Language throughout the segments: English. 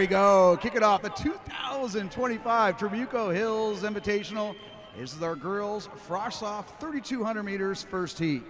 we go. Kick it off the 2025 Trabuco Hills Invitational. This is our girls frosh off 3,200 meters first heat.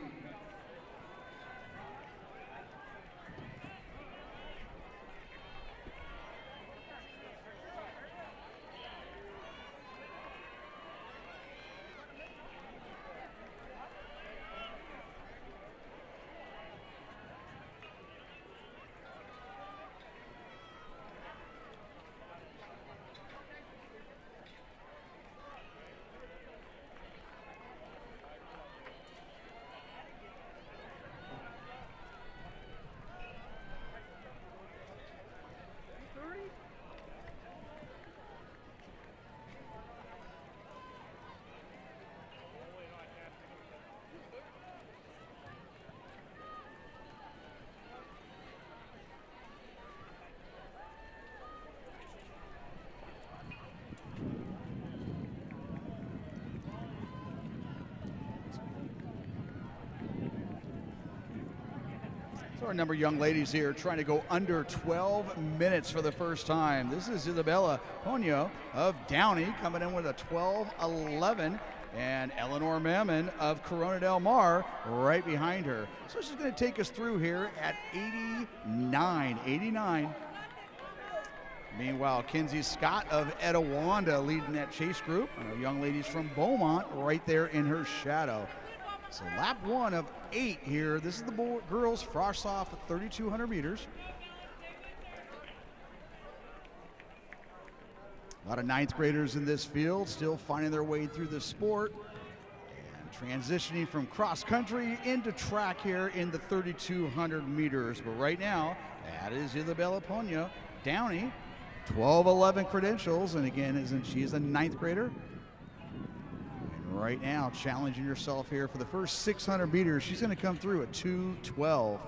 So our number of young ladies here trying to go under 12 minutes for the first time. This is Isabella Ponyo of Downey coming in with a 12:11, and Eleanor Mammon of Corona Del Mar right behind her. So she's going to take us through here at 89. Meanwhile, Kinsey Scott of Etowanda leading that chase group. And our young ladies from Beaumont right there in her shadow. So lap 1 of 8 here. This is the girls frosh off at 3,200 meters. A lot of 9th graders in this field still finding their way through the sport and transitioning from cross country into track here in the 3,200 meters. But right now, that is Isabella Ponyo, Downey, 12:11 credentials, and again, she's a 9th grader. Right now, challenging herself here for the first 600 meters. She's going to come through at 2:12.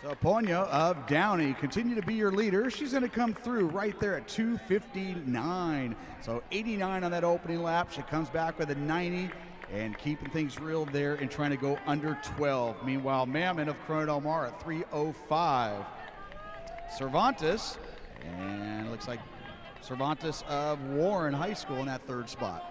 So Ponyo of Downey continue to be your leader. She's going to come through right there at 2:59. So 89 on that opening lap. She comes back with a 90 and keeping things real there and trying to go under 12. Meanwhile, Mammon of Corona Del Mar at 3:05. Cervantes, and it looks like Cervantes of Warren High School in that 3rd spot.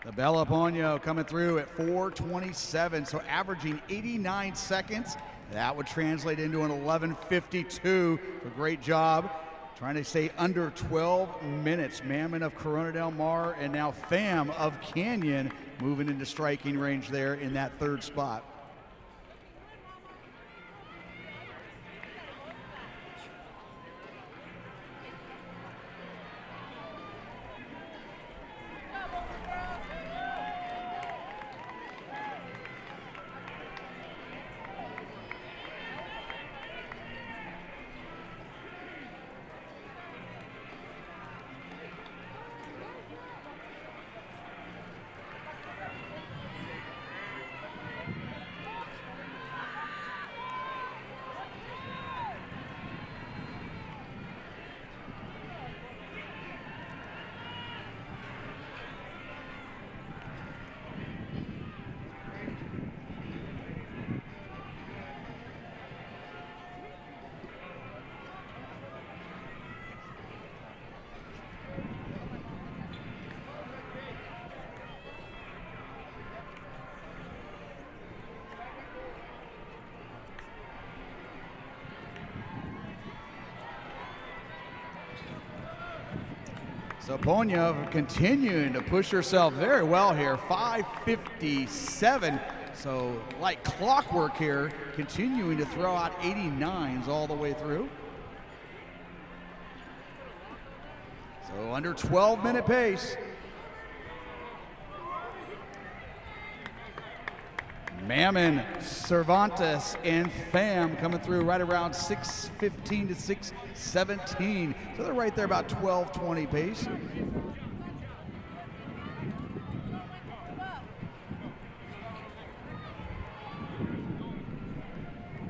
The Bella Ponyo coming through at 4:27, so averaging 89 seconds. That would translate into an 11:52. A great job trying to stay under 12 minutes. Mammon of Corona Del Mar and now Pham of Canyon moving into striking range there in that 3rd spot. So Ponya continuing to push herself very well here, 5:57. So like clockwork here, continuing to throw out 89s all the way through. So under 12-minute pace. Mammon, Cervantes, and Pham coming through right around 6:15 to 6:17. So they're right there about 12:20 pace.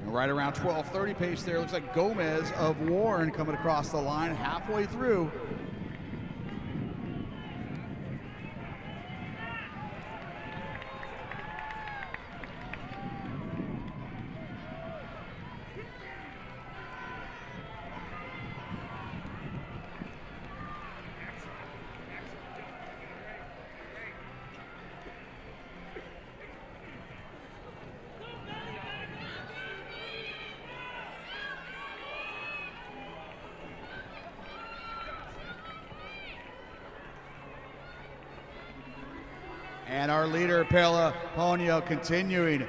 And right around 12:30 pace there. Looks like Gomez of Warren coming across the line halfway through. And our leader, Pela Ponya, continuing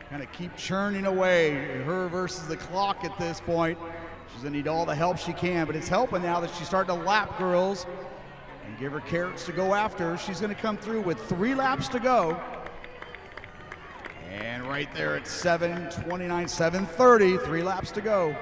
kind of keep churning away. Her versus the clock at this point. She's going to need all the help she can, but it's helping now that she's starting to lap girls and give her carrots to go after. She's going to come through with 3 laps to go. And right there at 7:29, 7:30, 3 laps to go.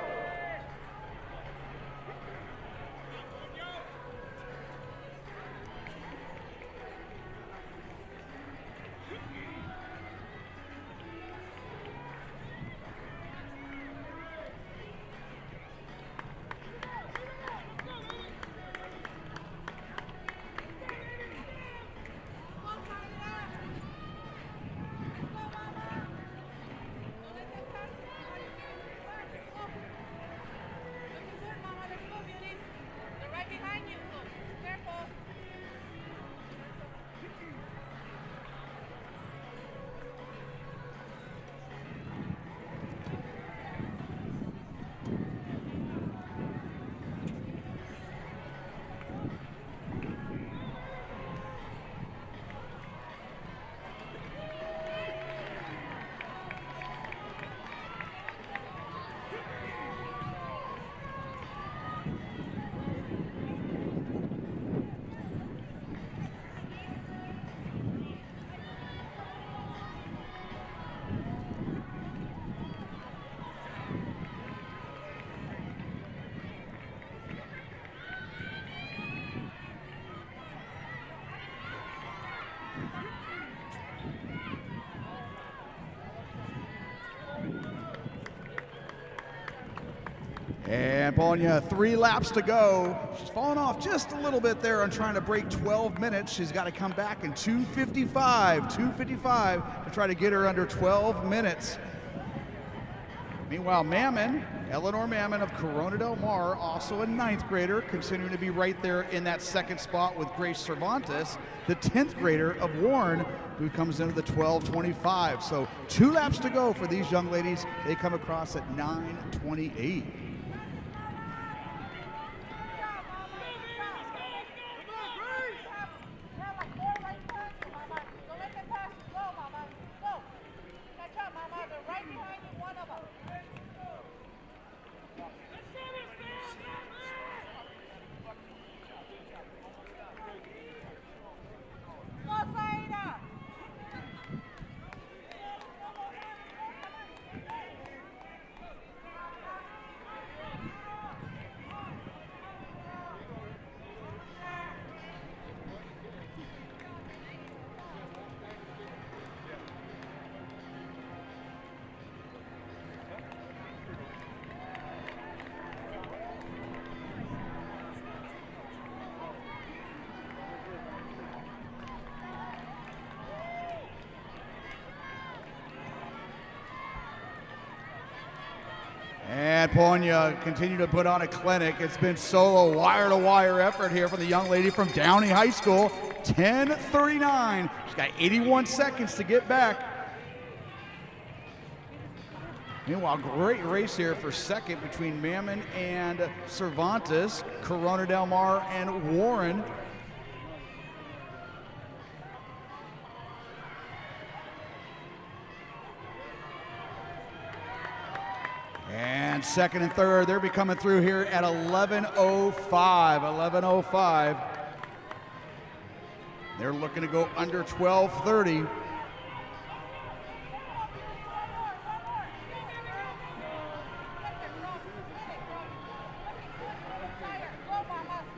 And Ponya, 3 laps to go. She's fallen off just a little bit there on trying to break 12 minutes. She's got to come back in 2:55 to try to get her under 12 minutes. Meanwhile, Mammon, Eleanor Mammon of Corona Del Mar, also a 9th grader, continuing to be right there in that 2nd spot with Grace Cervantes, the 10th grader of Warren, who comes into the 12:25. So 2 laps to go for these young ladies. They come across at 9:28. And Ponya continue to put on a clinic. It's been solo wire-to-wire effort here from the young lady from Downey High School. 10:39. She's got 81 seconds to get back. Meanwhile, great race here for second between Mammon and Cervantes, Corona Del Mar and Warren. And second and third, they'll be coming through here at 11:05. 11:05. They're looking to go under 12:30.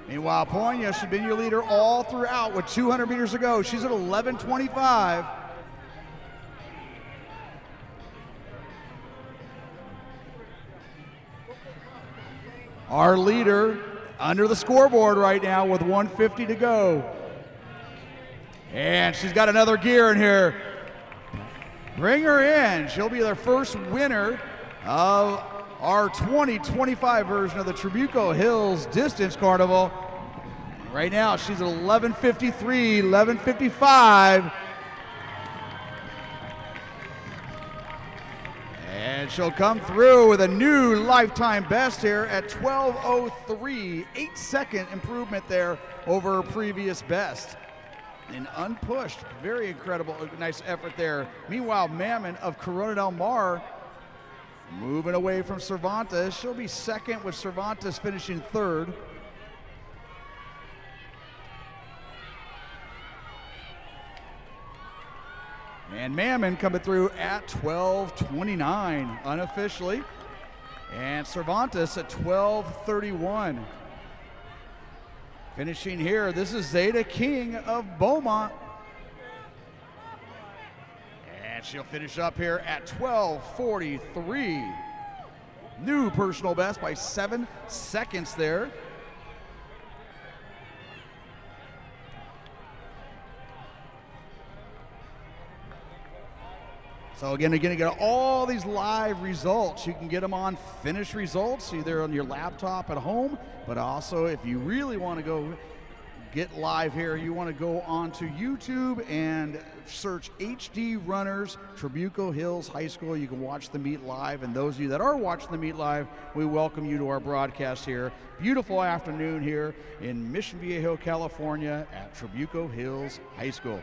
Meanwhile, Ponya, she's been your leader all throughout with 200 meters to go. She's at 11:25. Our leader under the scoreboard right now with 150 to go. And she's got another gear in here. Bring her in. She'll be the first winner of our 2025 version of the Trabuco Hills Distance Carnival. Right now, she's at 11:53, 11:55. And she'll come through with a new lifetime best here at 12:03. 8-second improvement there over her previous best. And unpushed, very incredible, nice effort there. Meanwhile, Mammon of Corona Del Mar moving away from Cervantes. She'll be second with Cervantes finishing third. And Mammon coming through at 12:29 unofficially. And Cervantes at 12:31. Finishing here, this is Zeta King of Beaumont. And she'll finish up here at 12:43. New personal best by 7 seconds there. So again, you're going to get all these live results. You can get them on finish results, either on your laptop at home, but also if you really want to go get live here, you want to go onto YouTube and search HD Runners Trabuco Hills High School. You can watch the meet live, and those of you that are watching the meet live, we welcome you to our broadcast here. Beautiful afternoon here in Mission Viejo, California at Trabuco Hills High School.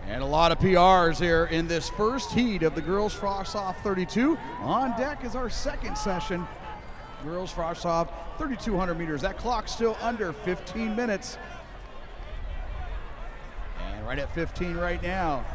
And a lot of PRs here in this first heat of the Girls Frosh-Off 32. On deck is our second session. Girls Frosh-Off 3,200 meters. That clock's still under 15 minutes. And right at 15 right now.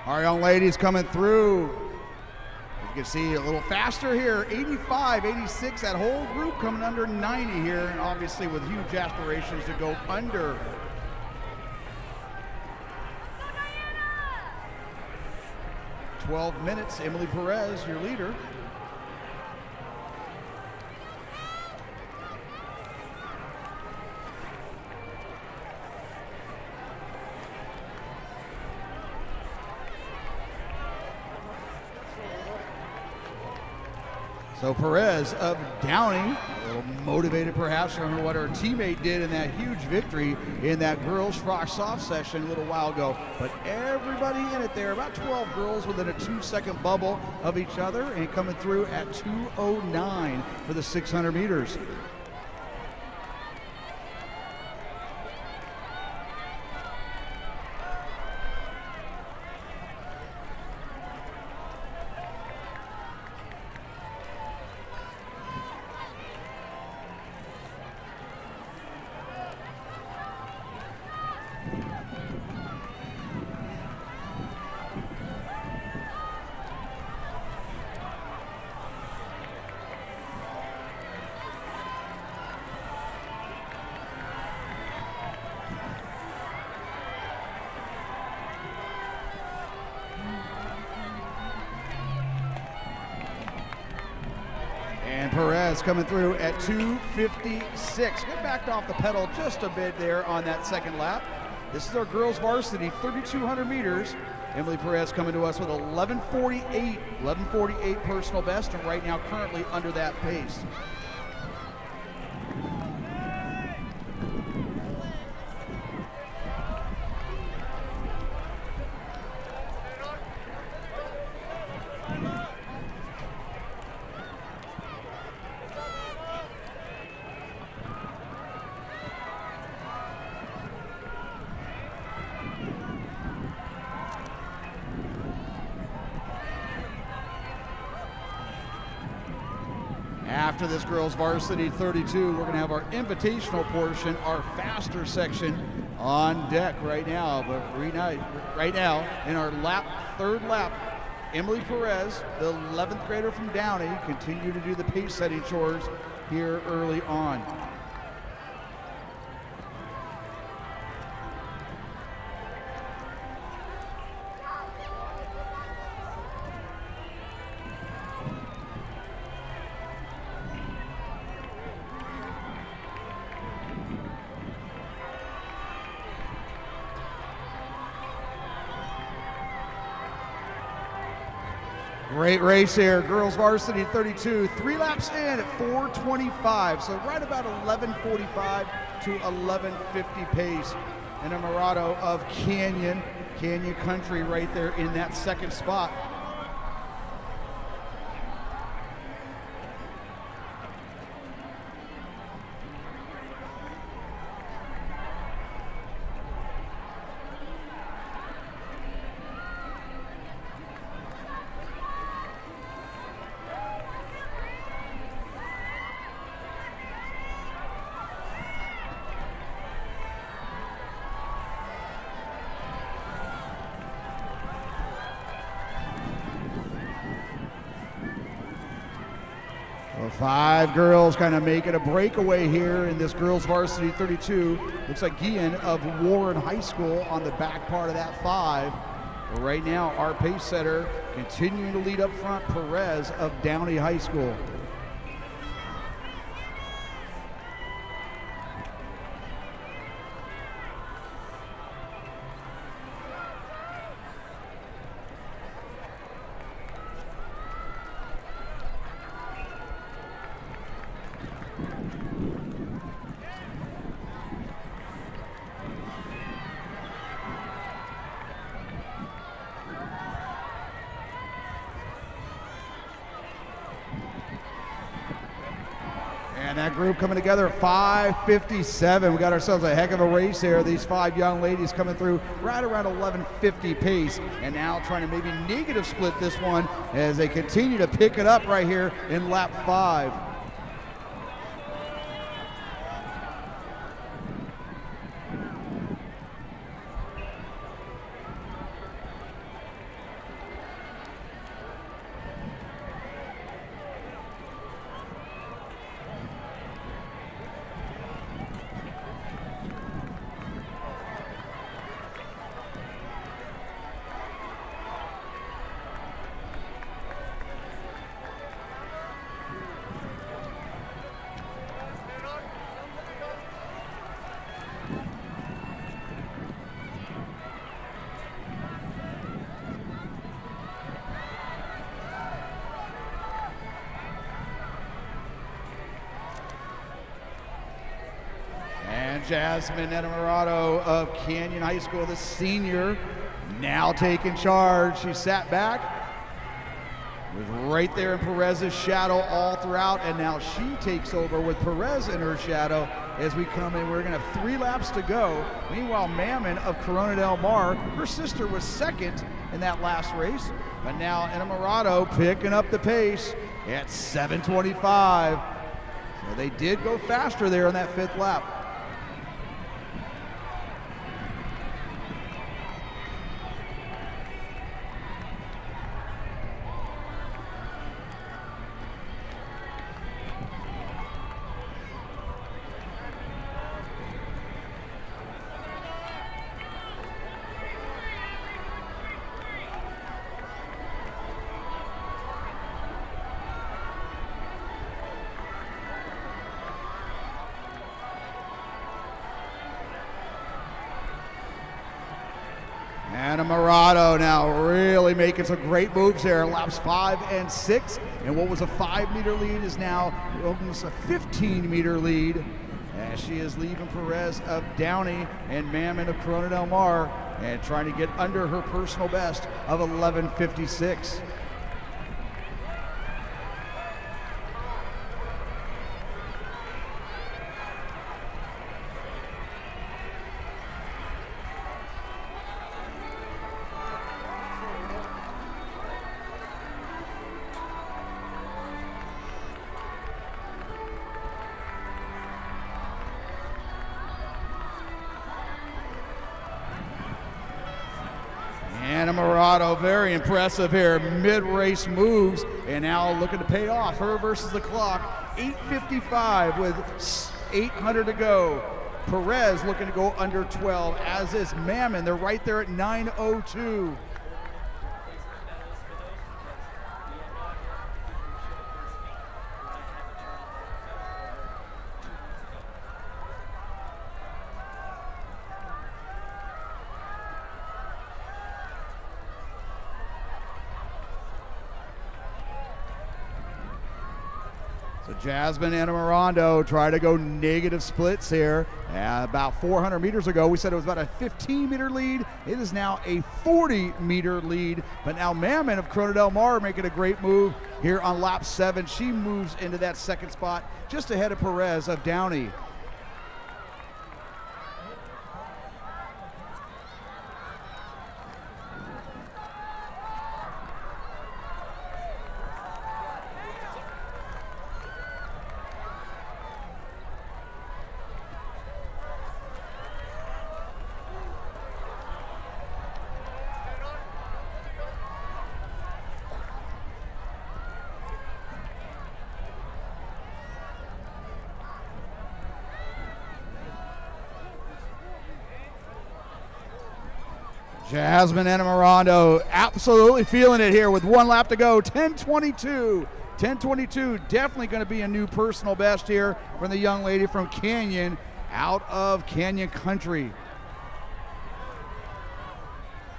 Our young ladies coming through. You can see a little faster here, 85, 86, that whole group coming under 90 here, and obviously with huge aspirations to go under. "12 minutes, Emily Perez, your leader. So Perez of Downey, a little motivated perhaps from what her teammate did in that huge victory in that girls frosh soft session a little while ago. But everybody in it there, about 12 girls within a 2-second bubble of each other, and coming through at 2:09 for the 600 meters. Perez coming through at 2:56. Get backed off the pedal just a bit there on that second lap. This is our girls varsity, 3,200 meters. Emily Perez coming to us with 11:48 personal best, and right now currently under that pace. After this girls varsity 32, we're going to have our invitational portion, our faster section on deck right now. But right now in our third lap, Emily Perez, the 11th grader from Downey, continue to do the pace setting chores here early on. Great race here, girls varsity 32, 3 laps in at 4:25, so right about 11:45 to 11:50 pace. And a Murado of Canyon Country right there in that second spot. Well, 5 girls kind of making a breakaway here in this girls varsity 32. Looks like Guillen of Warren High School on the back part of that 5. But right now, our pace setter continuing to lead up front, Perez of Downey High School. And that group coming together at 5:57. We got ourselves a heck of a race here. These 5 young ladies coming through right around 11:50 pace, and now trying to maybe negative split this one as they continue to pick it up right here in lap 5. And Jasmine Enamorado of Canyon High School, the senior, now taking charge. She sat back, was right there in Perez's shadow all throughout, and now she takes over with Perez in her shadow as we come in. We're going to have 3 laps to go. Meanwhile, Mammon of Corona Del Mar, her sister was second in that last race, but now Enamorado picking up the pace at 7:25. So they did go faster there on that 5th lap. Enamorado now really making some great moves there. Laps 5 and 6, and what was a 5-meter lead is now almost a 15-meter lead as she is leaving Perez of Downey and Mammon of Corona Del Mar and trying to get under her personal best of 11:56. Enamorado, very impressive here, mid-race moves, and now looking to pay off. Her versus the clock, 8:55 with 800 to go. Perez looking to go under 12, as is Mammon. They're right there at 9:02. So Jasmine Enamorado try to go negative splits here. About 400 meters ago, we said it was about a 15-meter lead. It is now a 40-meter lead. But now Mammon of Corona Del Mar making a great move here on lap 7. She moves into that second spot just ahead of Perez of Downey. Jasmine Enamorado absolutely feeling it here with 1 lap to go. 10:22. 10:22, definitely going to be a new personal best here from the young lady from Canyon, out of Canyon Country.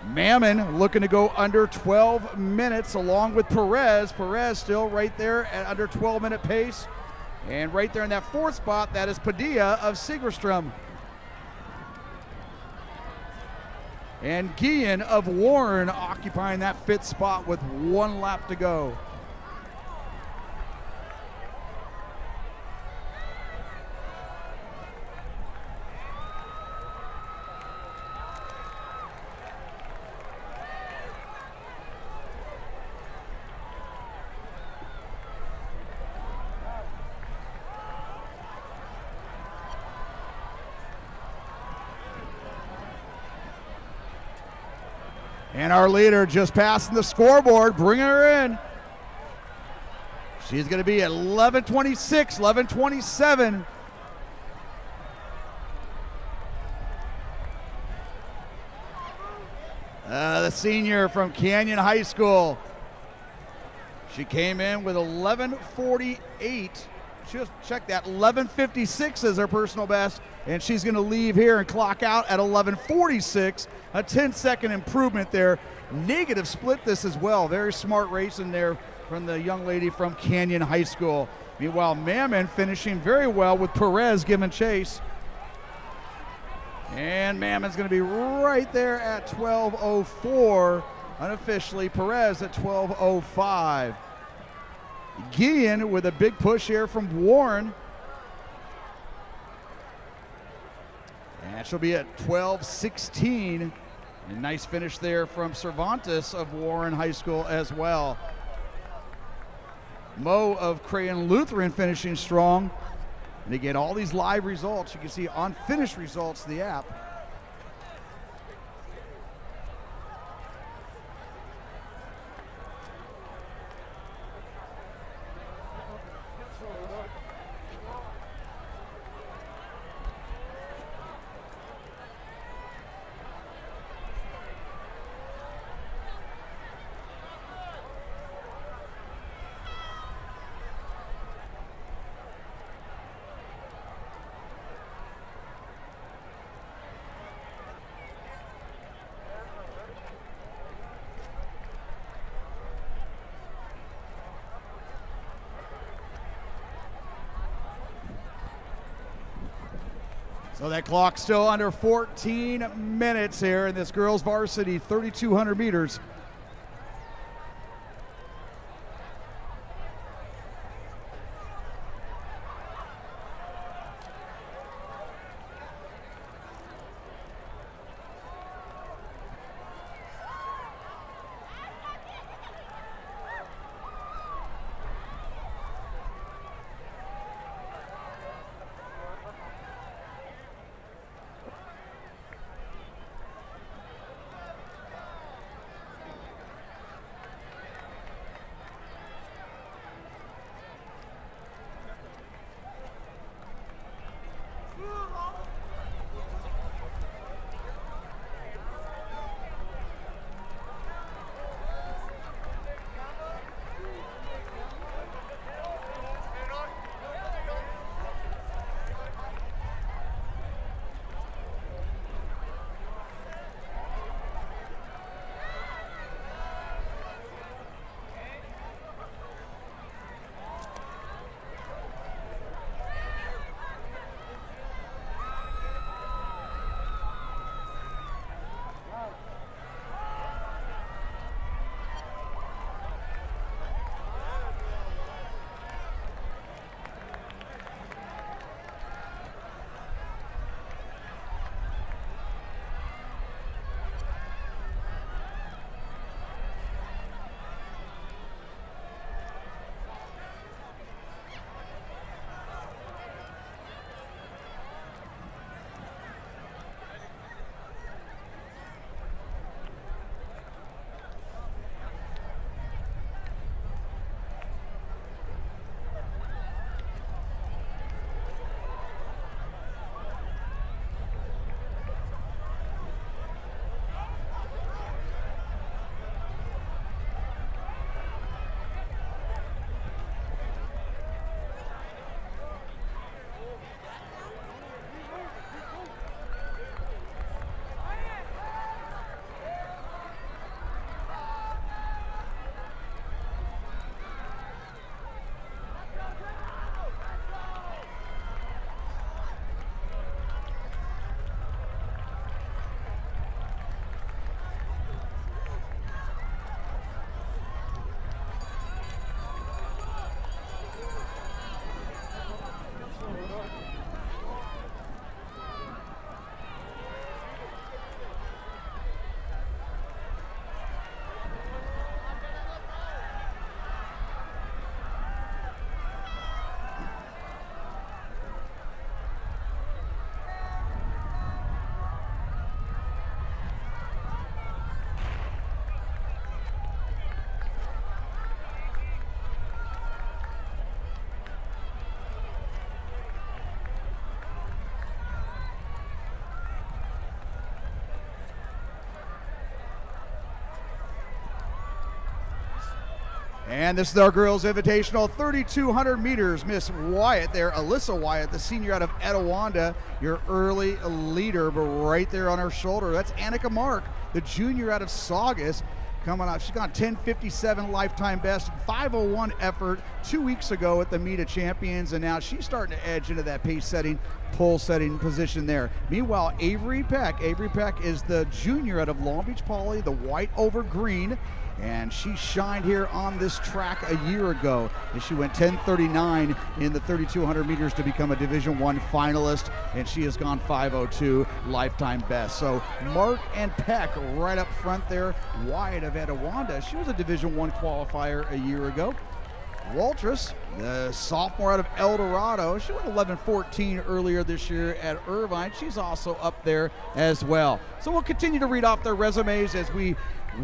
Mammon looking to go under 12 minutes along with Perez. Perez still right there at under 12-minute pace. And right there in that 4th spot, that is Padilla of Segerstrom. And Guillen of Warren occupying that 5th spot with 1 lap to go. And our leader just passing the scoreboard, bringing her in. She's going to be at 11:26, 11:27. The senior from Canyon High School. She came in with 11:48. Just check that, 11:56 is her personal best, and she's going to leave here and clock out at 11:46. A 10-second improvement there. Negative split this as well. Very smart racing there from the young lady from Canyon High School. Meanwhile, Mammon finishing very well with Perez giving chase. And Mammon's going to be right there at 12:04. Unofficially, Perez at 12:05. Guillen with a big push here from Warren. And she'll be at 12:16. A nice finish there from Cervantes of Warren High School as well. Mo of Crayon Lutheran finishing strong. And again, all these live results, you can see on finished results, the app. So that clock's still under 14 minutes here in this girls varsity 3,200 meters. And this is our girls invitational 3,200 meters. Miss Wyatt there, Alyssa Wyatt, the senior out of Etiwanda, your early leader, but right there on her shoulder, that's Annika Mark, the junior out of Saugus, coming out. She's got 10:57 lifetime best, 5:01 effort 2 weeks ago at the Meet of Champions, and now she's starting to edge into that pace setting pole setting position there. Meanwhile, Avery Peck is the junior out of Long Beach Poly, the white over green, and she shined here on this track a year ago. And she went 10:39 in the 3,200 meters to become a Division I finalist, and she has gone 5:02 lifetime best. So Mark and Peck right up front there. Wyatt of Etiwanda, she was a Division I qualifier a year ago. Waltrus, the sophomore out of El Dorado, she went 11:14 earlier this year at Irvine. She's also up there as well. So we'll continue to read off their resumes as we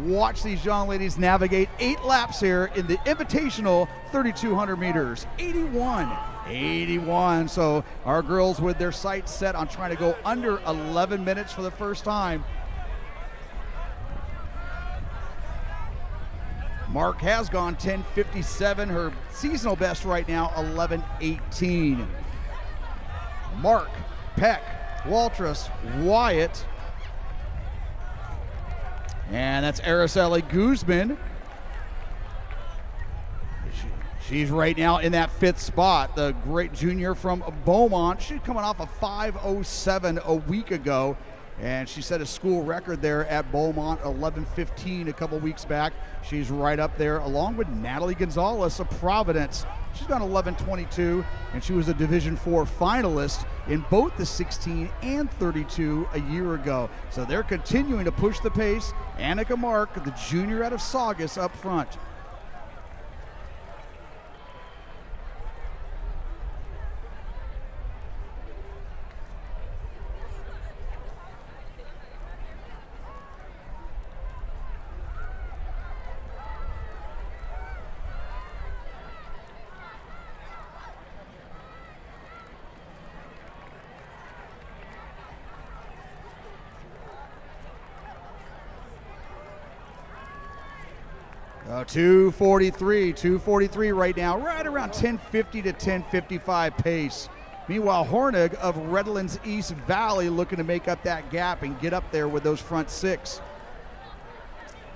watch these young ladies navigate 8 laps here in the Invitational 3,200 meters. 81. So our girls with their sights set on trying to go under 11 minutes for the first time. Mark has gone 10:57. Her seasonal best right now, 11:18. Mark, Peck, Waltrus, Wyatt, and that's Araceli Guzman. She's right now in that 5th spot, the great junior from Beaumont. She's coming off a 5:07 a week ago, and she set a school record there at Beaumont, 11:15 a couple weeks back. She's right up there along with Natalie Gonzalez of Providence. She's gone 11:22, and she was a Division IV finalist in both the 16 and 32 a year ago. So they're continuing to push the pace. Annika Mark, the junior out of Saugus, up front. Oh, 243 right now, right around 10:50 to 10:55 pace. Meanwhile, Hornig of Redlands East Valley looking to make up that gap and get up there with those front 6.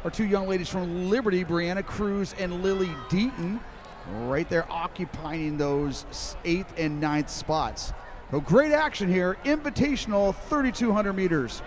Our 2 young ladies from Liberty, Brianna Cruz and Lily Deaton, right there occupying those 8th and 9th spots. So great action here, Invitational 3,200 meters.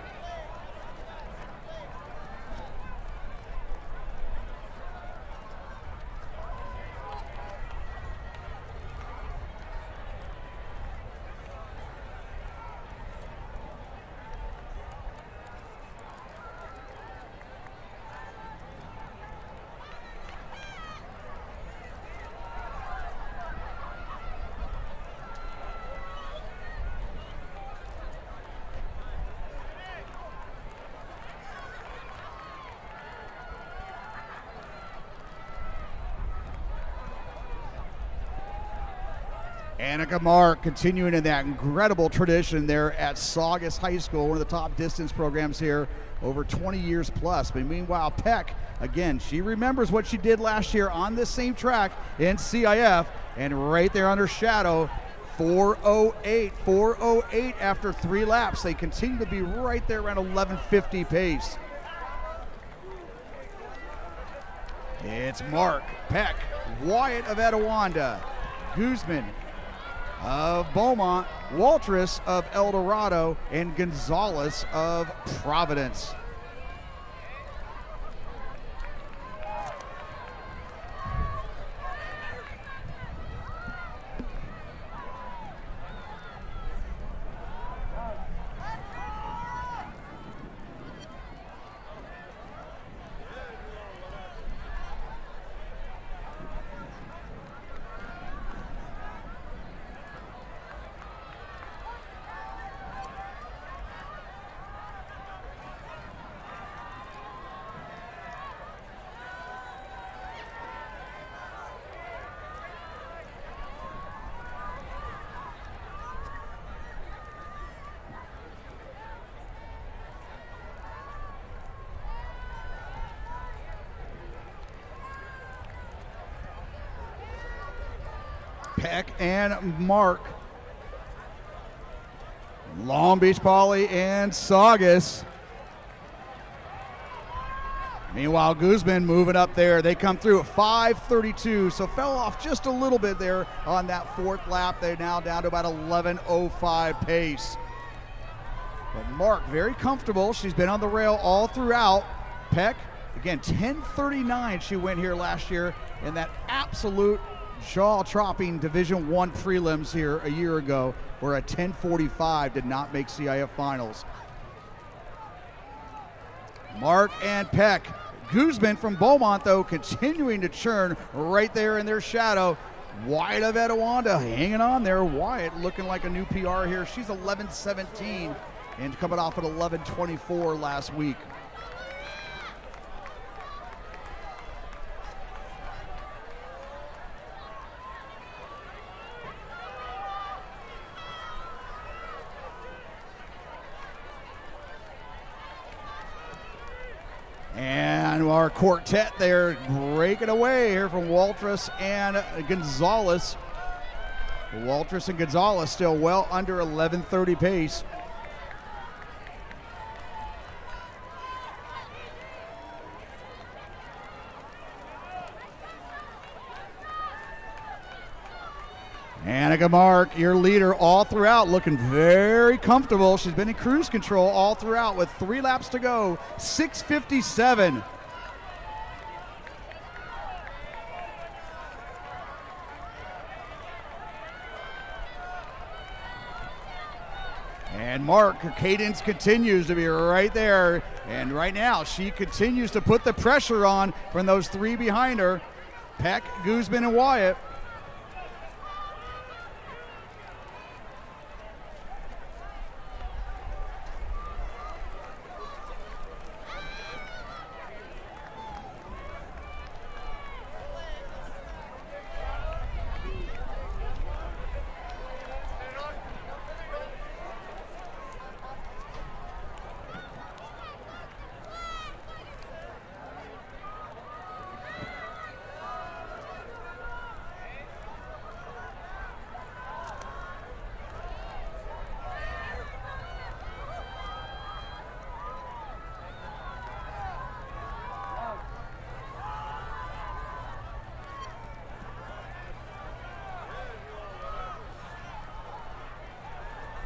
Annika Mark continuing in that incredible tradition there at Saugus High School, one of the top distance programs here, over 20 years plus. But meanwhile, Peck, again, she remembers what she did last year on this same track in CIF, and right there on her shadow, 4:08 after 3 laps. They continue to be right there around 11:50 pace. It's Mark, Peck, Wyatt of Etiwanda, Guzman of Beaumont, Waltrus of El Dorado, and Gonzalez of Providence. Peck and Mark. Long Beach Poly and Saugus. Meanwhile, Guzman moving up there. They come through at 5:32, so fell off just a little bit there on that fourth lap. They're now down to about 11:05 pace. But Mark, very comfortable. She's been on the rail all throughout. Peck, again, 10:39 she went here last year in that absolute jaw-dropping Division I prelims here a year ago, where a 10:45 did not make CIF finals. Mark and Peck. Guzman from Beaumont, though, continuing to churn right there in their shadow. Wyatt of Etiwanda hanging on there. Wyatt looking like a new PR here. She's 11:17 and coming off at 11:24 last week. And our quartet there breaking away here from Waltrus and Gonzalez. Waltrus and Gonzalez still well under 11:30 pace. Annika Mark, your leader all throughout, looking very comfortable. She's been in cruise control all throughout with 3 laps to go, 6:57. And Mark, her cadence continues to be right there. And right now, she continues to put the pressure on from those 3 behind her, Peck, Guzman, and Wyatt.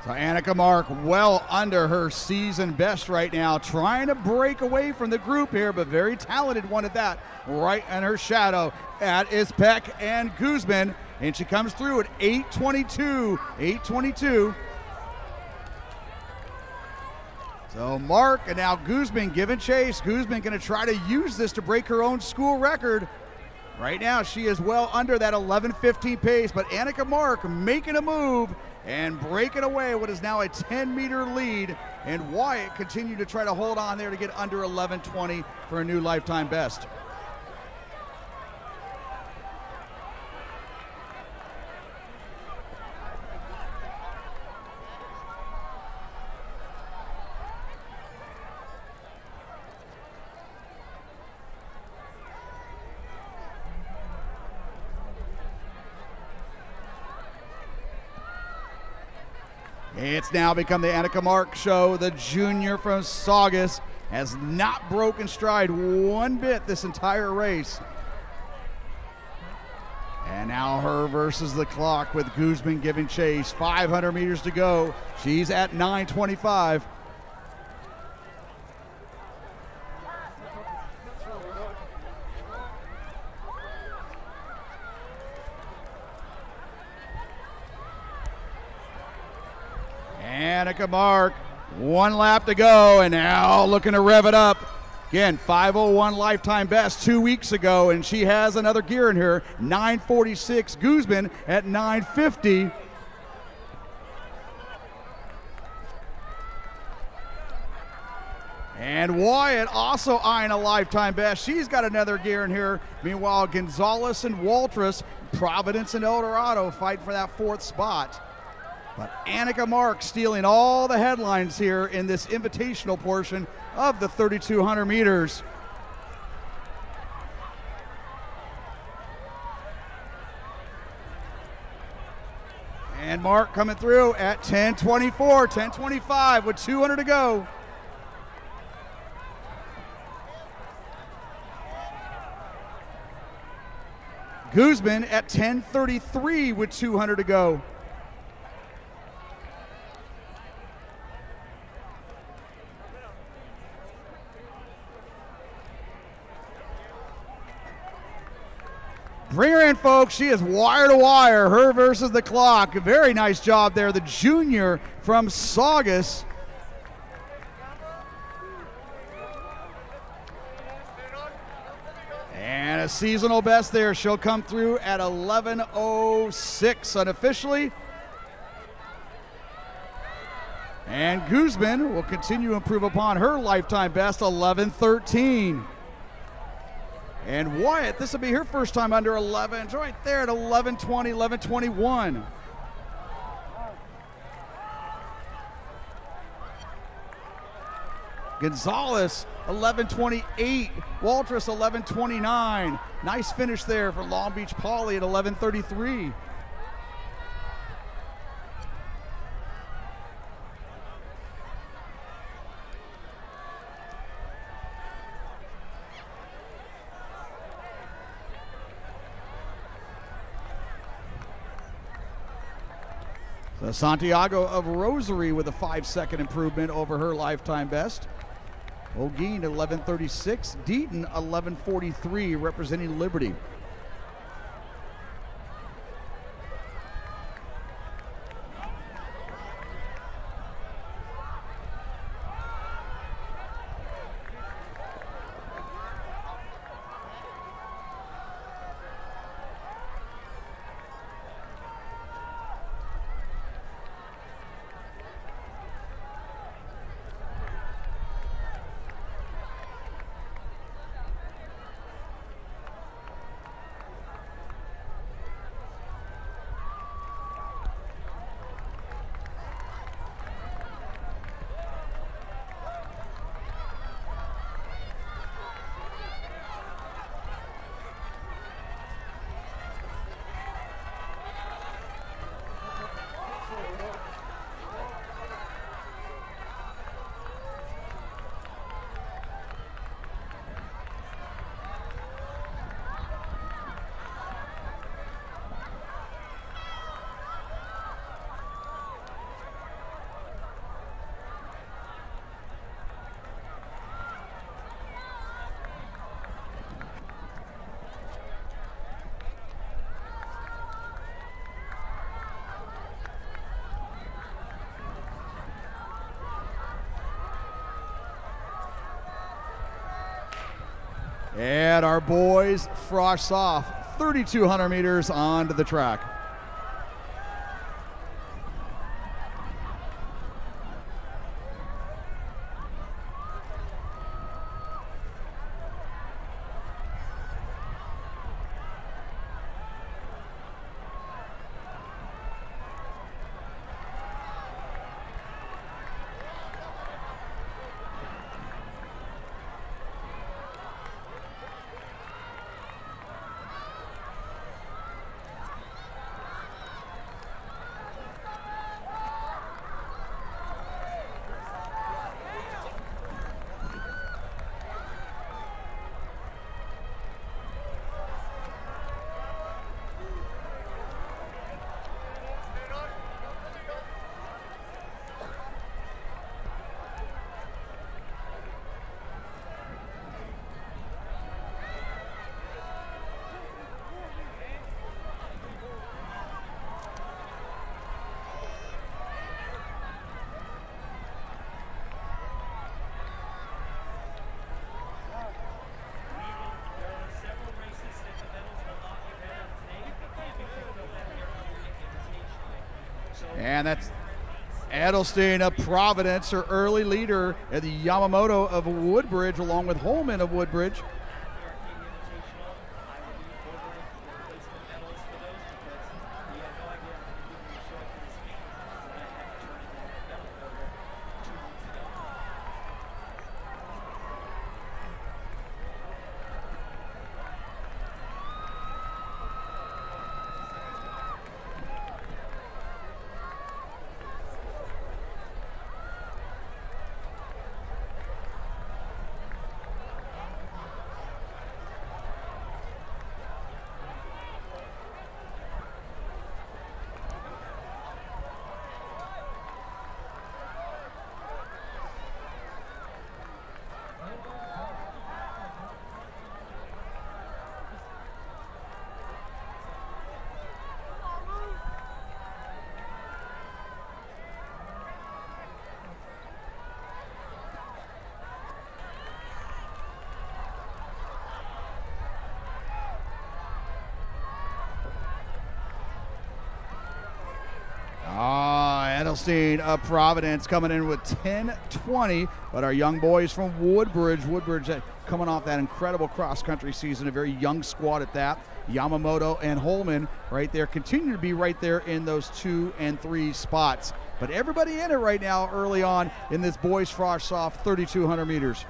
So Annika Mark well under her season best right now, trying to break away from the group here, but very talented one at that. Right in her shadow, that is Peck and Guzman, and she comes through at 8:22, 8:22. So Mark and now Guzman giving chase. Guzman going to try to use this to break her own school record. Right now she is well under that 11:15 pace, but Annika Mark making a move and breaking away what is now a 10-meter lead, and Wyatt continued to try to hold on there to get under 11:20 for a new lifetime best. It's now become the Annika Mark show. The junior from Saugus has not broken stride one bit this entire race. And now her versus the clock with Guzman giving chase. 500 meters to go. She's at 9:25. Annika Mark, 1 lap to go, and now looking to rev it up. Again, 5:01 lifetime best 2 weeks ago, and she has another gear in her, 9:46. Guzman at 9:50. And Wyatt also eyeing a lifetime best. She's got another gear in here. Meanwhile, Gonzalez and Waltrus, Providence and El Dorado fight for that 4th spot. But Annika Mark stealing all the headlines here in this invitational portion of the 3,200 meters. And Mark coming through at 10:24, 10:25 with 200 to go. Guzman at 10:33 with 200 to go. Bring her in, folks. She is wire to wire. Her versus the clock. A very nice job there. The junior from Saugus. And a seasonal best there. She'll come through at 11:06 unofficially. And Guzman will continue to improve upon her lifetime best, 11:13. And Wyatt, this will be her first time under 11. It's right there at 11:20, 11:21. Gonzalez, 11:28. Waltrus, 11:29. Nice finish there for Long Beach Poly at 11:33. So Santiago of Rosary with a 5-second improvement over her lifetime best. O'Gean 11:36, Deaton 11:43, representing Liberty. And our boys frosh off 3,200 meters onto the track. And that's Edelstein of Providence, her early leader, and the Yamamoto of Woodbridge, along with Holman of Woodbridge. Edelstein of Providence coming in with 10:20, but our young boys from Woodbridge coming off that incredible cross-country season, a very young squad at that. Yamamoto and Holman right there continue to be right there in those 2 and 3 spots. But everybody in it right now early on in this boys frosh-off 3,200 meters.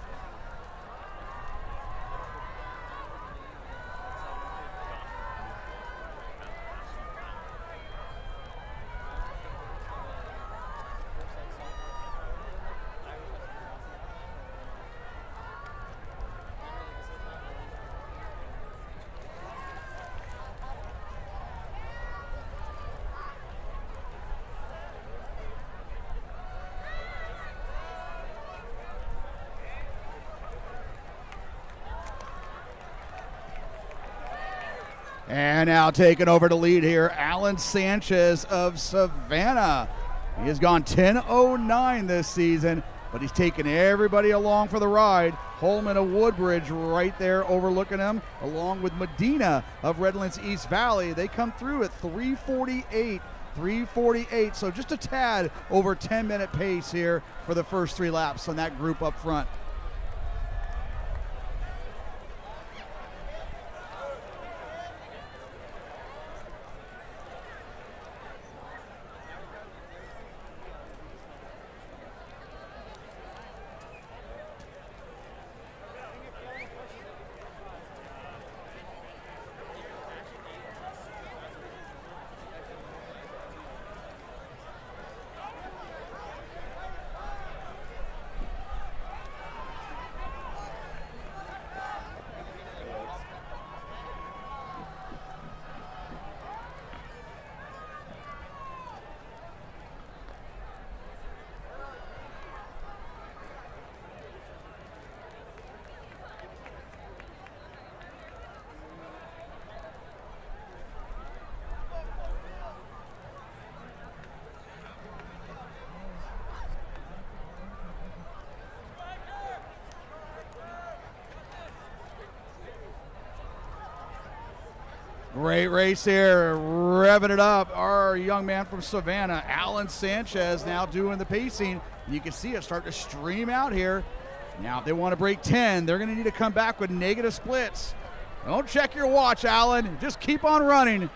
And now taking over the lead here, Alan Sanchez of Savannah. He has gone 10:09 this season, but he's taken everybody along for the ride. Holman of Woodbridge right there overlooking him, along with Medina of Redlands East Valley. They come through at 3:48, so just a tad over 10-minute pace here for the first 3 laps on that group up front. Great race here, revving it up. Our young man from Savannah, Alan Sanchez, now doing the pacing. You can see it start to stream out here. Now, if they want to break 10, they're going to need to come back with negative splits. Don't check your watch, Alan. Just keep on running.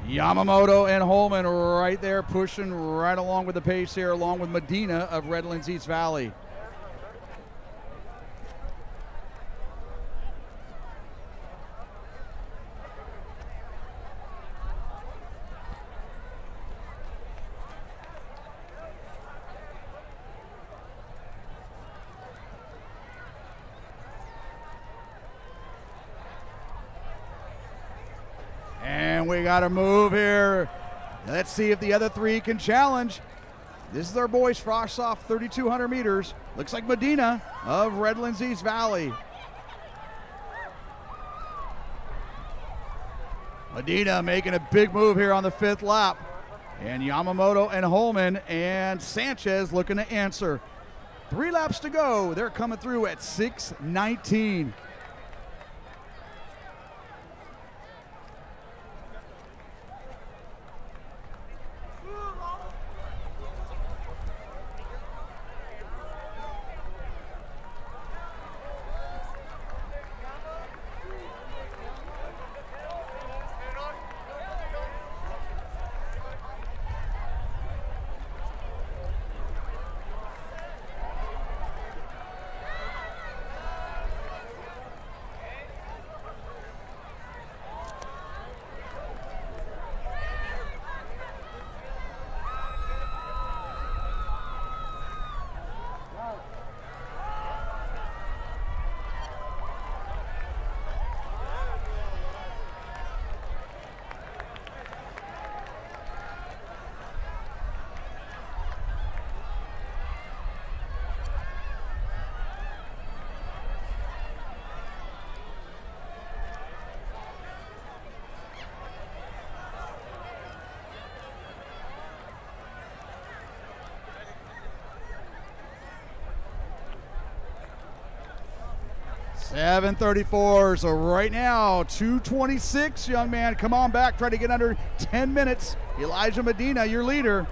Yamamoto and Holman right there pushing right along with the pace here, along with Medina of Redlands East Valley. And we got to move here. Let's see if the other 3 can challenge. This is our boys frosh off 3,200 meters. Looks like Medina of Redlands East Valley. Medina making a big move here on the 5th lap. And Yamamoto and Holman and Sanchez looking to answer. 3 laps to go. They're coming through at 6:19. 7:34, so right now, 2:26, young man. Come on back, try to get under 10 minutes. Elijah Medina, your leader.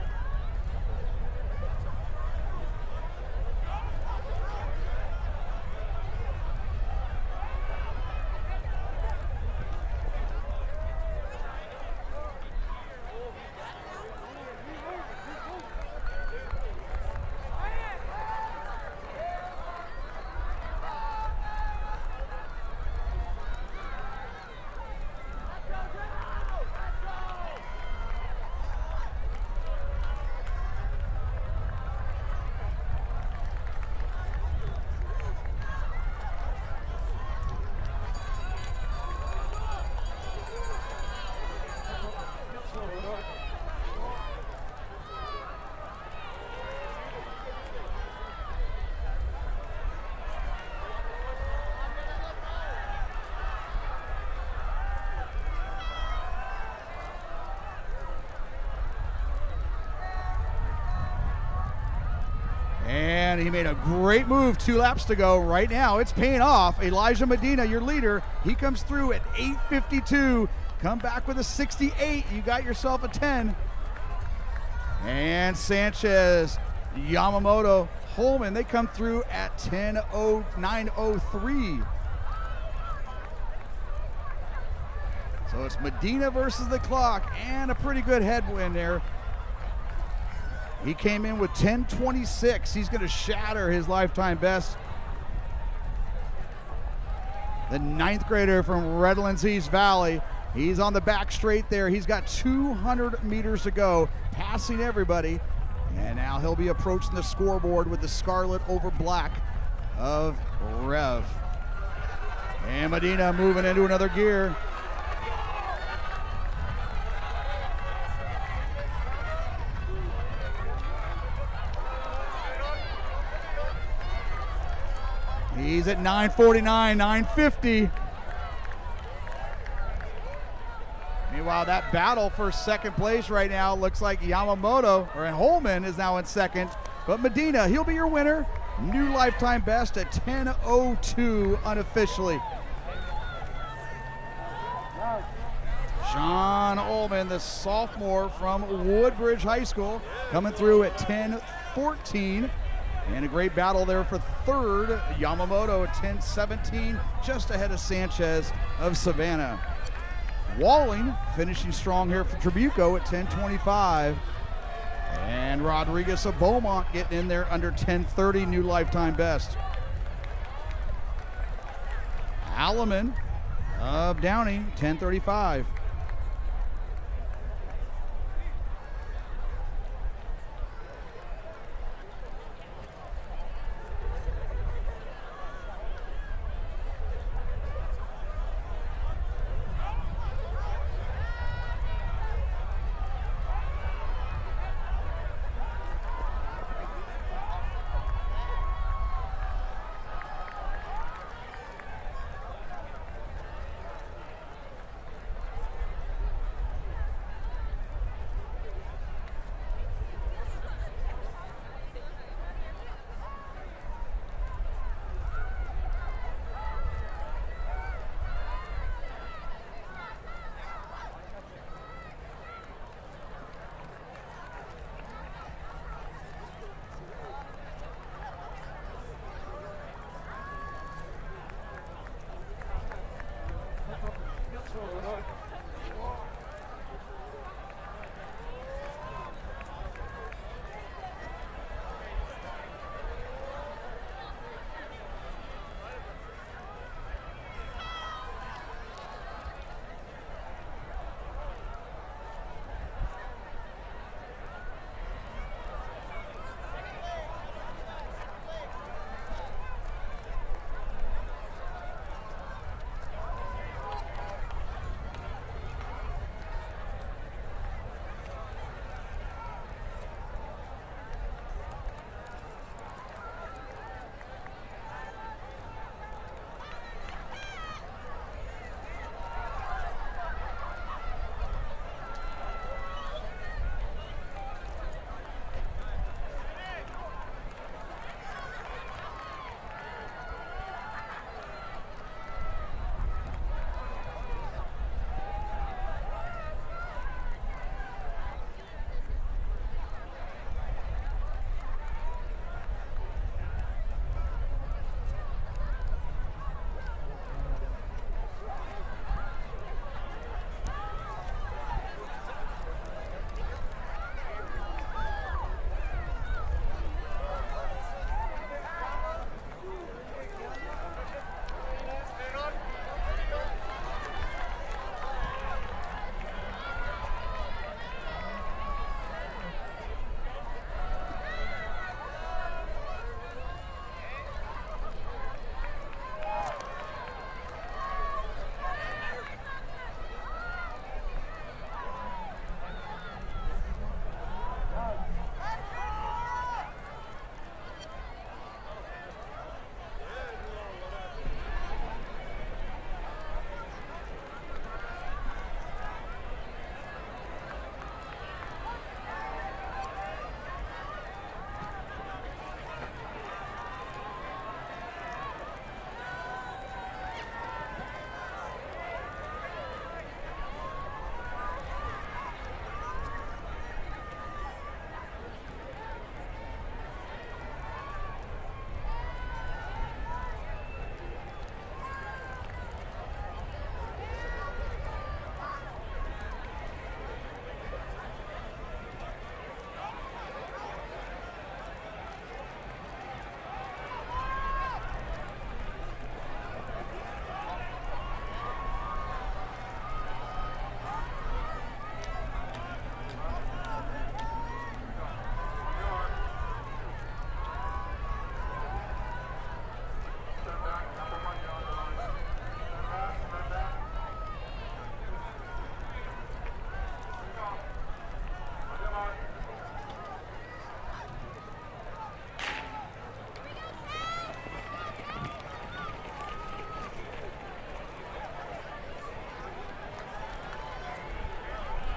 And he made a great move 2 laps to go. Right now, it's paying off. Elijah Medina, your leader, he comes through at 8:52. Come back with a 68. You got yourself a 10. And Sanchez, Yamamoto, Holman, they come through at 10:09:03. So it's Medina versus the clock, and a pretty good headwind there. He came in with 10:26. He's going to shatter his lifetime best. The 9th grader from Redlands East Valley. He's on the back straight there. He's got 200 meters to go, passing everybody. And now he'll be approaching the scoreboard with the scarlet over black of Rev. And Medina moving into another gear. He's at 9:49, 9:50. Meanwhile, that battle for second place right now looks like Yamamoto, or Holman, is now in second. But Medina, he'll be your winner. New lifetime best at 10:02 unofficially. Sean Ullman, the sophomore from Woodbridge High School, coming through at 10:14. And a great battle there for third. Yamamoto at 10:17, just ahead of Sanchez of Savannah. Walling finishing strong here for Trabuco at 10:25. And Rodriguez of Beaumont getting in there under 10:30, new lifetime best. Alleman of Downey, 10:35.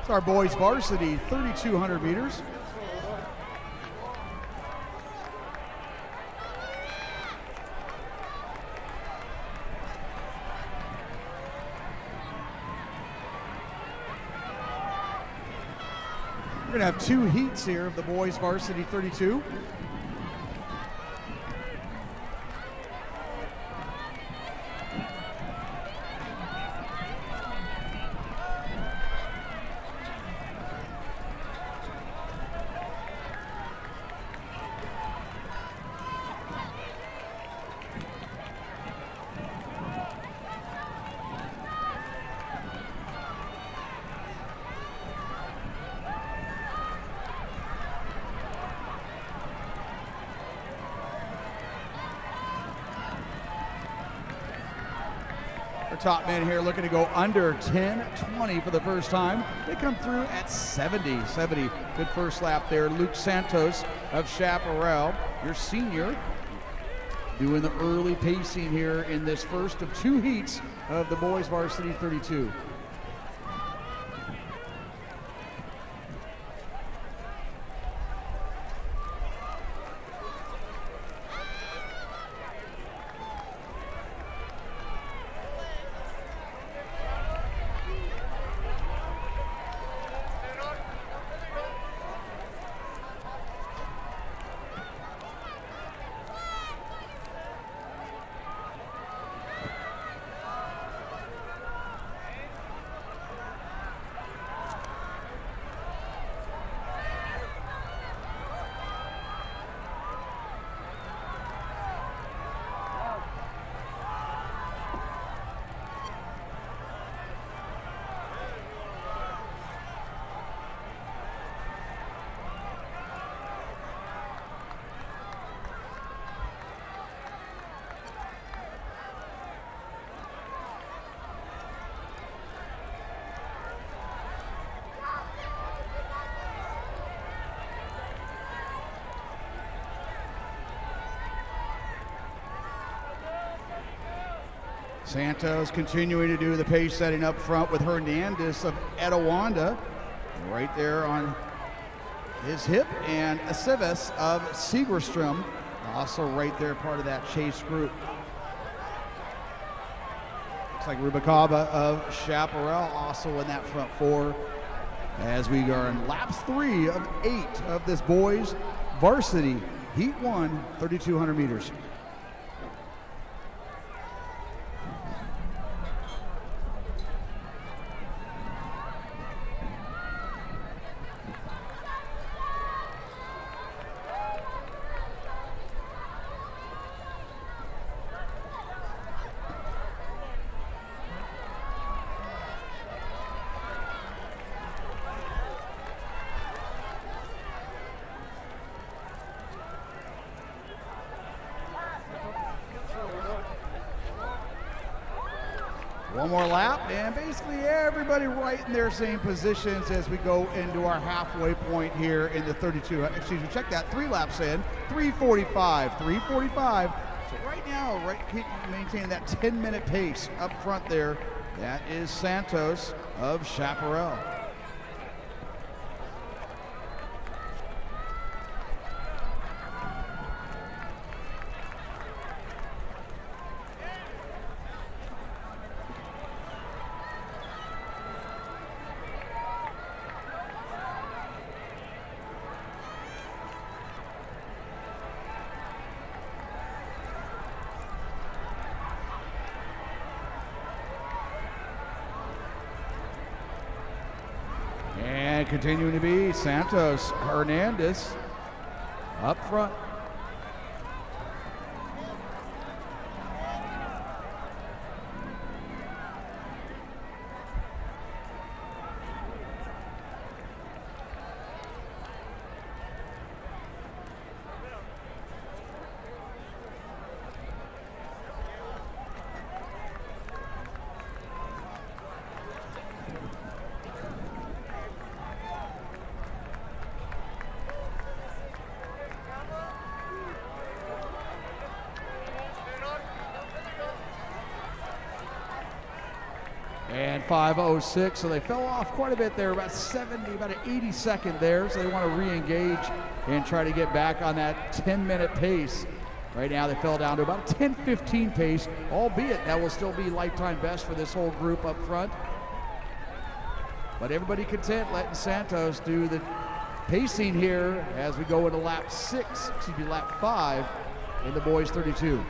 It's our boys varsity, 3,200 meters. We're going to have two heats here of the boys varsity 32. Top men here looking to go under 10:20 for the first time. They come through at 70. Good first lap there. Luke Santos of Chaparral, your senior, doing the early pacing here in this first of two heats of the boys varsity 32. Santos continuing to do the pace setting up front with Hernandez of Etowanda right there on his hip, and Aceves of Segerstrom also right there, part of that chase group. Looks like Rubicaba of Chaparral also in that front four as we are in laps 3 of 8 of this boys varsity heat 1, 3,200 meters. One more lap, and basically everybody right in their same positions as we go into our halfway point here in the 32. Excuse me, check that, 3 laps in, 3:45. So right now, keep maintaining that 10-minute pace up front there. That is Santos of Chaparral. And continuing to be Santos Hernandez up front. And 5:06, so they fell off quite a bit there, about 70, about an 82nd there, so they want to re-engage and try to get back on that 10-minute pace. Right now they fell down to about a 10:15 pace, albeit that will still be lifetime best for this whole group up front. But everybody content letting Santos do the pacing here as we go into lap 5 in the boys 32.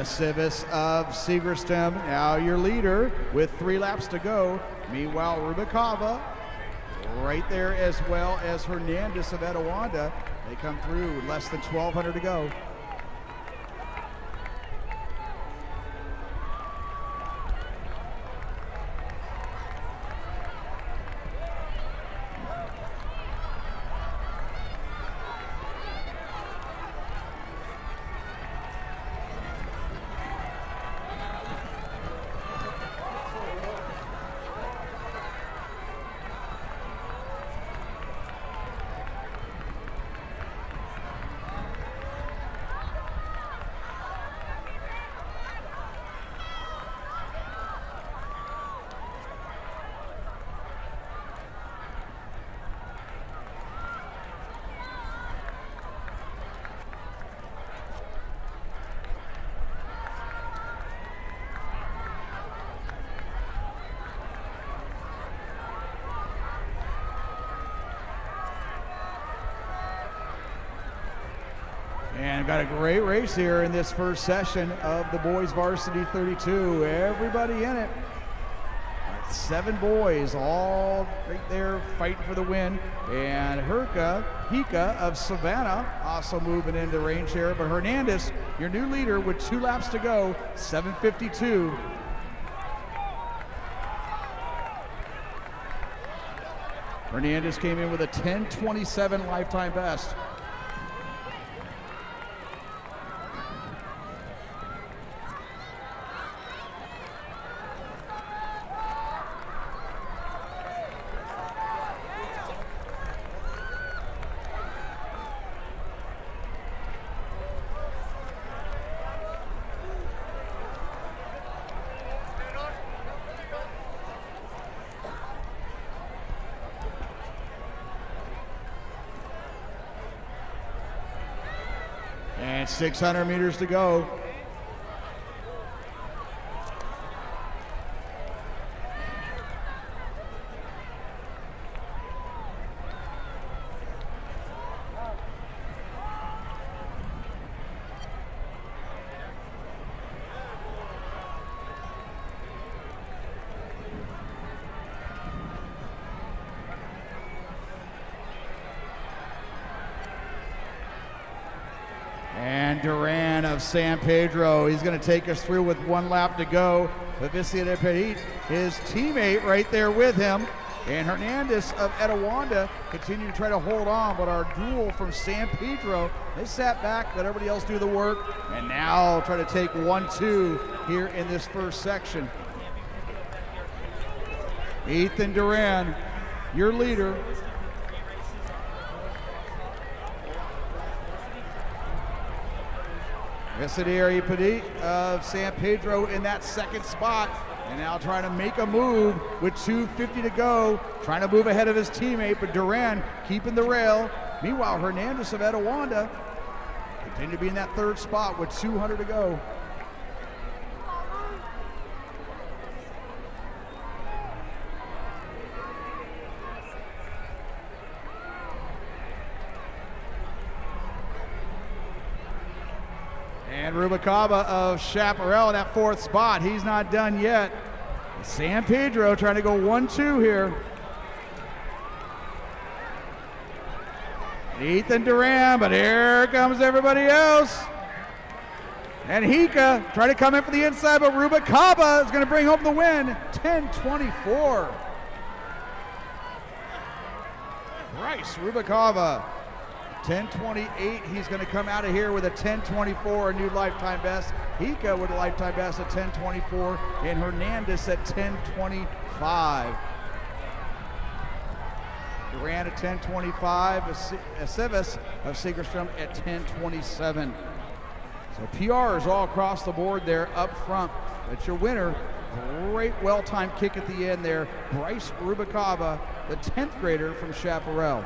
Civis of Segerstam, now your leader with 3 laps to go. Meanwhile, Rubikava right there, as well as Hernandez of Etiwanda. They come through, less than 1,200 to go. And got a great race here in this first session of the boys varsity 32. Everybody in it. 7 boys all right there fighting for the win. And Hika of Savannah also moving into range here. But Hernandez, your new leader with 2 laps to go, 7:52. Hernandez came in with a 10:27 lifetime best. And 600 meters to go. And Duran of San Pedro, he's going to take us through with 1 lap to go. Vivicia de Petit, his teammate right there with him. And Hernandez of Etiwanda continue to try to hold on, but our duel from San Pedro, they sat back, let everybody else do the work, and now try to take 1-2 here in this first section. Ethan Duran, your leader. Visideri Petit of San Pedro in that second spot, and now trying to make a move with 2:50 to go, trying to move ahead of his teammate, but Duran keeping the rail. Meanwhile, Hernandez of Etiwanda continue to be in that third spot with 200 to go. And Rubalcaba of Chaparral in that 4th spot. He's not done yet. San Pedro trying to go 1-2 here. Ethan Duran, but here comes everybody else. And Hika trying to come in for the inside, but Rubalcaba is going to bring home the win, 10-24. Bryce Rubalcaba, 10-28. He's going to come out of here with a 10-24, a new lifetime best. Hika with a lifetime best at 10-24, and Hernandez at 10-25. Duran at 10-25, Aceves of Segerstrom at 10-27. So PRs all across the board there up front. That's your winner. Great well-timed kick at the end there. Bryce Rubalcaba, the 10th grader from Chaparral.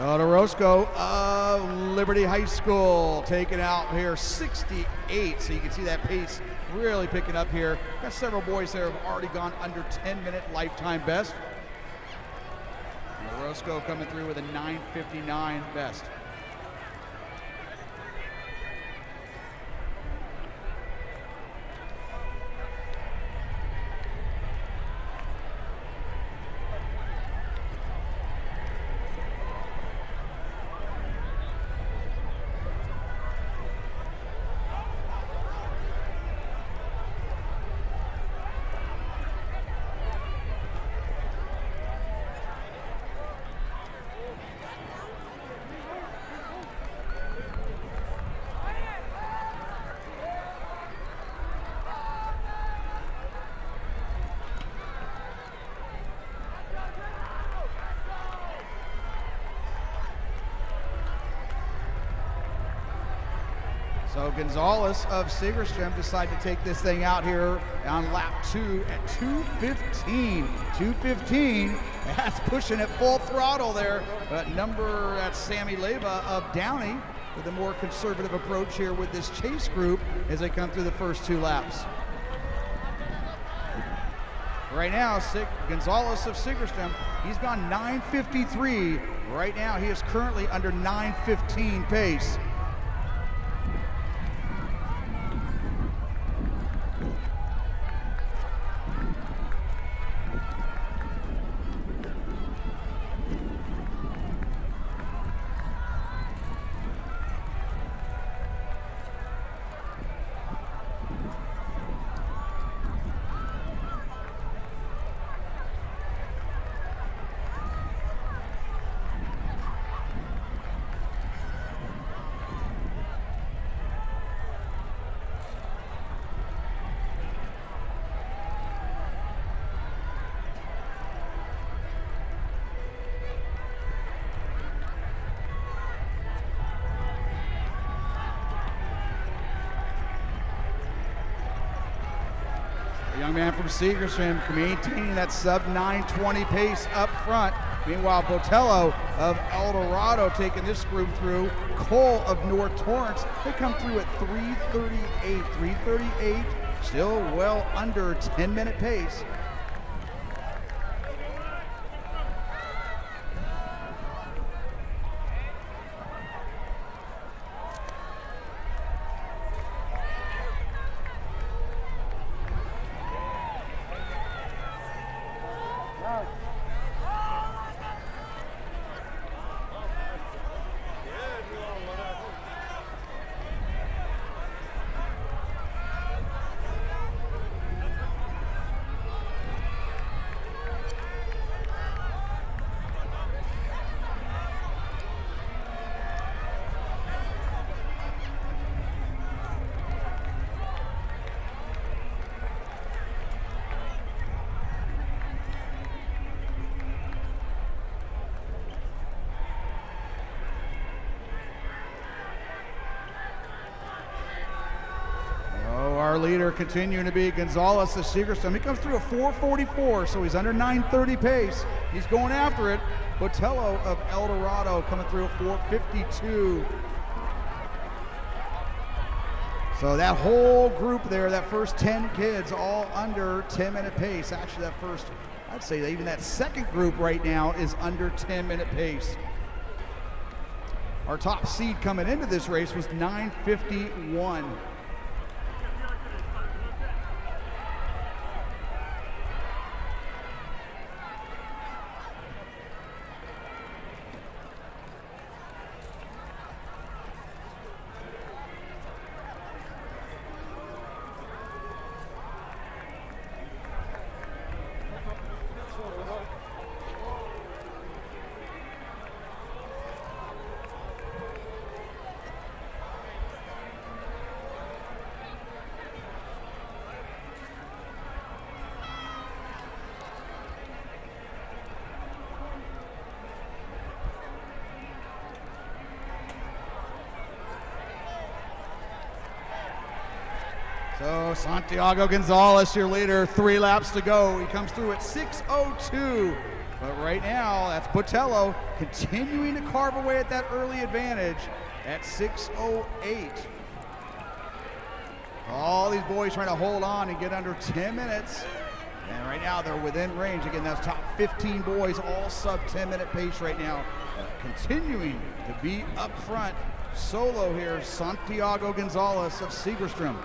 Roscoe of Liberty High School taking out here 68. So you can see that pace really picking up here. Got several boys there have already gone under 10-minute lifetime best. Roscoe coming through with a 9:59 best. So Gonzalez of Segerstrom decided to take this thing out here on lap 2 at 2:15. 2:15, that's pushing it full throttle there. But that's Sammy Leyva of Downey with a more conservative approach here with this chase group as they come through the first 2 laps. Right now, Gonzalez of Segerstrom, he's gone 9:53. Right now, he is currently under 9:15 pace. Young man from Segerstrom maintaining that sub 9:20 pace up front. Meanwhile, Botello of El Dorado taking this group through. Cole of North Torrance, they come through at 3:38. 3:38, still well under 10-minute pace. Our leader continuing to be Gonzalez of Segerstrom. He comes through a 4:44, so he's under 9:30 pace. He's going after it. Botello of El Dorado coming through a 4:52. So that whole group there, that first 10 kids, all under 10-minute pace. Actually, that first, I'd say that even that second group right now is under 10-minute pace. Our top seed coming into this race was 9:51. So Santiago Gonzalez, your leader, 3 laps to go. He comes through at 6:02. But right now, that's Botello continuing to carve away at that early advantage at 6:08. All these boys trying to hold on and get under 10 minutes. And right now they're within range. Again, that's top 15 boys, all sub 10-minute pace right now. Continuing to be up front. Solo here, Santiago Gonzalez of Segerstrom.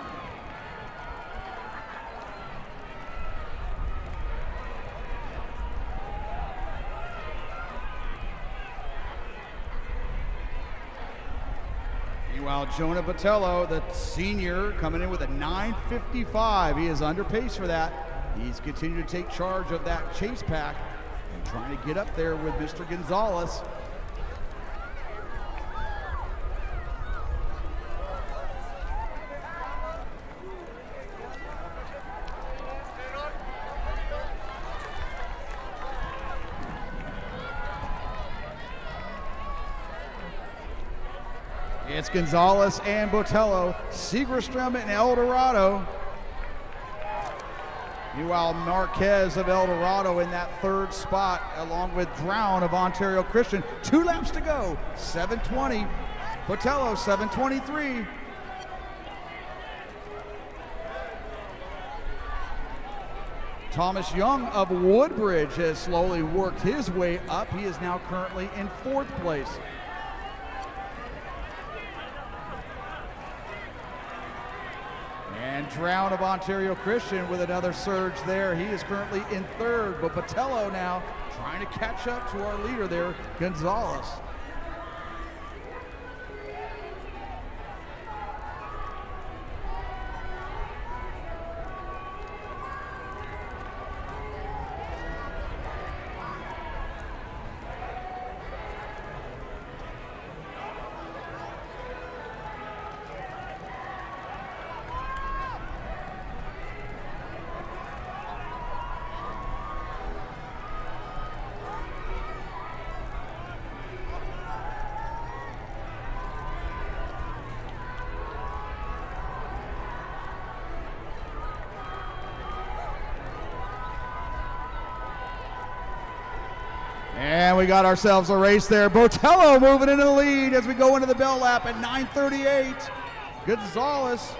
Meanwhile, Jonah Botello, the senior, coming in with a 9:55. He is under pace for that. He's continued to take charge of that chase pack and trying to get up there with Mr. Gonzalez. It's Gonzalez and Botello, Segerstrom and El Dorado. Meanwhile, Marquez of El Dorado in that third spot, along with Drown of Ontario Christian. 2 laps to go, 7:20. Botello, 7:23. Thomas Young of Woodbridge has slowly worked his way up. He is now currently in 4th place. And Drown of Ontario Christian with another surge there. He is currently in 3rd, but Botello now trying to catch up to our leader there, Gonzalez. And we got ourselves a race there. Botello moving into the lead as we go into the bell lap at 9:38. Gonzalez.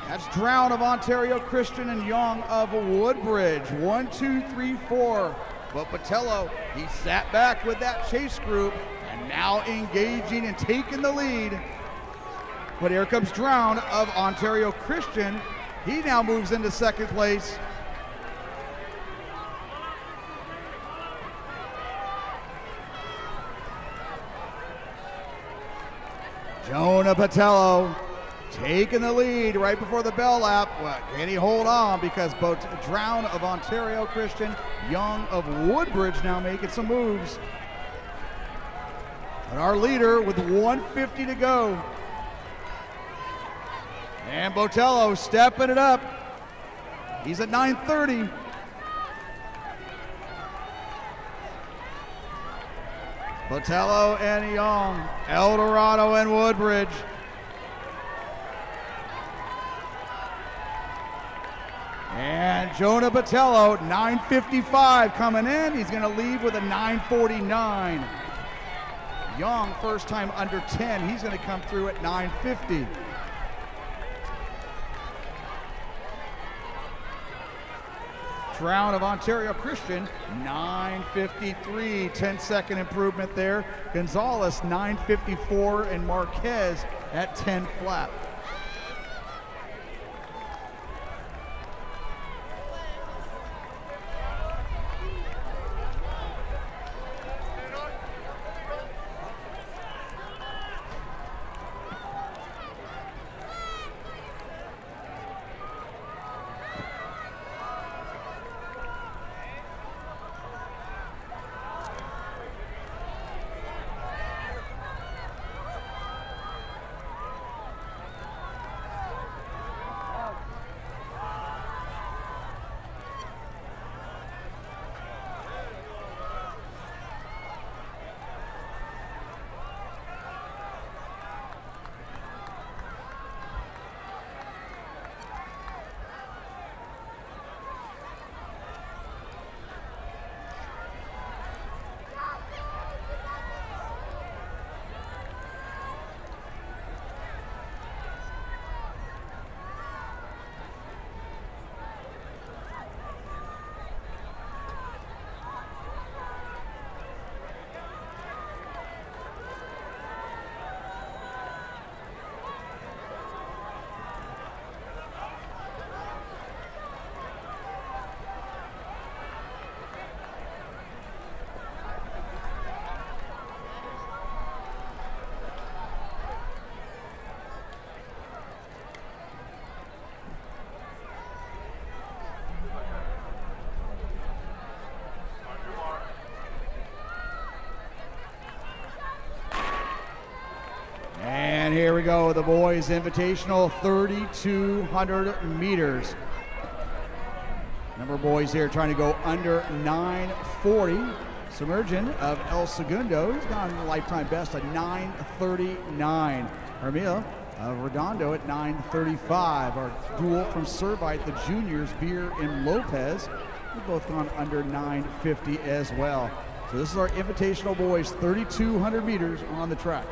That's Drown of Ontario Christian and Young of Woodbridge. 1, 2, 3, 4. But Botello, he sat back with that chase group and now engaging and taking the lead. But here comes Drown of Ontario Christian. He now moves into 2nd place. Jonah Botello taking the lead right before the bell lap. Well, can he hold on? Because both Drown of Ontario Christian, Young of Woodbridge now making some moves. And our leader with 1:50 to go. And Botello stepping it up. He's at 9:30. Botello and Young, El Dorado and Woodbridge. And Jonah Botello, 9:55 coming in. He's going to leave with a 9:49. Young, first time under 10. He's going to come through at 9:50. Drown of Ontario Christian, 9:53, 10-second improvement there. Gonzalez, 9:54, and Marquez at 10 flat. And here we go, the boys invitational 3,200 meters. Number of boys here trying to go under 9:40. Submergent of El Segundo, he's got a lifetime best at 9:39. Hermila of Redondo at 9:35. Our duel from Servite, the juniors, Beer and Lopez, we've both gone under 9:50 as well. So this is our invitational boys, 3,200 meters on the track.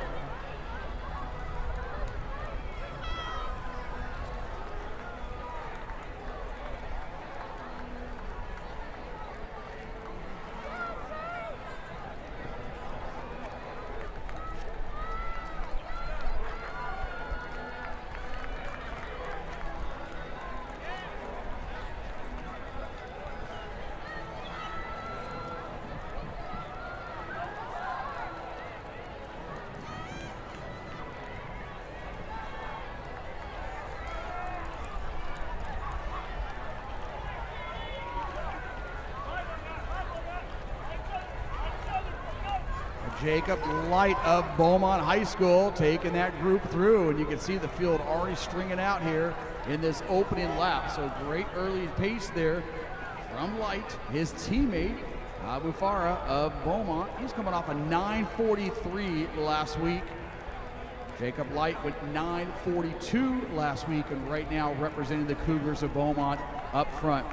Jacob Light of Beaumont High School taking that group through, and you can see the field already stringing out here in this opening lap. So great early pace there from Light. His teammate, Abu Farah of Beaumont, he's coming off a 9:43 last week. Jacob Light went 9:42 last week, and right now representing the Cougars of Beaumont up front.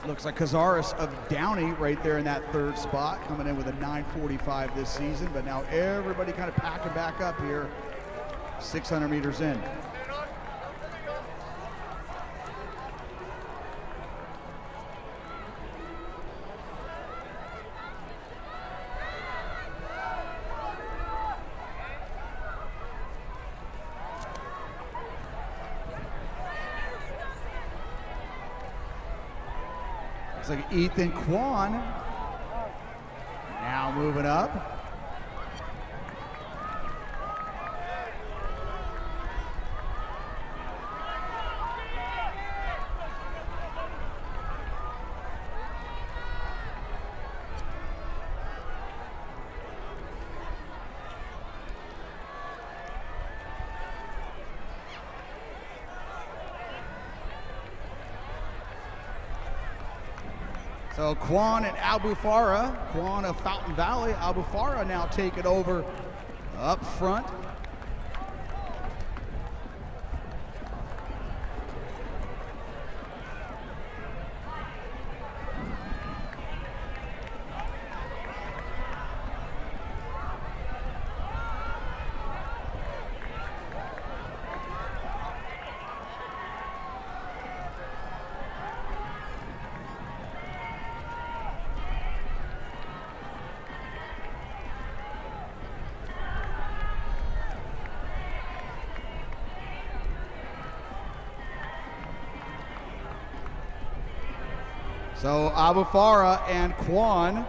Looks like Cazares of Downey right there in that third spot, coming in with a 9:45 this season, but now everybody kind of packing back up here, 600 meters in. Looks like Ethan Kwan now moving up. So Kwan and Abu Farah, Kwan of Fountain Valley, Abu Farah now taking over up front. So Abu Farah and Kwan,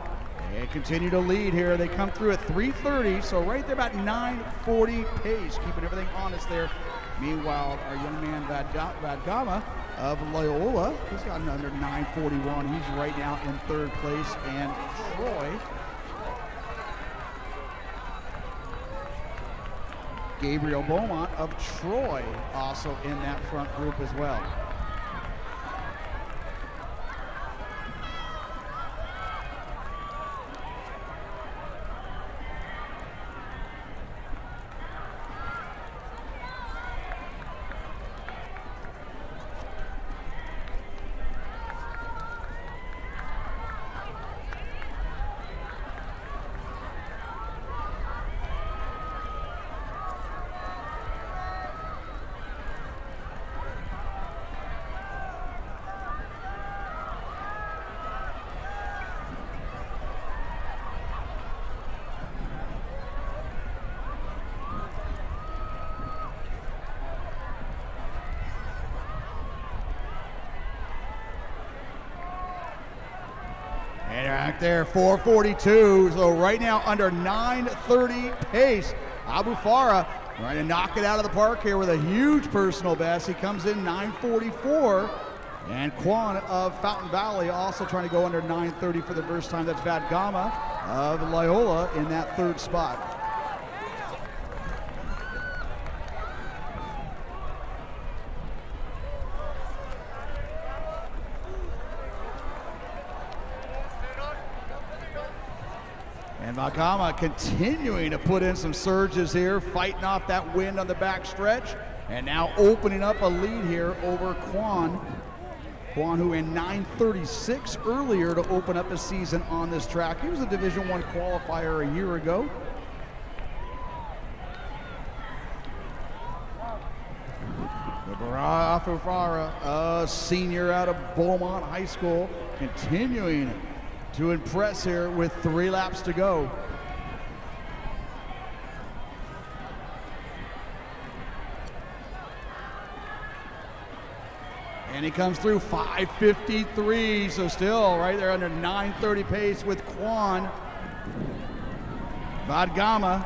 they continue to lead here. They come through at 3:30, so right there about 9:40 pace, keeping everything honest there. Meanwhile, our young man Vadgama of Loyola, he's gotten under 9:41. He's right now in third place. And Troy, Gabriel Beaumont of Troy, also in that front group as well. Back there, 4:42. So right now under 9:30 pace. Abu Farah trying to knock it out of the park here with a huge personal best. He comes in 9:44. And Kwan of Fountain Valley also trying to go under 9:30 for the first time. That's Vadgama of Loyola in that third spot. And Vadgama continuing to put in some surges here, fighting off that wind on the back stretch, and now opening up a lead here over Quan. Quan, who in 9:36 earlier to open up his season on this track. He was a Division I qualifier a year ago. Afufara, a senior out of Beaumont High School, continuing to impress here with 3 laps to go. And he comes through 5:53, so still right there under 9:30 pace with Quan. Vadgama,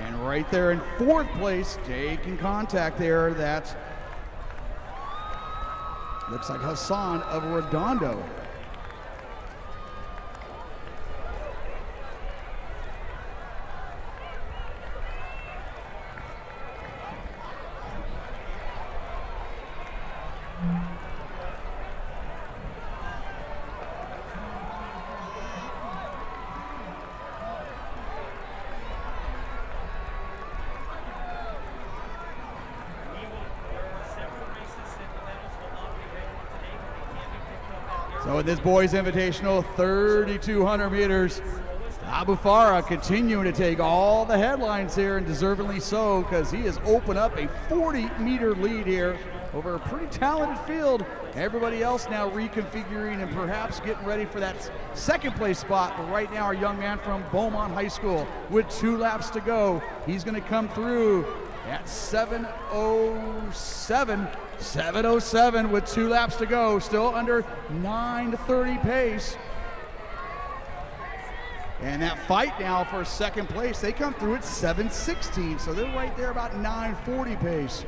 and right there in 4th place, taking contact there. That looks like Hassan of Redondo. So in this boys invitational, 3,200 meters, Abufara continuing to take all the headlines here, and deservedly so, because he has opened up a 40-meter lead here over a pretty talented field. Everybody else now reconfiguring and perhaps getting ready for that 2nd place spot. But right now, our young man from Beaumont High School with 2 laps to go. He's going to come through at 7:07 with 2 laps to go, still under 9:30 pace. And that fight now for 2nd place, they come through at 7:16, so they're right there about 9:40 pace.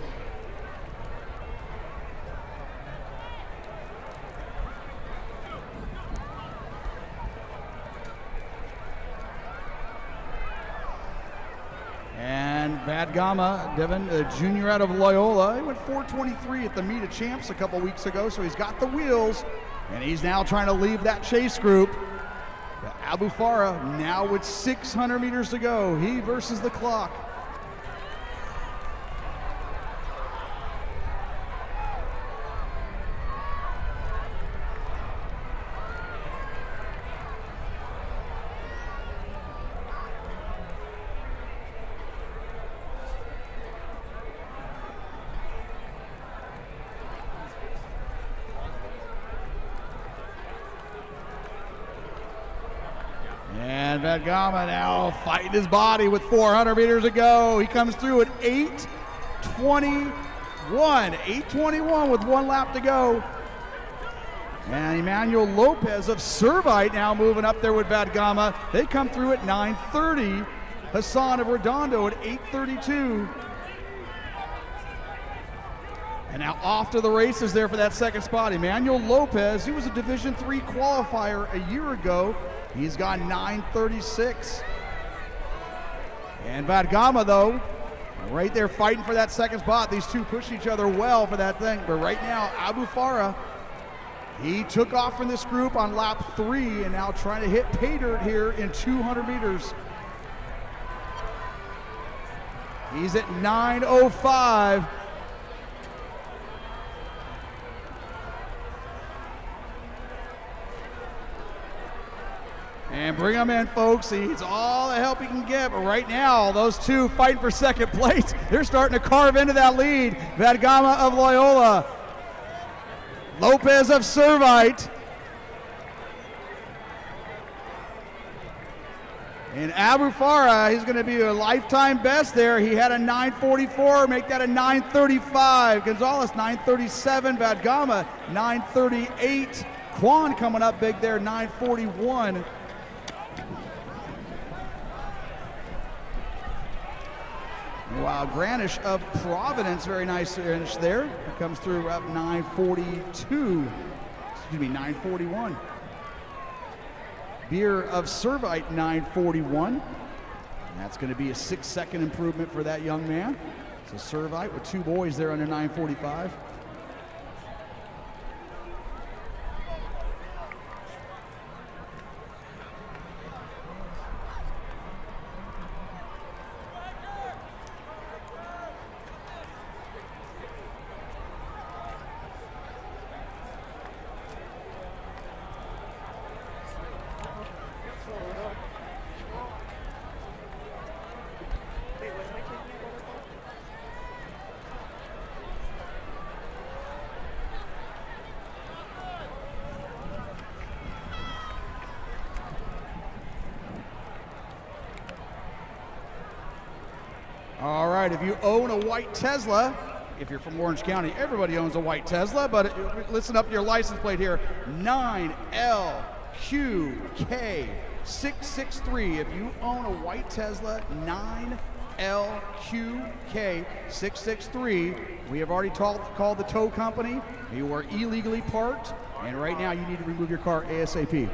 And Vadgama, Devin, a junior out of Loyola, he went 4:23 at the Meet of Champs a couple weeks ago, so he's got the wheels, and he's now trying to leave that chase group. But Abufara now with 600 meters to go, he versus the clock. And Vadgama now fighting his body with 400 meters to go. He comes through at 8:21 with 1 lap to go. And Emmanuel Lopez of Servite now moving up there with Vadgama. They come through at 9:30. Hassan of Redondo at 8:32. And now off to the races there for that 2nd spot. Emmanuel Lopez, he was a Division III qualifier a year ago. He's got 9:36. And Vadgama, though, right there fighting for that 2nd spot. These two push each other well for that thing. But right now, Abufara, he took off from this group on lap 3 and now trying to hit pay dirt here in 200 meters. He's at 9:05. And bring him in, folks. He needs all the help he can get. But right now, those two fighting for 2nd place. They're starting to carve into that lead. Vadgama of Loyola. Lopez of Servite. And Abufara, he's going to be a lifetime best there. He had a 9:44, make that a 9:35. Gonzalez, 9:37. Vadgama, 9:38. Quan coming up big there, 9:41. Wow, Granish of Providence, very nice finish there. He comes through up 9:42, 9:41. Beer of Servite, 9:41. That's going to be a 6-second improvement for that young man. So Servite with 2 boys there under 9:45. All right, if you own a white Tesla, if you're from Orange County, everybody owns a white Tesla, but listen up to your license plate here, 9LQK663. If you own a white Tesla, 9LQK663, we have already called the tow company. You are illegally parked, and right now you need to remove your car ASAP.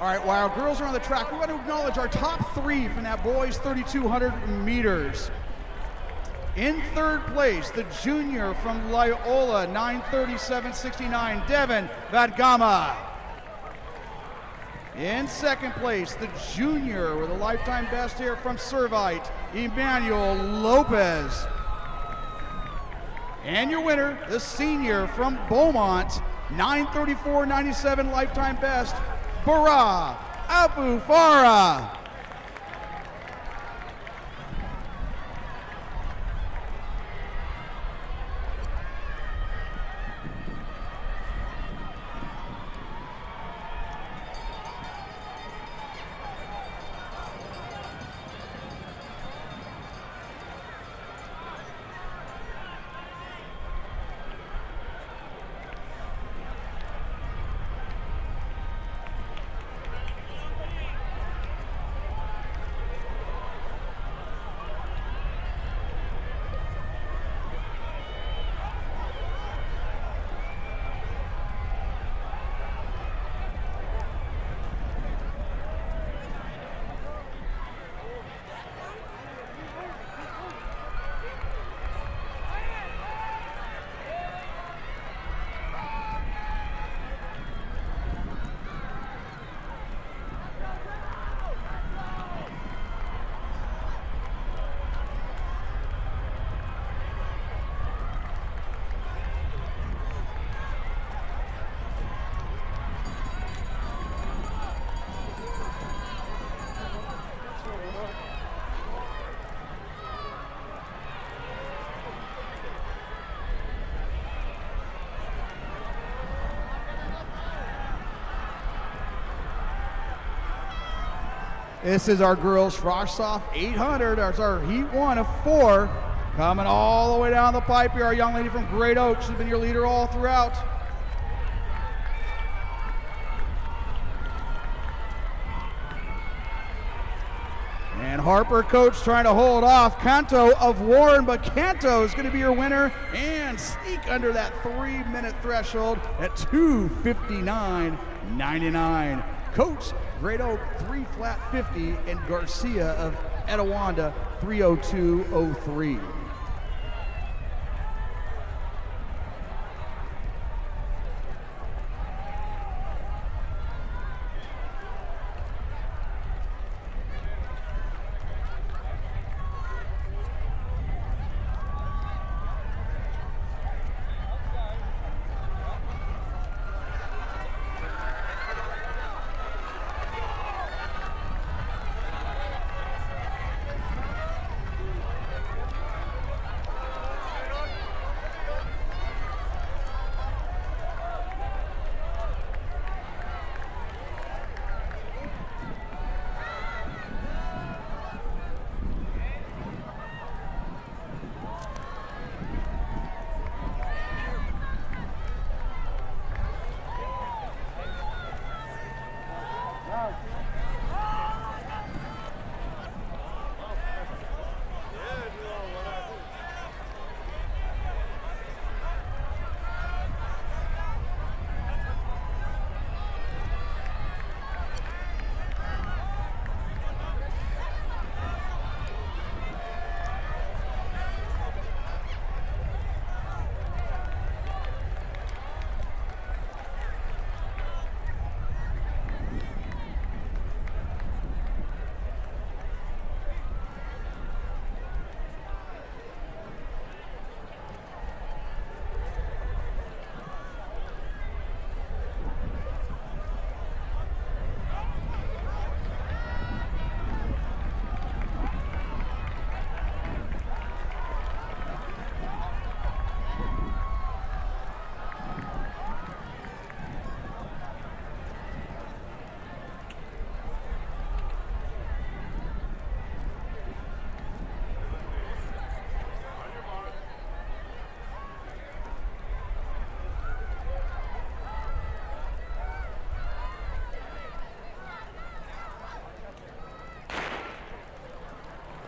All right, while our girls are on the track, we want to acknowledge our top three from that boys 3,200 meters. In third place, the junior from Loyola, 9:37.69, Devin Vadgama. In second place, the junior with a lifetime best here from Servite, Emmanuel Lopez. And your winner, the senior from Beaumont, 9:34.97 lifetime best, Bara Abu Farah. This is our girls Frostoff 800. That's our heat one of 4. Coming all the way down the pipe here, our young lady from Great Oaks. She's been your leader all throughout. And Harper Coach trying to hold off Canto of Warren, but Canto is going to be your winner and sneak under that 3-minute threshold at 2:59.99. Coach Great Oak 3 flat 50, and Garcia of Etiwanda 3:02.03.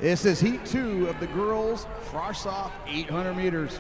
This is heat 2 of the girls frosh-off 800 meters.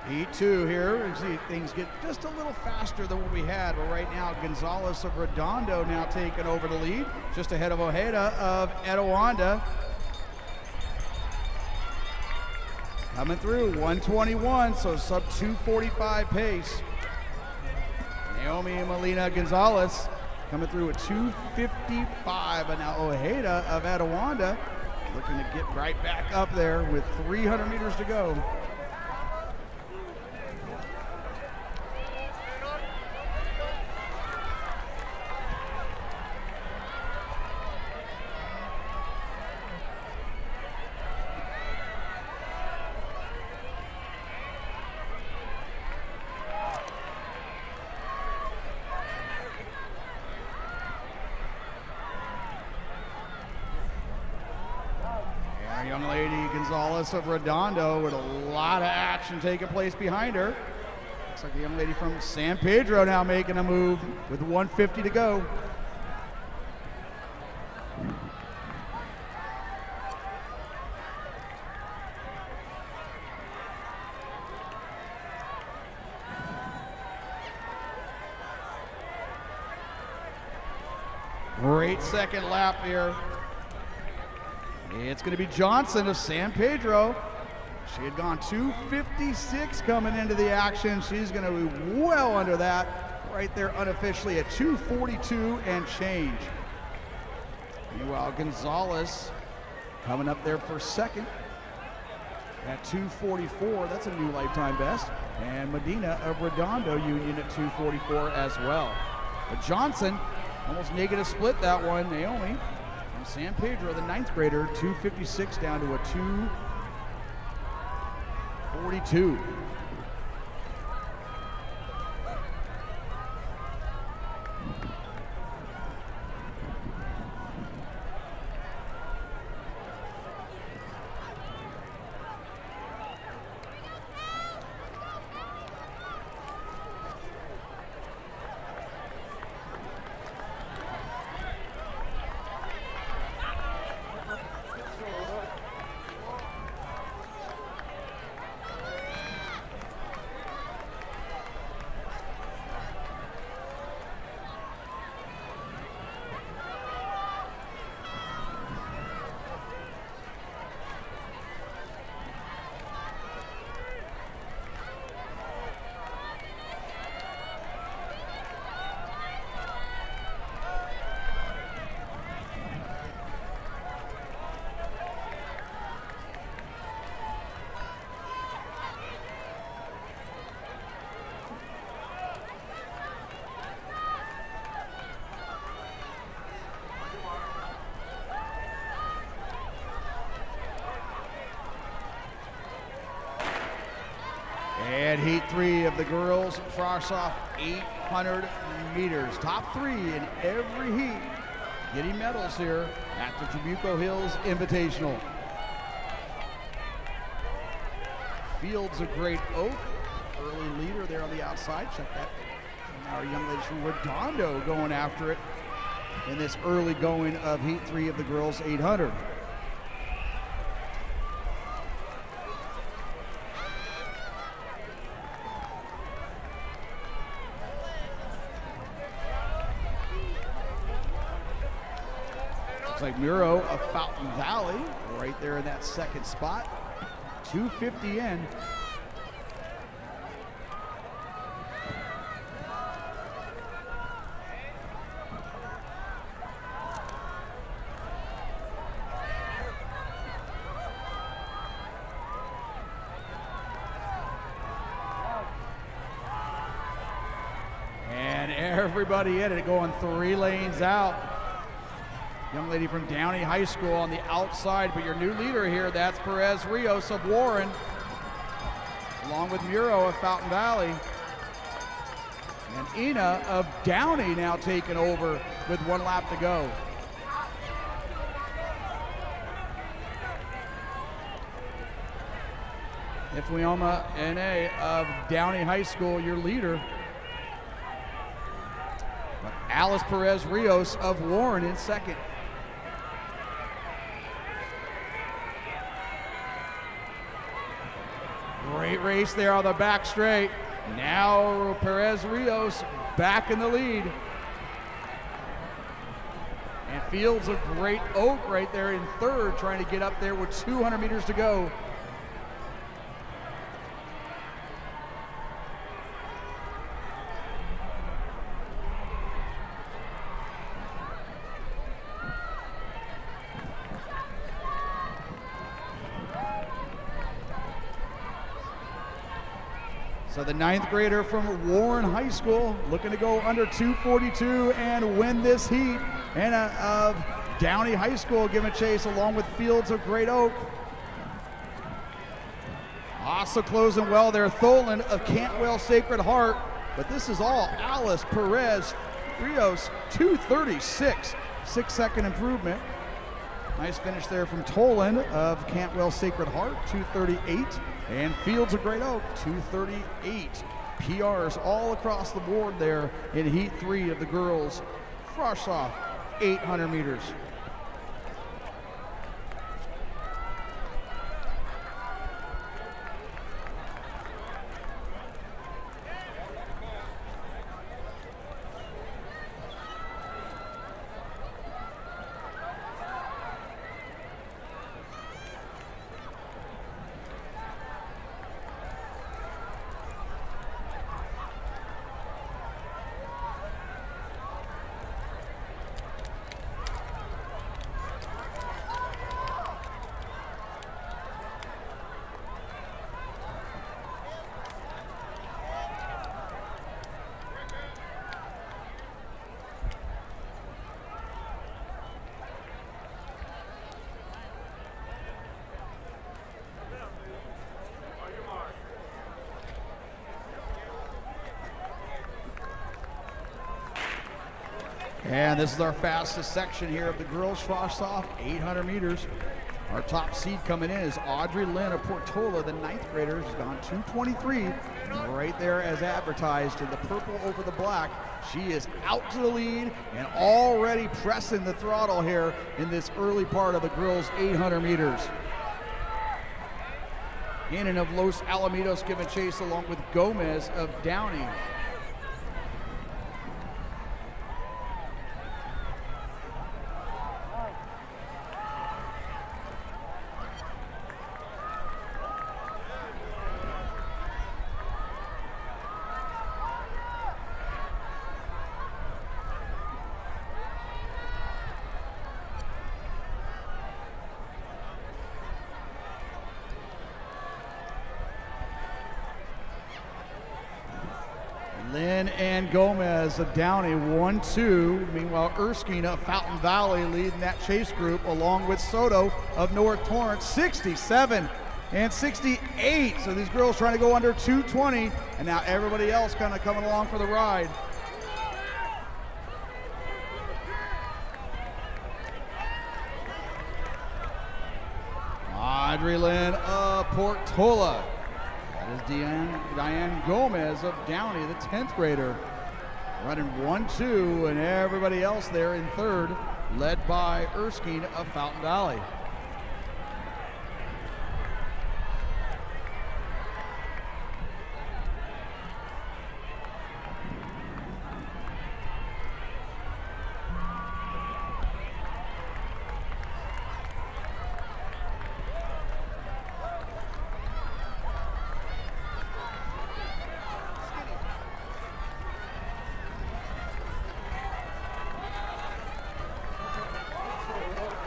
Heat 2 here. You see things get just a little faster than what we had, but right now Gonzalez of Redondo now taking over the lead, just ahead of Ojeda of Etiwanda. Coming through 121, so sub 245 pace. Naomi Molina Gonzalez coming through at 255, and now Ojeda of Etiwanda looking to get right back up there with 300 meters to go. Young lady Gonzalez of Redondo with a lot of action taking place behind her. Looks like the young lady from San Pedro now making a move with 150 to go. Great second lap here. It's going to be Johnson of San Pedro. She had gone 256 coming into the action. She's going to be well under that right there unofficially at 242 and change. Meanwhile, Gonzalez coming up there for second at 244. That's a new lifetime best. And Medina of Redondo Union at 244 as well. But Johnson, almost negative split that one. Naomi from San Pedro, the 9th grader, 256 down to a 242. And heat 3 of the girls frosh off 800 meters. Top 3 in every heat getting medals here at the Trabuco Hills Invitational. Fields of Great Oak, early leader there on the outside. Check that. And our young ladies from Redondo going after it in this early going of heat 3 of the girls 800. Looks like Muro of Fountain Valley right there in that second spot. 2:50 in. And everybody in it, going 3 lanes out. Young lady from Downey High School on the outside, but your new leader here, that's Perez Rios of Warren, along with Muro of Fountain Valley. And Ina of Downey now taking over with 1 lap to go. Ifeoma Ene of Downey High School, your leader. But Alice Perez Rios of Warren in second. Great race there on the back straight. Now Perez Rios back in the lead. And Fields of Great Oak right there in third, trying to get up there with 200 meters to go. So the 9th grader from Warren High School looking to go under 2:42 and win this heat. Anna of Downey High School giving chase along with Fields of Great Oak. Also closing well there, Tholen of Cantwell Sacred Heart. But this is all Alice Perez Rios, 2:36, 6-second improvement. Nice finish there from Tolan of Cantwell Sacred Heart, 2:38. And Fields of Great Oak, 2:38. PRs all across the board there in Heat 3 of the girls. Frosh off, 800 meters. And this is our fastest section here of the girls' frosh off, 800 meters. Our top seed coming in is Audrey Lynn of Portola, the 9th grader. She's gone 2:23, right there as advertised in the purple over the black. She is out to the lead and already pressing the throttle here in this early part of the girls' 800 meters. Hannon of Los Alamitos giving chase along with Gomez of Downey. Lynn and Gomez of Downey, 1-2. Meanwhile, Erskine of Fountain Valley leading that chase group along with Soto of North Torrance, 67 and 68. So these girls trying to go under 2:20, and now everybody else kind of coming along for the ride. Audrey Lynn of Portola. That is Diane Gomez of Downey, the 10th grader. Running 1-2, and everybody else there in third, led by Erskine of Fountain Valley.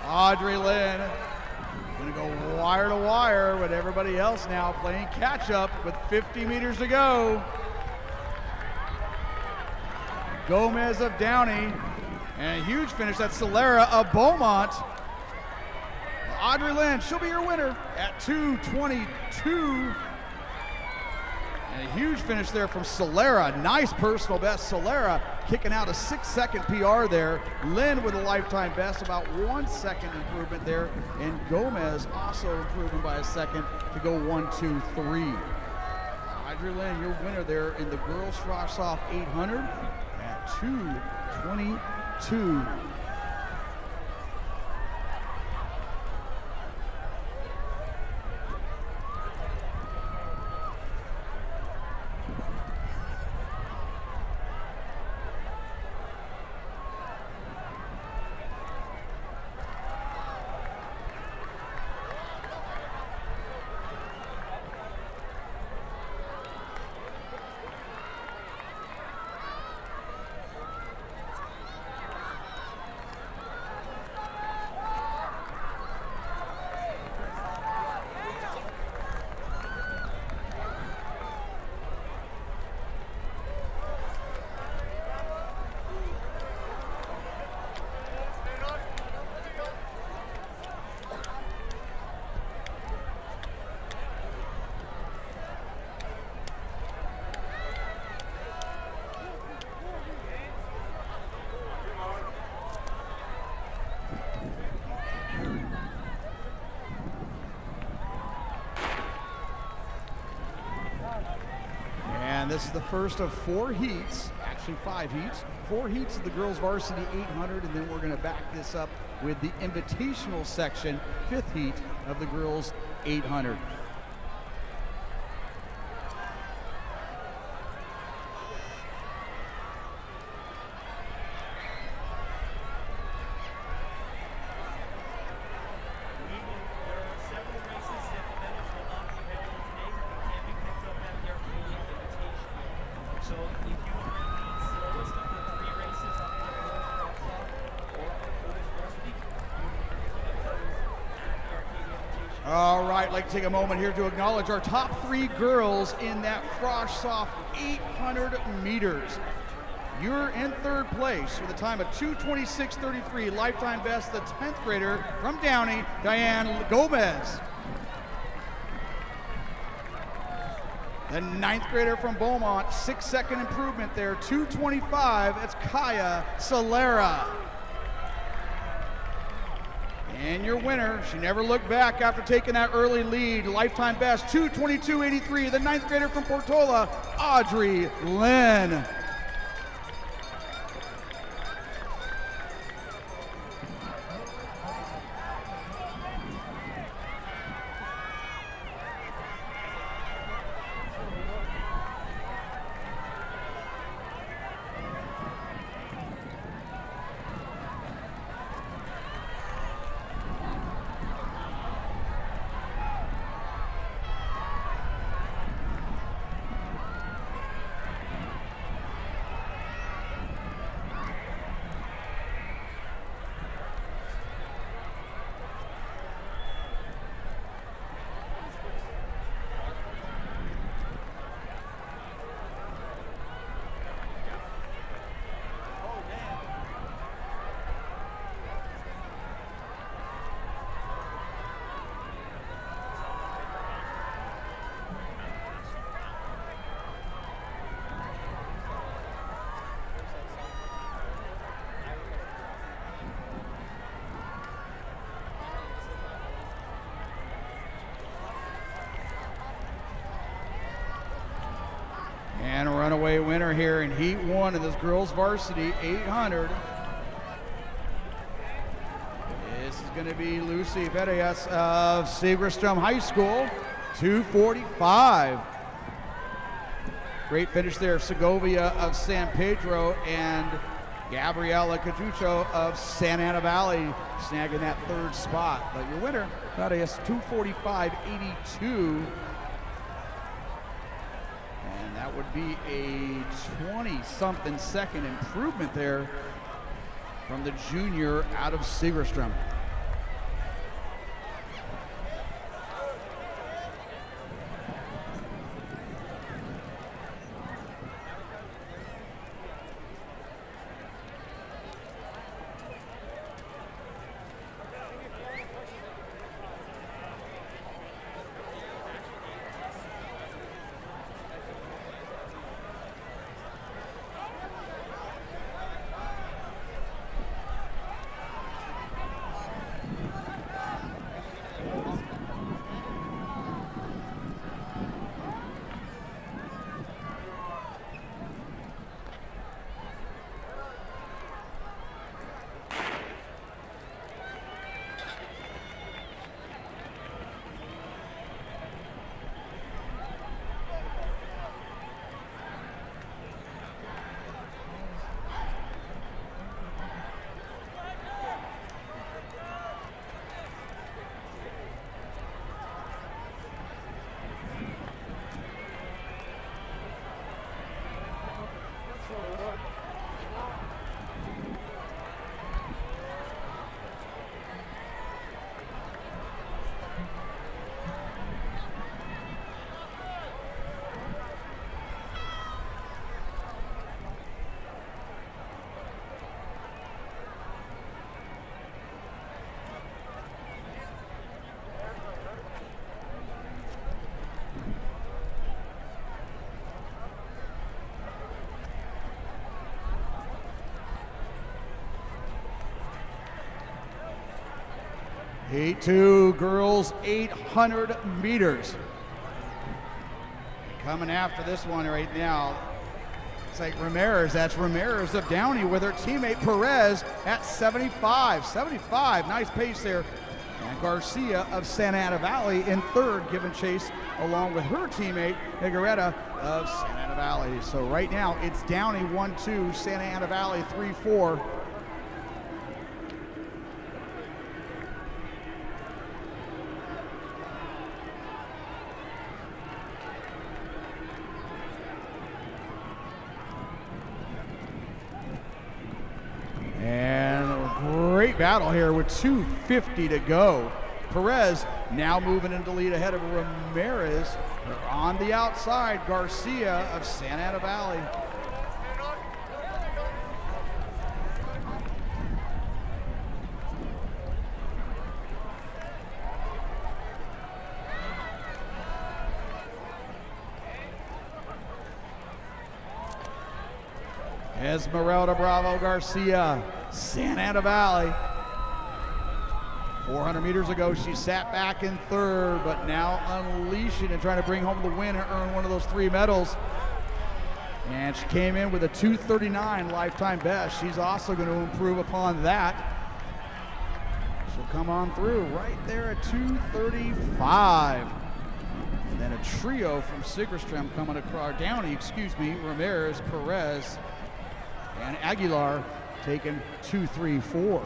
Audrey Lynn gonna go wire to wire with everybody else now playing catch up with 50 meters to go. Gomez of Downey, and a huge finish. That's Solera of Beaumont. Audrey Lynn, she'll be your winner at 2:22. And a huge finish there from Solera. Nice personal best. Solera kicking out a 6-second PR there. Lynn with a lifetime best, about 1 second improvement there. And Gomez also improving by a second to go 1, 2, 3. Audrey Lynn, your winner there in the girls Frosh-Soft 800 at 2:22. This is the first of 4 heats, actually 5 heats, 4 heats of the girls varsity 800, and then we're going to back this up with the invitational section, 5th heat of the girls 800. All right, I'd like to take a moment here to acknowledge our top 3 girls in that Frosh-Soft 800 meters. You're in 3rd place with a time of 2:26.33, lifetime best, the 10th grader from Downey, Diane Gomez. The 9th grader from Beaumont, 6-second improvement there, 2:25, that's Kaya Solera. And your winner, she never looked back after taking that early lead, lifetime best, 2:22.83, the 9th grader from Portola, Audrey Lynn. And a runaway winner here in Heat 1 of this girls varsity 800. This is going to be Lucy Ferias of Segerstrom High School, 2:45. Great finish there, Segovia of San Pedro and Gabriela Cajucho of Santa Ana Valley snagging that 3rd spot. But your winner, Ferias, 2:45.82. That would be a 20-something second improvement there from the junior out of Segerstrom. 8-2 girls 800 meters. Coming after this one right now. It's like Ramirez. That's Ramirez of Downey with her teammate Perez at 75. 75, nice pace there. And Garcia of Santa Ana Valley in third, giving chase along with her teammate Higuereta of Santa Ana Valley. So right now it's Downey 1-2, Santa Ana Valley 3-4. And a great battle here with 2:50 to go. Perez now moving into lead ahead of Ramirez. On the outside, Garcia of Santa Ana Valley. Esmeralda Bravo Garcia, Santa Ana Valley. 400 meters ago, she sat back in third, but now unleashing and trying to bring home the win and earn one of those 3 medals. And she came in with a 2:39 lifetime best. She's also going to improve upon that. She'll come on through right there at 2:35. And then a trio from Sigerstrom coming across, Downey, Ramirez, Perez, and Aguilar taking 2:34.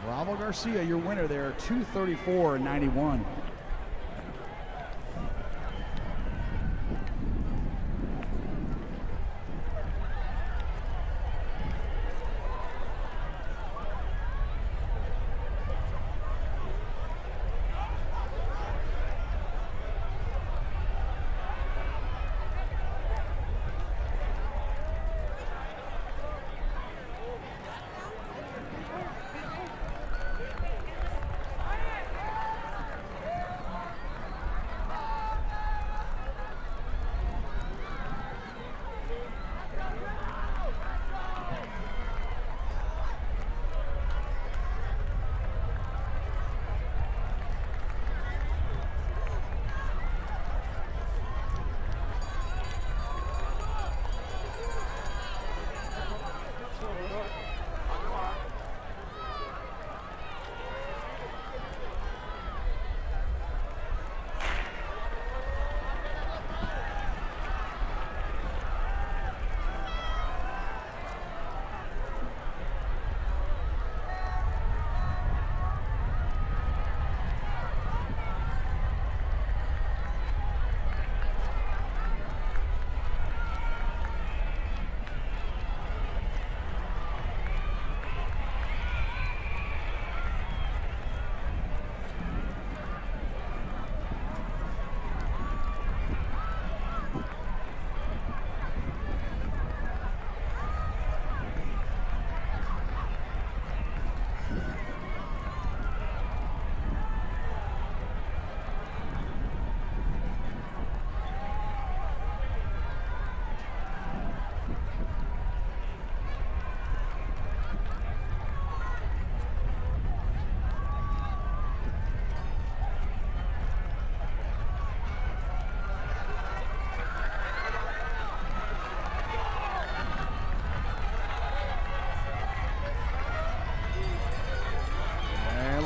Bravo Garcia, your winner there, 2:34.91.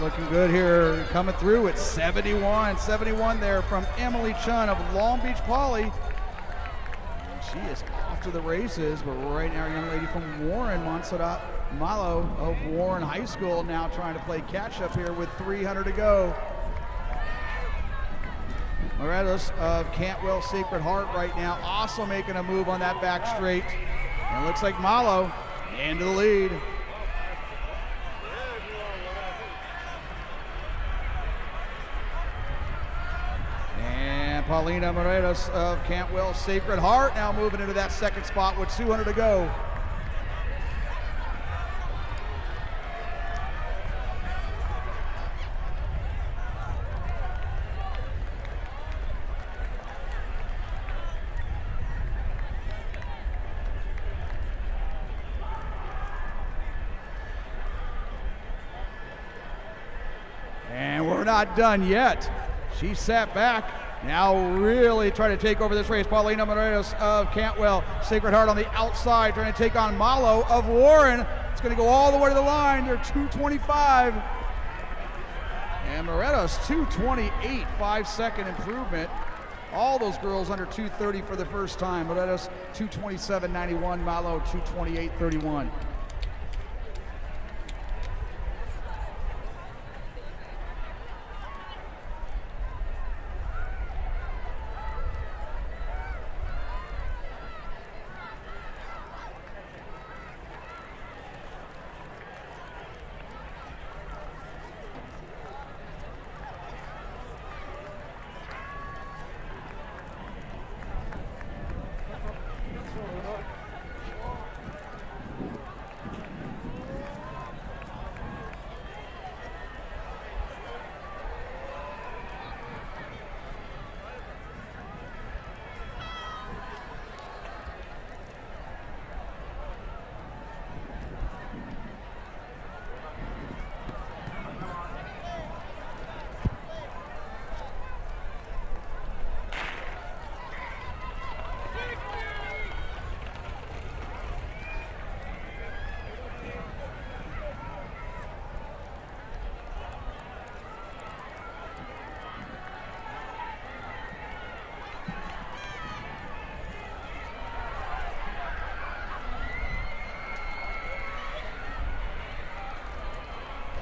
Looking good here, coming through at 71. 71 there from Emily Chun of Long Beach Poly. She is off to the races, but right now, a young lady from Warren, Montserrat Malo of Warren High School, now trying to play catch up here with 300 to go. Morelos of Cantwell Sacred Heart right now also making a move on that back straight. And it looks like Malo into the lead. Paulina Morelos of Cantwell Sacred Heart now moving into that second spot with 200 to go. And we're not done yet. She sat back. Now really trying to take over this race. Paulina Morelos of Cantwell. Sacred Heart on the outside trying to take on Malo of Warren. It's going to go all the way to the line. They're 2:25. And Morelos 2:28, 5-second improvement. All those girls under 2:30 for the first time. Morelos 2:27.91, Malo 2:28.31.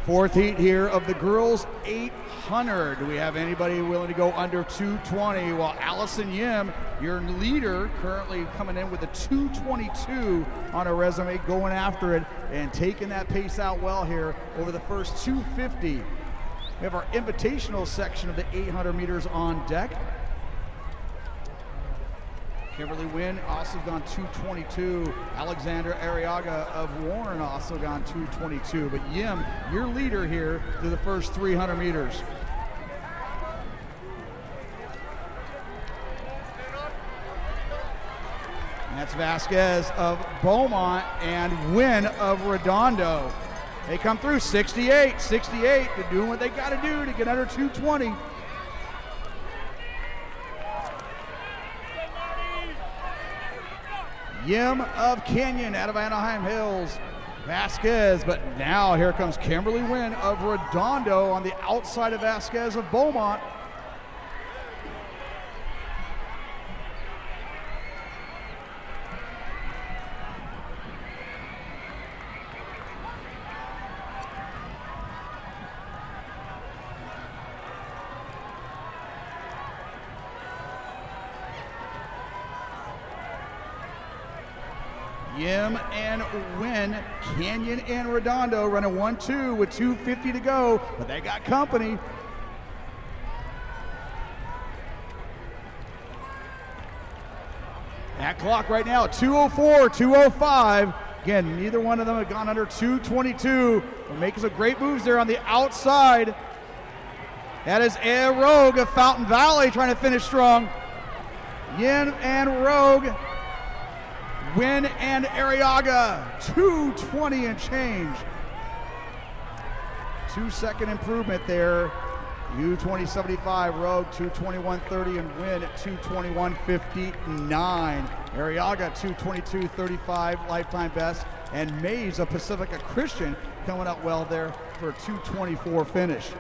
Fourth heat here of the girls 800. Do we have anybody willing to go under 2:20? Well, Allison Yim, your leader, currently coming in with a 2:22 on her resume, going after it and taking that pace out well here over the first 250. We have our invitational section of the 800 meters on deck. Kimberly Wynn also gone 2:22. Alexander Arriaga of Warren also gone 2:22. But Yim, your leader here through the first 300 meters. And that's Vasquez of Beaumont and Wynn of Redondo. They come through 68. They're doing what they got to do to get under 2:20. Yim of Canyon out of Anaheim Hills. Vasquez, but now here comes Kimberly Wynn of Redondo on the outside of Vasquez of Beaumont. Yim and Wynn, Canyon and Redondo running 1-2 with 2:50 to go, but they got company. That clock right now, 2:04, 2:05. Again, neither one of them have gone under 2:22. They're making some great moves there on the outside. That is A Rogue of Fountain Valley trying to finish strong. Yin and Rogue. Wynn and Arriaga, 2:20 and change. 2-second improvement there. U2075, Rogue 2:21.30 and Wynn at 2:21.59. Arriaga 2:22.35, lifetime best. And Mays of Pacifica Christian coming up well there for a 2:24 finish.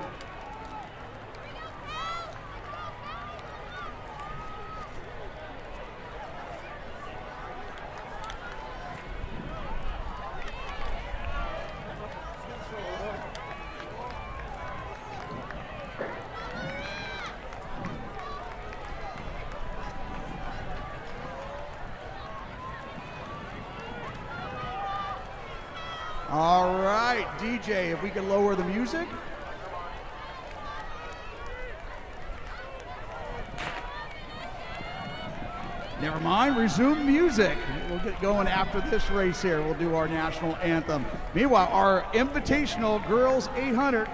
All right, DJ, if we can lower the music. Never mind, resume music. We'll get going after this race here. We'll do our national anthem. Meanwhile, our invitational girls 800.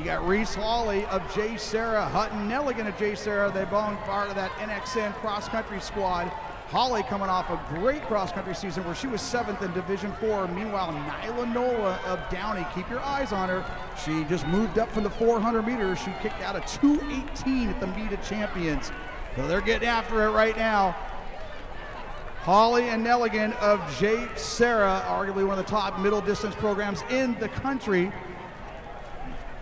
You got Reese Hawley of J. Sarah, Hutton Nelligan of J. Sarah. They both part of that NXN cross-country squad. Holly coming off a great cross-country season where she was 7th in Division 4. Meanwhile, Nyla Nola of Downey, keep your eyes on her. She just moved up from the 400 meters. She kicked out a 2:18 at the Meet of Champions. So they're getting after it right now. Holly and Nelligan of J. Sarah, arguably one of the top middle distance programs in the country.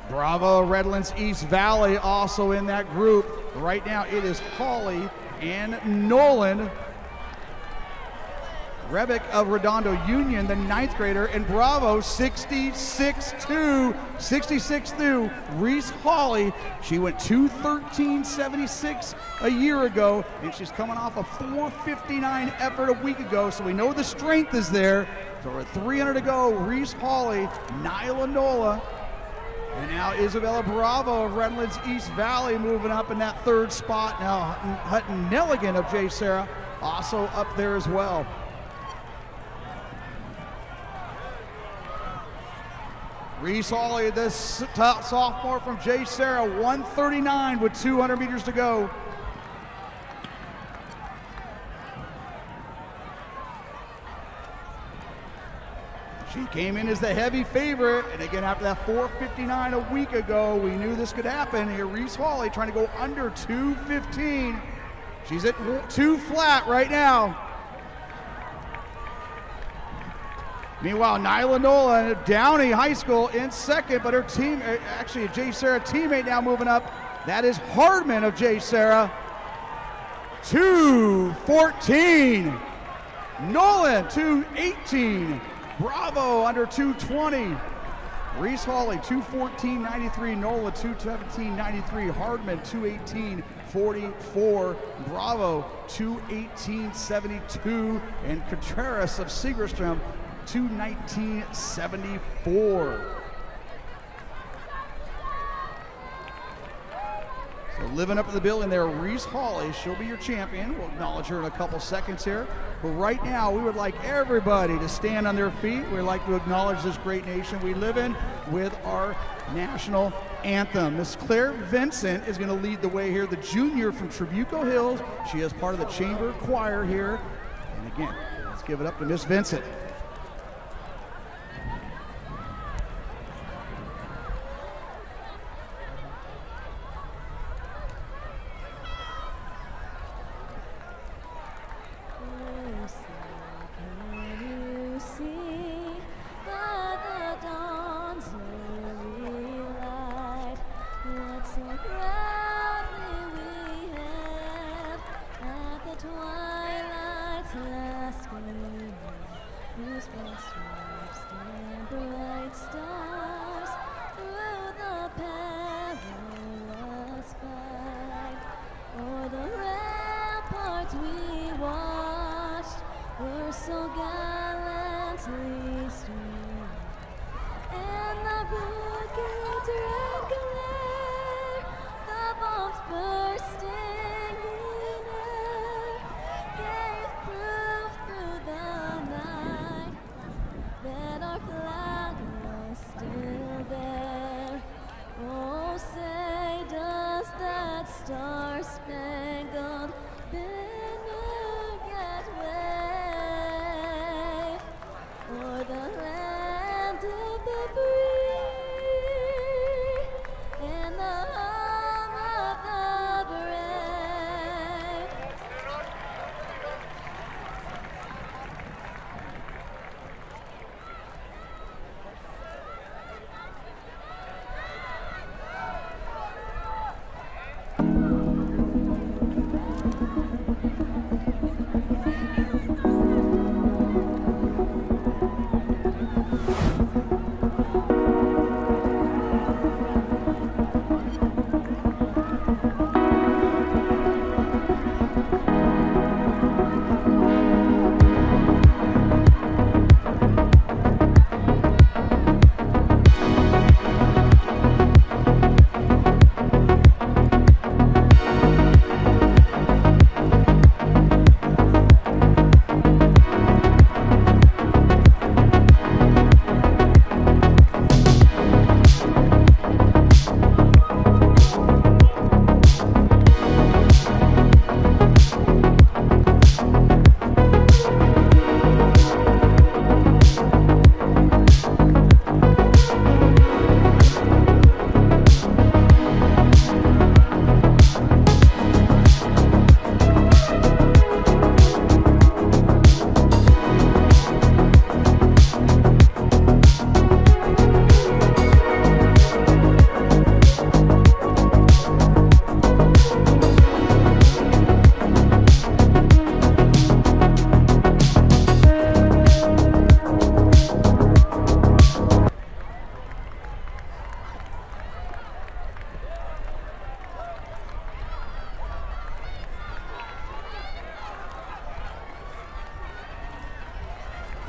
Bravo Redlands East Valley also in that group. Right now it is Holly and Nolan. Rebick of Redondo Union, the 9th grader, and Bravo 66-2. Reese Hawley, she went 2:13.76 a year ago, and she's coming off a 4:59 effort a week ago, so we know the strength is there. So we're at 300 to go. Reese Hawley, Nyla Nola, and now Isabella Bravo of Redlands East Valley moving up in that 3rd spot. Now Hutton Nelligan of J. Sarah also up there as well. Reese Hawley, this sophomore from J. Sarah, 1:39 with 200 meters to go. She came in as the heavy favorite, and again, after that 4:59 a week ago, we knew this could happen. Here, Reese Hawley trying to go under 2:15. She's at 2 flat right now. Meanwhile, Nyla Nola at Downey High School in 2nd, but her team, actually a J. Sarah teammate now moving up. That is Hardman of J. Sarah. 2:14. Nolan, 2:18. Bravo under 2:20. Reese Hawley, 2:14.93. Nola, 2:17.93. Hardman, 2:18.44. Bravo, 2:18.72. And Contreras of Segerstrom, 2:19.74. So living up to the building there, Reese Hawley, she'll be your champion. We'll acknowledge her in a couple seconds here. But right now, we would like everybody to stand on their feet. We'd like to acknowledge this great nation we live in with our national anthem. Miss Claire Vincent is going to lead the way here, the junior from Trabuco Hills. She is part of the chamber choir here. And again, let's give it up to Miss Vincent. And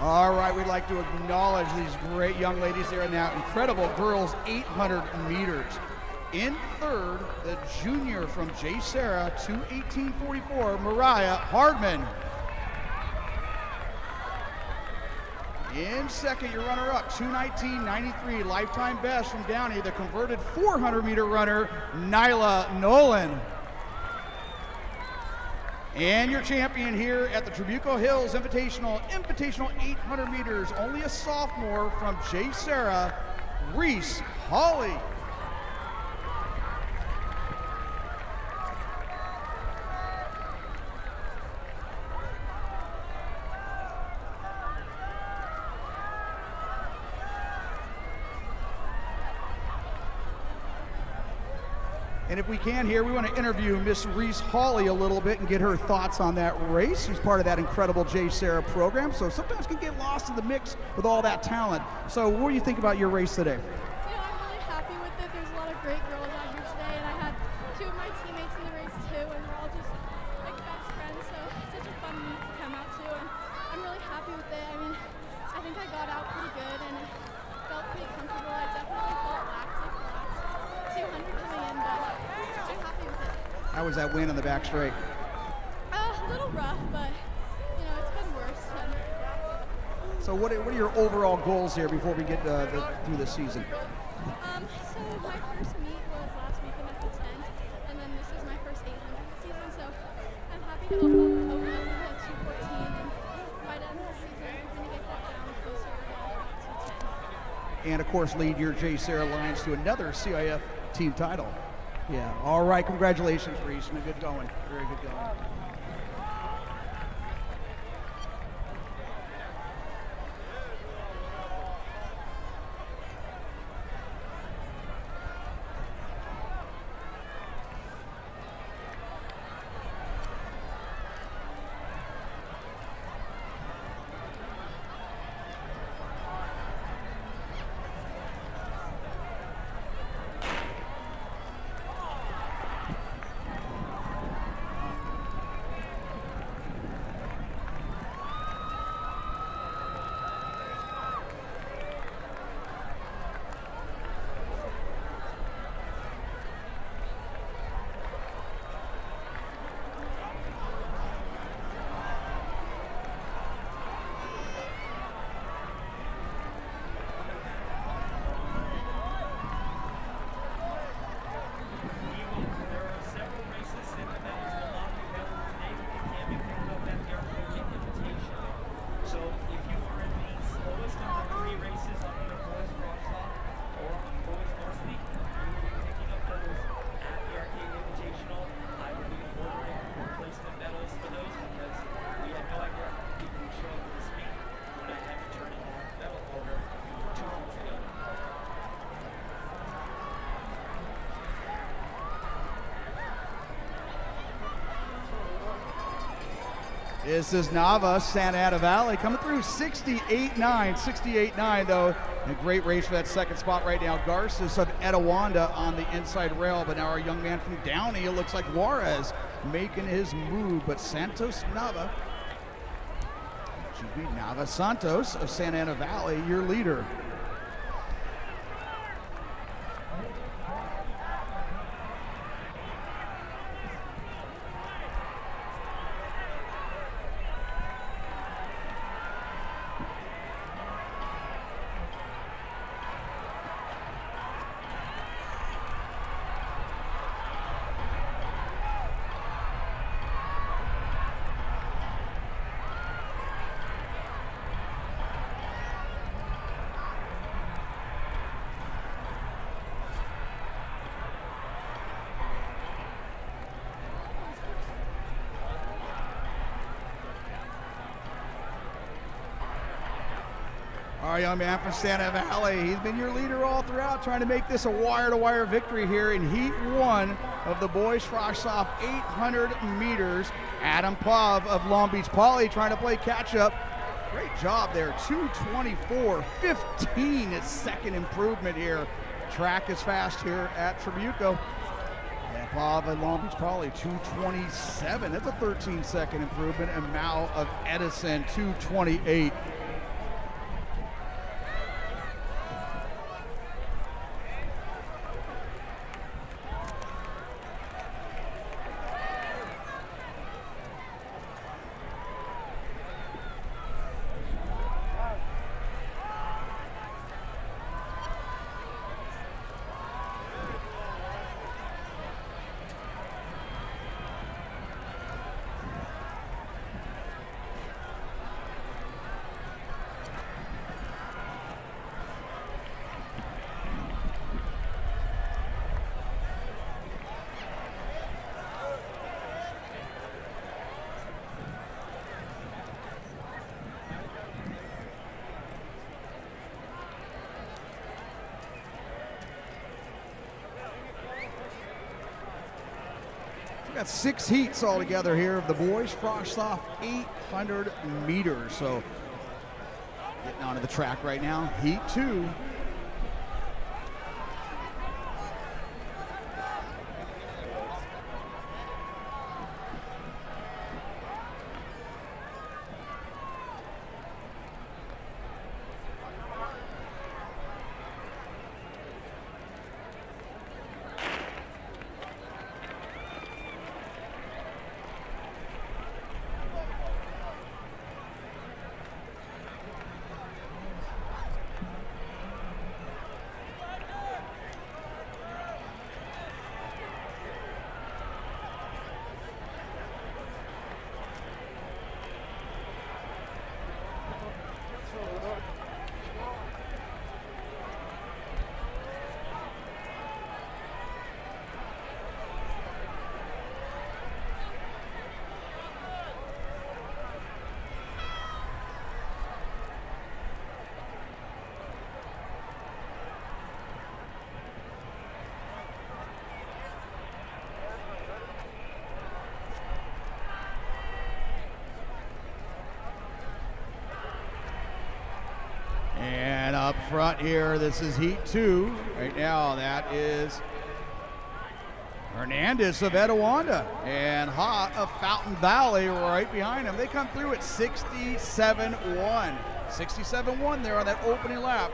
All right, we'd like to acknowledge these great young ladies there in that incredible girls 800 meters. In third, the junior from J. Sarah, 2:18:44, Mariah Hardman. In second, your runner-up, 2:19:93, lifetime best from Downey, the converted 400-meter runner, Nyla Nolan. And your champion here at the Trabuco Hills Invitational 800 meters, only a sophomore from J. Sarah, Reese Hawley. And if we can here, we want to interview Miss Reese Hawley a little bit and get her thoughts on that race. She's part of that incredible J. Sarah program, so sometimes can get lost in the mix with all that talent. So what do you think about your race today? You know, I'm really happy with it. There's a lot of great girls out here today, and I had two of my teammates in the race too, and we're all just like best friends, so it's such a fun meet to come out to, and I'm really happy with it. I mean, I think I got out pretty good, and it felt pretty comfortable. I definitely felt lactic the last 200 coming in, but I'm happy with it. How was that win on the back straight? A little rough, but you know, it's been worse. So what are your overall goals here before we get through the season? So my first meet was last weekend at the 10, and then this is my first 800 season, so I'm happy to open up at 214, and by the end of the season, we're going to get that down closer to 210. And of course lead your J. Sarah Lions to another CIF team title. Yeah, all right, congratulations, Reese, and good going, very good going. This is Nava, Santa Ana Valley, coming through 68.9 though. A great race for that second spot right now. Garces of Etowanda on the inside rail, but now our young man from Downey, it looks like Juarez making his move, but Santos Nava, Nava Santos of Santa Ana Valley, your leader. Our young man from Santa Valley, he's been your leader all throughout, trying to make this a wire-to-wire victory here in Heat 1 of the boys frosh-off 800 meters. Adam Pav of Long Beach Poly trying to play catch-up. Great job there, 2:24.15 is second improvement here. Track is fast here at Trabuco. And Pav of Long Beach Poly, 2:27, that's a 13-second improvement. And Mao of Edison, 2:28. We got 6 heats all together here of the boys. Frost off 800 meters. So getting onto the track right now. Heat 2. And up front here, this is Heat 2. Right now, that is Hernandez of Etiwanda and Ha of Fountain Valley right behind him. They come through at 67-1. 67-1 there on that opening lap.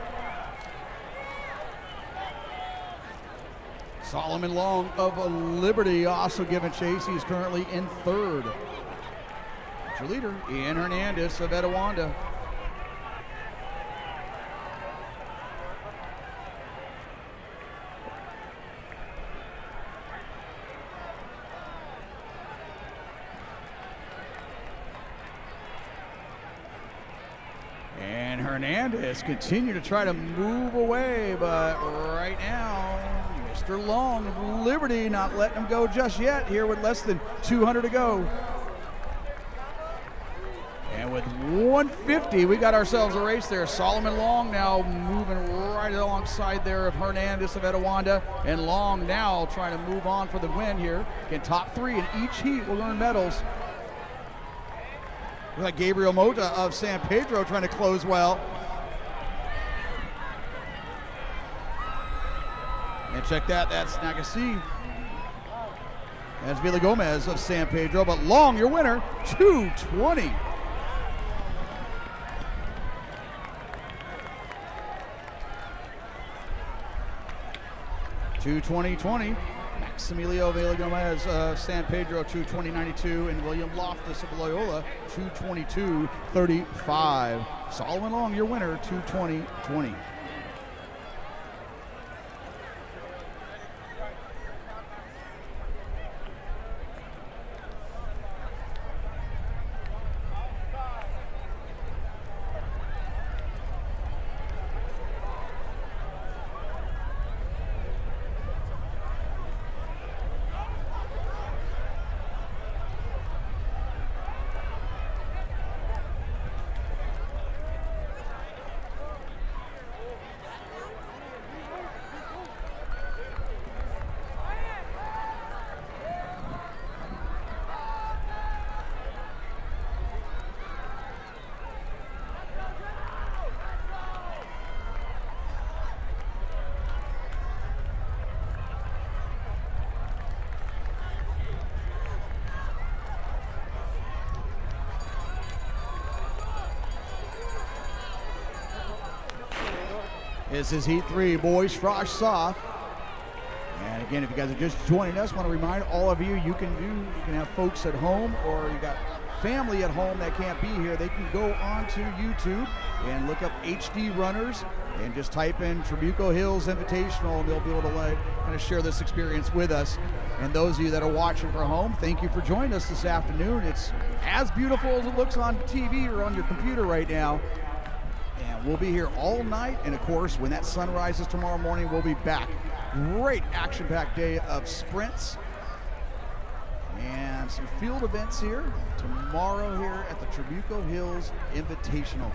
Solomon Long of Liberty also giving chase. He's currently in third. That's your leader, Ian Hernandez of Etiwanda. And Hernandez continue to try to move away, but right now, Mr. Long of Liberty not letting him go just yet here with less than 200 to go. And with 150, we got ourselves a race there. Solomon Long now moving right alongside there of Hernandez of Etiwanda. And Long now trying to move on for the win here. Again, top 3 in each heat will earn medals. We got Gabriel Mota of San Pedro trying to close well. And check that, that's Nagasi. That's Villa Gomez of San Pedro, but Long, your winner, 220. $220.20. Maximilio Villa Gomez of San Pedro, 220.92, and William Loftus of Loyola, 222.35. Solomon Long, your winner, 220.20. This is Heat 3, boys, frost soft. And again, if you guys are just joining us, want to remind all of you, you can have folks at home, or you got family at home that can't be here. They can go onto YouTube and look up HD Runners and just type in Trabuco Hills Invitational, and they'll be able to kind of share this experience with us. And those of you that are watching from home, thank you for joining us this afternoon. It's as beautiful as it looks on TV or on your computer right now. And we'll be here all night, and of course, when that sun rises tomorrow morning, we'll be back. Great action-packed day of sprints and some field events here tomorrow here at the Trabuco Hills Invitational.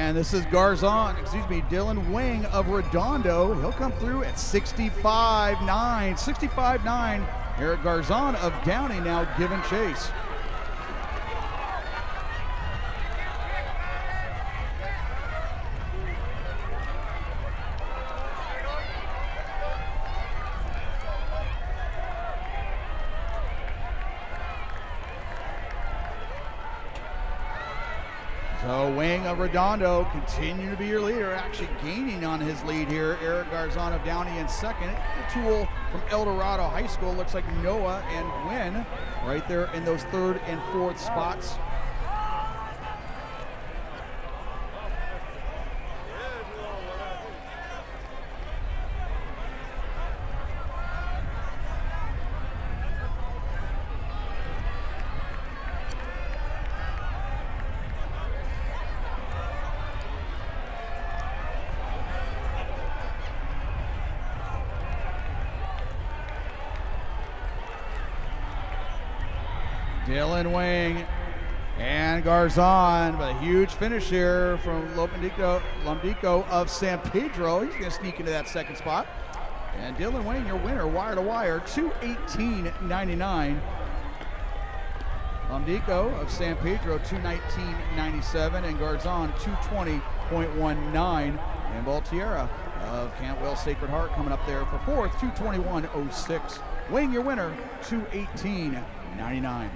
And this is Dylan Wing of Redondo. He'll come through at 65.9. 65.9. Eric Garzon of Downey now giving chase. So Wing of Redondo continue to be your leader, actually gaining on his lead here. Eric Garzon of Downey in second. A tool from El Dorado High School. Looks like Noah and Wynn right there in those third and fourth spots. Dylan Wing and Garzon, but a huge finish here from Lomdico of San Pedro. He's going to sneak into that second spot. And Dylan Wing, your winner, wire to wire, 2:18.99. Lomdico of San Pedro, 2:19.97, and Garzon, 2:20.19. And Volterra of Cantwell Sacred Heart coming up there for fourth, 2:21.06. Wing, your winner, 2:18.99.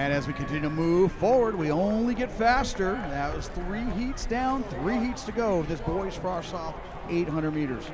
As we continue to move forward, we only get faster. That was 3 heats down, 3 heats to go. This boys frosh off 800 meters.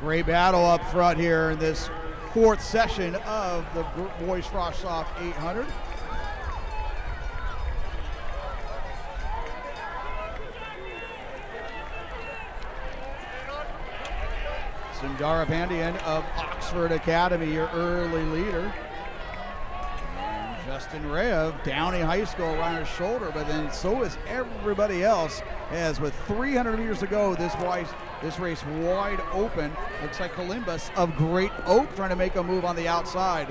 Great battle up front here in this fourth session of the boys frosh off 800. Sundara Pandian of Oxford Academy, your early leader. And Justin Ray of Downey High School around his shoulder, but then so is everybody else, as with 300 meters to go, this race wide open. Looks like Columbus of Great Oak trying to make a move on the outside.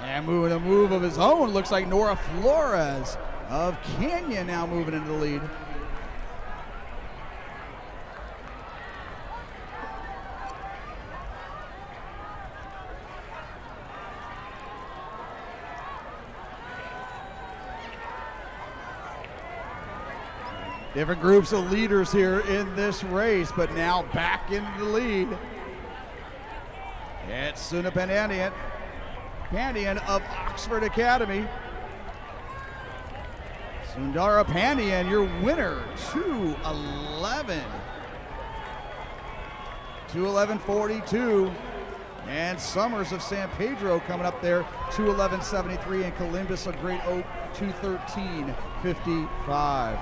And moving a move of his own, looks like Nora Flores of Canyon now moving into the lead. Different groups of leaders here in this race, but now back into the lead. It's Suna Pandian of Oxford Academy. Sundara Pandian, your winner, 2:11.42. And Summers of San Pedro coming up there, 2:11.73, and Columbus of Great Oak, 2:13.55.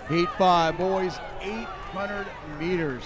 Heat 5, boys, 800 meters.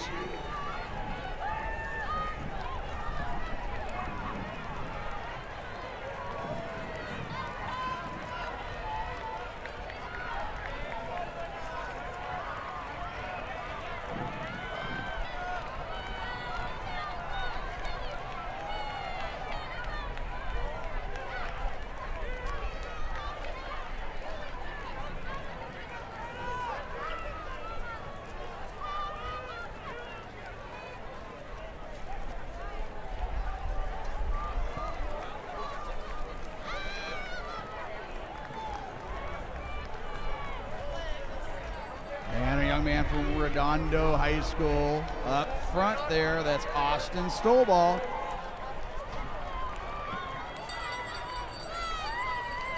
Man from Redondo High School up front there. That's Austin Stolball.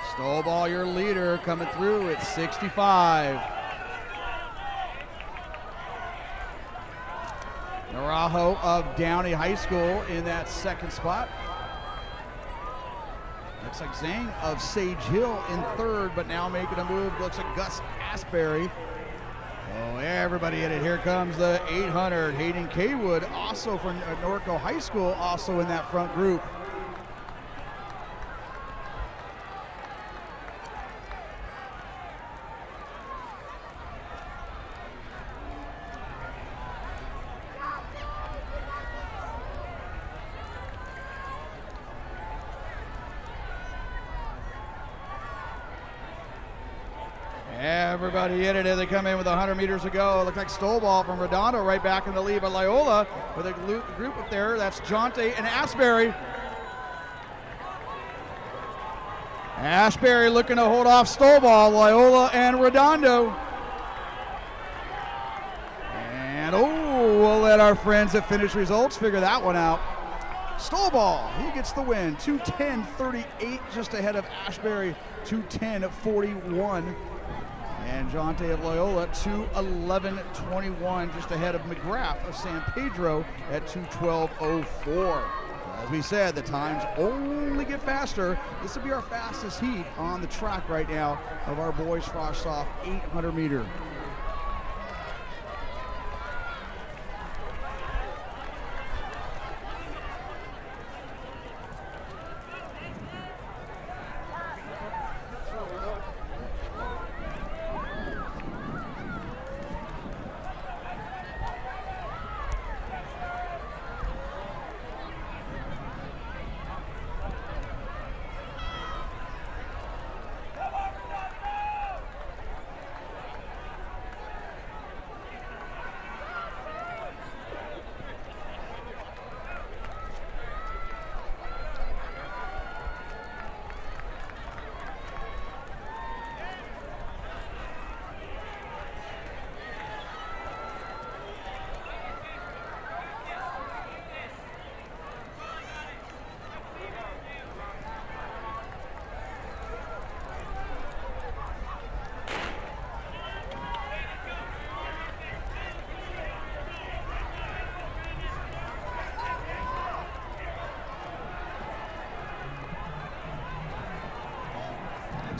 Stolball, your leader, coming through at 65. Narajo of Downey High School in that second spot. Looks like Zhang of Sage Hill in third, but now making a move. Looks like Gus Asbury. Oh, everybody in it. Here comes the 800. Hayden Kaywood, also from Norco High School, also in that front group. Everybody in it as they come in with 100 meters to go. Looks like Stolball from Redondo right back in the lead by Loyola with a group up there. That's Jonte and Asbury. Asbury looking to hold off Stolball, Loyola and Redondo. And we'll let our friends at Finish Results figure that one out. Stolball, he gets the win. 2:10.38 just ahead of Asbury, 2:10.41. And Jonte of Loyola, 2:11.21, just ahead of McGrath of San Pedro at 2:12.04. As we said, the times only get faster. This will be our fastest heat on the track right now of our boys frosh off 800 meter.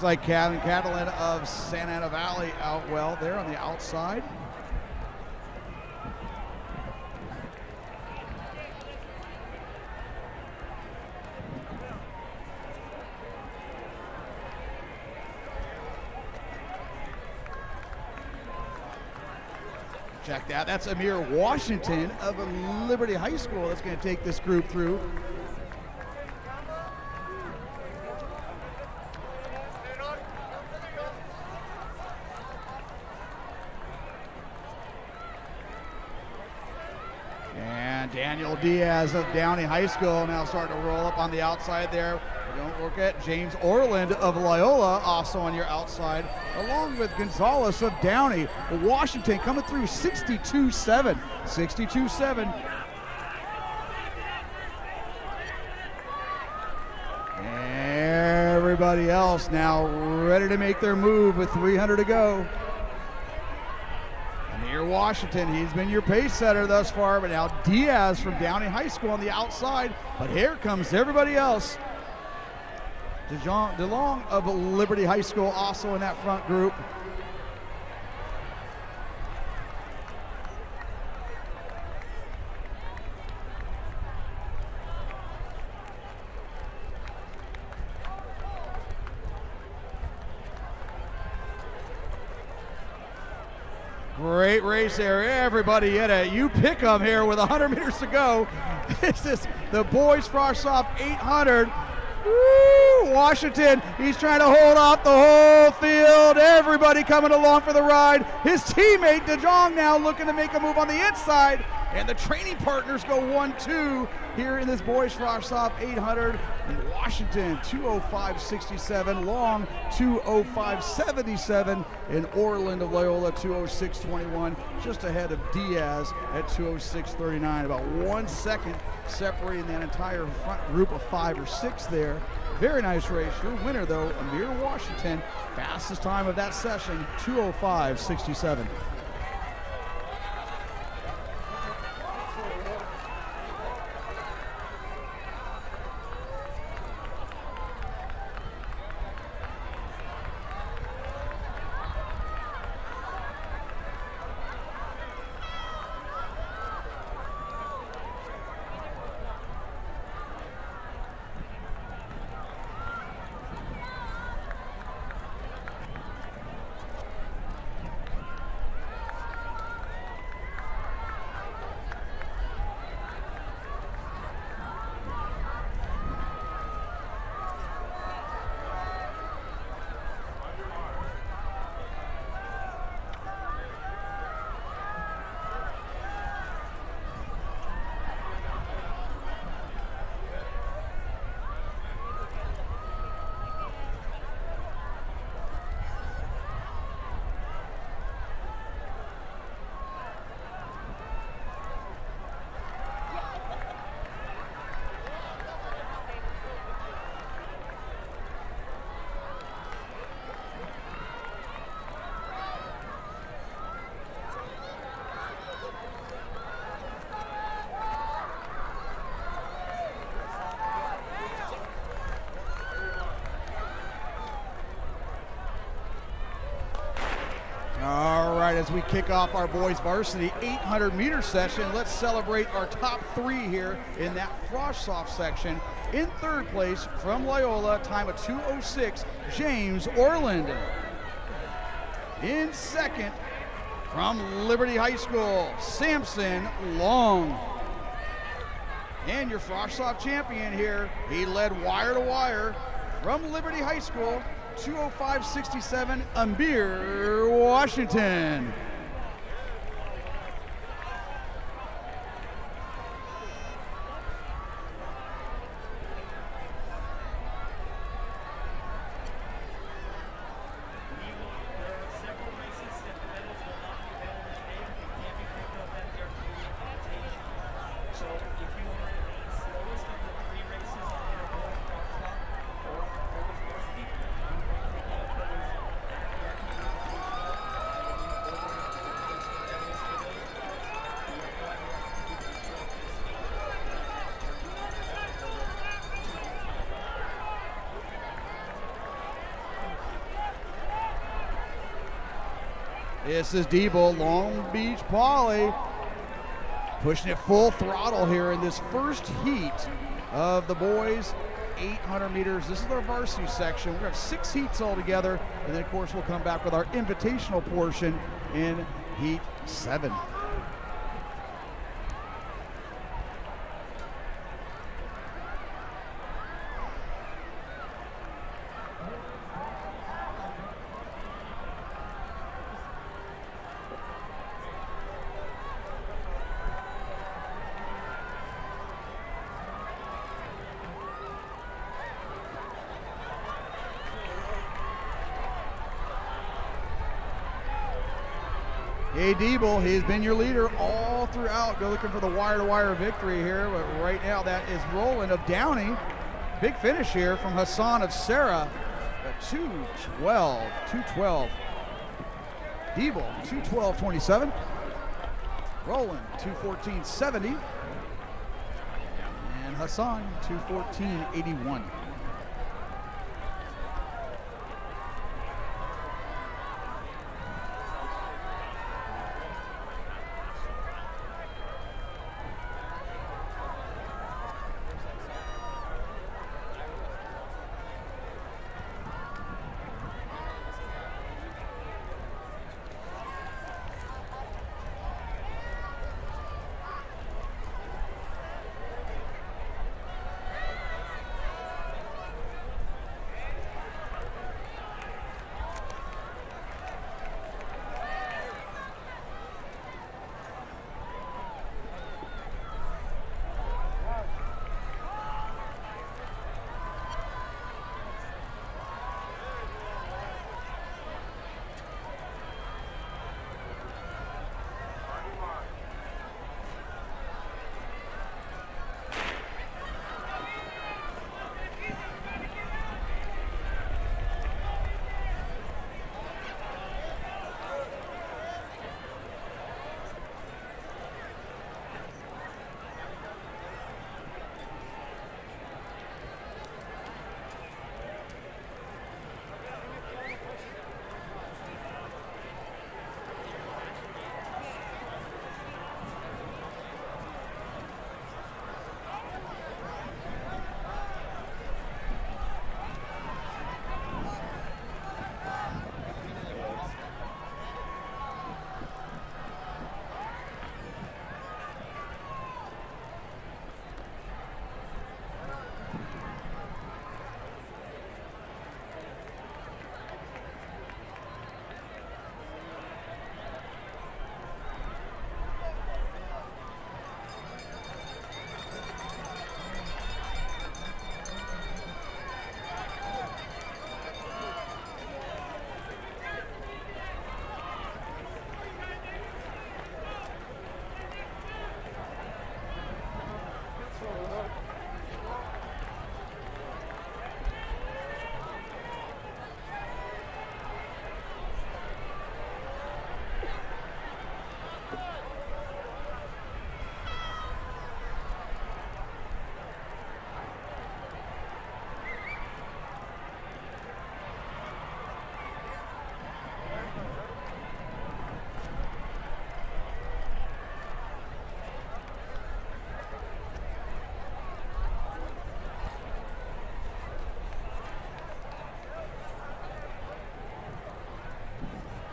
Like Catalan of Santa Ana Valley out well there on the outside. Check that. That's Amir Washington of Liberty High School that's going to take this group through. Daniel Diaz of Downey High School now starting to roll up on the outside there. Don't forget James Orland of Loyola also on your outside, along with Gonzalez of Downey. Washington coming through 62.7. 62.7. Everybody else now ready to make their move with 300 to go. Washington, he's been your pace setter thus far, but now Diaz from Downey High School on the outside. But here comes everybody else. DeLong of Liberty High School also in that front group. Great race there. Everybody in it. You pick them here with 100 meters to go. This is the boys frosh-off 800. Woo! Washington, he's trying to hold off the whole field. Everybody coming along for the ride. His teammate DeJong now looking to make a move on the inside. And the training partners go 1-2 here in this boys frosh-off 800. And Washington 2:05.67, Long 2:05.77, and Orland of Loyola 2:06.21, just ahead of Diaz at 2:06.39. About 1 second separating that entire front group of 5 or 6 there. Very nice race. Your winner, though, Amir Washington, fastest time of that session, 2:05.67. As we kick off our boys varsity 800 meter session, let's celebrate our top 3 here in that frosh-off section. In third place from Loyola, time of 2:06, James Orland. In second from Liberty High School, Samson Long. And your frosh-off champion here, he led wire to wire from Liberty High School, 2:05.67, Amir Washington. This is Debo, Long Beach Poly, pushing it full throttle here in this first heat of the boys 800 meters. This is our varsity section. We're going to have 6 heats altogether, and then of course we'll come back with our invitational portion in heat 7. Hey, Diebel, he's been your leader all throughout. Go looking for the wire-to-wire victory here, but right now that is Roland of Downey. Big finish here from Hassan of Sarah at 2:12. Diebel, 2:12.27. Roland, 2:14.70. And Hassan, 2:14.81.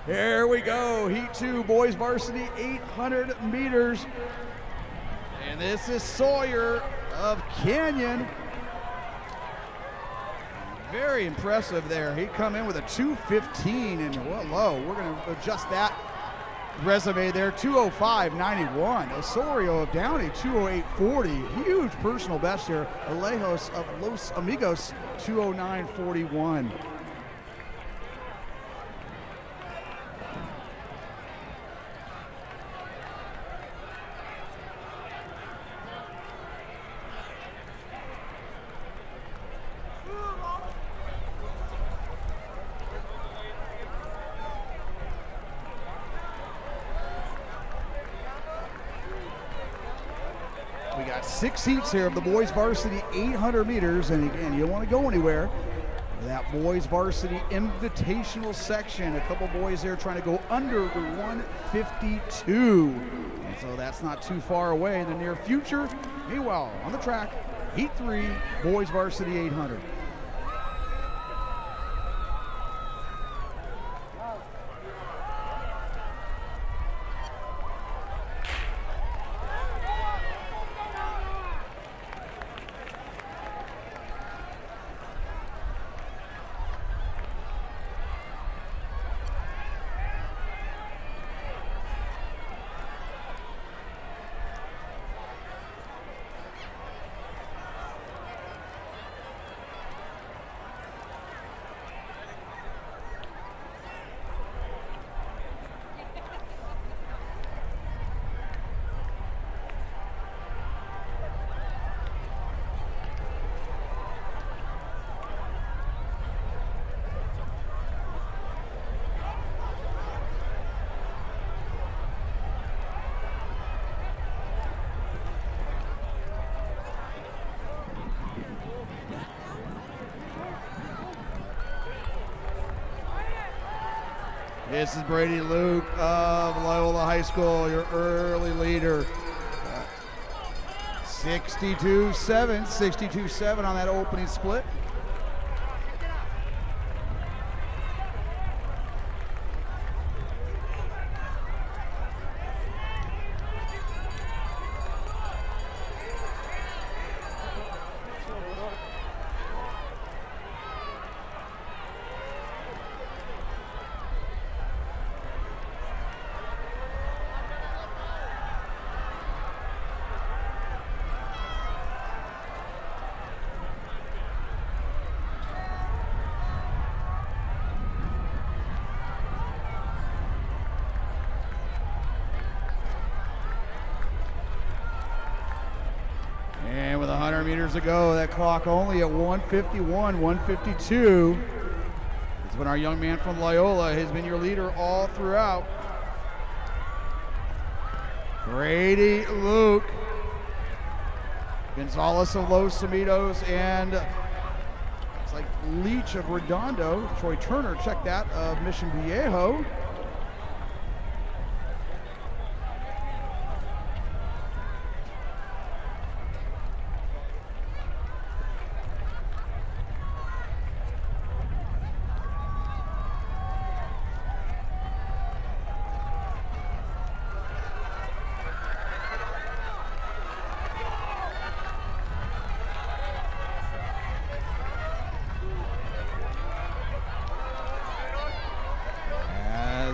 Here we go, Heat 2, boys varsity, 800 meters. And this is Sawyer of Canyon. Very impressive there. He come in with a 2:15 and whoa, we're gonna adjust that resume there, 2:05.91. Osorio of Downey, 2:08.40. Huge personal best here. Alejos of Los Amigos, 2:09.41. We got 6 heats here of the boys varsity 800 meters, and again, you don't want to go anywhere. That boys varsity invitational section, a couple boys there trying to go under the 152, and so that's not too far away in the near future. Meanwhile, on the track, Heat 3, boys varsity 800. This is Brady Luke of Loyola High School, your early leader. 62-7 on that opening split. And with 100 meters to go, that clock only at 151, 152. It's been our young man from Loyola. He's been your leader all throughout. Brady Luke. Gonzalez of Los Semitos, and it's like Leach of Redondo. Troy Turner, check that, of Mission Viejo.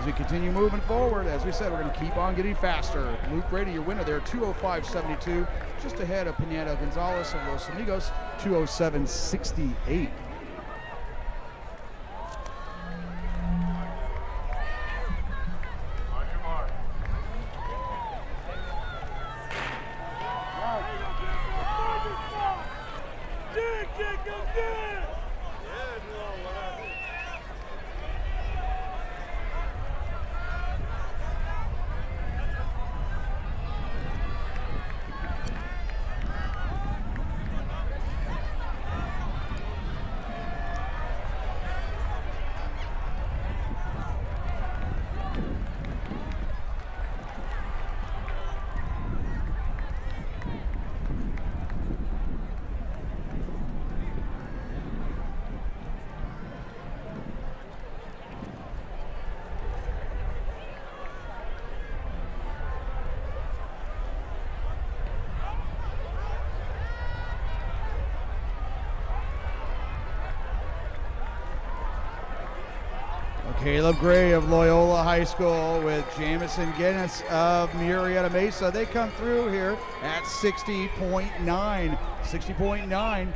We continue moving forward. As we said, we're going to keep on getting faster. Luke Brady, your winner there, 2:05.72, just ahead of Pineda Gonzalez of Los Amigos, 2:07.68. Caleb Gray of Loyola High School with Jamison Guinness of Murrieta Mesa. They come through here at 60.9. 60.9.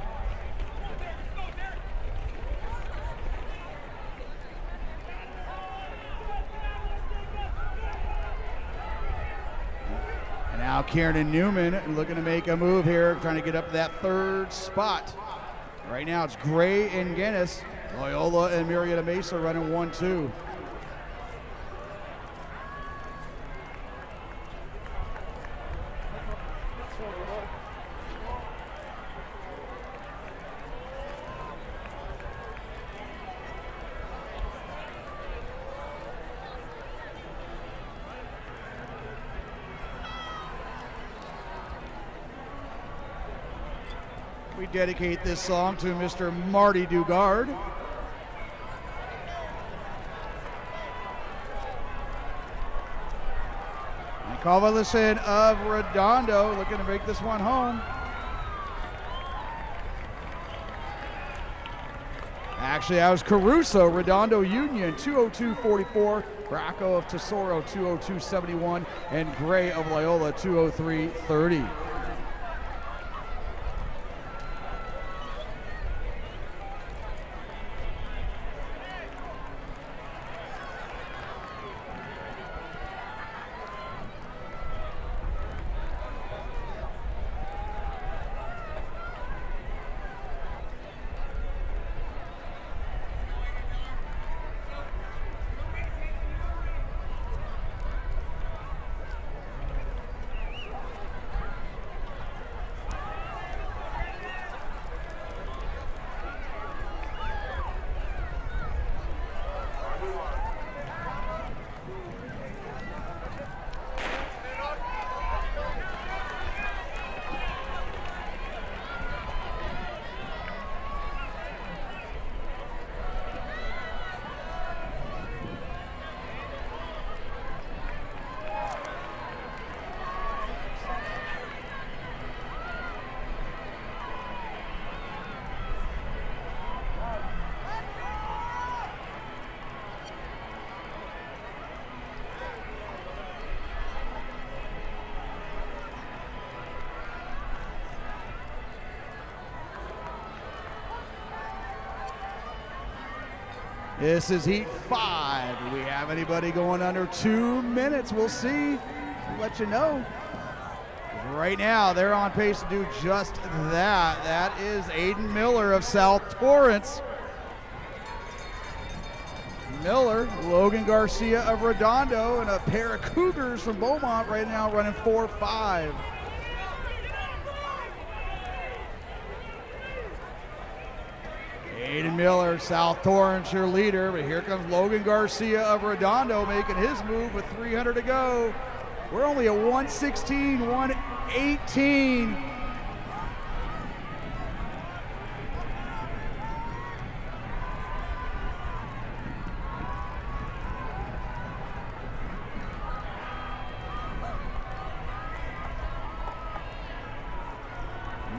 And now Kieran Newman looking to make a move here, trying to get up to that third spot. Right now it's Gray and Guinness. Loyola and Murrieta Mesa running 1-2. We dedicate this song to Mr. Marty Dugard. And Convalescent of Redondo looking to make this one home. Actually, that was Caruso, Redondo Union, 202.44. Bracco of Tesoro, 202.71. And Gray of Loyola, 203.30. This is Heat 5. Do we have anybody going under 2 minutes? We'll see. We'll let you know. Right now, they're on pace to do just that. That is Aiden Miller of South Torrance. Miller, Logan Garcia of Redondo, and a pair of Cougars from Beaumont right now running 4-5. Aiden Miller, South Torrance, your leader, but here comes Logan Garcia of Redondo making his move with 300 to go. We're only at 116, 118.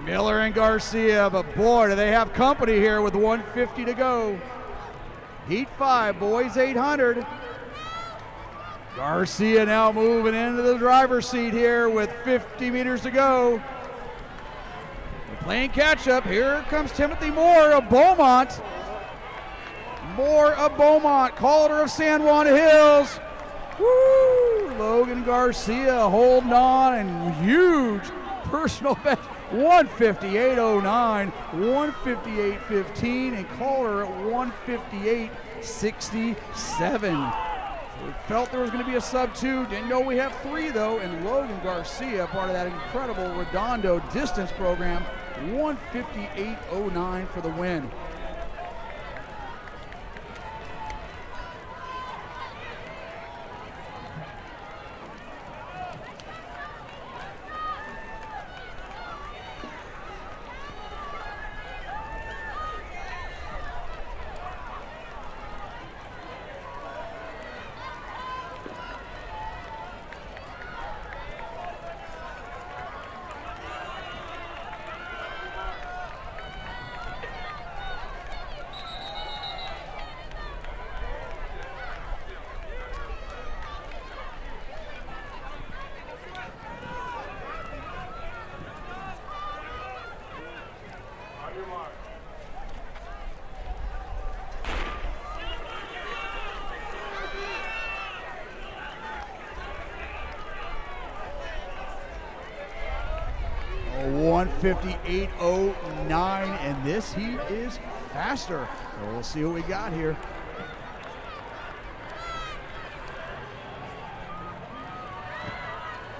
Miller and Garcia, but boy, do they have company here with 150 to go. Heat 5, boys 800. Garcia now moving into the driver's seat here with 50 meters to go. They're playing catch up. Here comes Timothy Moore of Beaumont. Moore of Beaumont, Calder of San Juan Hills. Woo! Logan Garcia holding on and huge personal best. 158.09, 158.15, and Calder at 158.67. We felt there was going to be a sub 2. Didn't know we have 3 though. And Logan Garcia, part of that incredible Redondo distance program, 158.09 for the win. 1:58.09, and this heat is faster. So we'll see what we got here.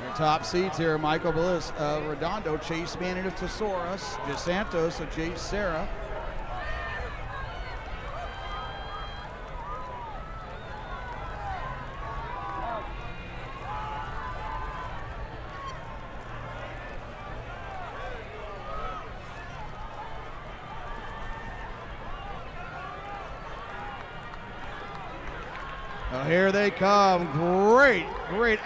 Your top seeds here: Michael Bliss of Redondo, Chase Manning of Tesoras, DeSantos of Jay Serra. Well, here they come. Great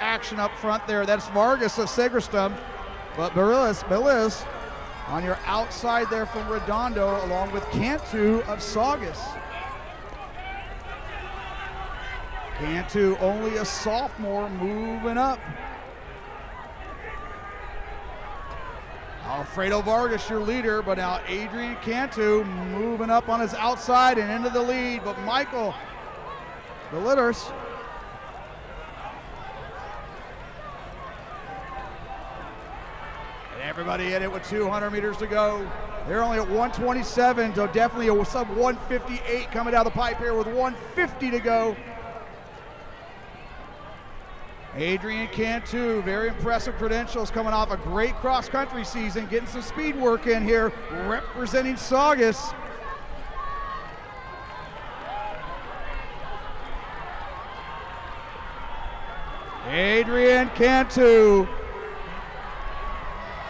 action up front there. That's Vargas of Segerstam. But Bellis on your outside there from Redondo, along with Cantu of Saugus. Cantu, only a sophomore, moving up. Alfredo Vargas, your leader, but now Adrian Cantu moving up on his outside and into the lead. But Michael the Litters. And everybody in it with 200 meters to go. They're only at 127, so definitely a sub 158 coming down the pipe here with 150 to go. Adrian Cantu, very impressive credentials coming off a great cross-country season, getting some speed work in here, representing Saugus. Adrian Cantu,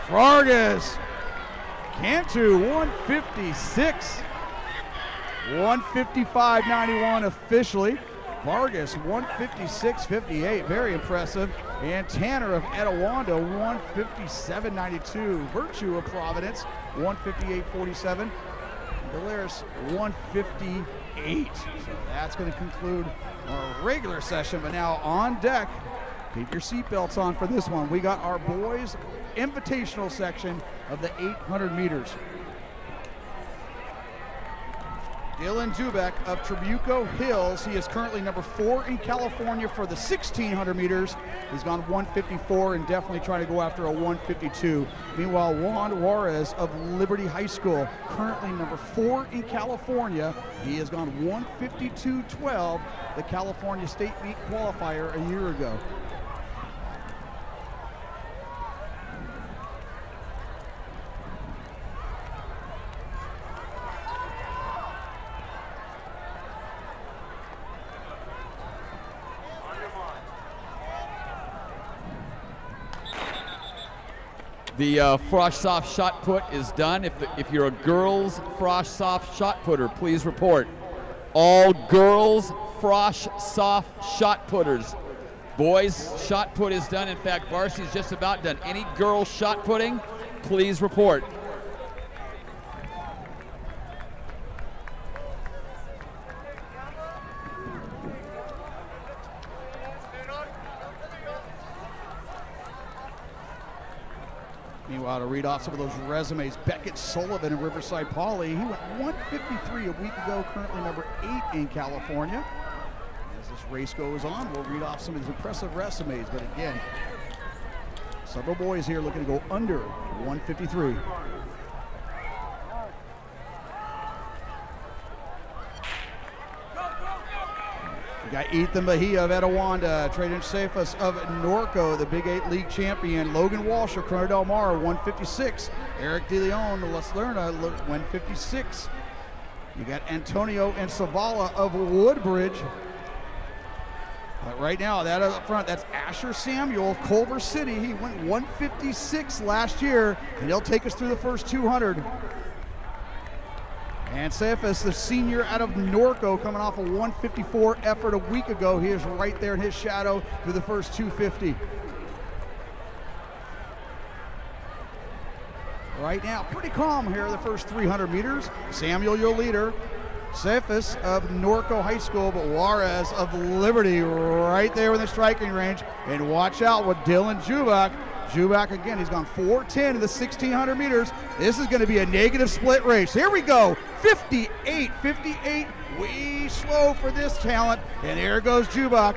Vargas, Cantu 156, 155.91 officially. Vargas 156.58, very impressive. And Tanner of Etowanda 157.92. Virtue of Providence 158.47. Galeris 158. So that's going to conclude our regular session, but now on deck, keep your seatbelts on for this one. We got our boys invitational section of the 800 meters. Dylan Jubek of Trabuco Hills. He is currently number 4 in California for the 1600 meters. He's gone 154 and definitely trying to go after a 152. Meanwhile, Juan Juarez of Liberty High School, currently number 4 in California. He has gone 152.12, the California State Meet qualifier a year ago. The Frosh Soft shot put is done. If you're a girls Frosh Soft shot putter, please report. All girls Frosh Soft shot putters. Boys shot put is done. In fact, varsity is just about done. Any girls shot putting, please report. Meanwhile, to read off some of those resumes, Beckett Sullivan of Riverside Poly, he went 153 a week ago, currently number 8 in California. As this race goes on, we'll read off some of these impressive resumes, but again, several boys here looking to go under 153. We got Ethan Bahia of Etowanda, Traden Cephas of Norco, the Big 8 League champion. Logan Walsh of Corona Del Mar, 156. Eric De Leon of Las Lerna, 156. You got Antonio and Savala of Woodbridge. But right now, that up front, that's Asher Samuel of Culver City. He went 156 last year, and he'll take us through the first 200. And Cephas, the senior out of Norco, coming off a 154 effort a week ago. He is right there in his shadow through the first 250. Right now, pretty calm here the first 300 meters. Samuel, your leader. Cephas of Norco High School, but Juarez of Liberty right there in the striking range. And watch out with Dylan Jubak. Jubak again, he's gone 4:10 in the 1600 meters. This is going to be a negative split race. Here we go, 58, way slow for this talent. And there goes Jubak.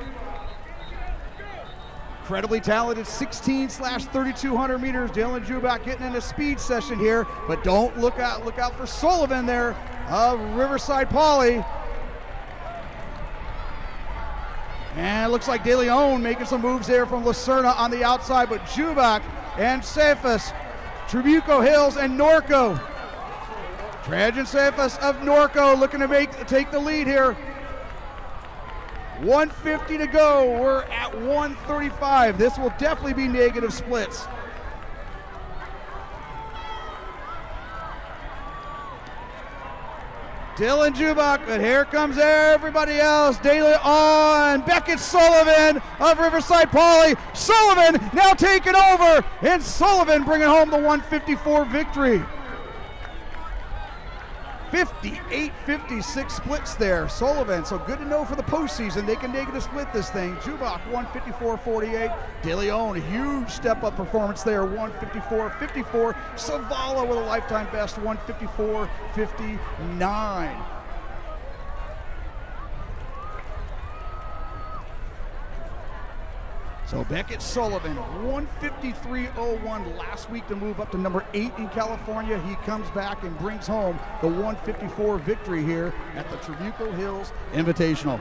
incredibly talented 16/3200 meters. Dylan Jubak getting in a speed session here, but don't look out for Sullivan there of Riverside Poly. And it looks like De Leon making some moves there from Lucerna on the outside, but Jubak and Cephas, Trabuco Hills and Norco. Trajan Cephas of Norco looking to take the lead here. 150 to go. We're at 135. This will definitely be negative splits. Dylan Jubak, but here comes everybody else. De Leon, Beckett Sullivan of Riverside Poly. Sullivan now taking over, and Sullivan bringing home the 154 victory. 58-56 splits there, Sullivan. So good to know for the postseason. They can negative split this thing. Jubak, 154.48. De Leon, a huge step-up performance there, 154.54. Savala with a lifetime best, 154.59. So Beckett Sullivan, 153.01 last week to move up to number 8 in California. He comes back and brings home the 154 victory here at the Trabuco Hills Invitational.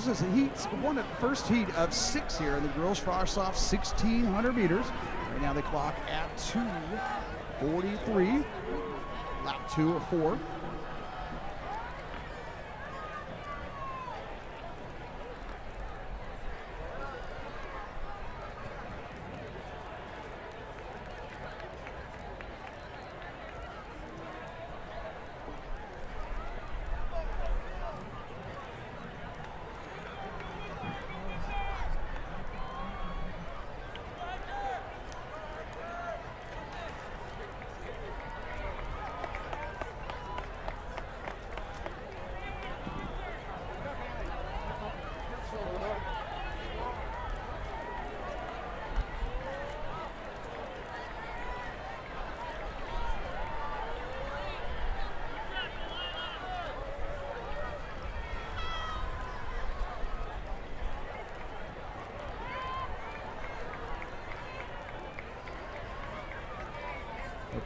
This is won the first heat of 6 here in the girls frosh soft 1600 meters. Right now they clock at 2:43, lap 2 of 4.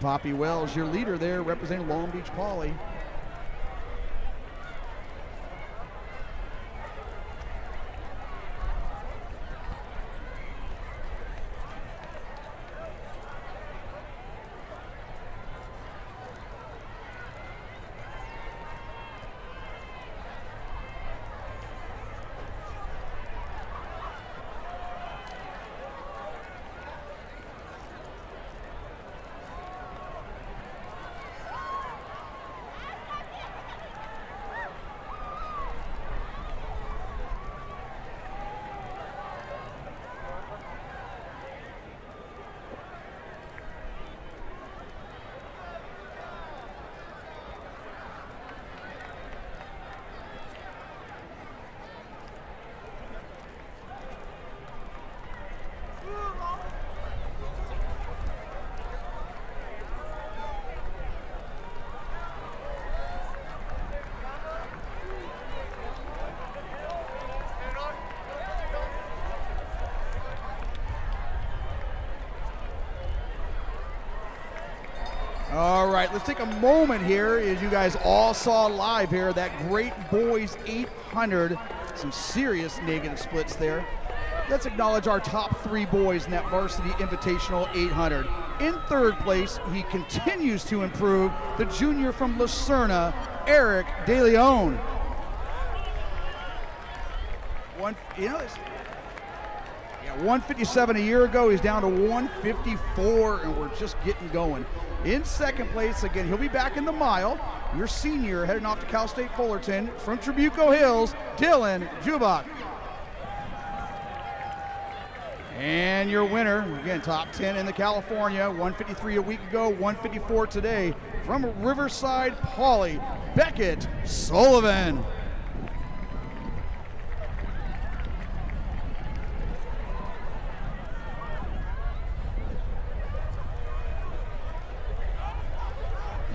Poppy Wells, your leader there, representing Long Beach Poly. All right, let's take a moment here, as you guys all saw live here, that great boys 800, some serious negative splits there. Let's acknowledge our top 3 boys in that varsity invitational 800. In third place, he continues to improve, the junior from Lucerna, Eric De Leon. 157 a year ago, he's down to 154, and we're just getting going. In second place, again, he'll be back in the mile. Your senior heading off to Cal State Fullerton from Trabuco Hills, Dylan Jubak. And your winner, again, top 10 in the California, 153 a week ago, 154 today, from Riverside Poly, Beckett Sullivan.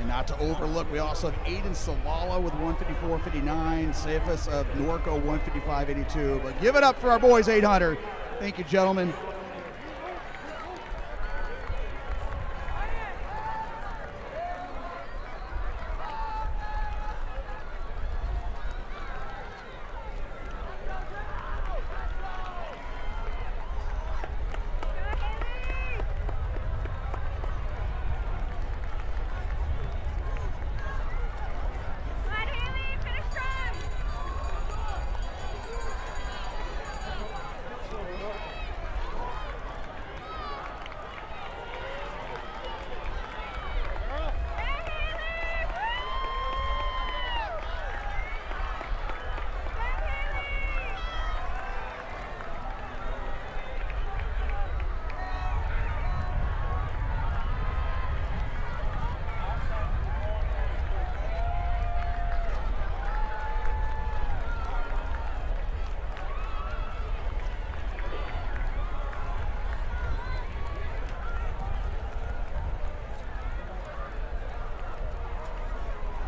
Not to overlook, we also have Aiden Savala with 154.59, Cephas of Norco 155.82. But give it up for our boys 800. Thank you, gentlemen.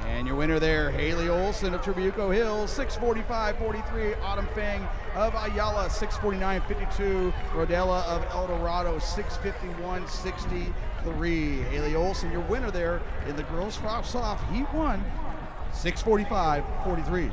And your winner there, Haley Olson of Trabuco Hills, 6:45.43. Autumn Fang of Ayala, 6:49.52. Rodella of El Dorado, 6:51.63. Haley Olson, your winner there in the girls frosh soft Heat 1, 6:45.43.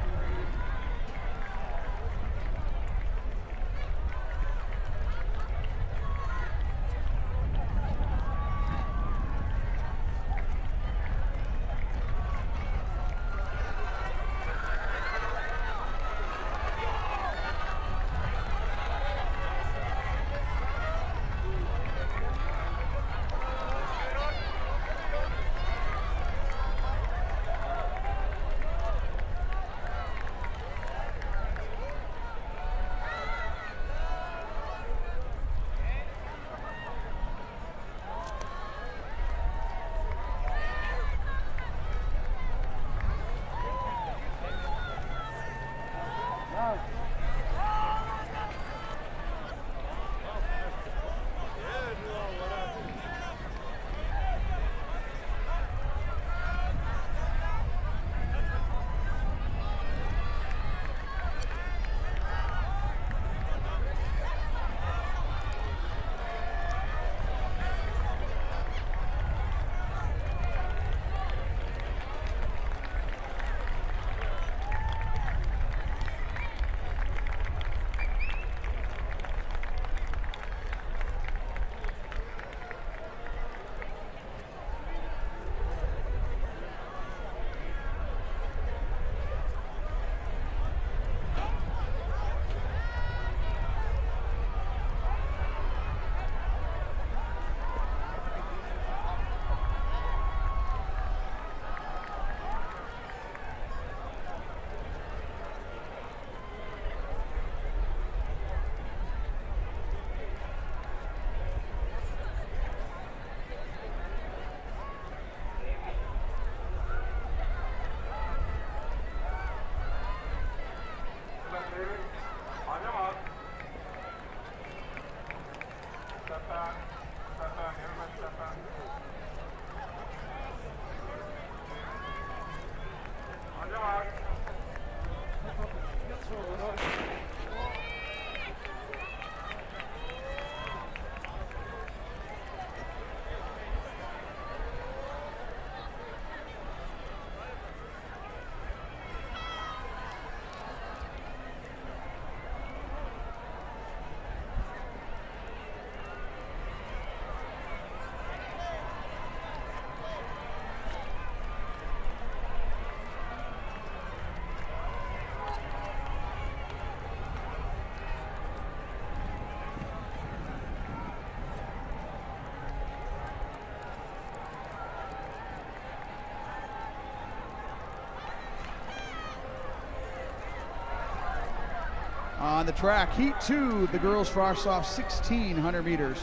On the track, Heat 2, the girls frosh off 1,600 meters.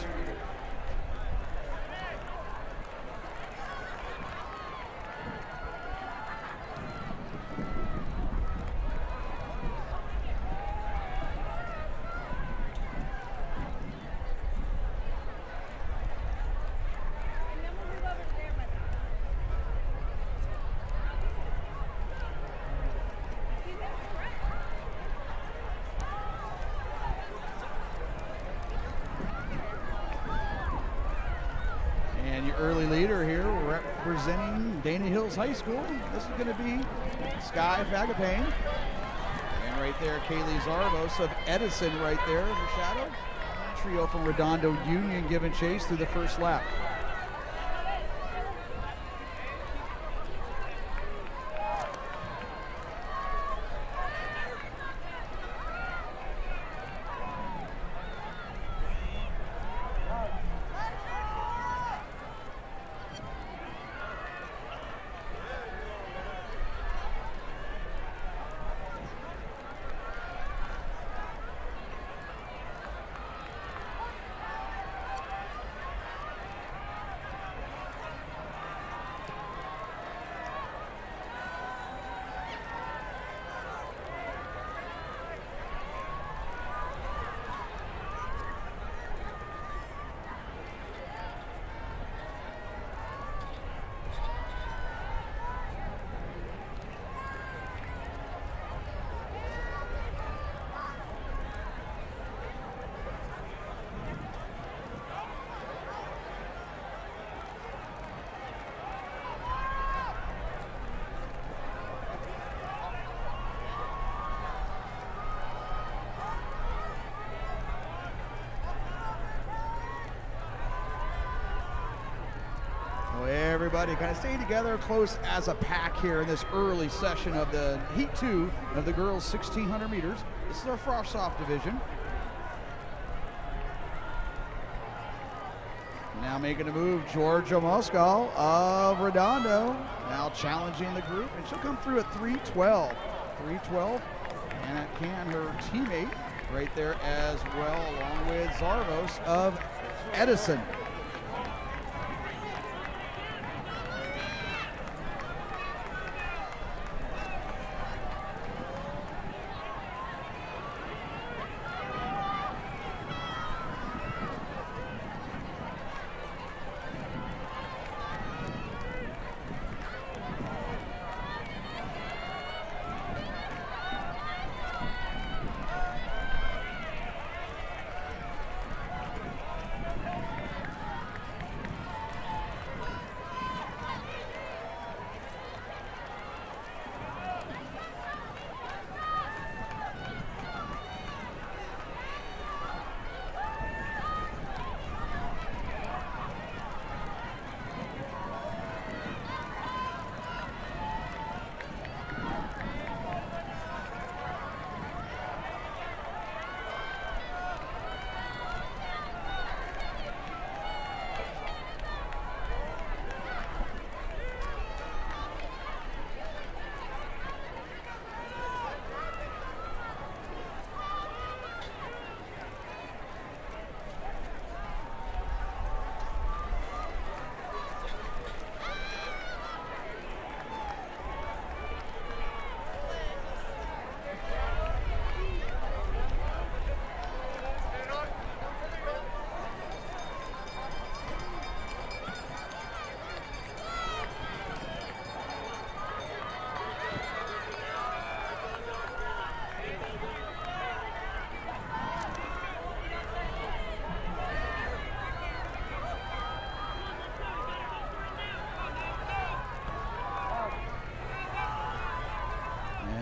Early leader here representing Dana Hills High School. This is going to be Sky Fagapane. And right there, Kaylee Zarvos of Edison right there in the shadow. Trio from Redondo Union giving chase through the first lap. Everybody kind of staying together close as a pack here in this early session of the Heat 2 of the girls 1,600 meters. This is our frosh soft division. Now making a move, Georgia Moscal of Redondo, now challenging the group, and she'll come through at 3:12. 3:12, and that can her teammate right there as well, along with Zarvos of Edison.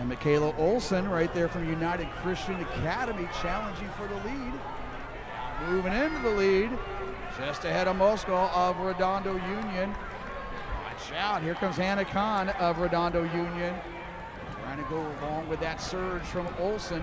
Michaela Olson right there from United Christian Academy challenging for the lead. Moving into the lead, just ahead of Moscal of Redondo Union. Watch out, here comes Hannah Kahn of Redondo Union. Trying to go along with that surge from Olson.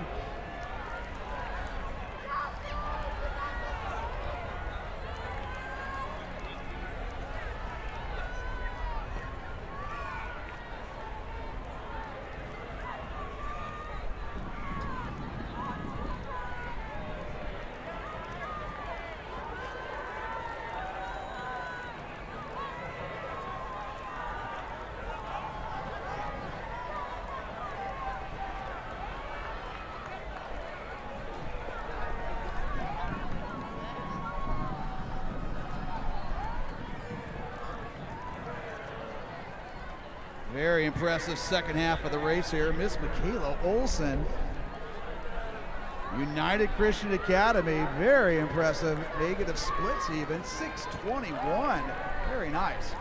Very impressive second half of the race here. Miss Michaela Olson, United Christian Academy, very impressive. Negative splits even, 6:21. Very nice.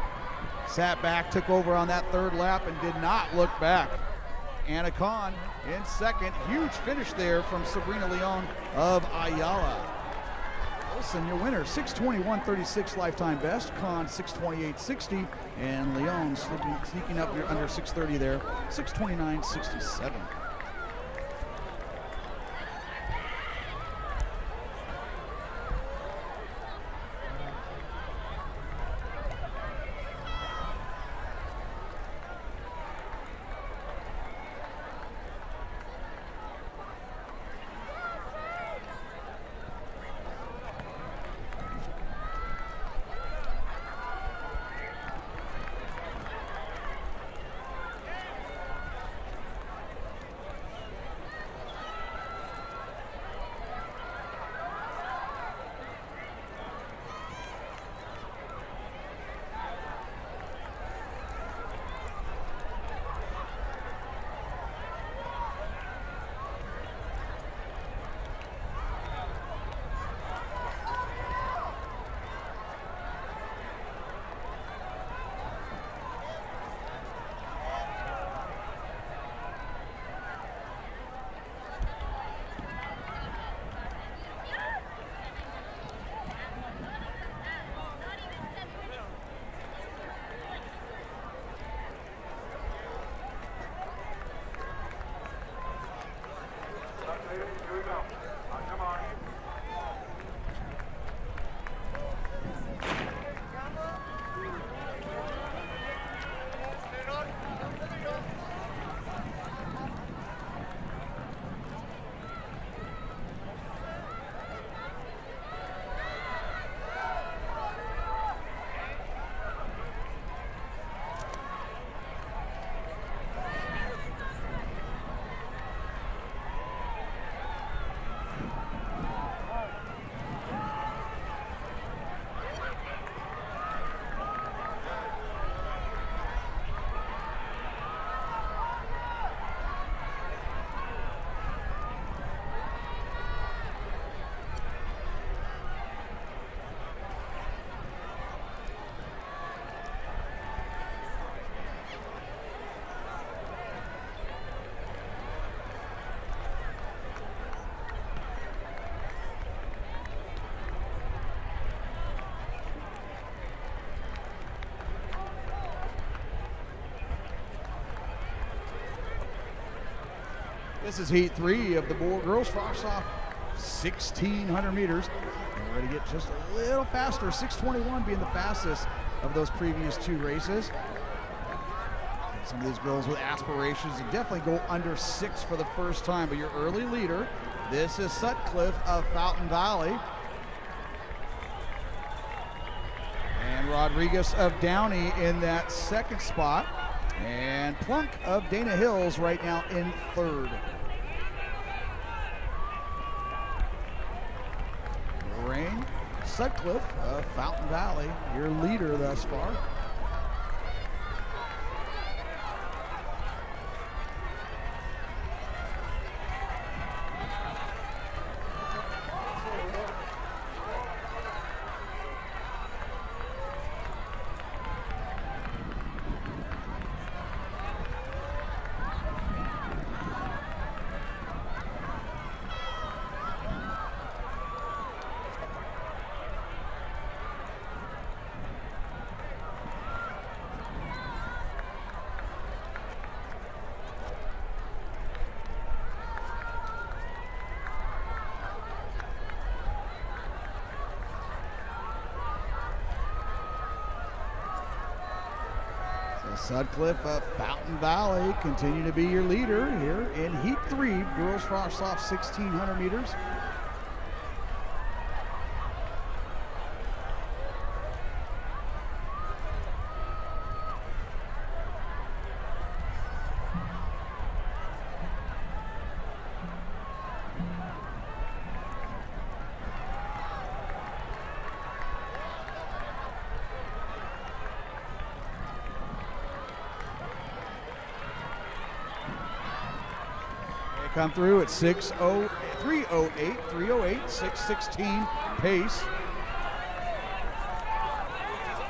Sat back, took over on that third lap and did not look back. Anna Kahn in second. Huge finish there from Sabrina Leon of Ayala. Olson, your winner, 6:21.36 lifetime best. Kahn, 6:28.60. And Leon sneaking up near under 6:30 there, 6:29.67. This is heat 3 of the girls frosh off 1,600 meters. And we're going to get just a little faster, 6:21 being the fastest of those previous 2 races. Some of these girls with aspirations to definitely go under 6 for the first time, but your early leader, this is Sutcliffe of Fountain Valley. And Rodriguez of Downey in that second spot. And Plunk of Dana Hills right now in third. Lorraine Sutcliffe of Fountain Valley, your leader thus far. Sutcliffe of Fountain Valley continue to be your leader here in Heat 3, girls frosh off 1,600 meters. come through at 3:08, 6:16 pace.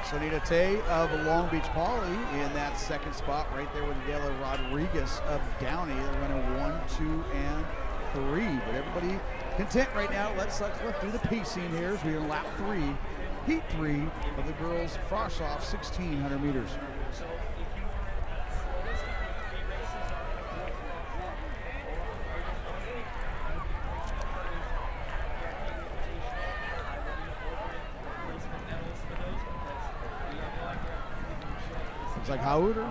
Sonita Tay of Long Beach Poly in that second spot right there with Adela Rodriguez of Downey. They're running 1, 2, and 3. But everybody content right now. Let's do the pacing here as we're in lap 3, heat 3 of the girls' frosh off 1,600 meters. Looks like Hauder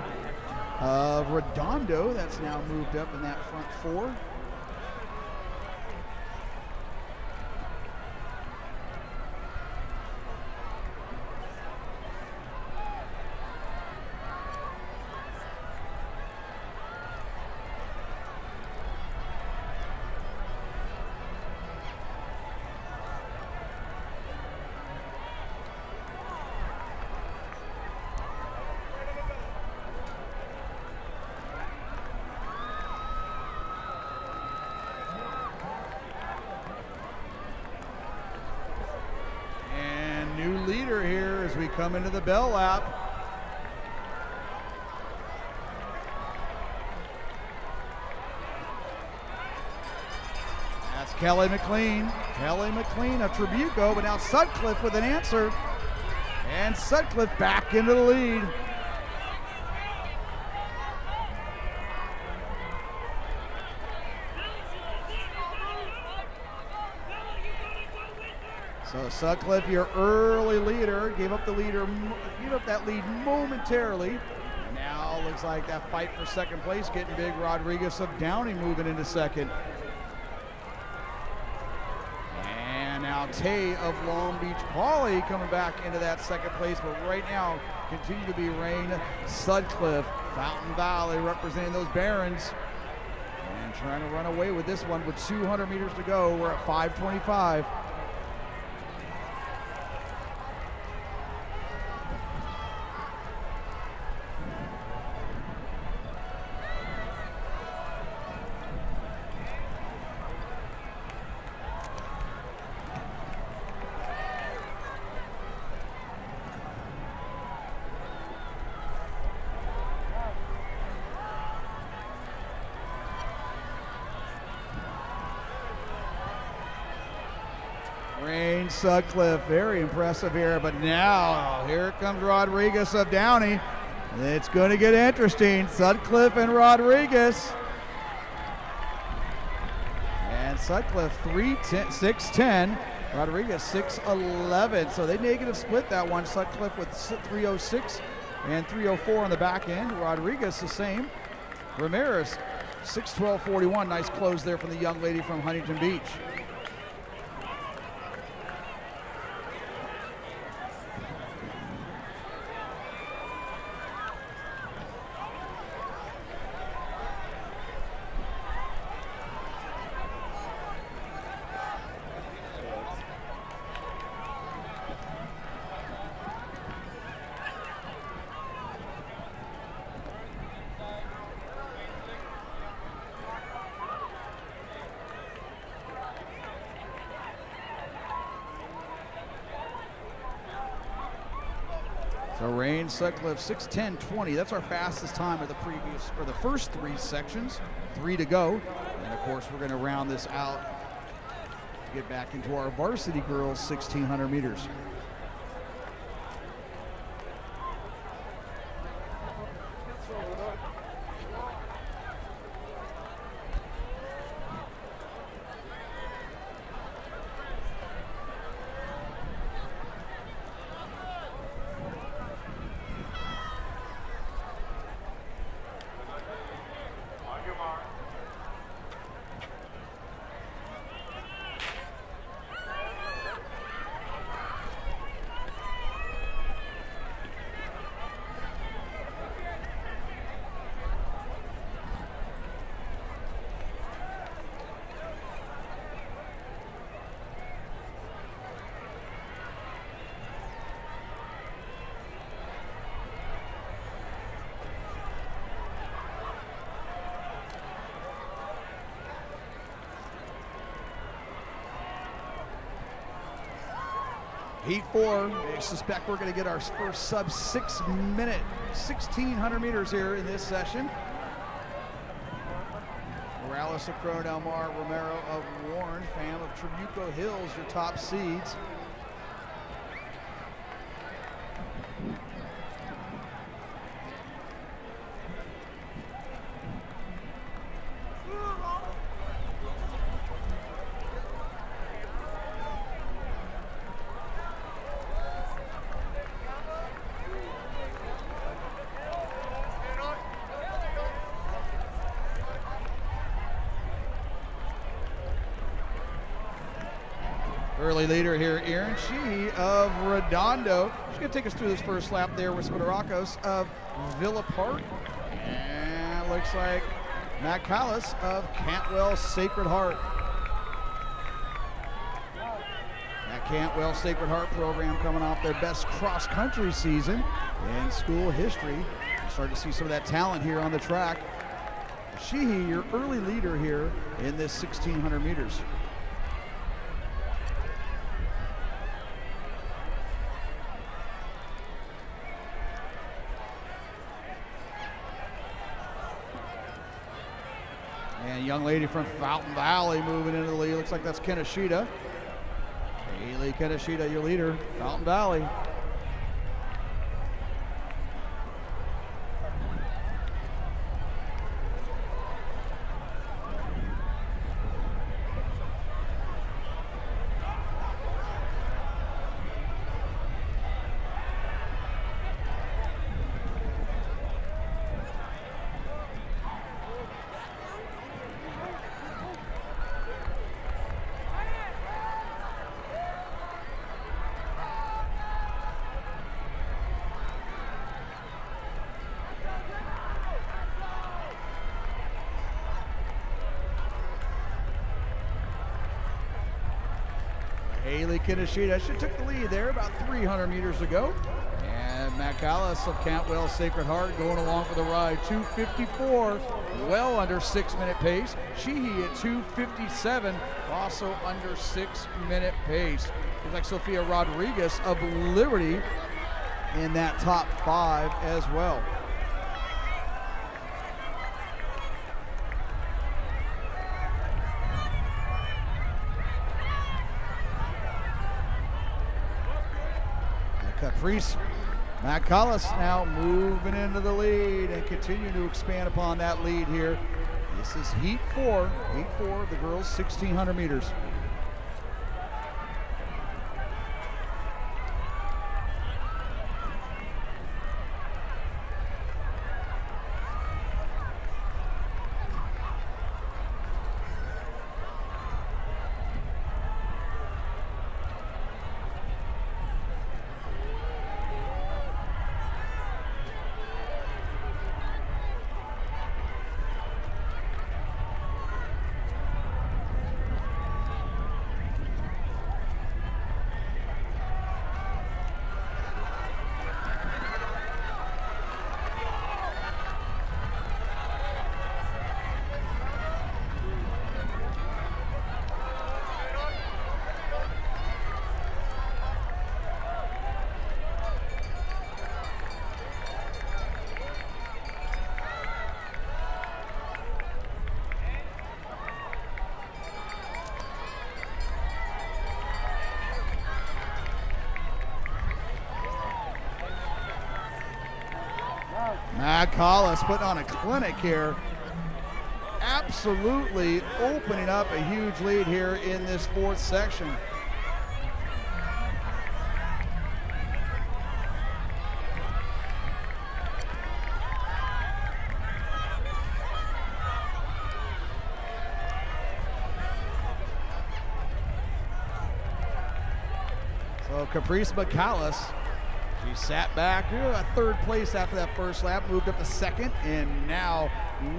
of Redondo, that's now moved up in that front 4. Leader here as we come into the bell lap. That's Kelly McLean. Kelly McLean of Trabuco, but now Sutcliffe with an answer. And Sutcliffe back into the lead. So Sutcliffe, your early leader, gave up that lead momentarily. And now looks like that fight for second place getting big. Rodriguez of Downey moving into second. And now Tay of Long Beach Poly coming back into that second place. But right now, continue to be Rain Sutcliffe, Fountain Valley representing those Barons. And trying to run away with this one with 200 meters to go. We're at 5:25. Rain Sutcliffe, very impressive here, but now here comes Rodriguez of Downey. It's going to get interesting. Sutcliffe and Rodriguez. And Sutcliffe 6:10, Rodriguez 6:11. So they negative split that one. Sutcliffe with 3:06 and 3:04 on the back end. Rodriguez the same. Ramirez 6:12.41. Nice close there from the young lady from Huntington Beach. So Rain Sutcliffe 6:10.20. That's our fastest time of the first 3 sections. 3 to go. And of course we're going to round this out to get back into our varsity girls 1,600 meters. Heat 4, I suspect we're going to get our first sub 6 minute, 1,600 meters here in this session. Morales of Crow, Delmar, Romero of Warren, fam of Trabuco Hills, your top seeds. Early leader here, Erin Sheehy of Redondo. She's going to take us through this first lap there with Spideracos of Villa Park. And looks like Matt Callis of Cantwell Sacred Heart. That Cantwell Sacred Heart program coming off their best cross-country season in school history. We're starting to see some of that talent here on the track. Sheehy, your early leader here in this 1,600 meters. And a young lady from Fountain Valley moving into the lead. Looks like that's Keneshita. Haley Keneshita, your leader, Fountain Valley. Haley Keneshita, she took the lead there about 300 meters ago. And Matt Callis of Cantwell Sacred Heart going along for the ride. 2:54, well under 6 minute pace. Sheehy at 2:57, also under 6 minute pace. Looks like Sophia Rodriguez of Liberty in that top 5 as well. Caprice, Matt Collis now moving into the lead and continue to expand upon that lead here. This is Heat 4, the girls 1,600 meters. Matt Collis putting on a clinic here. Absolutely opening up a huge lead here in this 4th section. So Caprice McCallis, she sat back, at 3rd place after that first lap, moved up to 2nd, and now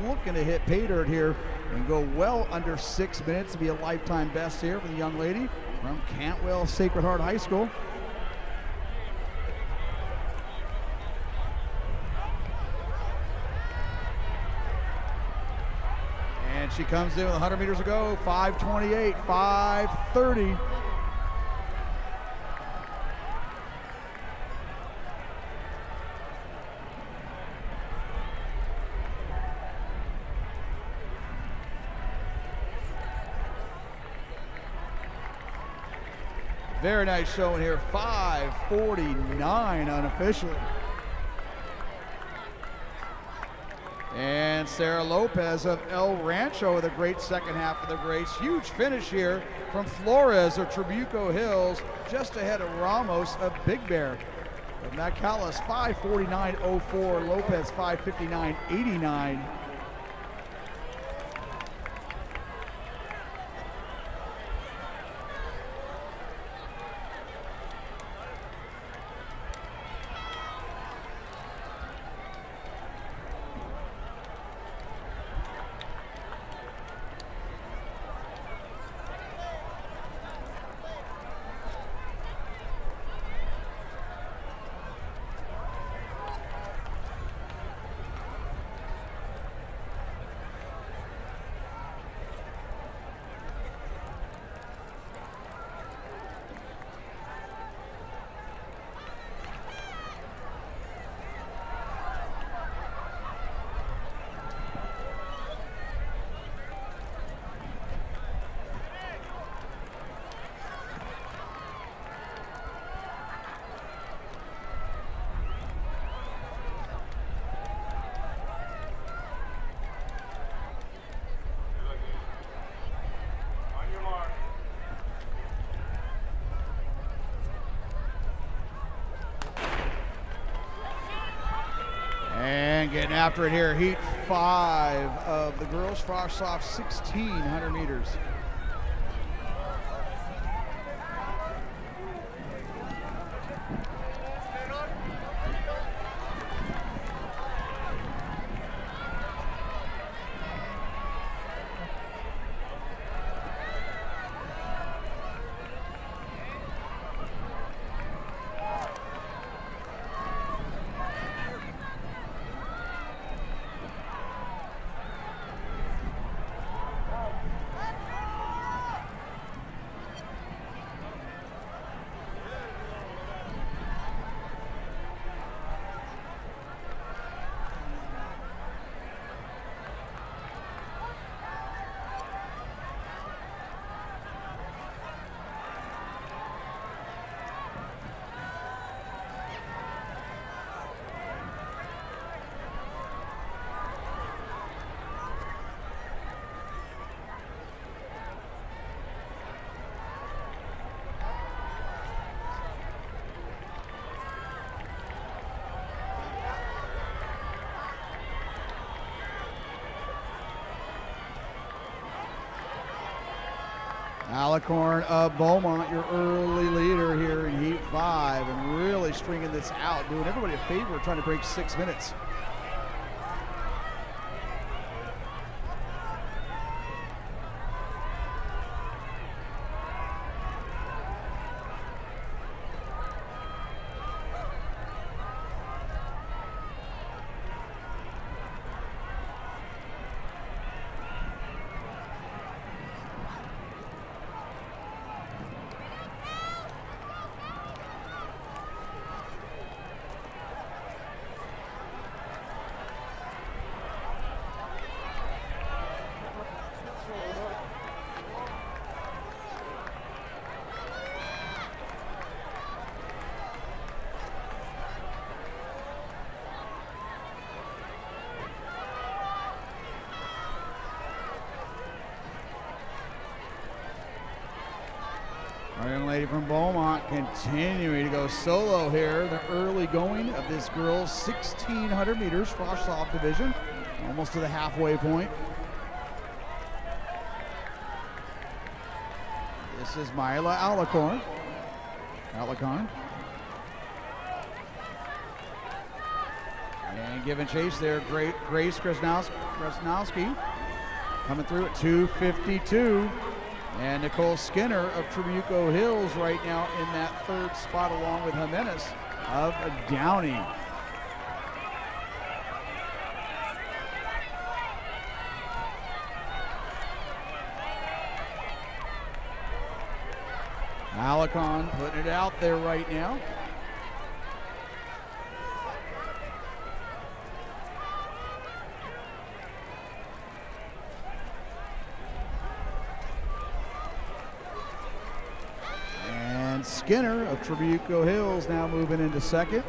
looking to hit pay dirt here and go well under 6 minutes to be a lifetime best here for the young lady from Cantwell Sacred Heart High School. And she comes in with 100 meters to go, 5:28, 5:30. Very nice showing here, 5:49 unofficially. And Sarah Lopez of El Rancho with a great second half of the race. Huge finish here from Flores of Trabuco Hills, just ahead of Ramos of Big Bear. But Macallis 5:49.04, Lopez 5:59.89. And getting after it here, heat 5 of the girls, frosh soft 1,600 meters. Alicorn of Beaumont, your early leader here in heat 5, and really stringing this out, doing everybody a favor, trying to break 6 minutes. Our young lady from Beaumont continuing to go solo here. The early going of this girls' 1,600 meters frosh soft division, almost to the halfway point. This is Myla Alicorn. And giving chase there, Grace Krasnowski coming through at 2:52. And Nicole Skinner of Trabuco Hills right now in that third spot, along with Jimenez of Downey. Alicon putting it out there right now. Skinner of Trabuco Hills now moving into second.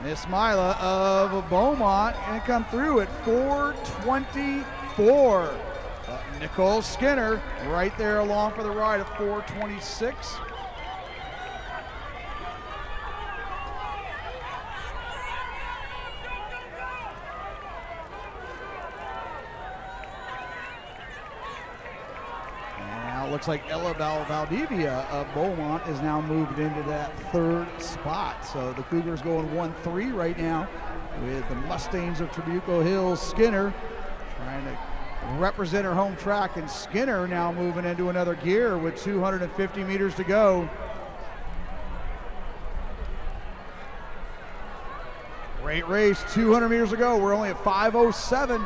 Miss Mila of Beaumont going to come through at 4:24. Nicole Skinner right there along for the ride at 4:26. Looks like Ella Valdivia of Beaumont is now moved into that third spot. So the Cougars going 1-3 right now with the Mustangs of Trabuco Hills. Skinner trying to represent her home track, and Skinner now moving into another gear with 250 meters to go. Great race, 200 meters to go. We're only at 5:07.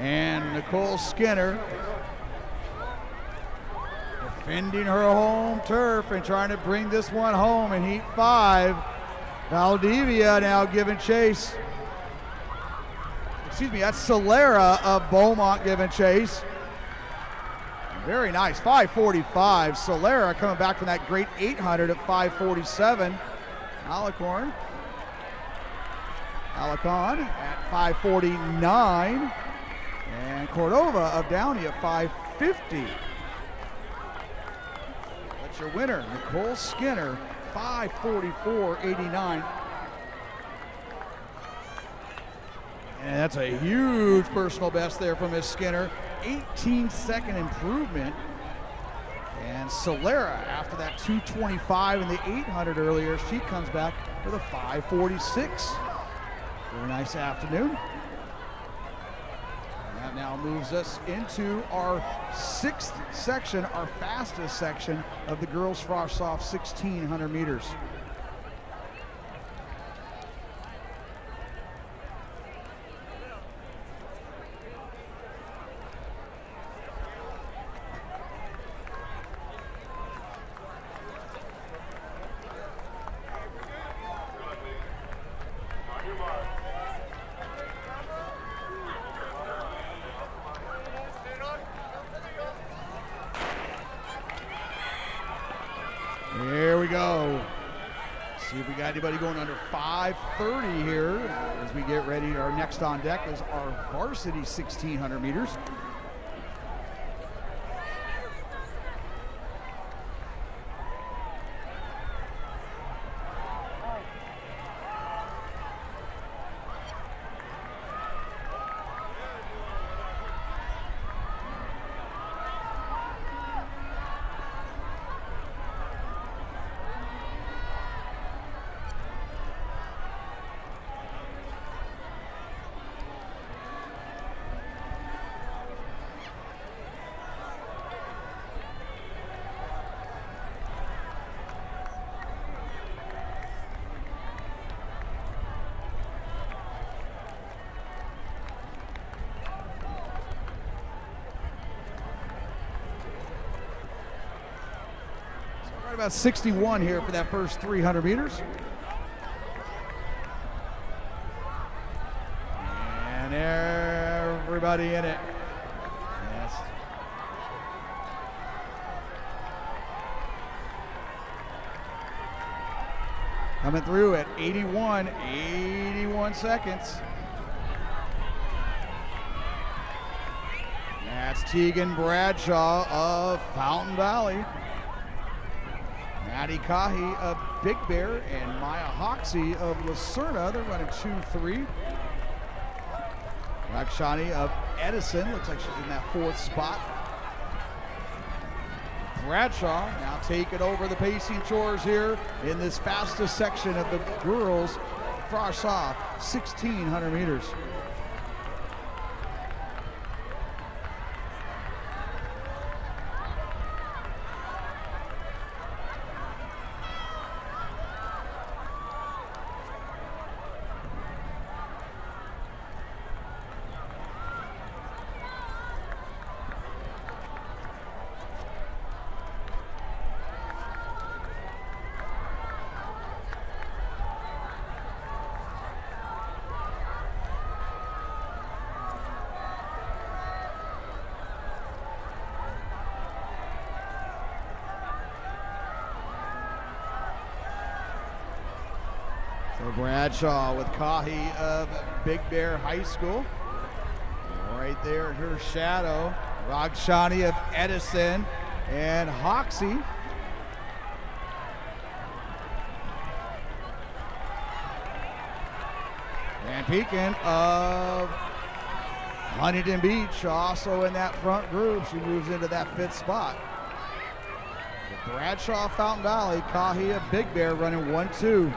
And Nicole Skinner defending her home turf and trying to bring this one home in heat 5. Valdivia now giving chase. Excuse me, that's Solera of Beaumont giving chase. Very nice, 5:45. Solera coming back from that great 800 at 5:47. Alarcon at 5:49. And Cordova of Downey at 5:50. That's your winner, Nicole Skinner, 5:44.89. And that's a huge personal best there from Miss Skinner. 18-second improvement. And Solera, after that 2:25 in the 800 earlier, she comes back with a 5:46. Very nice afternoon. That now moves us into our 6th section, our fastest section of the girls frosh soft 1600 meters. Here we go. See if we got anybody going under 5:30 here as we get ready. Our next on deck is our varsity 1600 meters. About 61 here for that first 300 meters. And everybody in it. Yes. Coming through at 81 seconds. That's Tegan Bradshaw of Fountain Valley. Maddie Kahi of Big Bear and Maya Hoxie of Lucerna. They're running 2-3. Rakshani of Edison. Looks like she's in that 4th spot. Bradshaw now taking over the pacing chores here in this fastest section of the girls frosh soft 1,600 meters. So Bradshaw with Kahi of Big Bear High School. Right there in her shadow, Rakshani of Edison and Hoxie. Van Pekin of Huntington Beach also in that front group. She moves into that 5th spot. Bradshaw, Fountain Valley, Kahi of Big Bear running 1-2.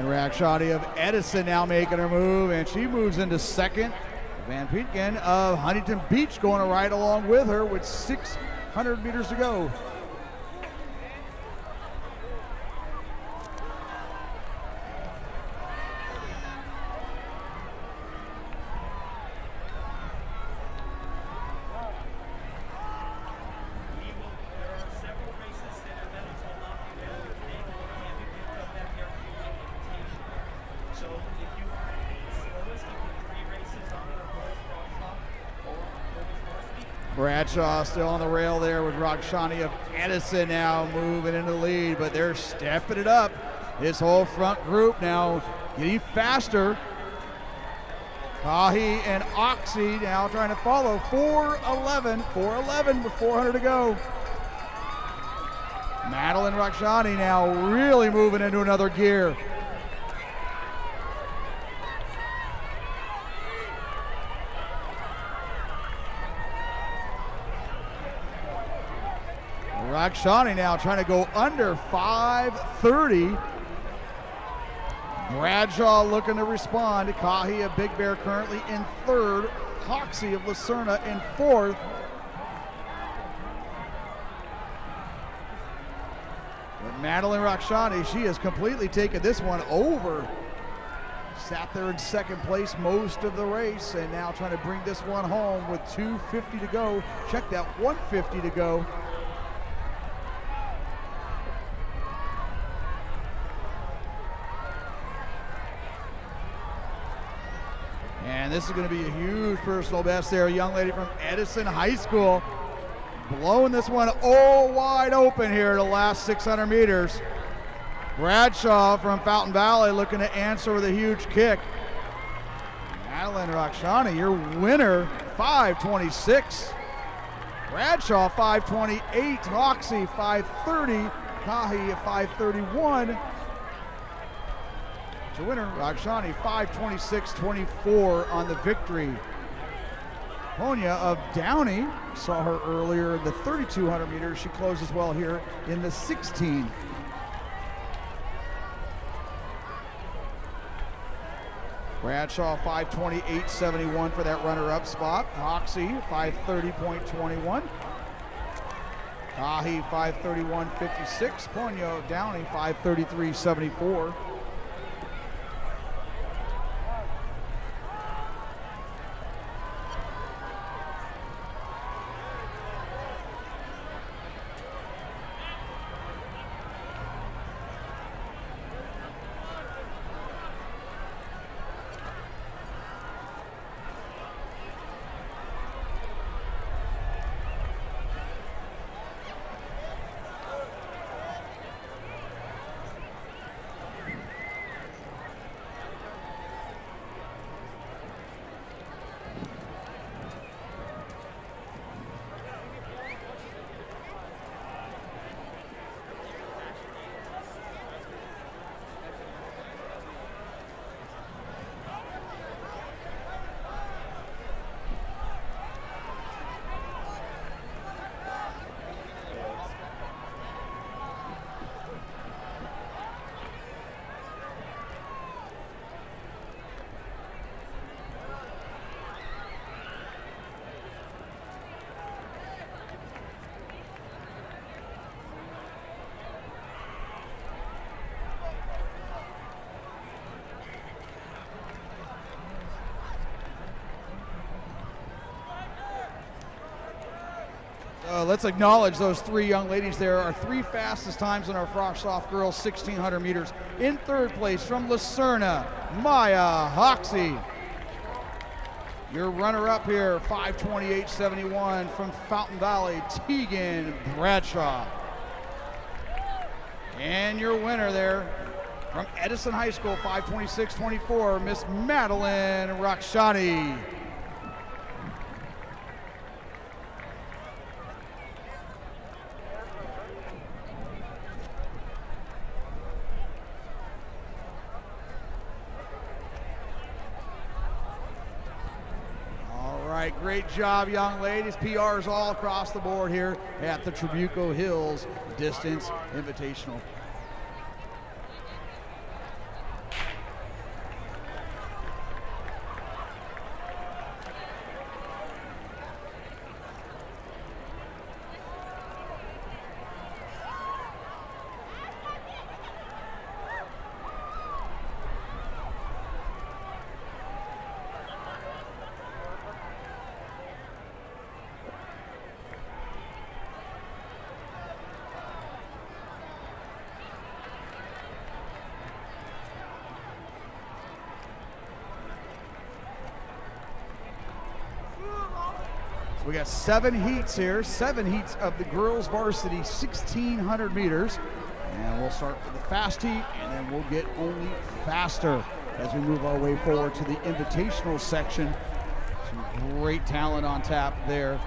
Rakshani of Edison now making her move, and she moves into 2nd. Van Pekin of Huntington Beach going right along with her with 600 meters to go. Bradshaw still on the rail there with Rakshani of Edison now moving into the lead, but they're stepping it up. This whole front group now getting faster. Kahi and Oxy now trying to follow. 4:11 with 400 to go. Madeline Rakshani now really moving into another gear. Rakshani now trying to go under 5:30. Bradshaw looking to respond. Kahi of Big Bear currently in 3rd. Hoxie of Lucerna in 4th. But Madeline Rakshani, she has completely taken this one over. Sat there in 2nd place most of the race and now trying to bring this one home with 2:50 to go. Check that, 1:50 to go. And this is going to be a huge personal best there. A young lady from Edison High School blowing this one all wide open here the last 600 meters. Bradshaw from Fountain Valley looking to answer with a huge kick. Madeline Rakshani, your winner, 5:26. Bradshaw, 5:28. Roxy, 5:30. Kahi at 5:31. Your winner, Rakshani, 5:26.24 on the victory. Ponya of Downey, saw her earlier in the 3,200 meters. She closes well here in the 16. Bradshaw, 5:28.71 for that runner-up spot. Hoxie, 5:30.21. Kahi, 5:31.56. Ponya of Downey, 5:33.74. Let's acknowledge those three young ladies there. Our three fastest times in our Frosh Soft Girls 1,600 meters. In third place from Lucerna, Maya Hoxie. Your runner-up here, 5:28.71 from Fountain Valley, Tegan Bradshaw. And your winner there from Edison High School, 5:26.24, Miss Madeline Rakshani. Great job, young ladies. PRs all across the board here at the Trabuco Hills Distance Invitational. We got 7 heats here, 7 heats of the girls varsity 1,600 meters. And we'll start with the fast heat, and then we'll get only faster as we move our way forward to the invitational section. Some great talent on tap there.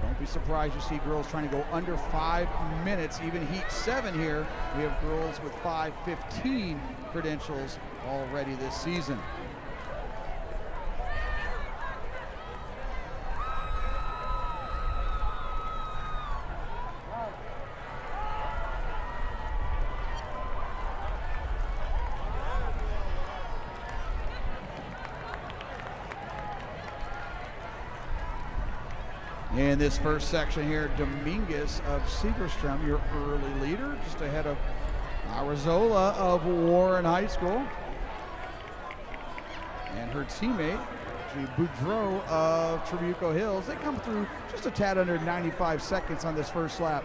Don't be surprised to see girls trying to go under 5 minutes. Even heat 7 here, we have girls with 5:15 credentials already this season. In this first section here, Dominguez of Segerstrom, your early leader, just ahead of Arizola of Warren High School. And her teammate, Boudreau of Trabuco Hills. They come through just a tad under 95 seconds on this first lap.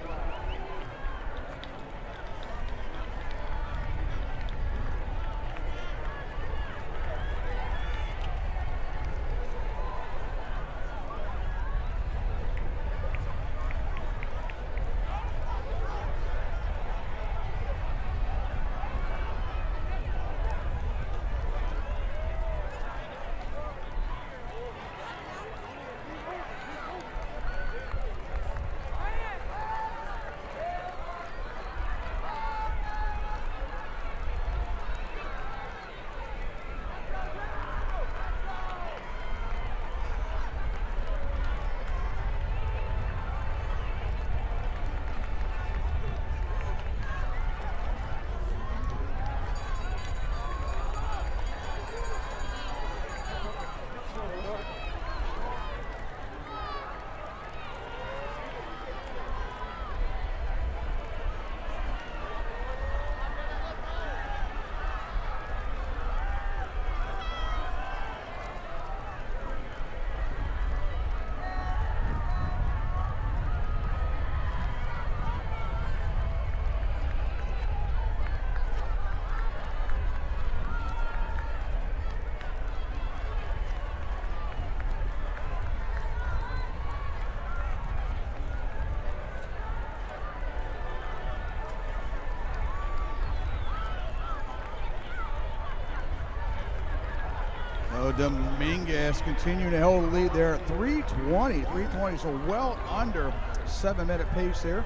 Dominguez continuing to hold the lead there at 3:20, so well under 7-minute pace there.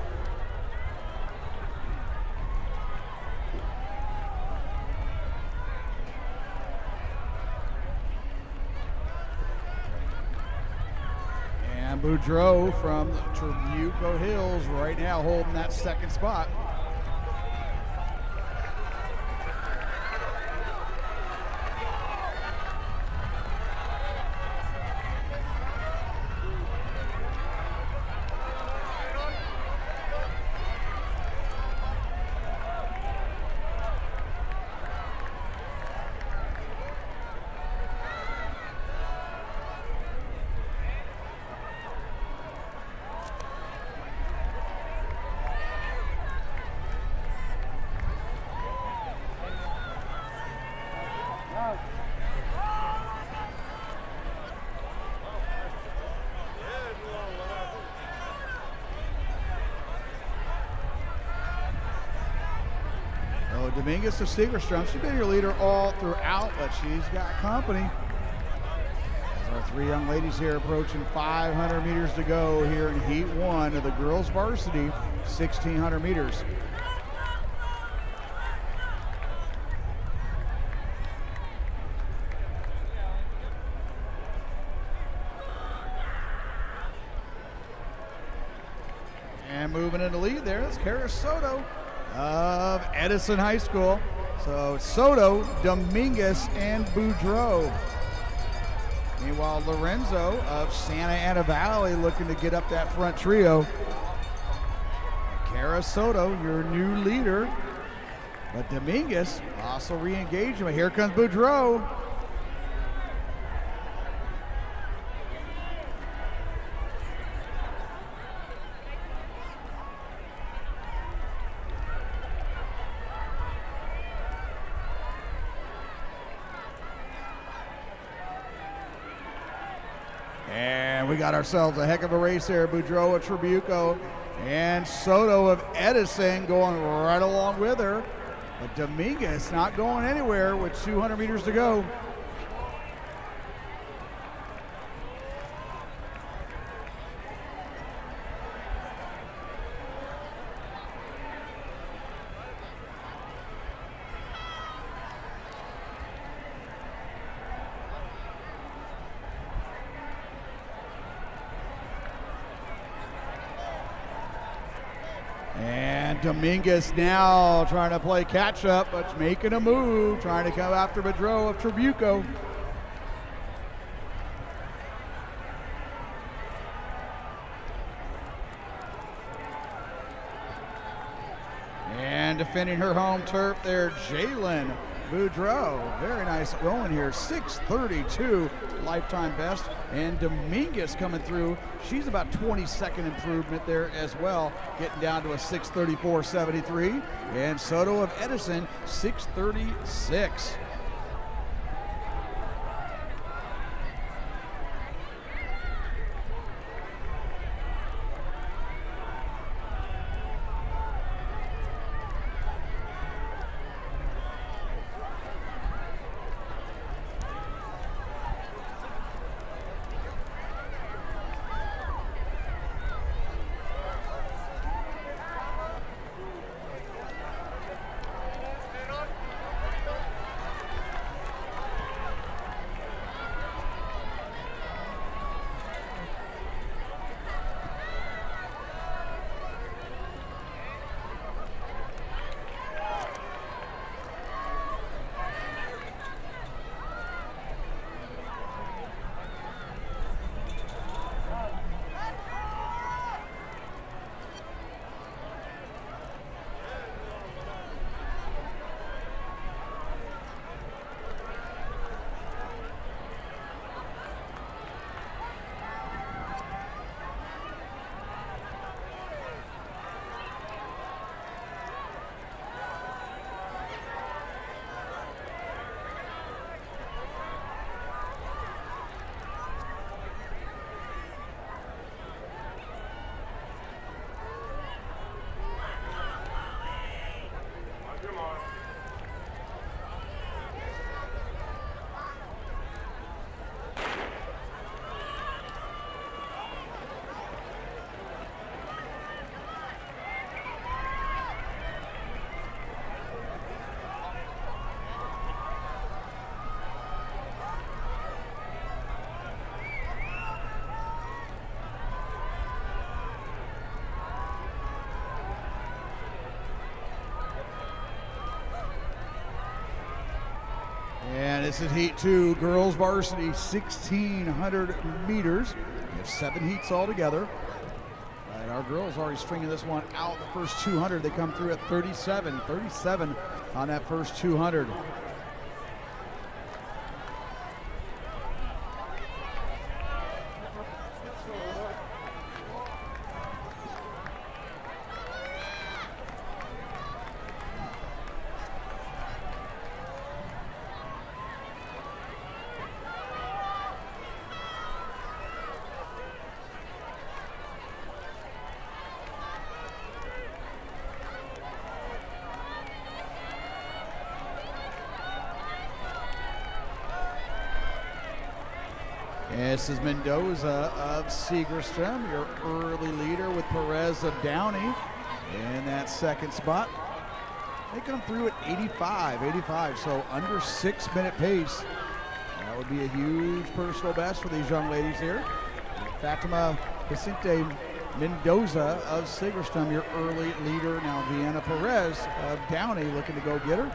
And Boudreau from Trabuco Hills right now holding that second spot. Dominguez to Segerstrom. She's been your leader all throughout, but she's got company. As our three young ladies here approaching 500 meters to go here in Heat 1 of the girls varsity 1,600 meters. And moving in the lead there is Kara Soto of Edison High School. So Soto, Dominguez, and Boudreau. Meanwhile, Lorenzo of Santa Ana Valley looking to get up that front trio. Kara Soto, your new leader. But Dominguez also re-engaged him. Here comes Boudreau. And we got ourselves a heck of a race here. Boudreau of Trabuco and Soto of Edison going right along with her. But Dominguez not going anywhere with 200 meters to go. And Dominguez now trying to play catch up, but making a move, trying to come after Boudreau of Trabuco. And defending her home turf there, Jalen Boudreau. Very nice going here, 6:32 lifetime best. And Dominguez coming through. She's about 20-second improvement there as well, getting down to a 6:34.73. And Soto of Edison, 6:36. And this is Heat 2, girls varsity, 1,600 meters. We have 7 heats altogether. And our girls already stringing this one out. The first 200, they come through at 37 on that first 200. Mrs. Mendoza of Segerstrom, your early leader, with Perez of Downey in that second spot. They come through at 85, so under 6-minute pace. That would be a huge personal best for these young ladies here. Fatima Vicente Mendoza of Segerstrom, your early leader. Now Vienna Perez of Downey looking to go get her.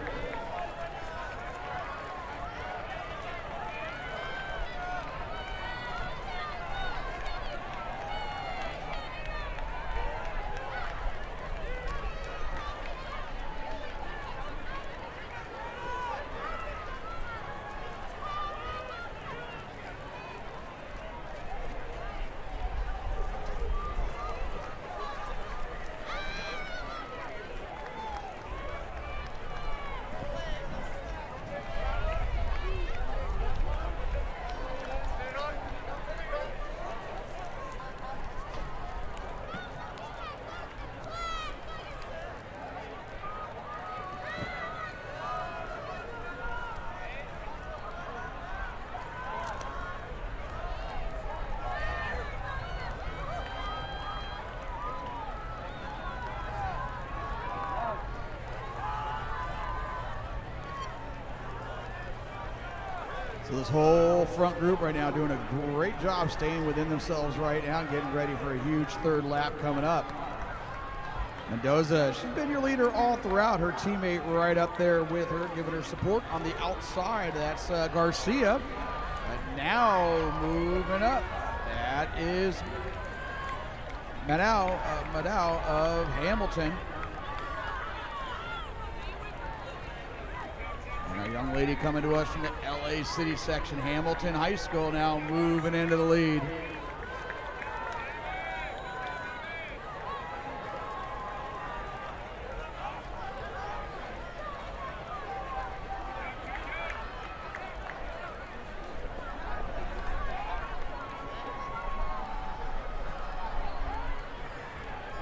So this whole front group right now doing a great job staying within themselves right now, getting ready for a huge third lap coming up. Mendoza, she's been your leader all throughout. Her teammate right up there with her, giving her support on the outside. That's Garcia. And now moving up, that is Maddow of Hamilton. And a young lady coming to us from the LA City section, Hamilton High School, now moving into the lead.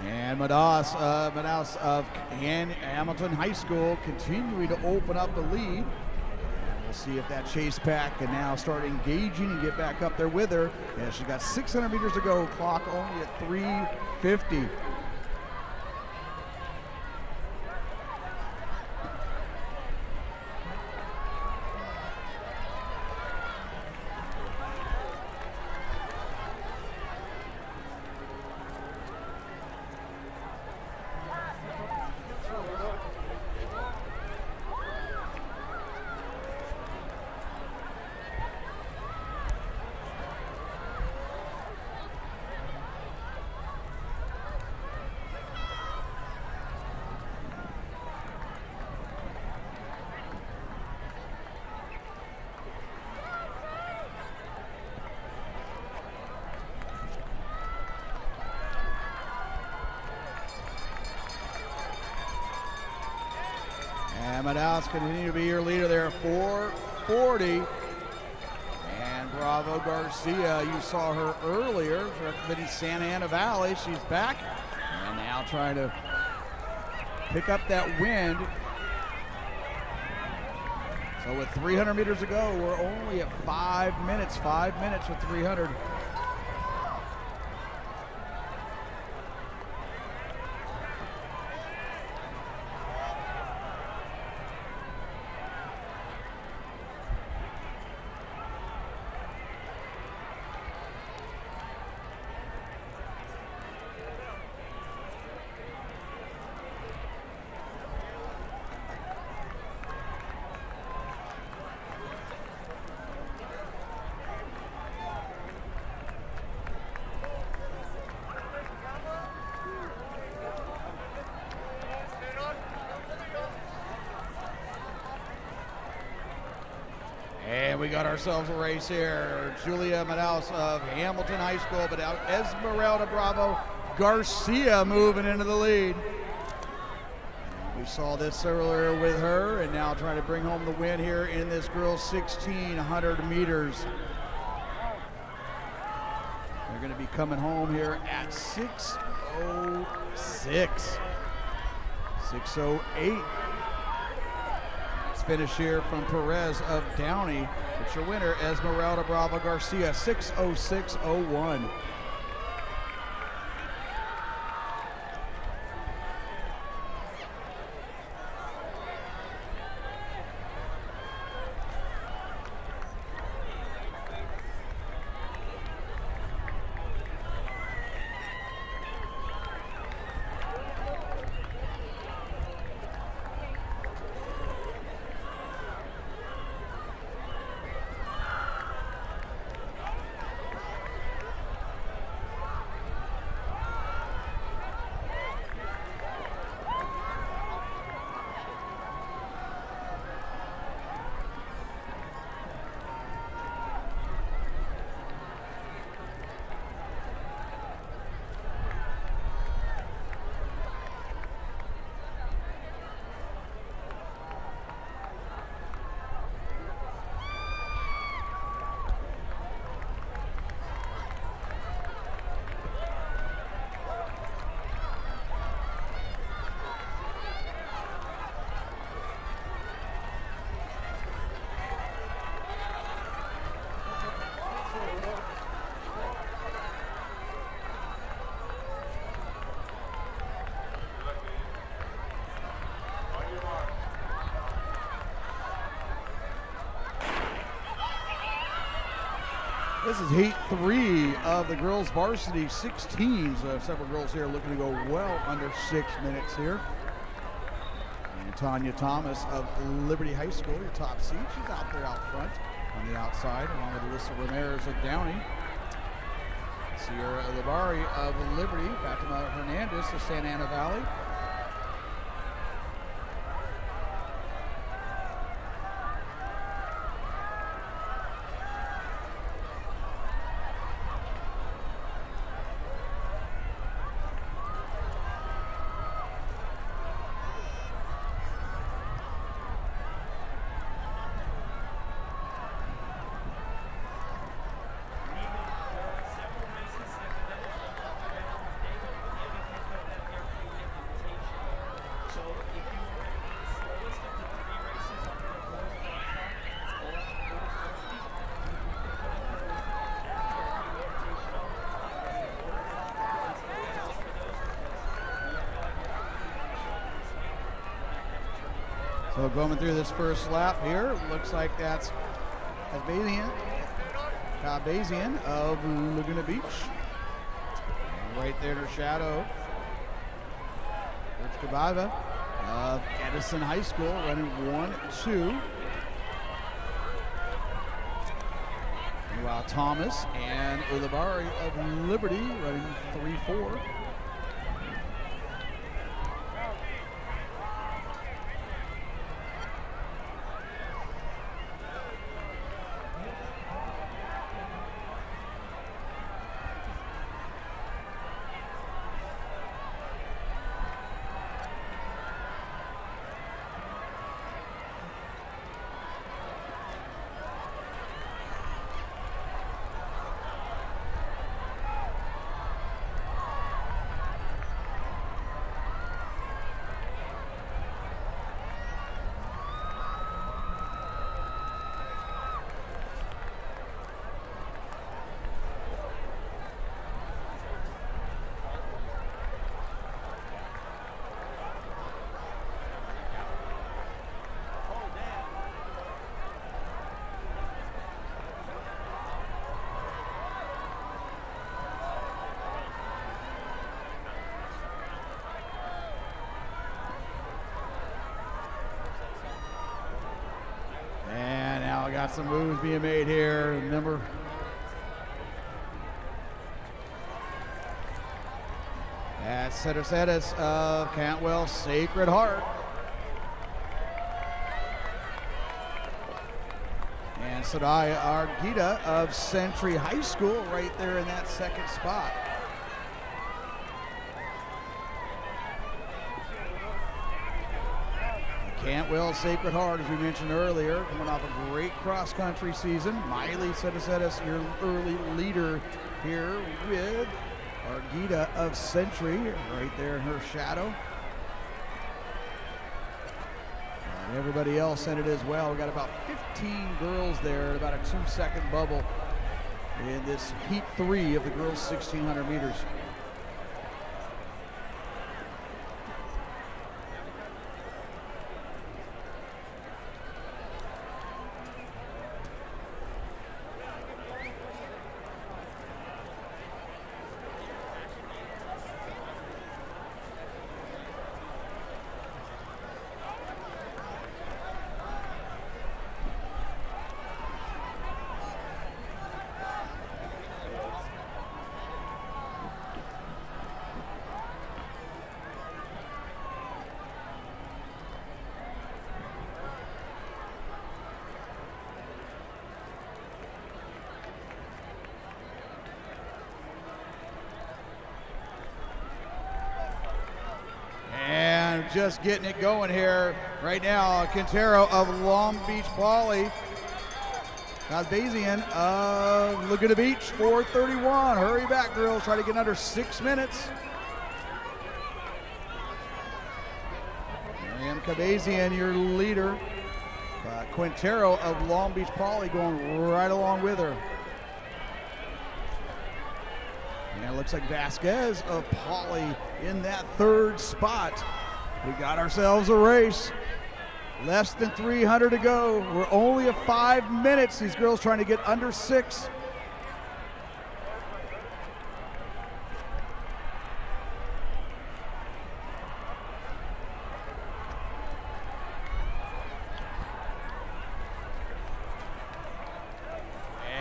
And Madaus of Hamilton High School continuing to open up the lead. And we'll see if that chase pack can now start engaging and get back up there with her. Yeah, she's got 600 meters to go, clock only at 3:50. Madaus continue to be your leader there, 4:40. And Bravo Garcia, you saw her earlier, representing Santa Ana Valley. She's back and now trying to pick up that wind. So with 300 meters to go, we're only at 5 minutes, 5 minutes with 300. And we got ourselves a race here. Julia Madaus of Hamilton High School, but out Esmeralda Bravo Garcia moving into the lead. We saw this earlier with her, and now trying to bring home the win here in this girls' 1,600 meters. They're going to be coming home here at 6:06. 6:08. Finish here from Perez of Downey, the laps. Your winner, Esmeralda Bravo Garcia, 6:06:01. This is heat 3 of the girls varsity 16s. Several girls here looking to go well under 6 minutes here. And Tanya Thomas of Liberty High School, your top seed. She's out there out front on the outside, along with Alyssa Ramirez of Downey. Sierra Labari of Liberty, Fatima Hernandez of Santa Ana Valley. So going through this first lap here, looks like that's Bazian of Laguna Beach. And right there in her shadow, Rich Kaviva of Edison High School, running 1-2. Meanwhile, Thomas and Ulibarri of Liberty running 3-4. Got some moves being made here. That's Ceres of Cantwell Sacred Heart. And Sadaya Arguita of Century High School right there in that second spot. Cantwell Sacred Heart, as we mentioned earlier, coming off a great cross-country season. Miley Ceres, your early leader here with Arguita of Century right there in her shadow. Everybody else in it as well. We got about 15 girls there at about a 2-second bubble in this heat 3 of the girls 1,600 meters. Just getting it going here right now. Quintero of Long Beach Poly. Kazbazian of Laguna Beach, 4:31. Hurry back, girls. Try to get under 6 minutes. Miriam Kazbazian, your leader. Quintero of Long Beach Poly going right along with her. And it looks like Vasquez of Poly in that 3rd spot. We got ourselves a race. Less than 300 to go. We're only at 5 minutes. These girls trying to get under 6.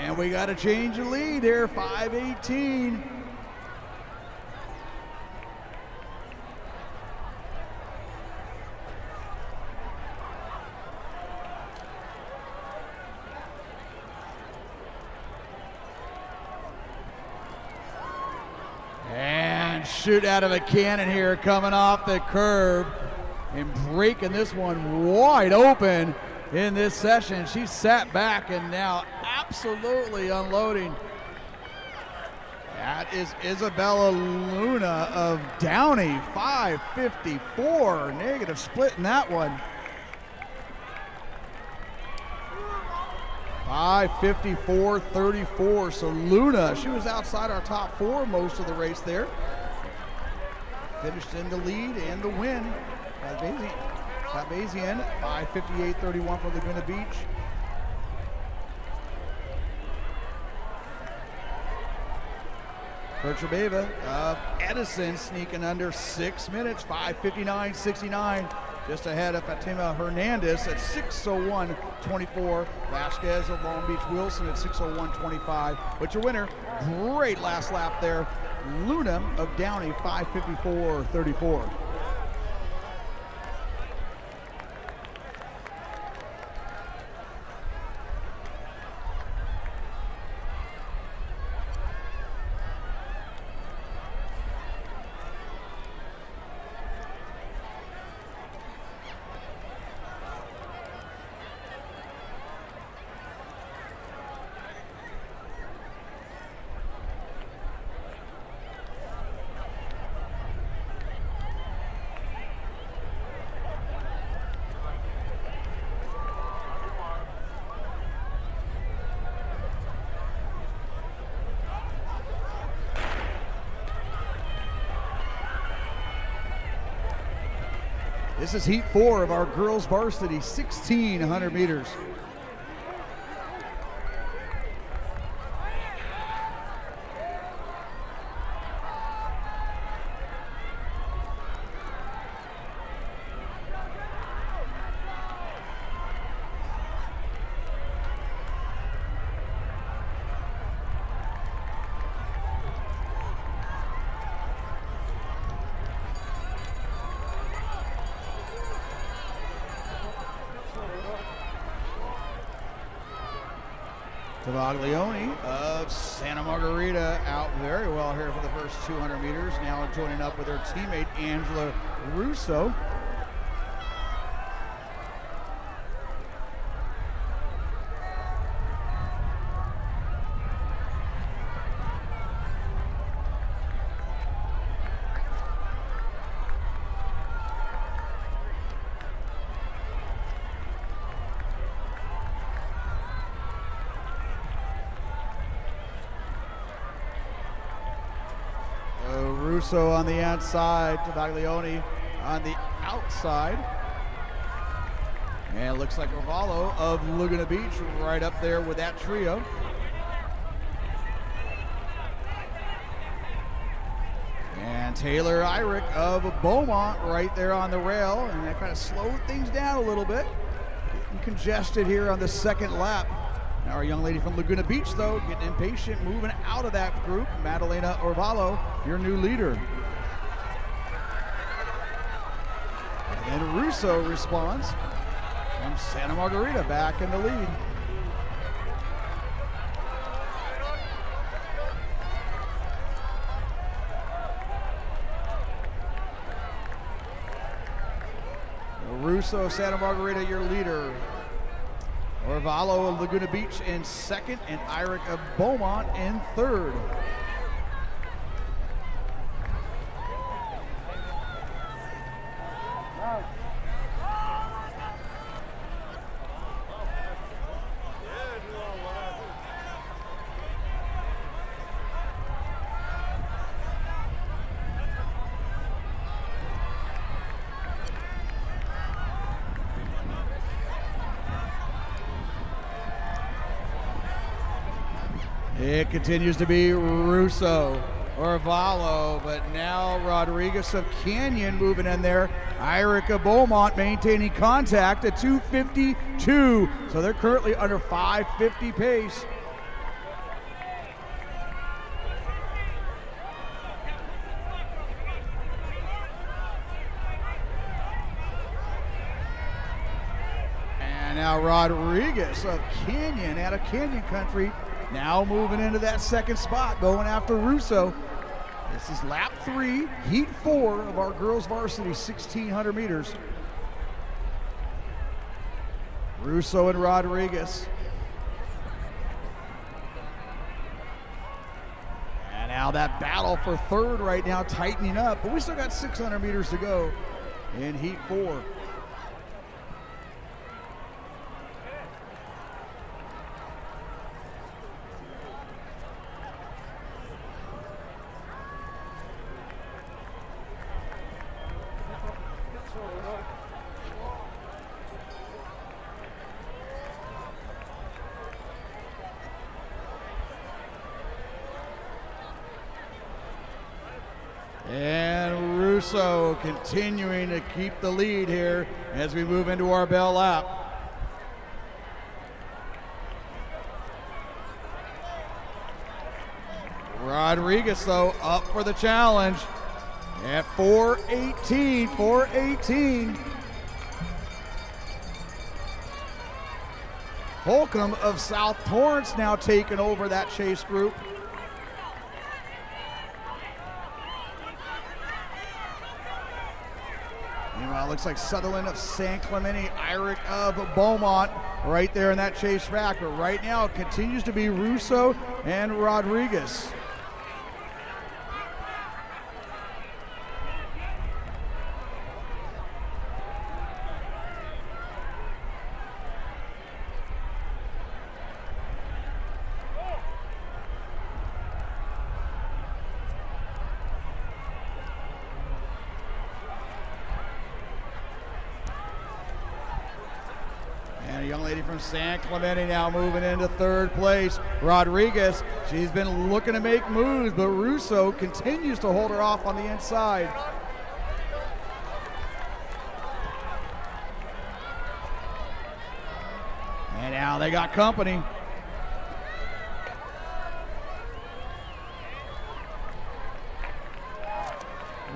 And we got to change the lead here, 5:18. Shoot out of a cannon here, coming off the curve and breaking this one wide open in this session. She sat back and now absolutely unloading. That is Isabella Luna of Downey, 5:54. Negative split in that one. 5:54.34. So Luna, she was outside our top 4 most of the race there. Finished in the lead and the win. Kazbazian, 5:58.31 for Laguna Beach. Kerchabeva of Edison sneaking under 6 minutes, 5:59.69. Just ahead of Fatima Hernandez at 6:01.24. Vasquez of Long Beach Wilson at 6:01.25. But your winner, great last lap there, Luna of Downey, 5:54.34. This is heat 4 of our girls varsity 1,600 meters. Tavaglione of Santa Margarita out very well here for the first 200 meters. Now joining up with her teammate Angela Russo. Russo on the inside, Tabaglione on the outside. And it looks like Ovalo of Laguna Beach right up there with that trio. And Taylor Irick of Beaumont right there on the rail, and that kind of slowed things down a little bit. Getting congested here on the second lap. Now our young lady from Laguna Beach, though, getting impatient, moving out of that group. Madalena Orvalo, your new leader. And then Russo responds from Santa Margarita back in the lead. Russo, Santa Margarita, your leader. Orvalo of Laguna Beach in second, and Irick of Beaumont in third. It continues to be Russo, Orvalo, but now Rodriguez of Canyon moving in there. Irick of Beaumont maintaining contact at 2:52, so they're currently under 5:50 pace. And now Rodriguez of Canyon, out of Canyon Country, now moving into that second spot, going after Russo. This is lap 3, heat 4 of our girls varsity 1,600 meters. Russo and Rodriguez. And now that battle for third right now tightening up, but we still got 600 meters to go in heat 4. And Russo continuing to keep the lead here as we move into our bell lap. Rodriguez, though, up for the challenge at 4:18. Holcomb of South Torrance now taking over that chase group. Meanwhile, it looks like Sutherland of San Clemente, Irick of Beaumont right there in that chase back. But right now it continues to be Russo and Rodriguez. And a young lady from San Clemente now moving into third place. Rodriguez, she's been looking to make moves, but Russo continues to hold her off on the inside. And now they got company.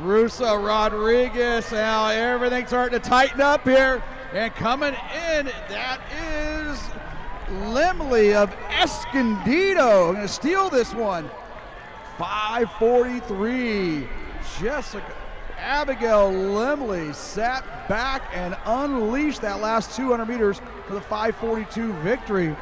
Russo, Rodriguez, now everything's starting to tighten up here. And coming in, that is Limley of Escondido. Going to steal this one. 5:43. Jessica Abigail Limley sat back and unleashed that last 200 meters for the 5:42 victory.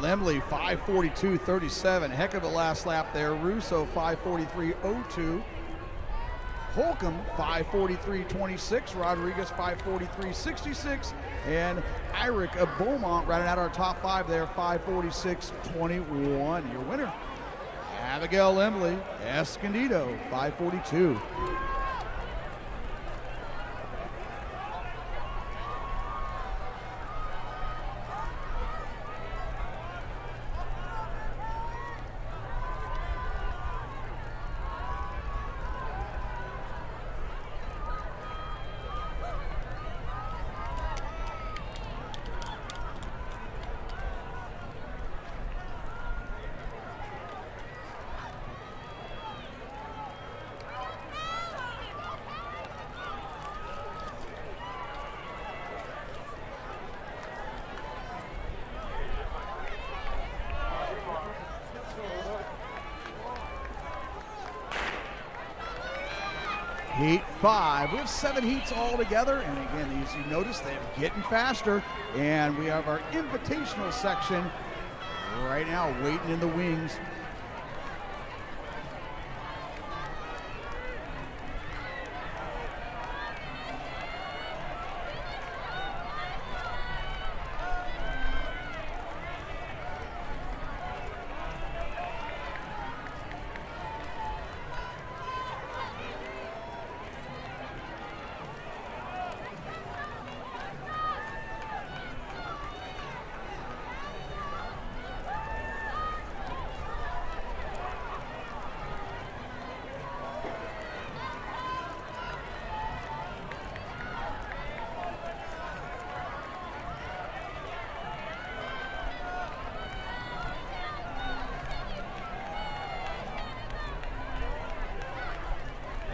Lemley 5:42.37, heck of a last lap there. Russo 5:43.02. Holcomb 5:43.26, Rodriguez 5:43.66, and Irick of Beaumont rounding out our top 5 there, 5:46.21. Your winner, Abigail Emily Escondido, 5:42. Heat 5. We have 7 heats all together, and again, these, you notice they're getting faster, and we have our invitational section right now waiting in the wings.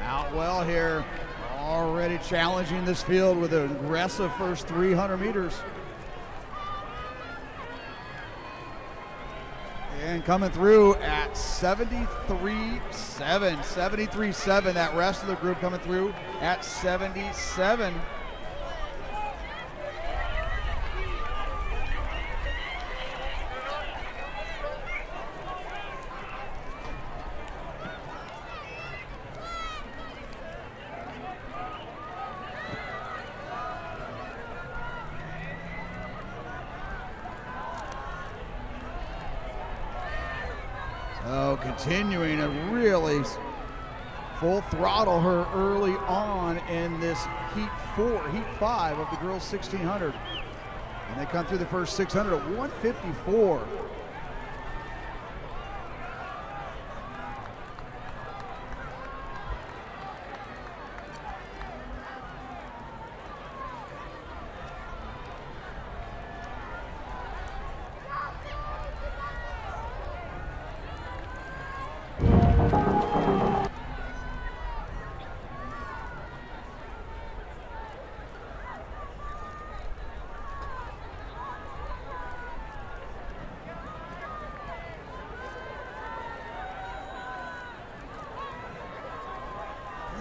Out well here, already challenging this field with an aggressive first 300 meters. And coming through at 73.7, 73.7. That rest of the group coming through at 77. So continuing to really full throttle her early on in this heat 5 of the girls 1600. And they come through the first 600 at 1:54.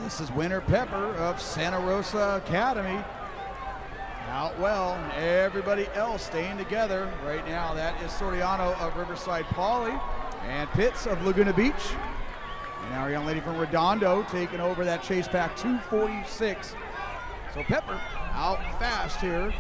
This is Winter Pepper of Santa Rosa Academy. Out well, and everybody else staying together. Right now, that is Soriano of Riverside Poly and Pitts of Laguna Beach. And our young lady from Redondo taking over that chase pack, 2:46. So Pepper out fast here.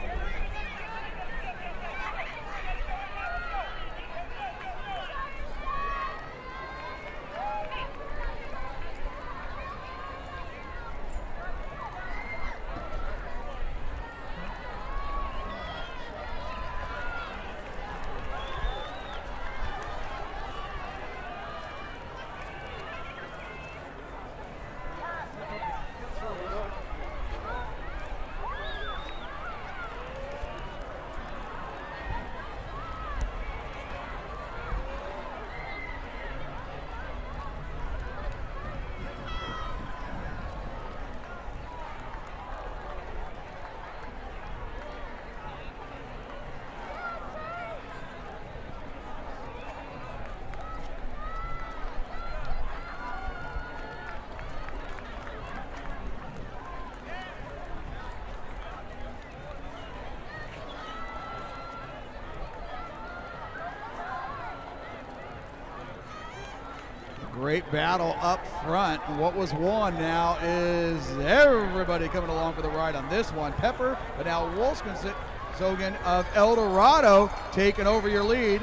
Great battle up front. And what was won now is everybody coming along for the ride on this one. Pepper, but now Wolfskinsogen of El Dorado taking over your lead.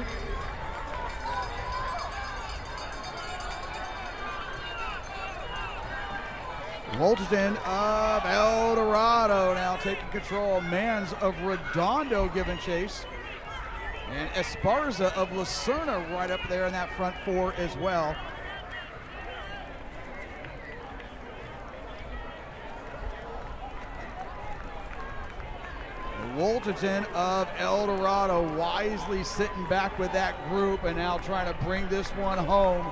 Wolfskinsogen of El Dorado now taking control. Mans of Redondo giving chase. And Esparza of Lucerna right up there in that front four as well. Wolterton of El Dorado wisely sitting back with that group and now trying to bring this one home.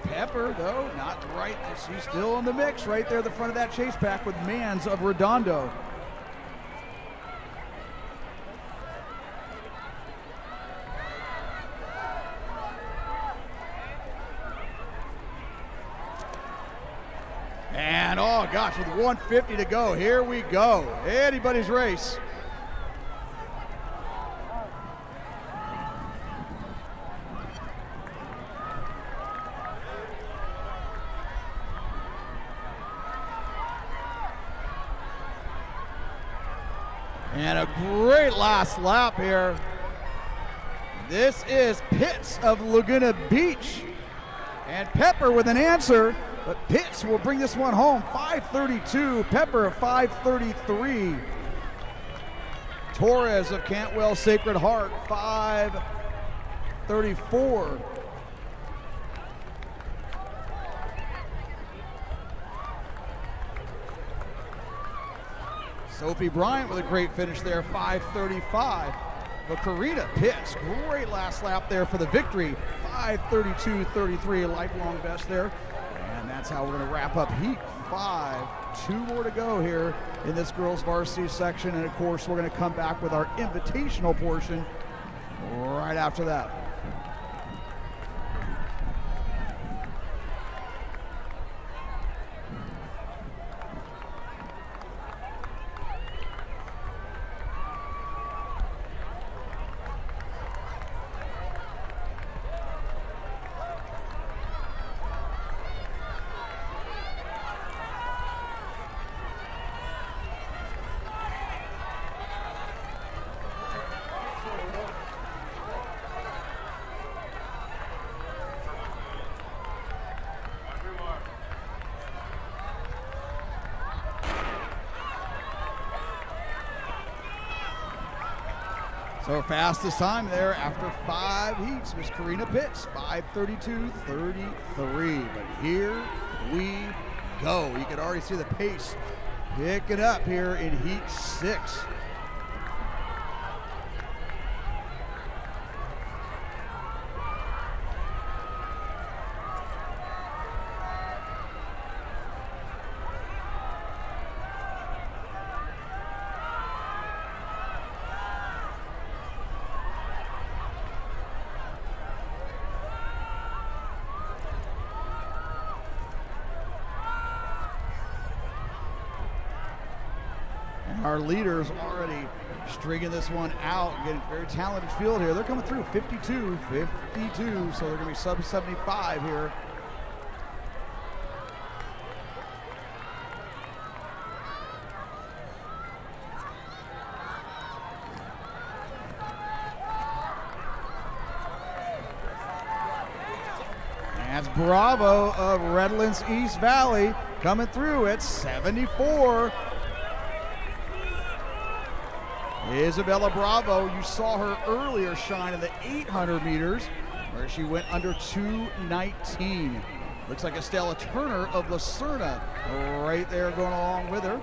Pepper, though, not right. She's still in the mix right there at the front of that chase pack with Mans of Redondo. And oh gosh, with 150 to go, here we go. Anybody's race. And a great last lap here. This is Pitts of Laguna Beach. And Pepper with an answer. But Pitts will bring this one home, 5:32. Pepper, 5:33. Torres of Cantwell Sacred Heart, 5:34. Sophie Bryant with a great finish there, 5:35. But Karina Pitts, great last lap there for the victory, 5:32.33, a lifelong best there. And that's how we're going to wrap up Heat 5. 2 more to go here in this girls varsity section. And of course, we're going to come back with our invitational portion right after that. So fastest time there after 5 heats was Karina Pitts, 5:32.33. But here we go. You can already see the pace picking up here in Heat 6. Our leaders already stringing this one out, getting a very talented field here. They're coming through 52, so they're going to be sub 75 here. That's Bravo of Redlands East Valley coming through at 74. Isabella Bravo, you saw her earlier shine in the 800 meters where she went under 2:19. Looks like Estella Turner of Lucerna right there going along with her.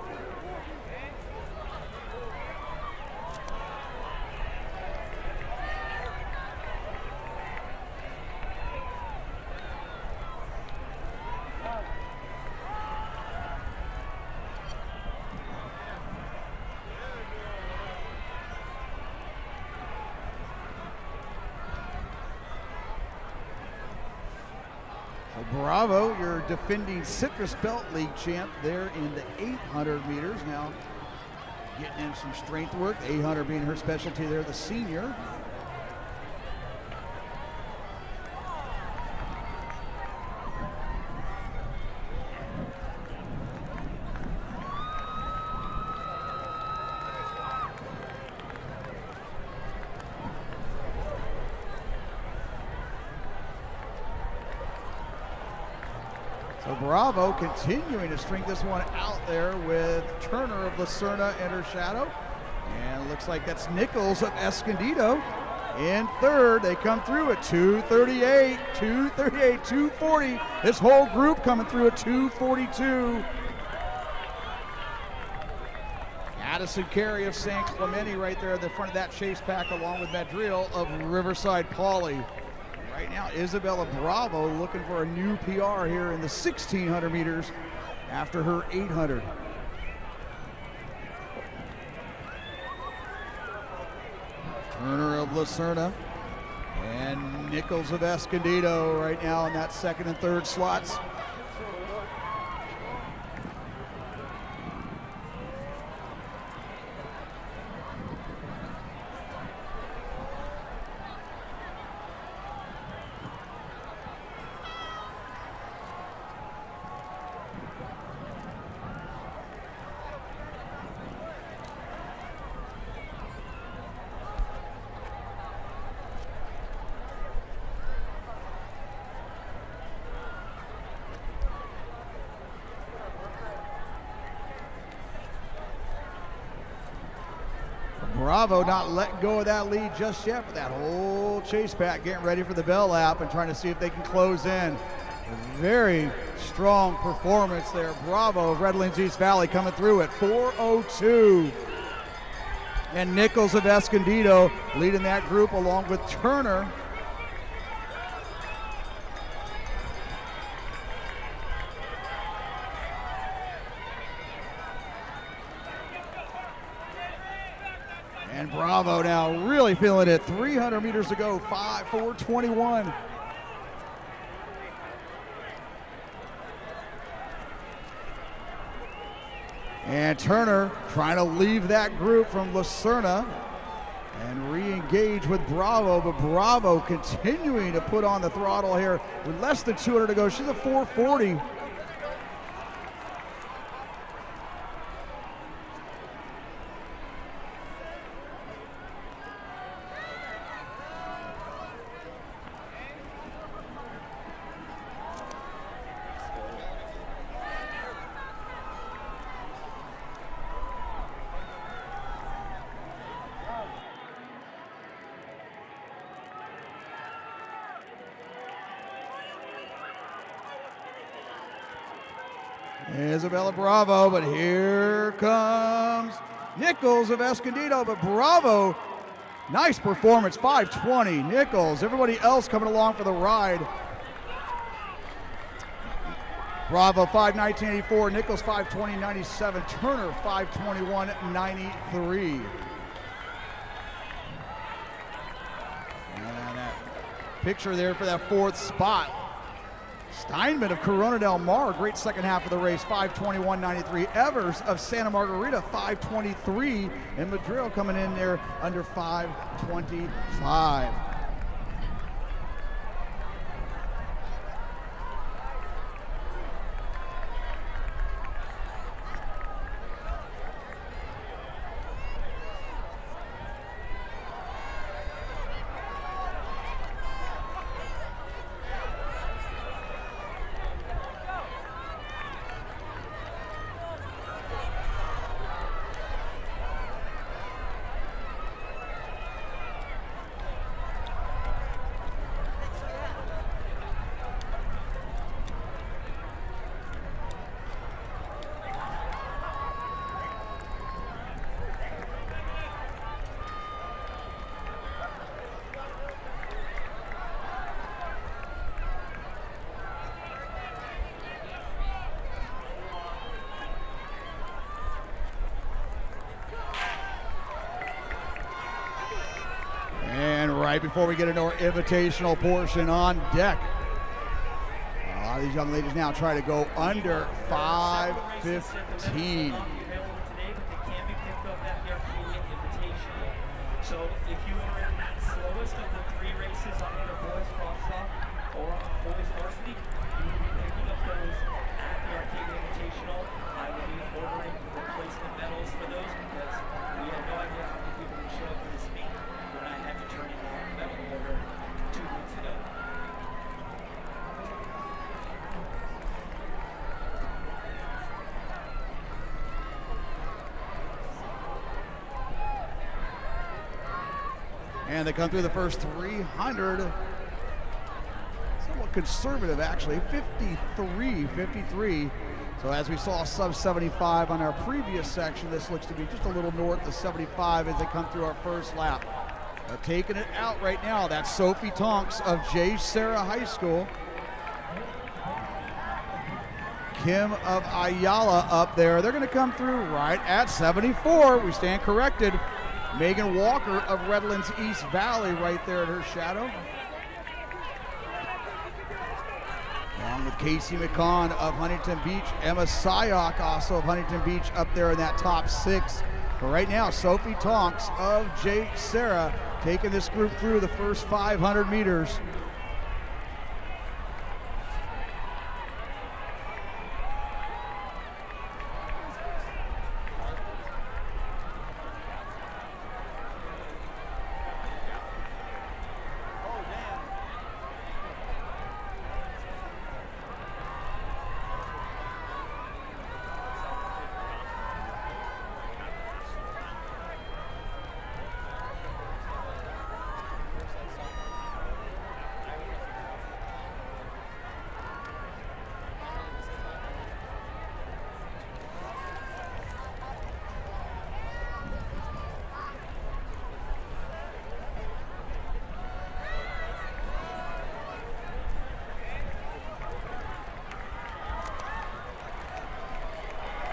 Bravo, your defending Citrus Belt League champ there in the 800 meters. Now getting in some strength work, the 800 being her specialty there, the senior. Bravo continuing to string this one out there with Turner of Lucerna in her shadow. And it looks like that's Nichols of Escondido in third. They come through at 2:38, 2:40. This whole group coming through at 2:42. Addison Carey of San Clemente right there at the front of that chase pack, along with Madriel of Riverside Poly. Right now, Isabella Bravo looking for a new PR here in the 1,600 meters after her 800. Turner of Lucerna and Nichols of Escondido right now in that second and third slots. Bravo not letting go of that lead just yet, but that whole chase pack getting ready for the bell lap and trying to see if they can close in. A very strong performance there. Bravo of Redlands East Valley coming through at 4:02. And Nichols of Escondido leading that group along with Turner. And Bravo now really feeling it. 300 meters to go, 4:21. And Turner trying to leave that group from Lucerna and re-engage with Bravo, but Bravo continuing to put on the throttle here with less than 200 to go. She's a 4:40. Isabella Bravo, but here comes Nichols of Escondido, but Bravo, nice performance, 5:20. Nichols, everybody else coming along for the ride. Bravo 5:19.84, Nichols 5:20.97, Turner 5:21.93. And that picture there for that fourth spot. Steinman of Corona Del Mar, great second half of the race, 5:21.93. Evers of Santa Margarita, 5:23. And Madriel coming in there under 5:25. Right before we get into our invitational portion on deck, a lot of these young ladies now try to go under 5:15. So if you are in the slowest of the three races on either boys cross-off or on boys varsity, you will be picking up those at the Arcade Invitational. I will be ordering replacement medals for those because we had no idea how many people would show up for this meet when I had to turn in our medal order 2 weeks ago. And they come through the first 300. Somewhat conservative, actually. 53. So as we saw sub 75 on our previous section, this looks to be just a little north of 75 as they come through our first lap. Taking it out right now, that's Sophie Tonks of J. Sarah High School. Kim of Ayala up there. They're going to come through right at 74. We stand corrected. Megan Walker of Redlands East Valley right there at her shadow. Along with Casey McCon of Huntington Beach. Emma Syok also of Huntington Beach up there in that top 6. But right now, Sophie Tonks of J. Sarah taking this group through the first 500 meters.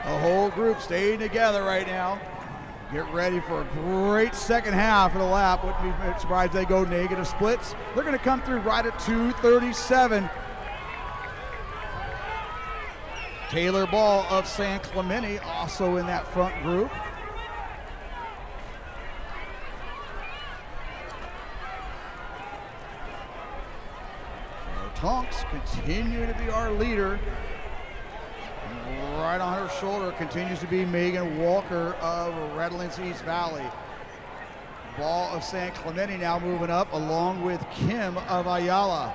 The whole group staying together right now. Get ready for a great second half of the lap. Wouldn't be surprised they go negative splits. They're going to come through right at 2:37. Taylor Ball of San Clemente also in that front group. So Tonks continue to be our leader. Right on her shoulder continues to be Megan Walker of Redlands East Valley. Ball of San Clemente now moving up along with Kim of Ayala.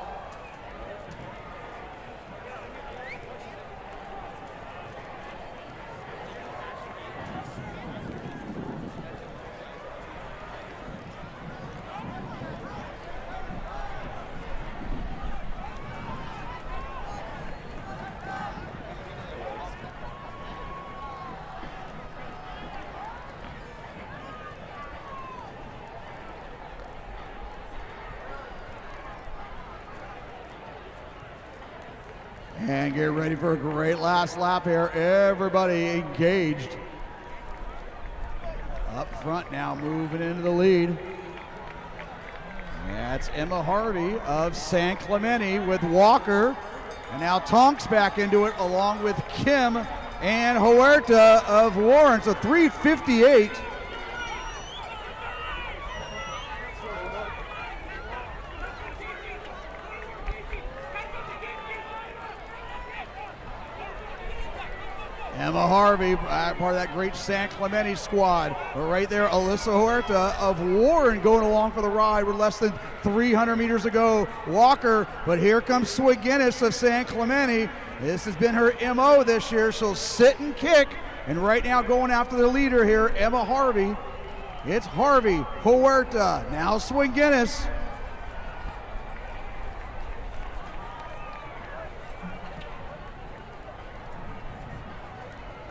And get ready for a great last lap here. Everybody engaged. Up front now, moving into the lead. That's Emma Harvey of San Clemente with Walker. And now Tonks back into it along with Kim and Huerta of Warren. So 3:58. Emma Harvey, part of that great San Clemente squad. But right there, Alyssa Huerta of Warren going along for the ride with less than 300 meters to go. Walker, but here comes Swiguinness of San Clemente. This has been her MO this year. She'll sit and kick. And right now going after the leader here, Emma Harvey. It's Harvey, Huerta, now Swiguinness.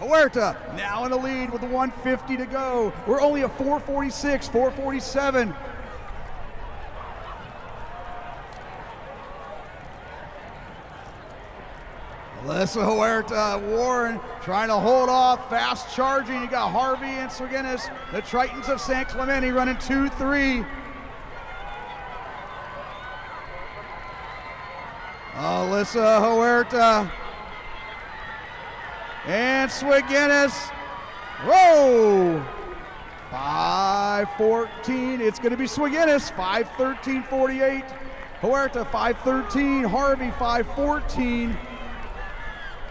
Huerta now in the lead with the 150 to go. We're only at 4:46, 4:47. Alyssa Huerta, Warren trying to hold off, fast charging. You got Harvey and Swiguinness, the Tritons of San Clemente running 2-3. Alyssa Huerta. And Swiguinness, whoa, 5:14, it's gonna be Swiguinness, 5:13.48, Huerta 5:13, Harvey 5:14,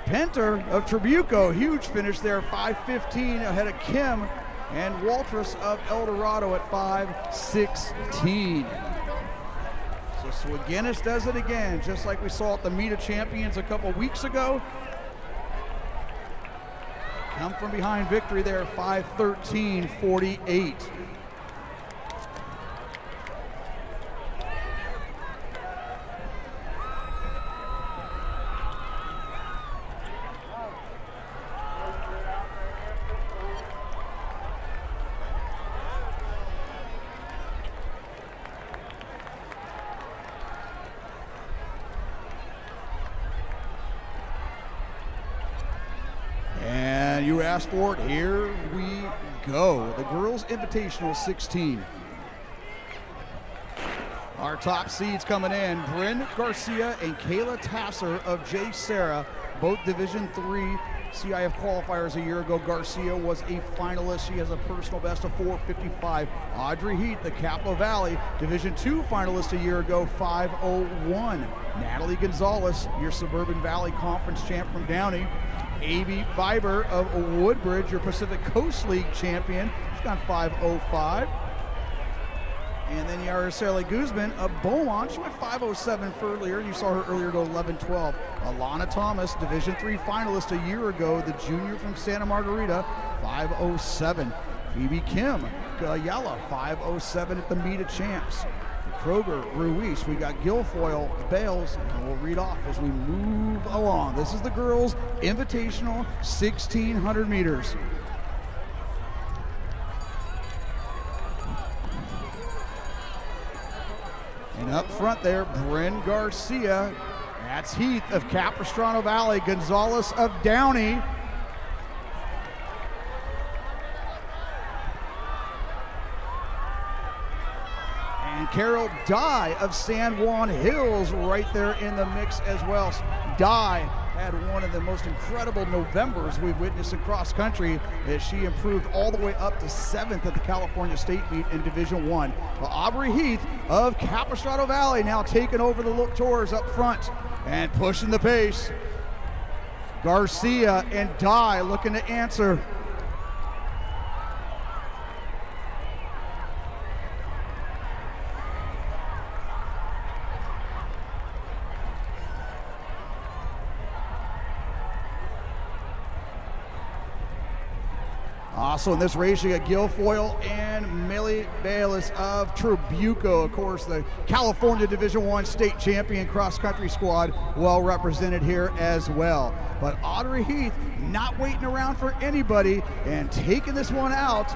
Penter of Trabuco, huge finish there, 5:15 ahead of Kim, and Waltrus of El Dorado at 5:16. So Swiguinness does it again, just like we saw at the Meet of Champions a couple weeks ago. Come from behind victory there, 5:13.48. fast forward, here we go. The Girls Invitational 16. Our top seeds coming in, Bryn Garcia and Kayla Tasser of J. Sarah, both Division III CIF qualifiers a year ago. Garcia was a finalist. She has a personal best of 4:55. Audrey Heath, the Capital Valley Division II finalist a year ago, 5:01. Natalie Gonzalez, your Suburban Valley Conference champ from Downey. A.B. Biber of Woodbridge, your Pacific Coast League champion. She's gone 5:05. And then Yarosela Guzman of Beaumont. She went 5:07 for earlier. You saw her earlier go 11:12. Alana Thomas, Division III finalist a year ago, the junior from Santa Margarita, 5:07. Phoebe Kim, Yella, 5:07 at the Meet of Champs. Kroger, Ruiz, we got Guilfoyle, Bales, and we'll read off as we move along. This is the girls' invitational 1,600 meters. And up front there, Bryn Garcia. That's Heath of Capistrano Valley, Gonzalez of Downey. And Carol Dye of San Juan Hills right there in the mix as well. Dye had one of the most incredible Novembers we've witnessed across country as she improved all the way up to 7th at the California State Meet in Division I. Well, Aubrey Heath of Capistrano Valley now taking over the tours up front and pushing the pace. Garcia and Dye looking to answer. Also in this race, you got Guilfoyle and Millie Bayless of Trabuco. Of course, the California Division I state champion cross-country squad, well represented here as well. But Audrey Heath not waiting around for anybody and taking this one out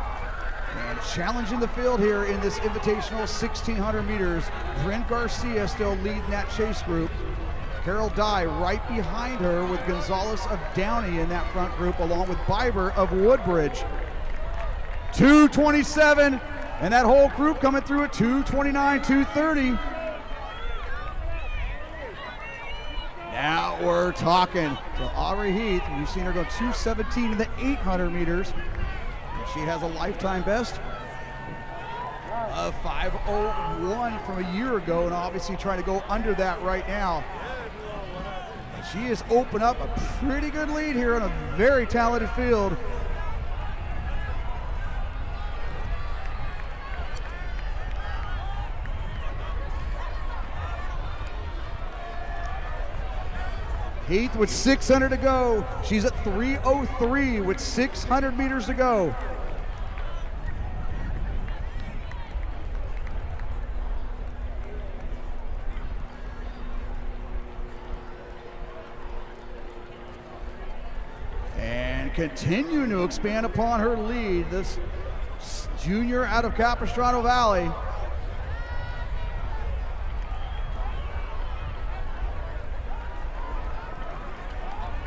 and challenging the field here in this invitational 1,600 meters. Bryn Garcia still leading that chase group. Carol Dye right behind her with Gonzalez of Downey in that front group, along with Biber of Woodbridge. 2:27, and that whole group coming through at 2:29, 2:30. Now we're talking. So Aubrey Heath, you've seen her go 2:17 in the 800 meters. And she has a lifetime best of 5:01 from a year ago, and obviously trying to go under that right now. She has opened up a pretty good lead here on a very talented field. Heath with 600 to go. She's at 3:03 with 600 meters to go. Continuing to expand upon her lead, this junior out of Capistrano Valley.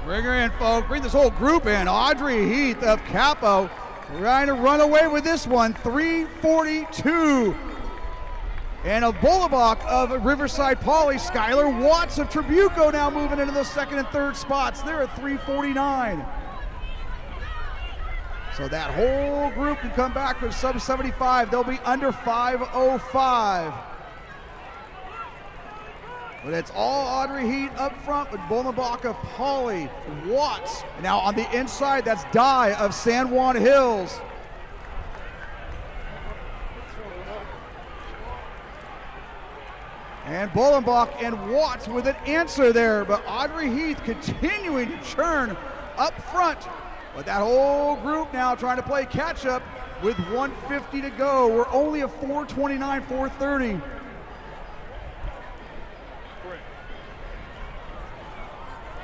Bring her in, folks. Bring this whole group in. Audrey Heath of Capo trying to run away with this one. 3:42. And a Bullabach of Riverside Poly. Skylar Watts of Trabuco now moving into the second and third spots. They're at 3:49. So that whole group can come back with sub 75. They'll be under 5:05. But it's all Audrey Heath up front with Bolnabaka, Pauly, Watts. And now on the inside, that's Dye of San Juan Hills. And Bollenbach and Watts with an answer there. But Audrey Heath continuing to churn up front. But that whole group now trying to play catch up with 150 to go. We're only at 4:29, 4:30.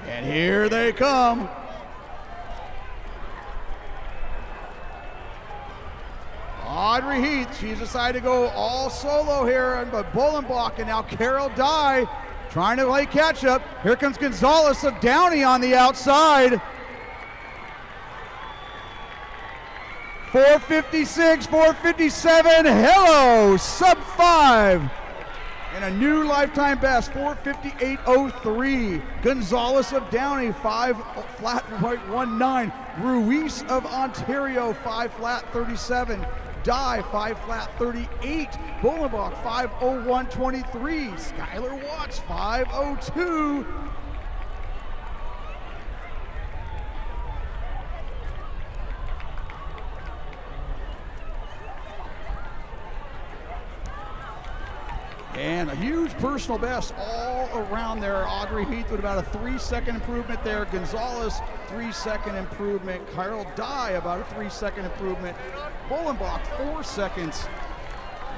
And here they come. Audrey Heath, she's decided to go all solo here, but Bollenbach and now Carol Dye trying to play catch up. Here comes Gonzalez of Downey on the outside. 4:56, 4:57. Hello, sub 5. And a new lifetime best, 4:58.03. Gonzalez of Downey, 5 flat 19. Ruiz of Ontario, 5 flat 37. Dye, 5 flat 38. Bolenbach, 5:01.23. Skylar Watts, 5:02. And a huge personal best all around there. Audrey Heath with about a 3-second improvement there. Gonzalez, 3-second improvement. Kyle Dye, about a 3-second improvement. Bolenbach, 4 seconds.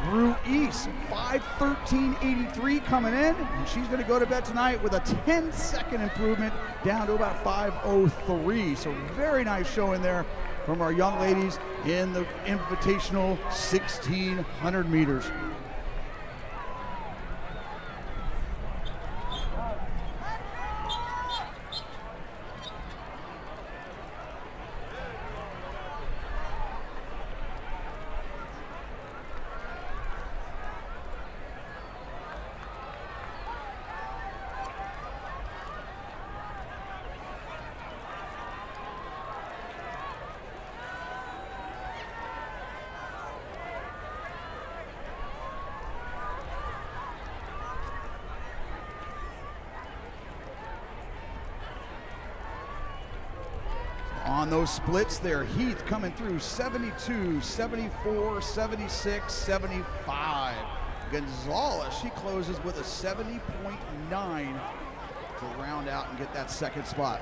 Ruiz, 5:13.83 coming in. And she's going to go to bed tonight with a 10-second improvement down to about 5:03. So very nice showing there from our young ladies in the Invitational 1600 meters. On those splits there, Heath coming through 72, 74, 76, 75. Gonzalez, she closes with a 70.9 to round out and get that second spot.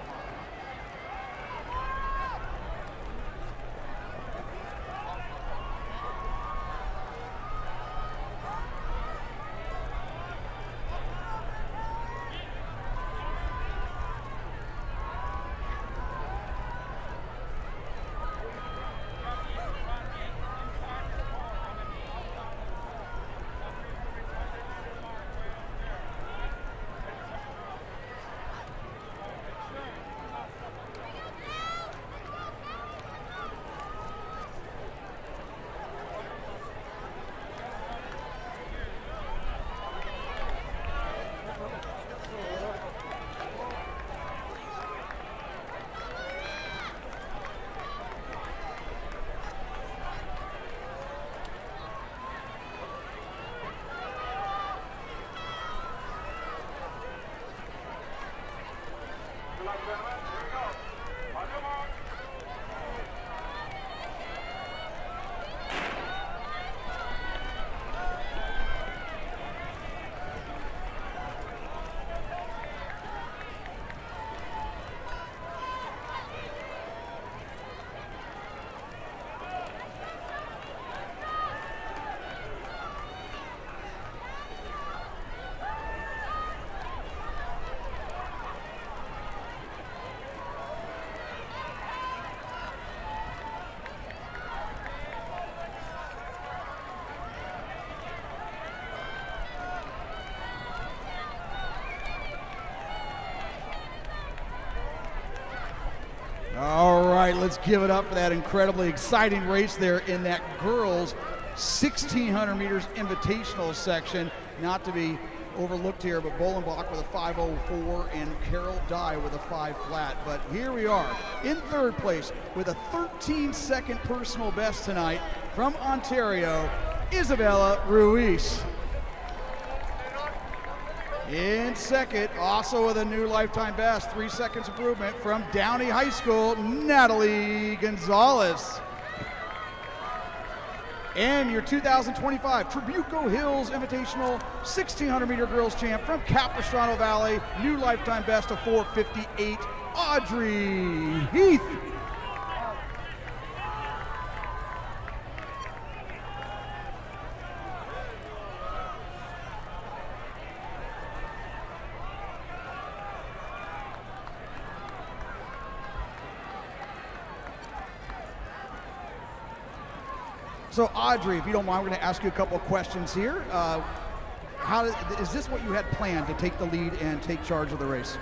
All right, let's give it up for that incredibly exciting race there in that girls 1,600 meters invitational section. Not to be overlooked here, but Bolenbach with a 5:04 and Carol Dye with a 5 flat. But here we are in third place with a 13-second personal best tonight from Ontario, Isabella Ruiz. In second, also with a new lifetime best, 3 seconds improvement from Downey High School, Natalie Gonzalez. And your 2025 Trabuco Hills Invitational 1,600 meter girls champ from Capistrano Valley, new lifetime best of 4:58, Audrey Heath. So Audrey, if you don't mind, we're going to ask you a couple of questions here. Is this what you had planned, to take the lead and take charge of the race?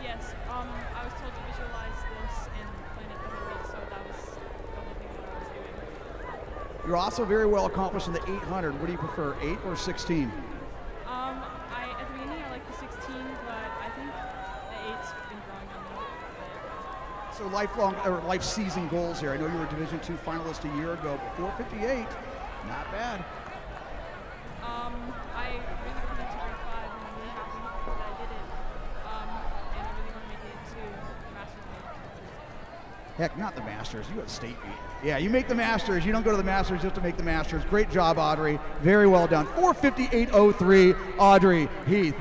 Yes, I was told to visualize this and plan it the whole week, so that was the only thing that I was doing. You're also very well accomplished in the 800. What do you prefer, 8 or 16? At the beginning I liked the 16, but I think the 8's been growing on me. So lifelong or life season goals here. I know you were a Division II finalist a year ago, but 458, not bad. I really wanted to grade 5, and I'm really happy that I did it. And I really want to make it to the Masters meet. Heck, not the Masters. You got state meet. Yeah, you make the Masters. You don't go to the Masters just to make the Masters. Great job, Audrey. Very well done. 458.03, Audrey Heath.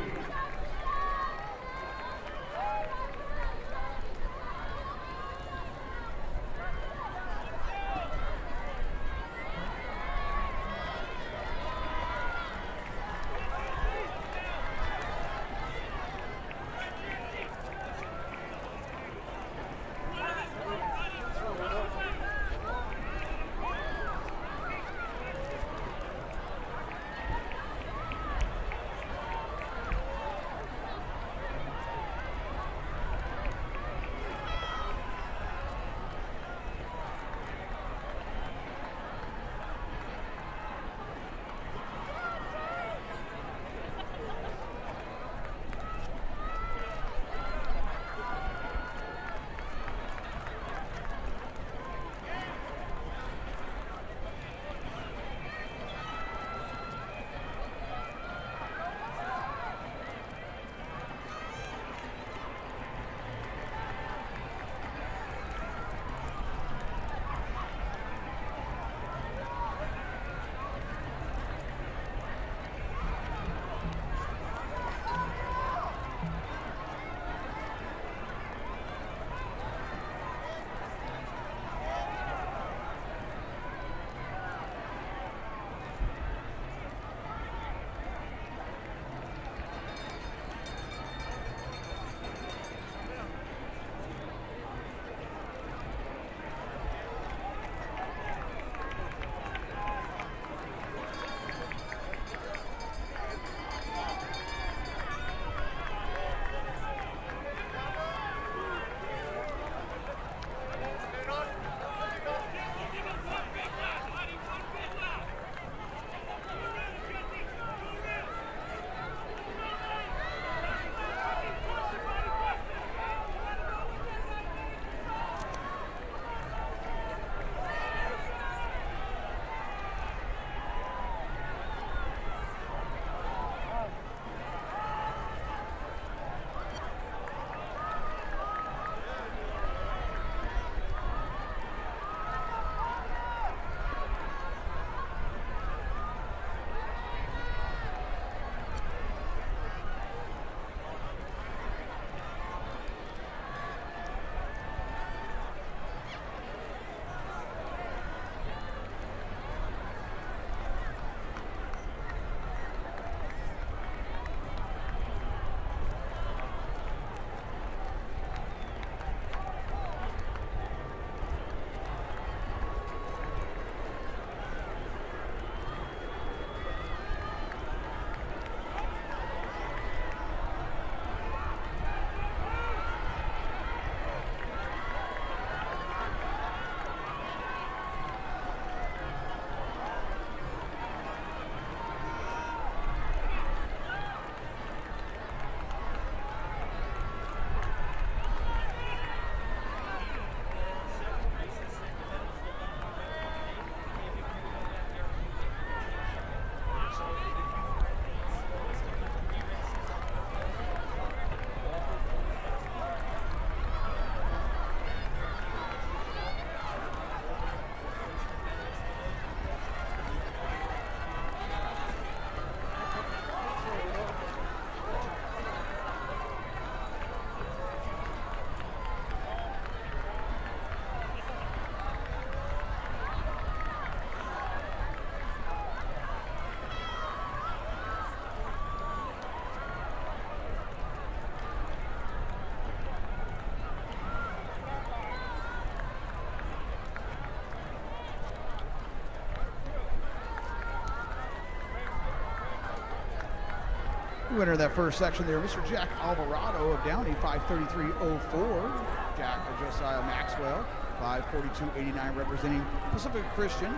Winner of that first section there, Mr. Jack Alvarado of Downey, 5:33.04. Jack Josiah Maxwell, 5:42.89, representing Pacific Christian.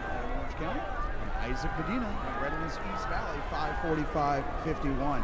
Orange County. And Isaac Medina, Redlands East Valley, 5:45.51.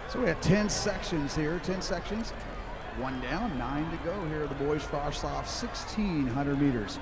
So we have 10 sections here, 10 sections. One down, 9 to go here. The boys frosh off 1,600 meters.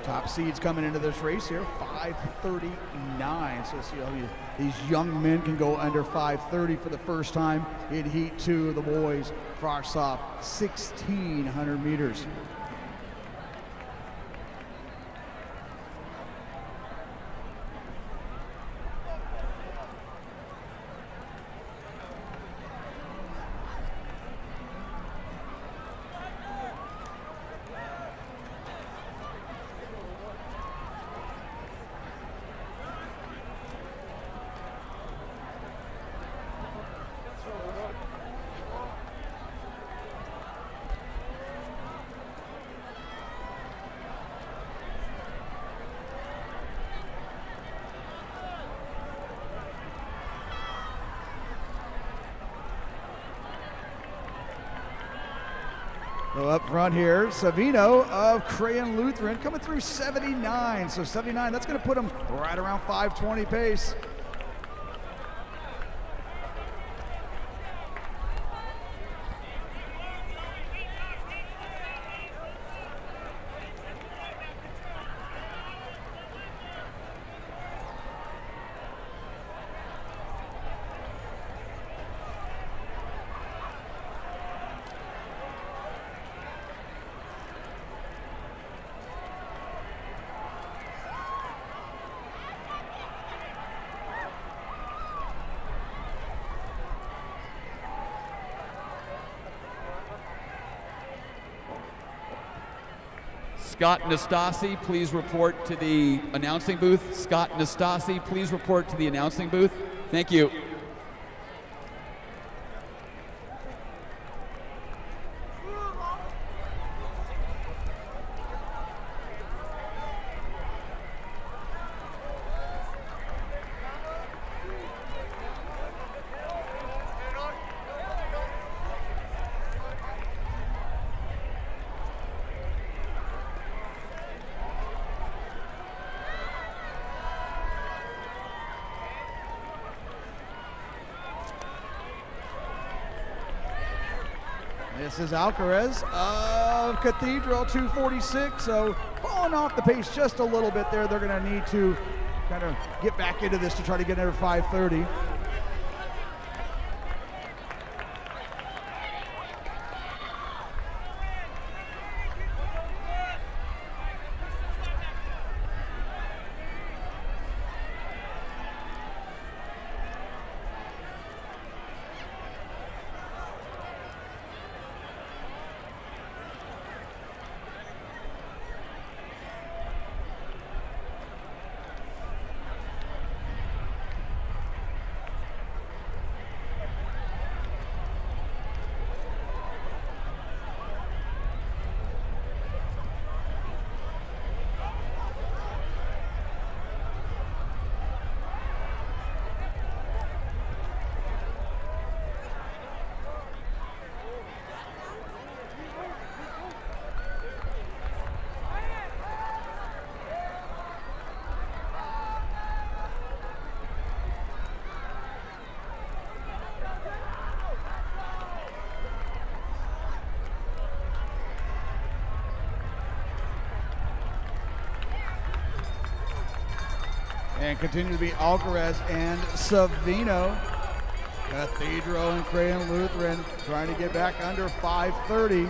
Top seeds coming into this race here, 5:39. So see how these young men can go under 5:30 for the first time in Heat 2. The boys frosh off 1,600 meters. So up front here, Savino of Crayon Lutheran coming through 79. So 79, that's going to put him right around 5:20 pace. Scott Nastasi, please report to the announcing booth. Scott Nastasi, please report to the announcing booth. Thank you. This is Alcaraz of Cathedral, 246. So falling off the pace just a little bit there. They're going to need to kind of get back into this to try to get under 5:30. And continue to be Alcaraz and Savino. Cathedral and Crayon Lutheran trying to get back under 5:30.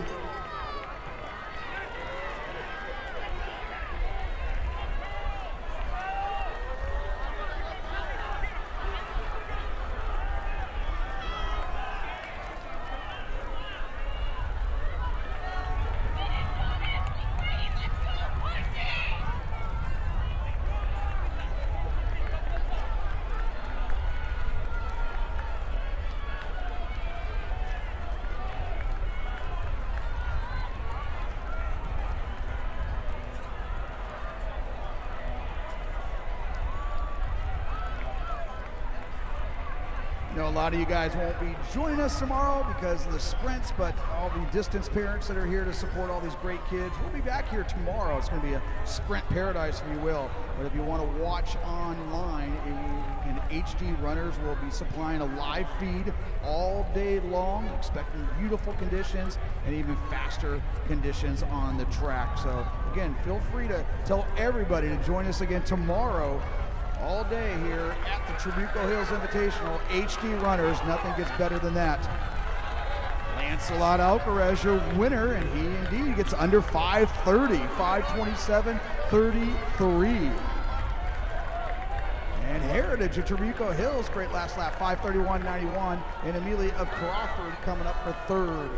I know a lot of you guys won't be joining us tomorrow because of the sprints, but all the distance parents that are here to support all these great kids, we'll be back here tomorrow. It's going to be a sprint paradise, if you will. But if you want to watch online, in HD Runners will be supplying a live feed all day long, expecting beautiful conditions and even faster conditions on the track. So again, feel free to tell everybody to join us again tomorrow all day here at the Trabuco Hills Invitational. HD Runners, nothing gets better than that. Lancelot Alcaraz, your winner, and he indeed gets under 5:30, 5:27:33. And Heritage of Trabuco Hills, great last lap, 5:31:91, and Amelia of Crawford coming up for third.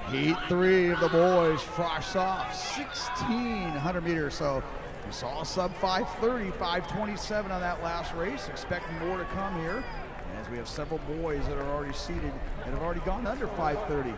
Heat 3 of the boys, frosh off 1,600 meters. So we saw a sub 5:30, 5:27 on that last race. Expect more to come here as we have several boys that are already seated and have already gone under 5:30.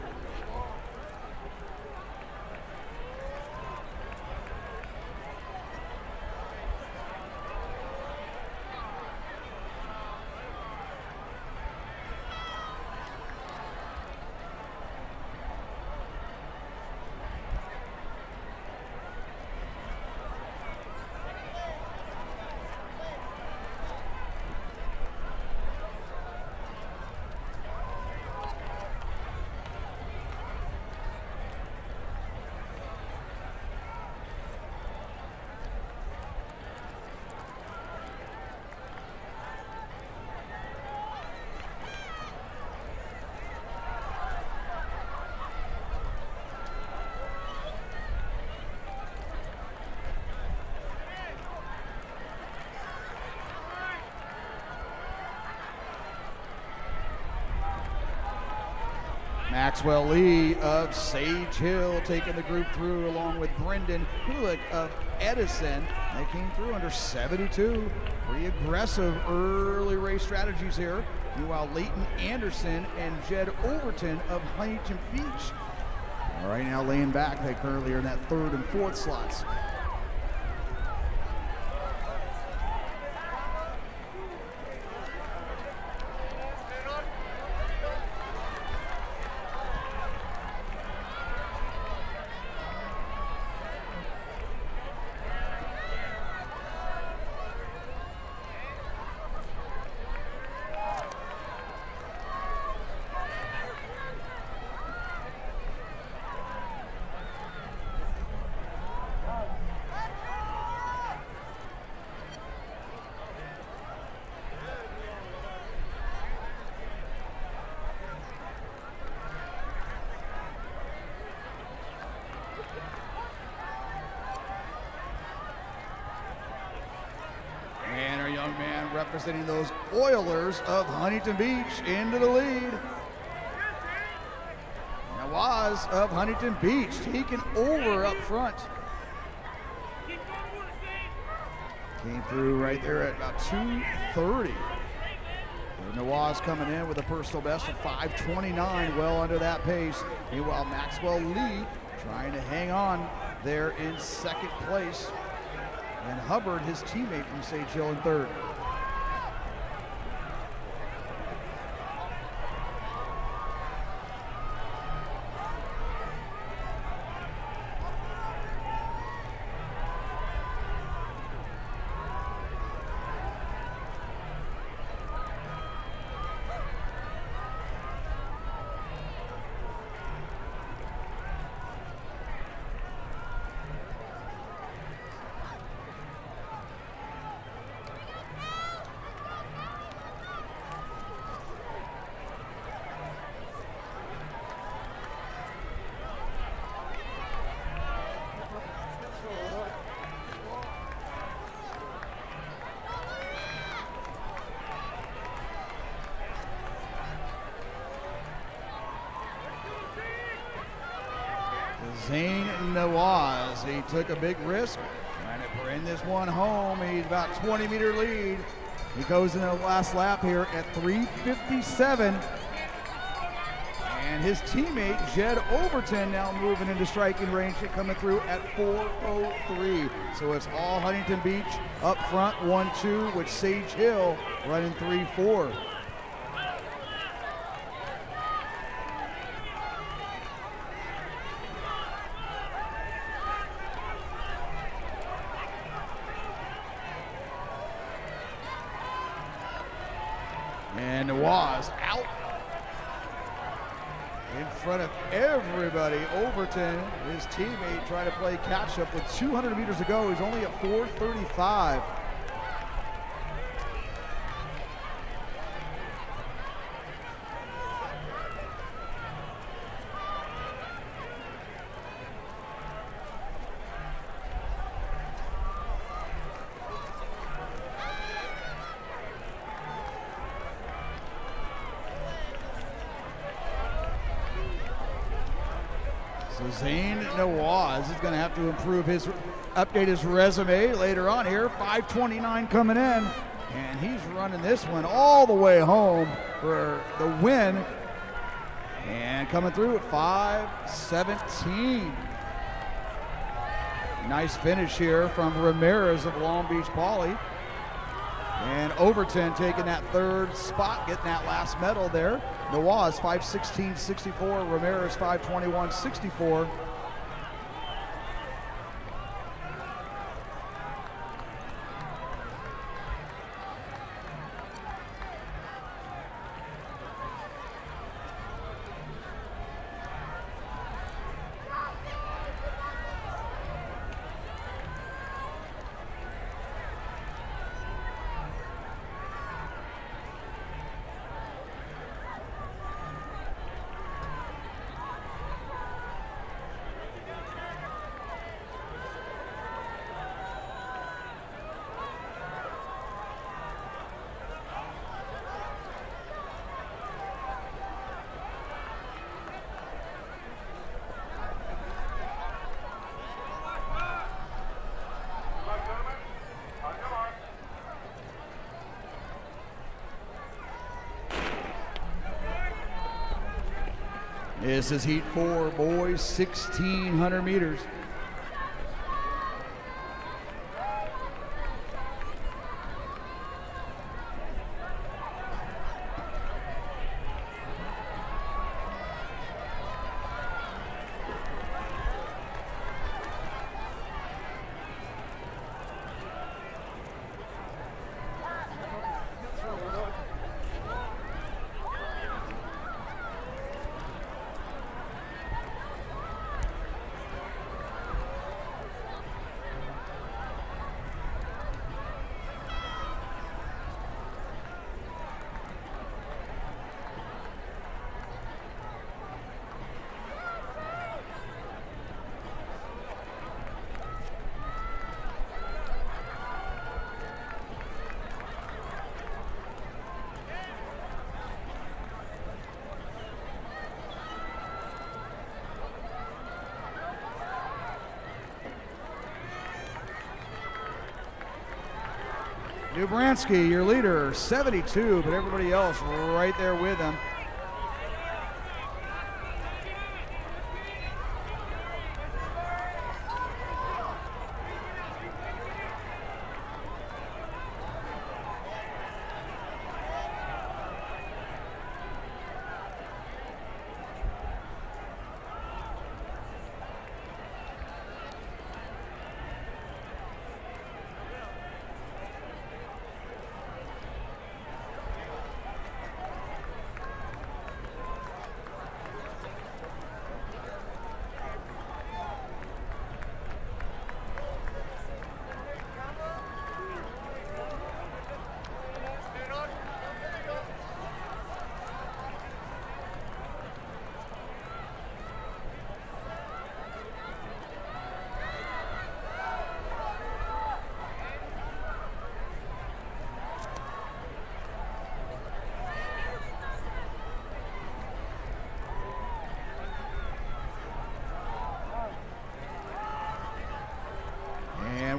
Maxwell Lee of Sage Hill taking the group through along with Brendan Hulick of Edison. They came through under 72. Pretty aggressive early race strategies here. Meanwhile, Leighton Anderson and Jed Overton of Huntington Beach. All right, now laying back. They currently are in that third and fourth slots. young man representing those Oilers of Huntington Beach into the lead. Nawaz of Huntington Beach taking over up front. Came through right there at about 2:30. Nawaz coming in with a personal best of 5:29, well under that pace. Meanwhile, Maxwell Lee trying to hang on there in second place. And Hubbard, his teammate from Sage Hill, in third. Zane Nawaz, he took a big risk, trying to bring this one home. He's about 20-meter lead. He goes in the last lap here at 3:57. And his teammate, Jed Overton, now moving into striking range, coming through at 4:03. So it's all Huntington Beach up front, 1-2, with Sage Hill running 3-4. And Nawaz out in front of everybody. Overton, his teammate, trying to play catch up with 200 meters to go. He's only at 4:35. So Zane Nawaz is going to have to update his resume later on here. 5:29 coming in, and he's running this one all the way home for the win. And coming through at 5:17. Nice finish here from Ramirez of Long Beach Poly. And Overton taking that third spot, getting that last medal there. Nawaz 5:16.64, Ramirez 5:21.64. This is Heat 4, boys, 1,600 meters. Dubransky, your leader, 72, but everybody else right there with him.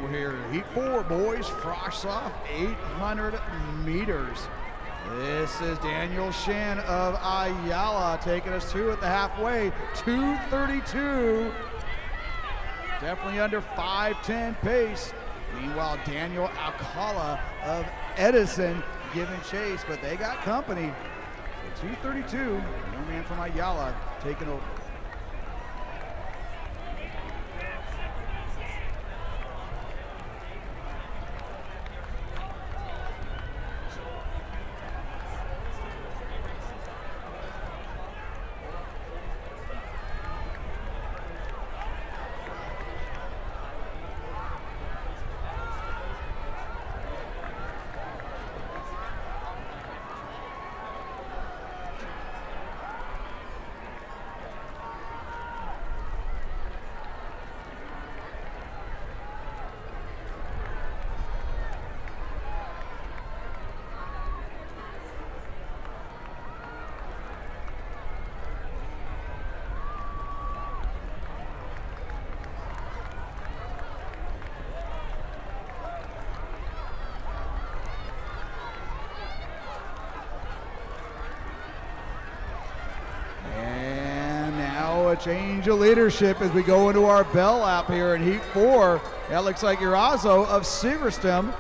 We're here, heat 4, boys, frosh off 800 meters. This is Daniel Shan of Ayala taking us to at the halfway, 2:32. Definitely under 5:10 pace. Meanwhile, Daniel Alcala of Edison giving chase, but they got company. 2:32, young man from Ayala taking over. Change of leadership as we go into our bell lap here in heat 4. That looks like Urazo of Severstem.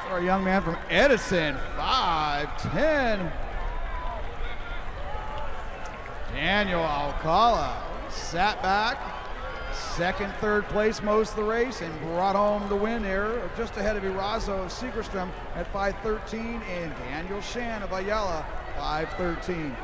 Our young man from Edison, 5'10". Daniel Alcala sat back, second, third place most of the race, and brought home the win there, just ahead of Urazo of Segerstrom at 5:13, and Daniel Shan of Ayala, 5:13.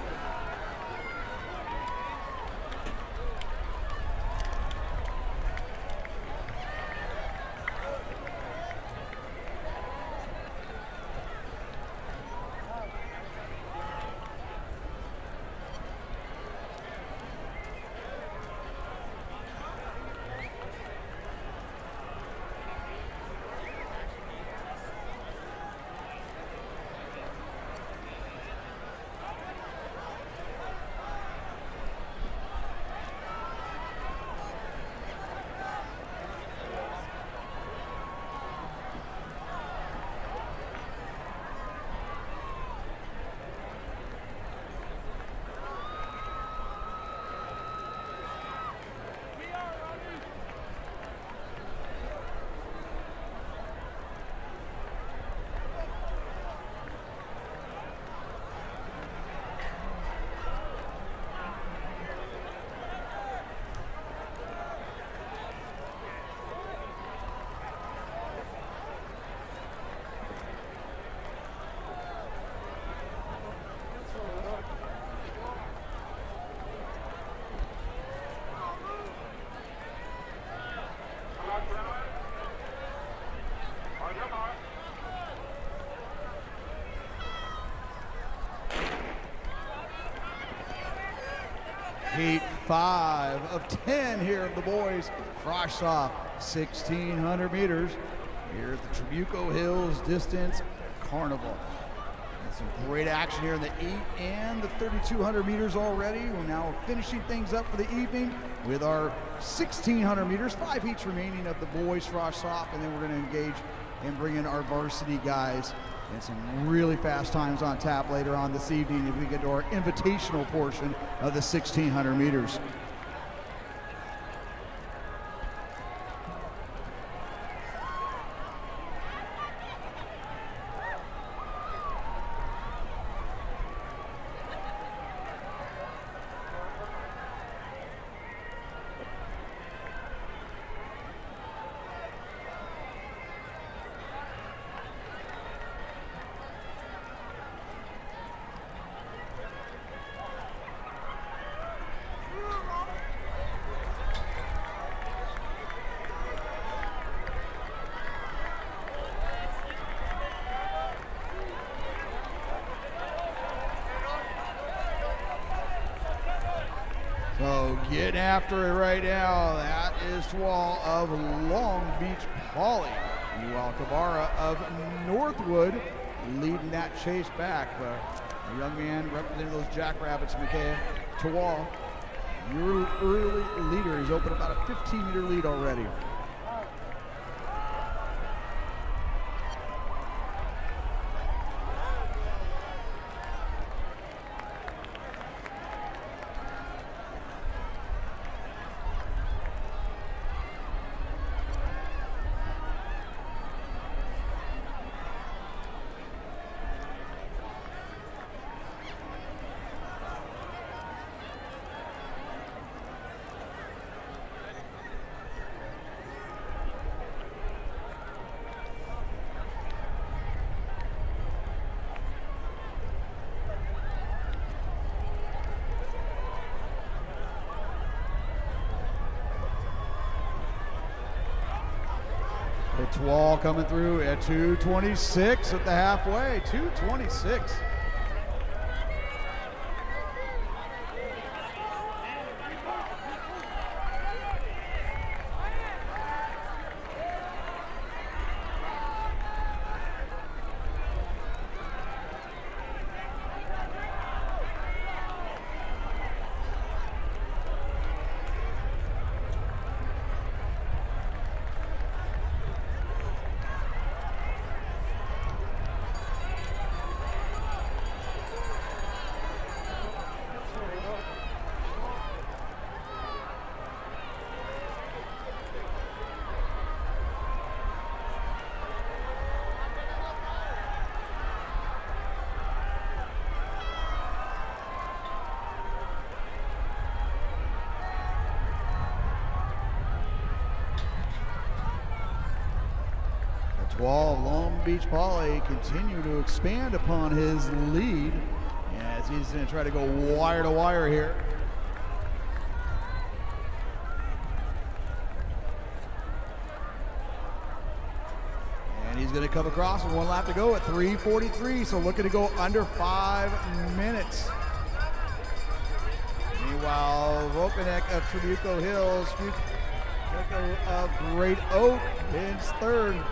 Heat 5 of 10 here of the boys. Frosh Soft, 1,600 meters here at the Trabuco Hills Distance Carnival. And some great action here in the 8 and the 3,200 meters already. We're now finishing things up for the evening with our 1,600 meters, 5 heats remaining of the boys Frosh Soft, and then we're going to engage and bring in our varsity guys. And some really fast times on tap later on this evening if we get to our invitational portion of the 1,600 meters. So getting after it right now, that is Twal of Long Beach Poly. Ewell Kabara of Northwood leading that chase back. A young man representing those Jackrabbits, McKay Twal, your early leader. He's opened about a 15-meter lead already. Twal coming through at 2:26 at the halfway, 2:26. Twal of Long Beach Poly continue to expand upon his lead as he's going to try to go wire to wire here. And he's going to come across with 1 lap to go at 3:43, so looking to go under 5 minutes. Meanwhile, Vopanek of Trabuco Hills, Trabuco of Great Oak is third.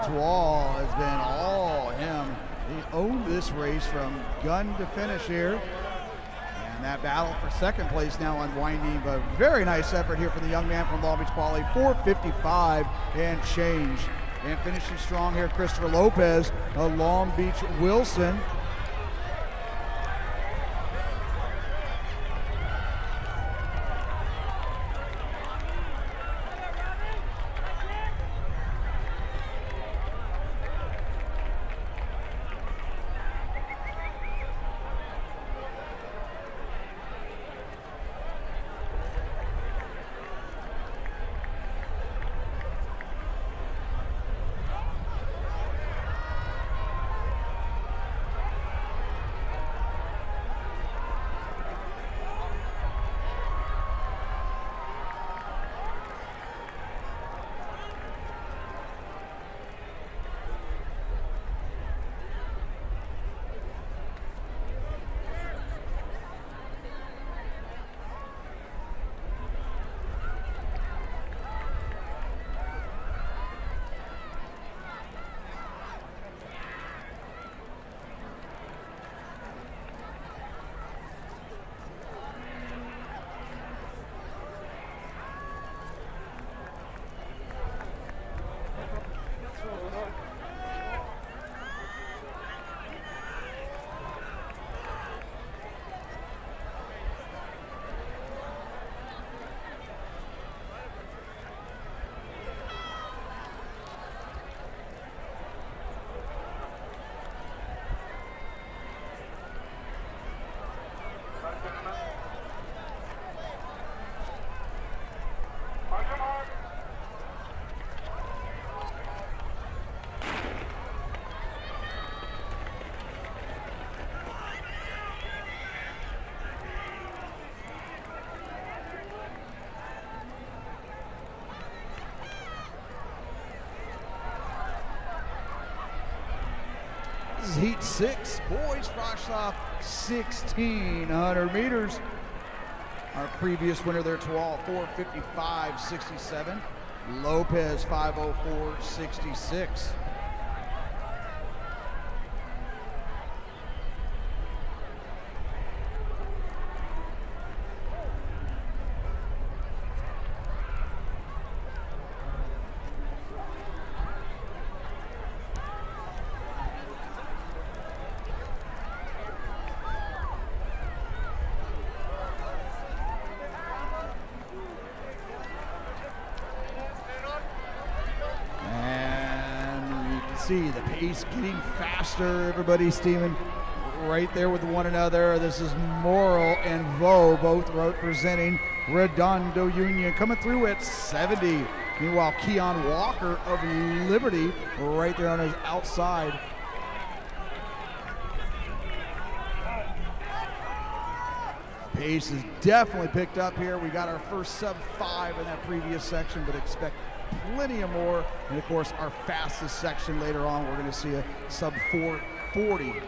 Twal has been all him. He owned this race from gun to finish here. And that battle for second place now unwinding, but very nice effort here from the young man from Long Beach Poly, 4:55 and change. And finishing strong here, Christopher Lopez of Long Beach Wilson. This is heat 6, boys frosh off 1600 meters. Our previous winner there, Tawal, 4:55.67. Lopez, 5:04.66. The pace getting faster. Everybody steaming right there with one another. This is Morrill and Vo, both representing Redondo Union, coming through at 70. Meanwhile, Keon Walker of Liberty right there on his outside. Pace is definitely picked up here. We got our first sub-5 in that previous section, but expect plenty of more. And of course, our fastest section later on, we're going to see a sub-4:40.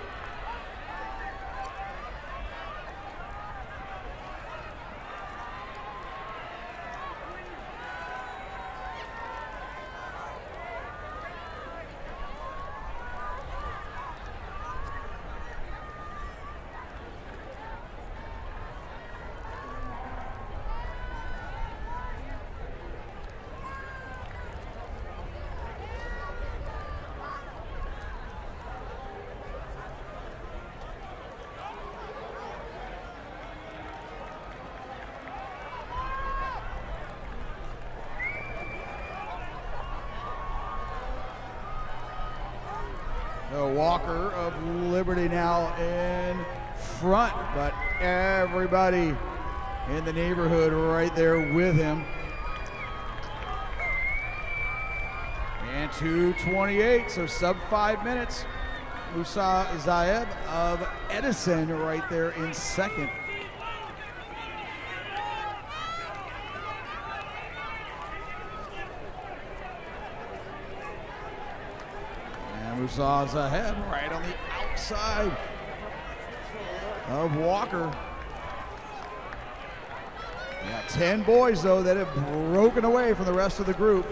Walker of Liberty now in front, but everybody in the neighborhood right there with him. And 2:28, so sub-5 minutes. Musa Zaeb of Edison right there in second. Musa Zaeb right on the outside of Walker. We got 10 boys, though, that have broken away from the rest of the group.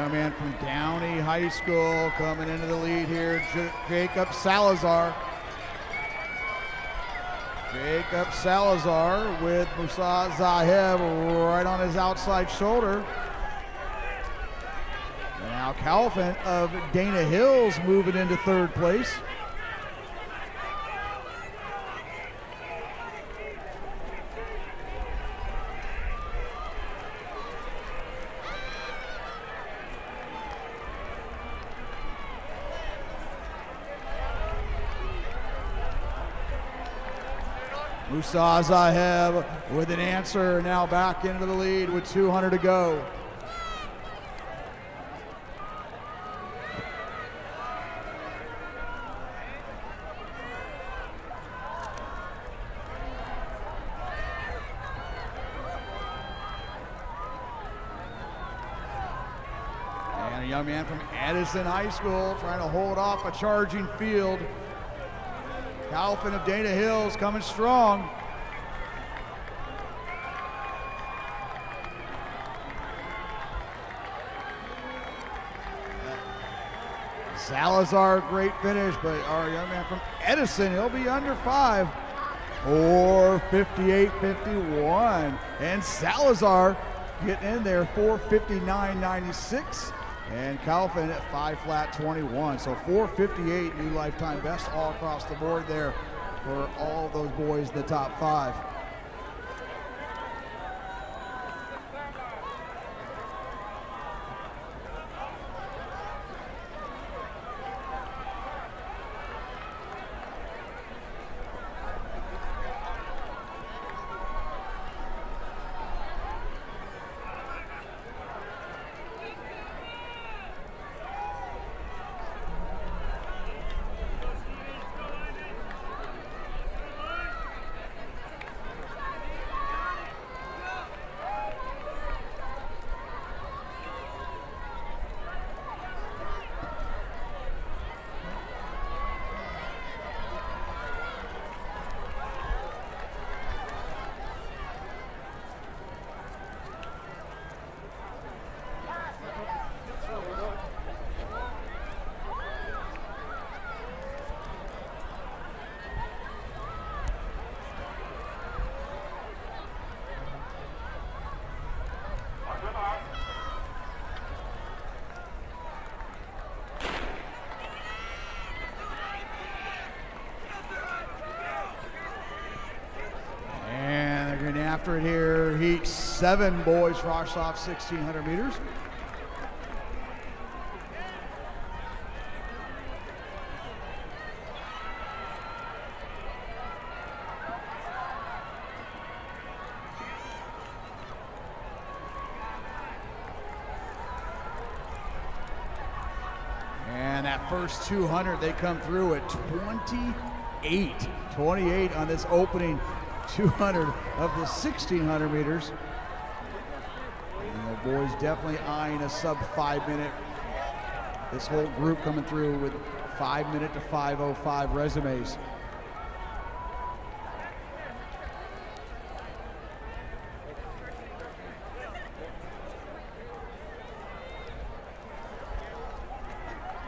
Man from Downey High School coming into the lead here, Jacob Salazar. Jacob Salazar with Musa Zaeb right on his outside shoulder. And now Calvin of Dana Hills moving into third place. Musa Zaeb with an answer, now back into the lead with 200 to go. And a young man from Edison High School trying to hold off a charging field. Calvin of Dana Hills coming strong. Salazar, great finish, but our young man from Edison, he'll be under 5. 4:58.51. And Salazar getting in there, 4:59.96. And Calvin at 5 flat 21. So 4:58, new lifetime best all across the board there for all of those boys in the top 5. After it here, heat 7 boys frosh off 1,600 meters. And that first 200, they come through at 28 on this opening 200 of the 1,600 meters. And the boys definitely eyeing a sub 5 minute. This whole group coming through with 5 minute to 5:05 resumes.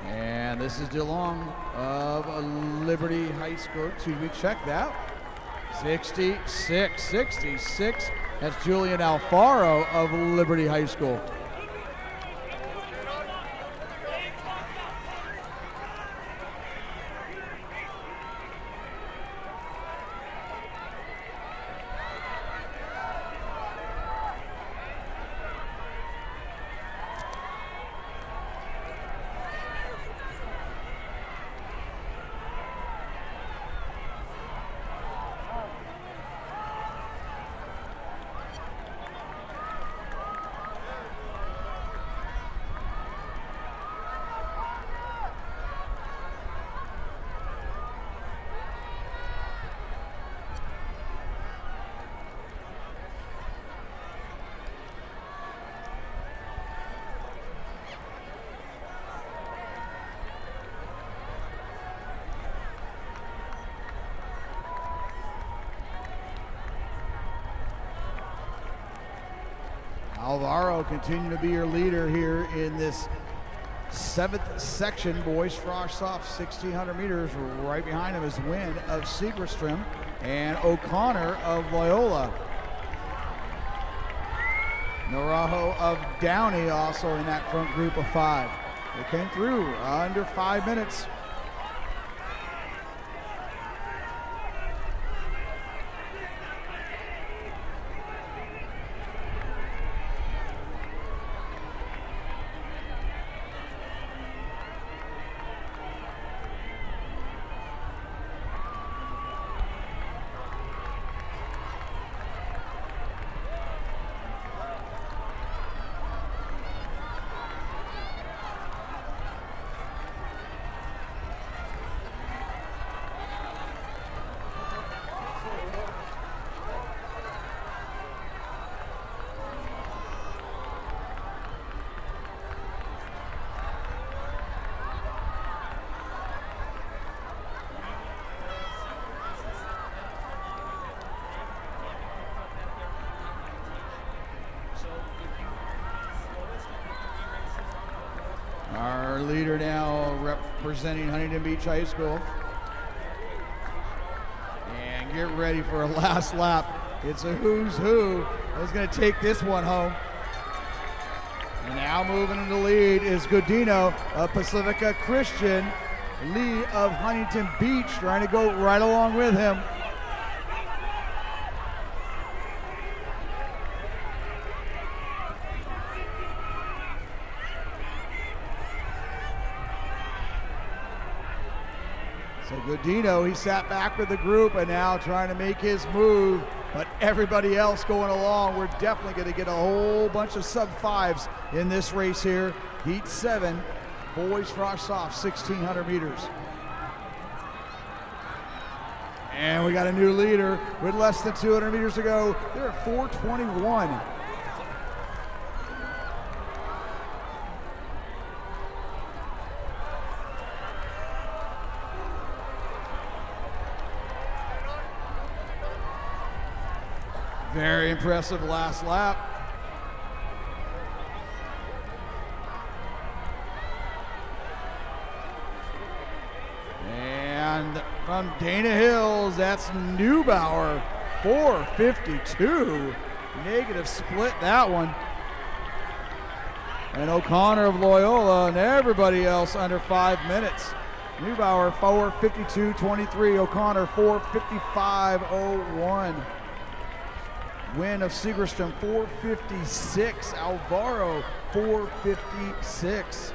And this is DeLong of Liberty High School. Check that. 66. That's Julian Alfaro of Liberty High School. Alvaro continuing to be your leader here in this 7th section. Boys frosh off 1,600 meters. Right behind him is Wynn of Segerstrom and O'Connor of Loyola. Narajo of Downey also in that front group of 5. They came through under 5 minutes. Our leader now representing Huntington Beach High School. And get ready for a last lap. It's a who's who who's going to take this one home. And now moving in the lead is Godino of Pacifica Christian. Lee of Huntington Beach trying to go right along with him. So Godino, he sat back with the group and now trying to make his move, but everybody else going along. We're definitely going to get a whole bunch of sub-5s in this race here. Heat 7, boys frosh soft, 1,600 meters. And we got a new leader with less than 200 meters to go. They're at 4:21. Very impressive last lap. And from Dana Hills, that's Neubauer, 4:52. Negative split that one. And O'Connor of Loyola and everybody else under 5 minutes. Neubauer 4:52.23, O'Connor 4:55.01. Win of Segerstrom 4:56, Alvaro 4:56.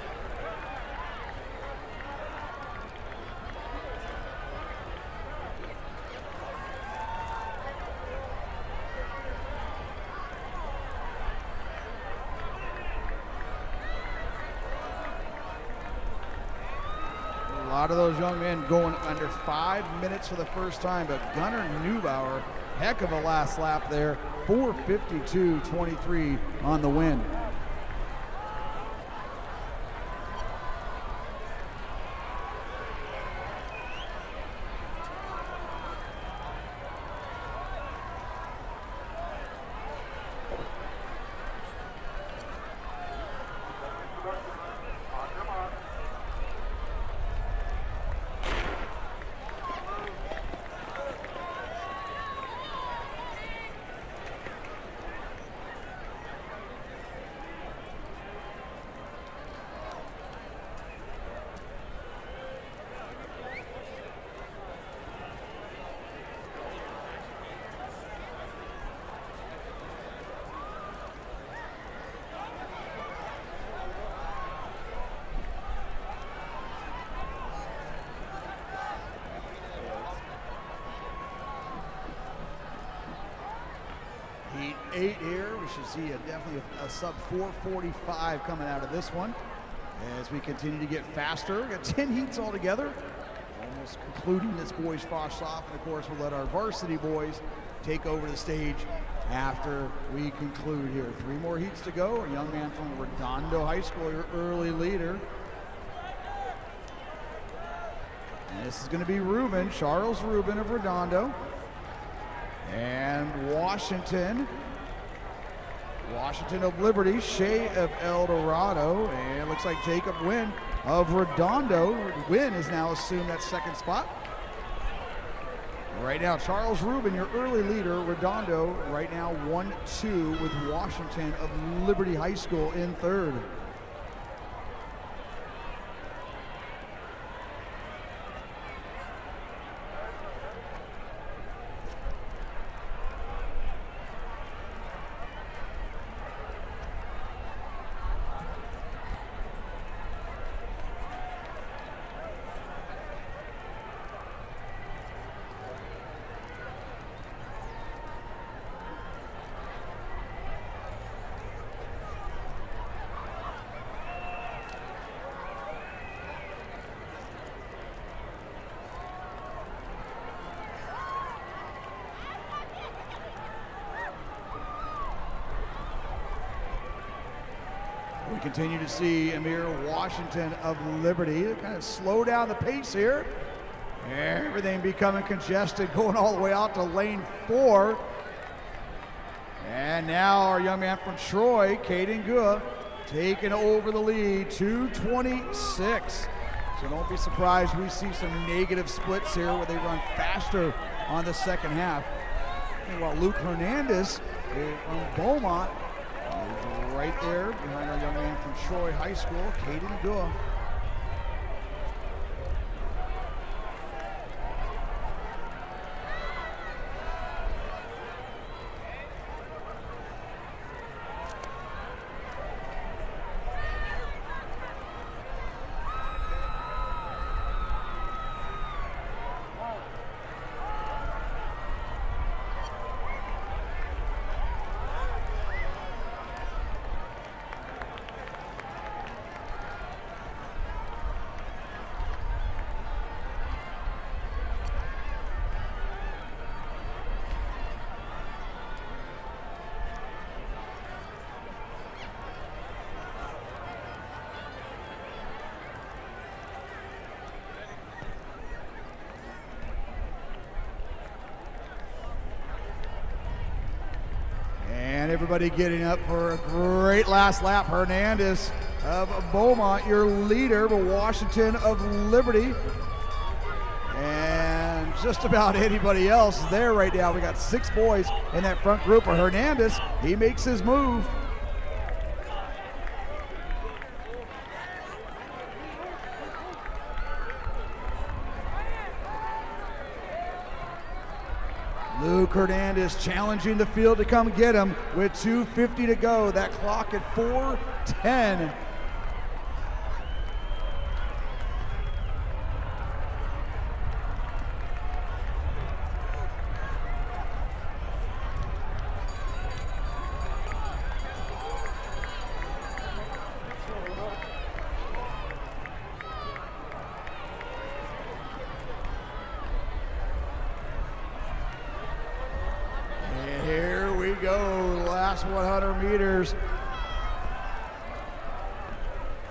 A lot of those young men going under 5 minutes for the first time, but Gunnar Neubauer, heck of a last lap there, 4:52.23 on the win. Heat 8 here. We should see definitely a sub 4:45 coming out of this one as we continue to get faster. We've got 10 heats altogether, almost concluding this boys frosh off. And of course, we'll let our varsity boys take over the stage after we conclude here. 3 more heats to go. A young man from Redondo High School, your early leader. And this is going to be Rubin, Charles Rubin of Redondo. And Washington of Liberty, Shea of El Dorado, and it looks like Jacob Wynn of Redondo. Wynn has now assumed that second spot. Right now, Charles Rubin, your early leader, Redondo, right now 1-2 with Washington of Liberty High School in third. We continue to see Amir Washington of Liberty to kind of slow down the pace here. Everything becoming congested, going all the way out to lane 4. And now our young man from Troy, Caden Gua, taking over the lead, 2:26. So don't be surprised we see some negative splits here where they run faster on the second half. Meanwhile, Luke Hernandez from Beaumont is right there behind our young man from Troy High School, Caden Gua. everybody getting up for a great last lap. Hernandez of Beaumont, your leader, but Washington of Liberty. And just about anybody else is there right now. We got 6 boys in that front group. But Hernandez, he makes his move. Luke Hernandez challenging the field to come get him with 2:50 to go. That clock at 4:10. Last 100 meters.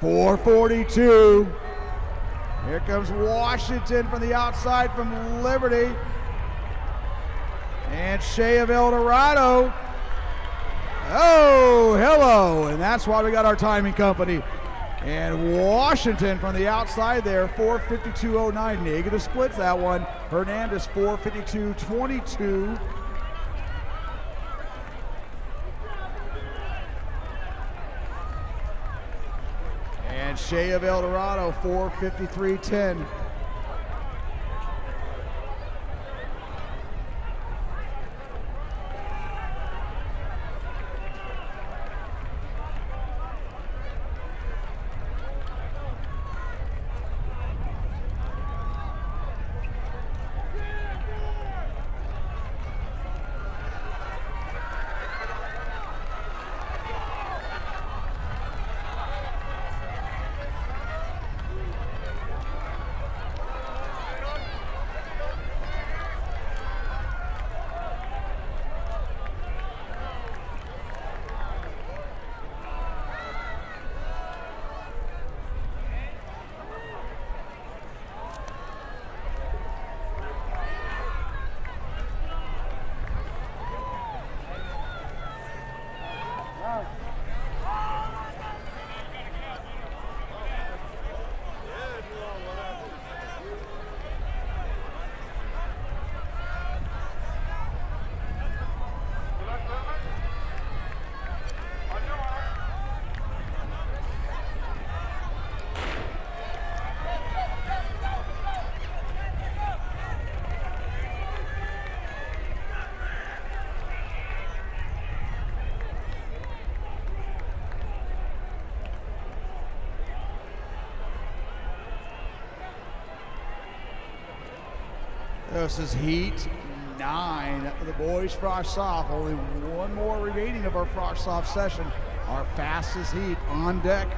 4:42. Here comes Washington from the outside from Liberty. And Shea of El Dorado. Oh, hello. And that's why we got our timing company. And Washington from the outside there, 4:52.09. Negative splits that one. Hernandez, 4:52.22. And Shea of El Dorado, 4:53.10. This is heat 9 of the boys frosh soft. Only one more remaining of our frosh soft session. Our fastest heat on deck.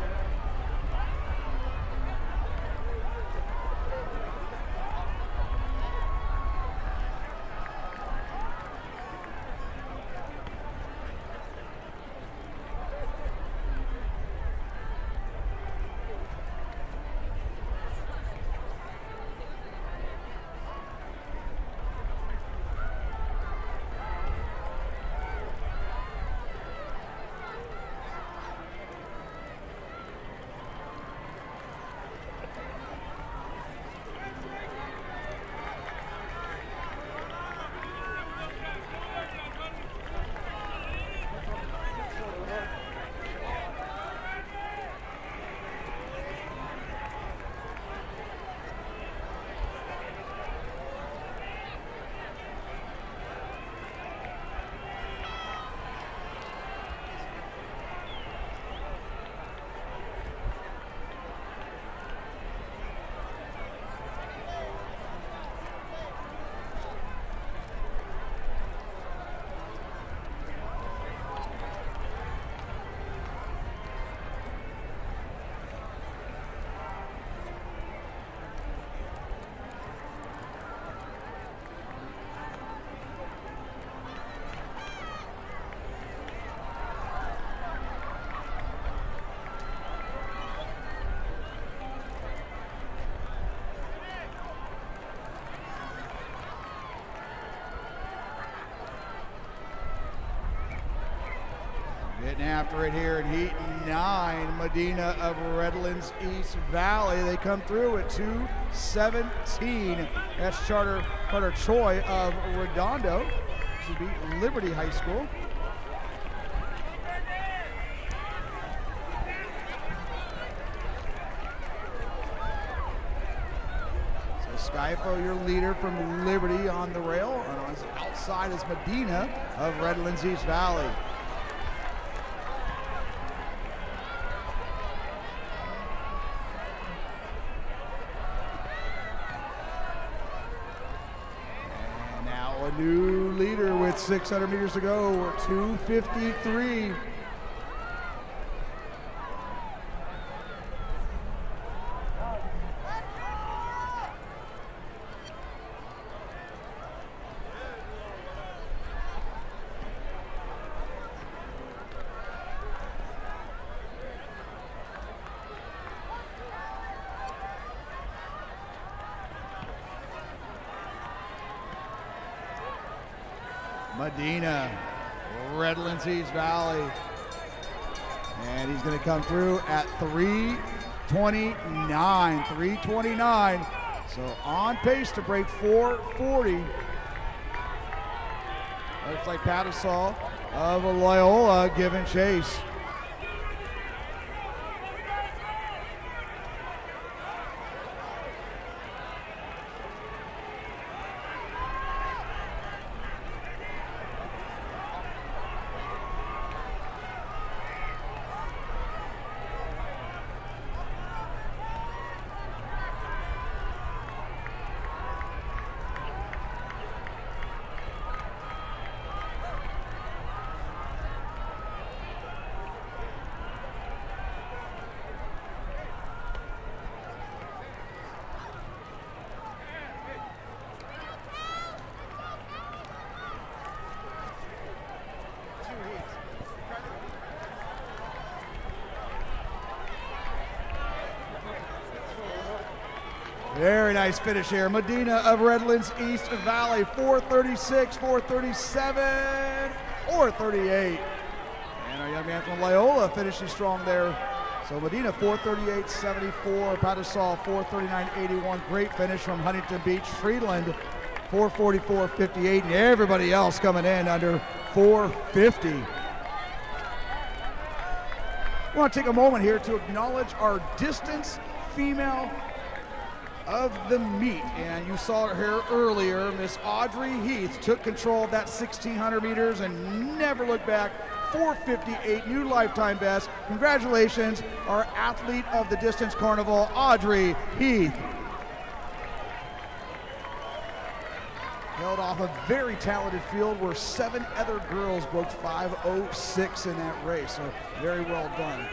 Getting after it here in heat 9, Medina of Redlands East Valley. They come through at 2:17. That's Carter Choi of Redondo. She beat Liberty High School. Skyfo, your leader from Liberty on the rail. On his outside is Medina of Redlands East Valley. And now a new leader with 600 meters to go. We're 2:53. Medina, Redlands East Valley. And he's going to come through at 3:29. So on pace to break 4:40. Looks like Patisol of Loyola giving chase. Very nice finish here. Medina of Redlands East Valley, 4:36, 4:37, 4:38. And our young man from Loyola finishing strong there. So Medina 4:38.74, Patisol 4:39.81. Great finish from Huntington Beach. Freeland 4:44.58, and everybody else coming in under 4:50. I want to take a moment here to acknowledge our distance female of the meet, and you saw it here earlier. Miss Audrey Heath took control of that 1,600 meters and never looked back. 4:58, new lifetime best. Congratulations, our athlete of the Distance Carnival, Audrey Heath. Held off a very talented field where 7 other girls broke 5:06 in that race, so very well done.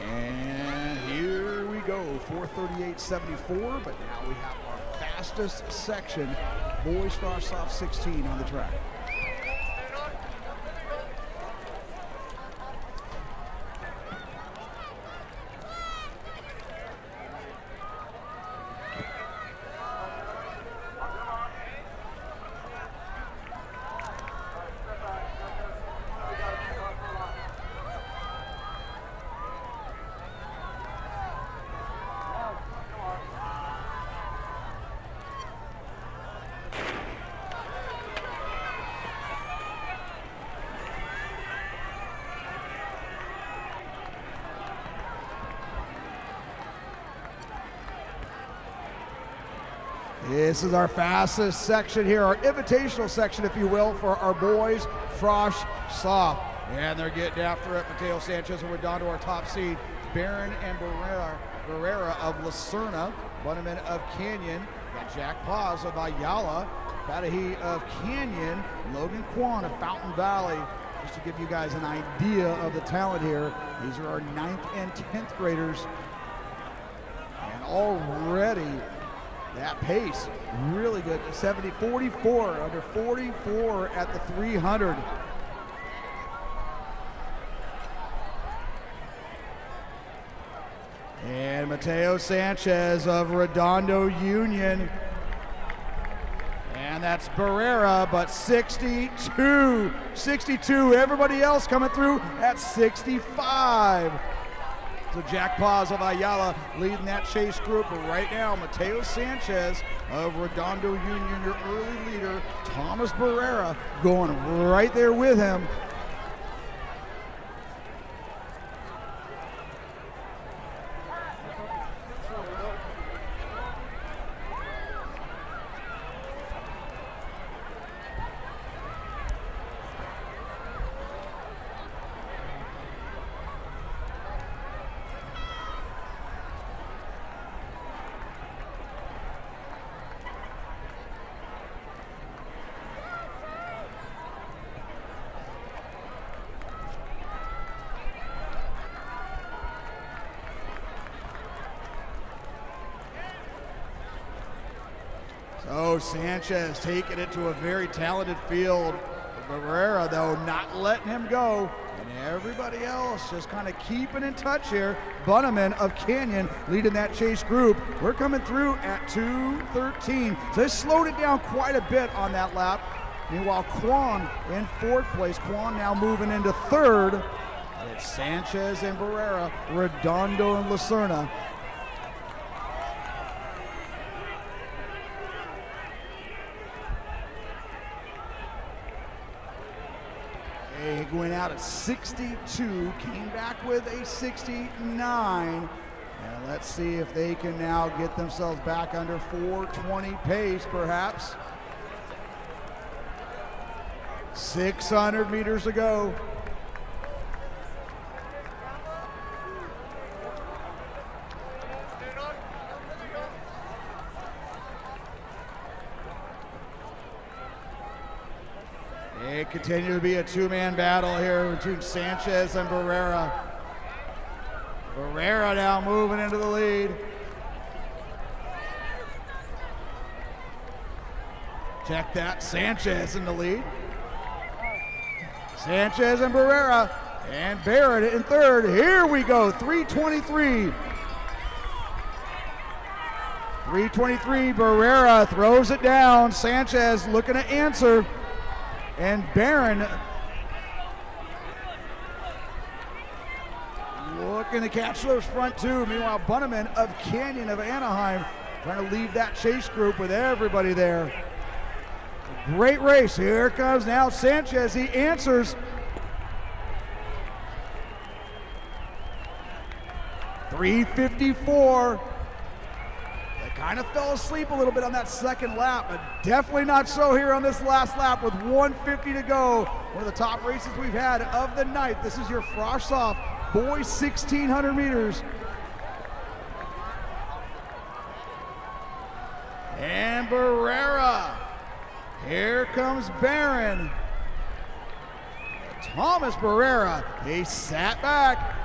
And here we go, 4:38.74, but now we have our fastest section, boys frosh soft 16 on the track. This is our fastest section here, our invitational section, if you will, for our boys frosh soft. And they're getting after it. Mateo Sanchez and Redondo, our top seed. Barron and Barrera of Lacerna. Bunneman of Canyon. Got Jack Paz of Ayala. Patahi of Canyon. Logan Kwan of Fountain Valley. Just to give you guys an idea of the talent here, these are our 9th and 10th graders. And already the that pace. Really good. 44, under 44 at the 300. And Mateo Sanchez of Redondo Union. And that's Barrera, but 62. Everybody else coming through at 65. So Jack Paz of Ayala leading that chase group. But right now, Mateo Sanchez of Redondo Union, your early leader. Thomas Barrera going right there with him. So Sanchez taking it to a very talented field. Barrera, though, not letting him go. And everybody else just kind of keeping in touch here. Bunneman of Canyon leading that chase group. We're coming through at 2:13. So they slowed it down quite a bit on that lap. Meanwhile, Quan in fourth place. Quan now moving into third. It's Sanchez and Barrera, Redondo and Lucerna. He went out at 62, came back with a 69. And let's see if they can now get themselves back under 420 pace, perhaps. 600 meters to go. It continues to be a two-man battle here between Sanchez and Barrera. Barrera now moving into the lead. Check that, Sanchez in the lead. Sanchez and Barrera, and Barrett in third. Here we go, 3:23. 3:23, Barrera throws it down. Sanchez looking to answer. And Barron looking to catch those front two. Meanwhile, Bunneman of Canyon of Anaheim trying to lead that chase group with everybody there. Great race. Here comes now Sanchez. He answers. 3:54. Kind of fell asleep a little bit on that second lap, but definitely not so here on this last lap with 150 to go. One of the top races we've had of the night. This is your Frosh Soft boys 1,600 meters. And Barrera. Here comes Barron. Thomas Barrera, he sat back.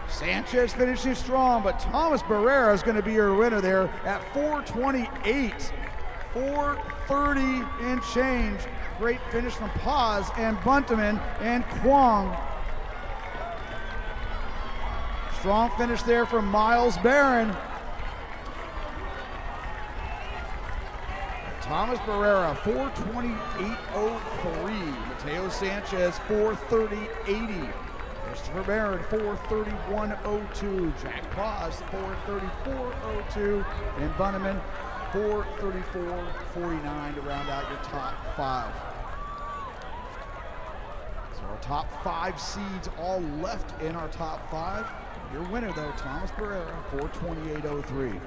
Sanchez finishing strong, but Thomas Barrera is going to be your winner there at 4:28. 4:30 and change. Great finish from Paz and Bunteman and Kwong. Strong finish there from Miles Barron. Thomas Barrera, 4:28.03. Mateo Sanchez, 4:30.80. Christopher Barron, 4:31.02. Jack Paz, 4:34.02. And Bunneman, 4:34.49 to round out your top five. So our top five seeds all left in our top five. Your winner, though, Thomas Barrera, 4:28.03.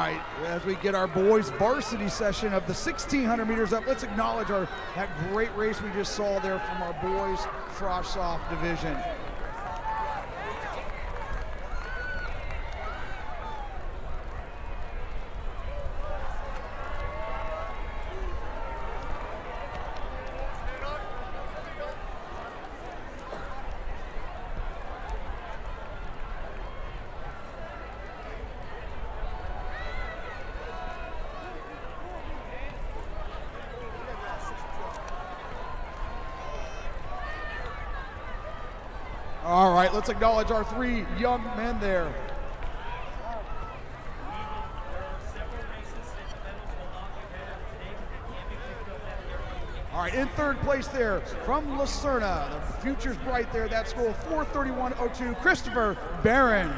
right, as we get our boys varsity session of the 1,600 meters up, let's acknowledge that great race we just saw there from our boys frosh soft division. All right, let's acknowledge our 3 young men there. All right, in third place there from Lucerna, the future's bright there, that school, 4:31.02, Christopher Barron.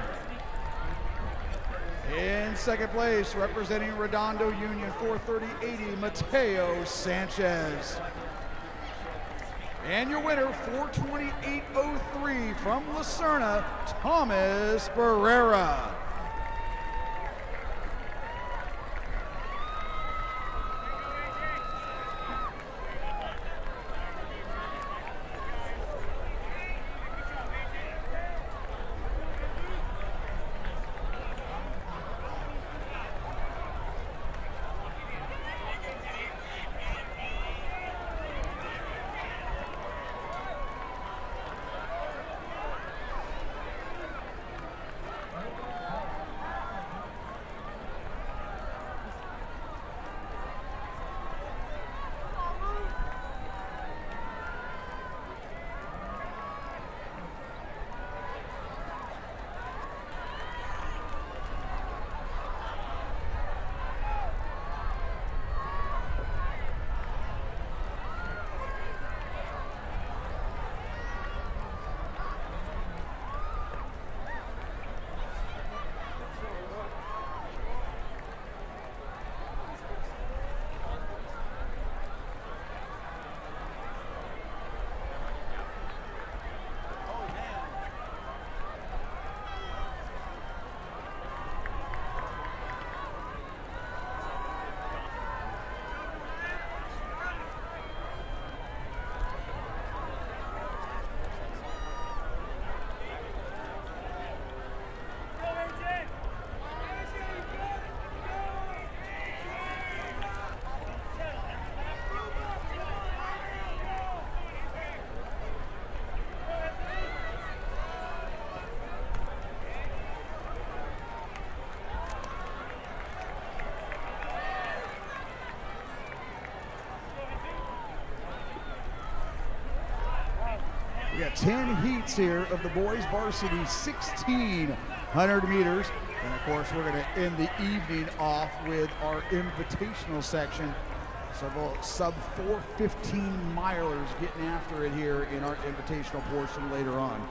In second place, representing Redondo Union, 4:30.80, Mateo Sanchez. And your winner, 4:28.03 from Lucerna, Thomas Barrera. We got 10 heats here of the boys varsity 1,600 meters. And of course, we're gonna end the evening off with our invitational section. Several sub 4:15 milers getting after it here in our invitational portion later on.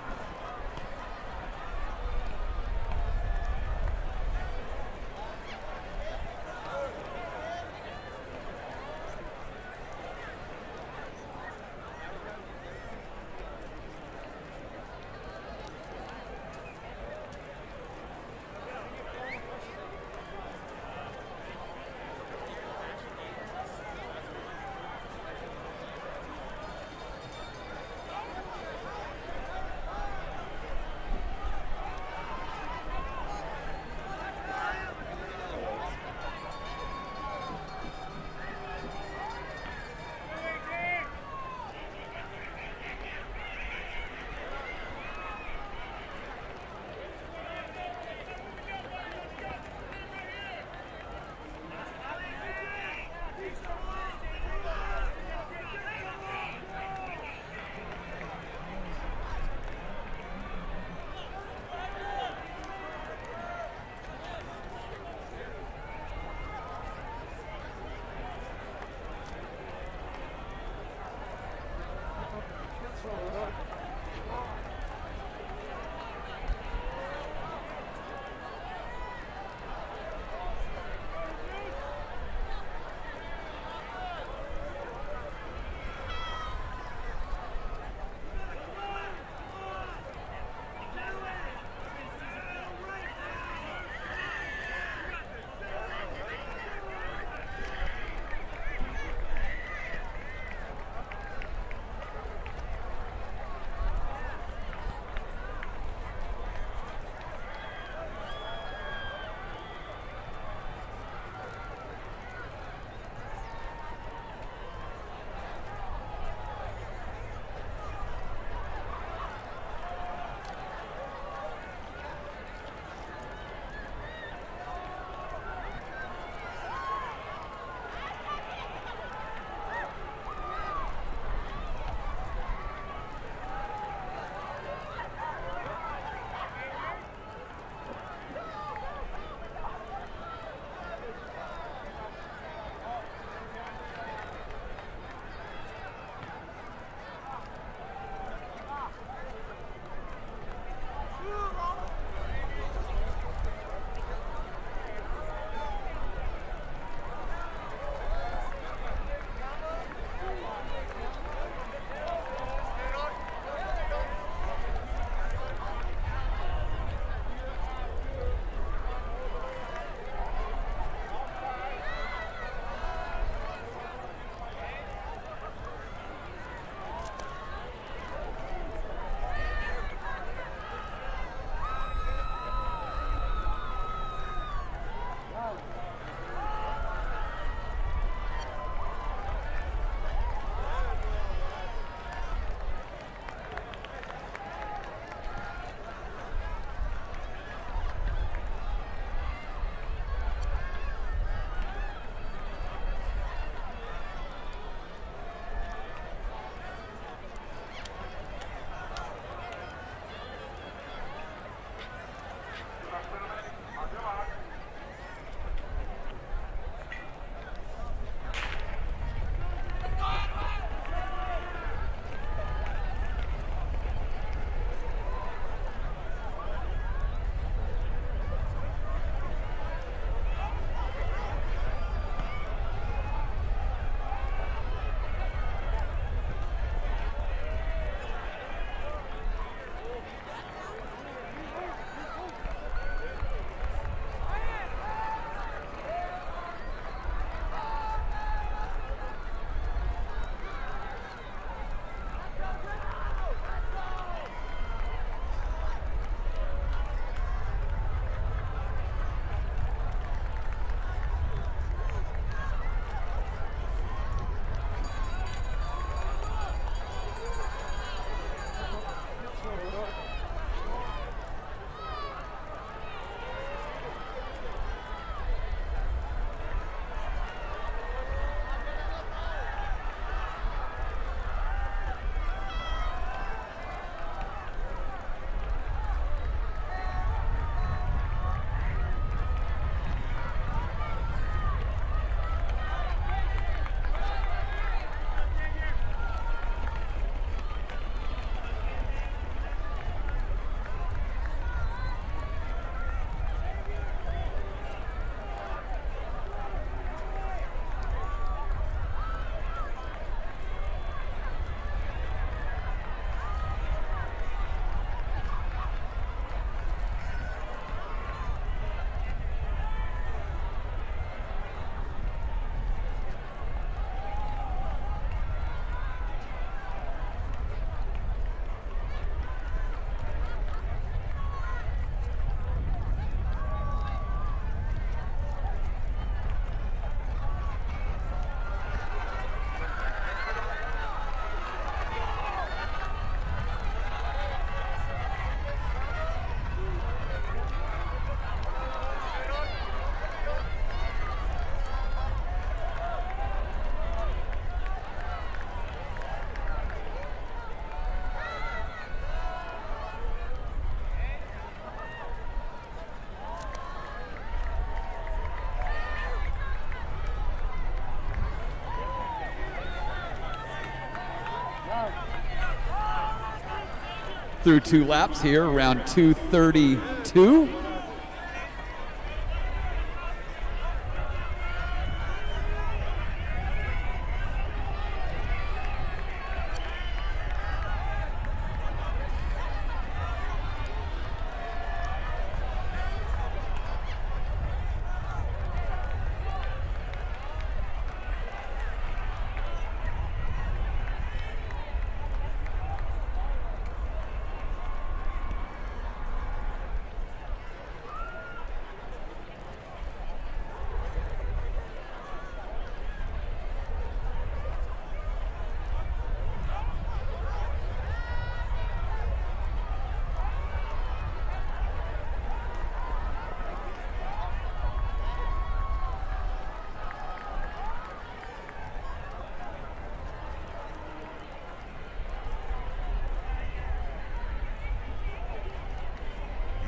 through 2 laps here, around 2:32.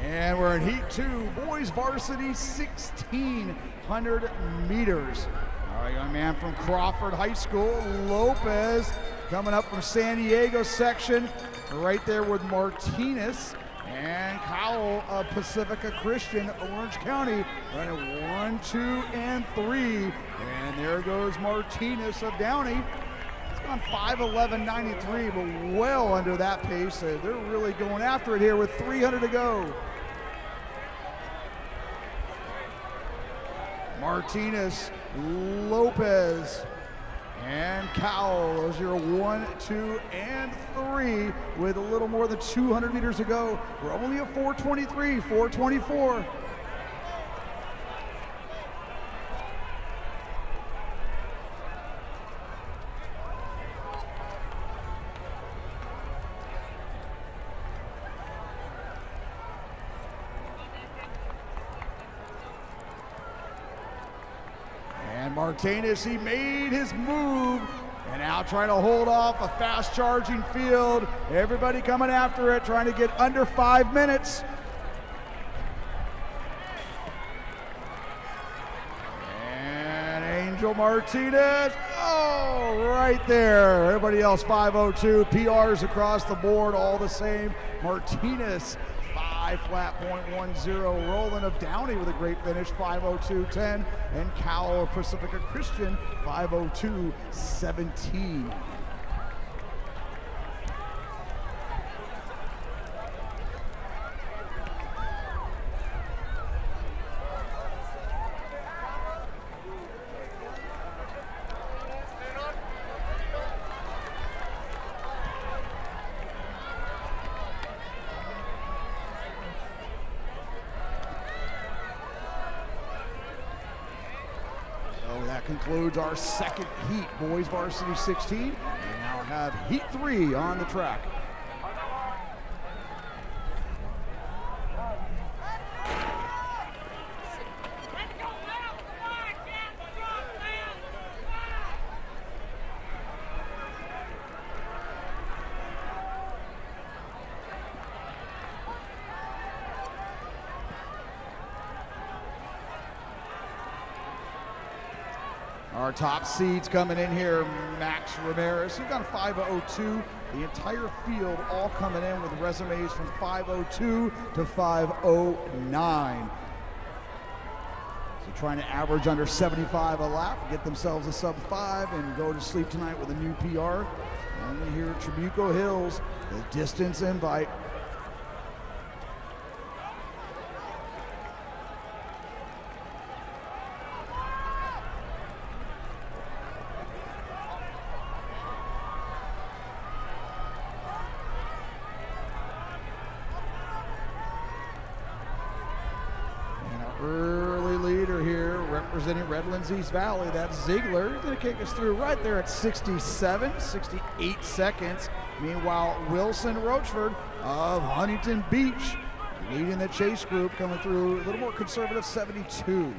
And we're in Heat 2, boys varsity 1,600 meters. All right, young man from Crawford High School, Lopez, coming up from San Diego section, right there with Martinez. And Cowell of Pacifica Christian, Orange County, running 1, 2, and 3. And there goes Martinez of Downey. It's gone 5:11.93, but well under that pace. They're really going after it here with 300 to go. Martinez, Lopez, and Cowell. Those are your 1, 2, and 3 with a little more than 200 meters to go. We're only at 4:23, 4:24. Martinez, he made his move, and now trying to hold off a fast charging field. Everybody coming after it, trying to get under 5 minutes. And Angel Martinez, oh, right there. Everybody else 5:02, PRs across the board, all the same. Martinez, 5:10. Roland of Downey with a great finish, 5:02.10. And Cowell of Pacifica Christian, 5:02.17. Concludes our second heat, boys varsity 16. We now have heat 3 on the track. Our top seeds coming in here, Max Ramirez, he's got a 5:02. The entire field all coming in with resumes from 5:02 to 5:09. So trying to average under 75 a lap, get themselves a sub-5 and go to sleep tonight with a new PR. Only here at Trabuco Hills, the distance invite. Early leader here, representing Redlands East Valley. That's Ziegler. He's going to kick us through right there at 68 seconds. Meanwhile, Wilson Rochford of Huntington Beach leading the chase group, coming through a little more conservative, 72.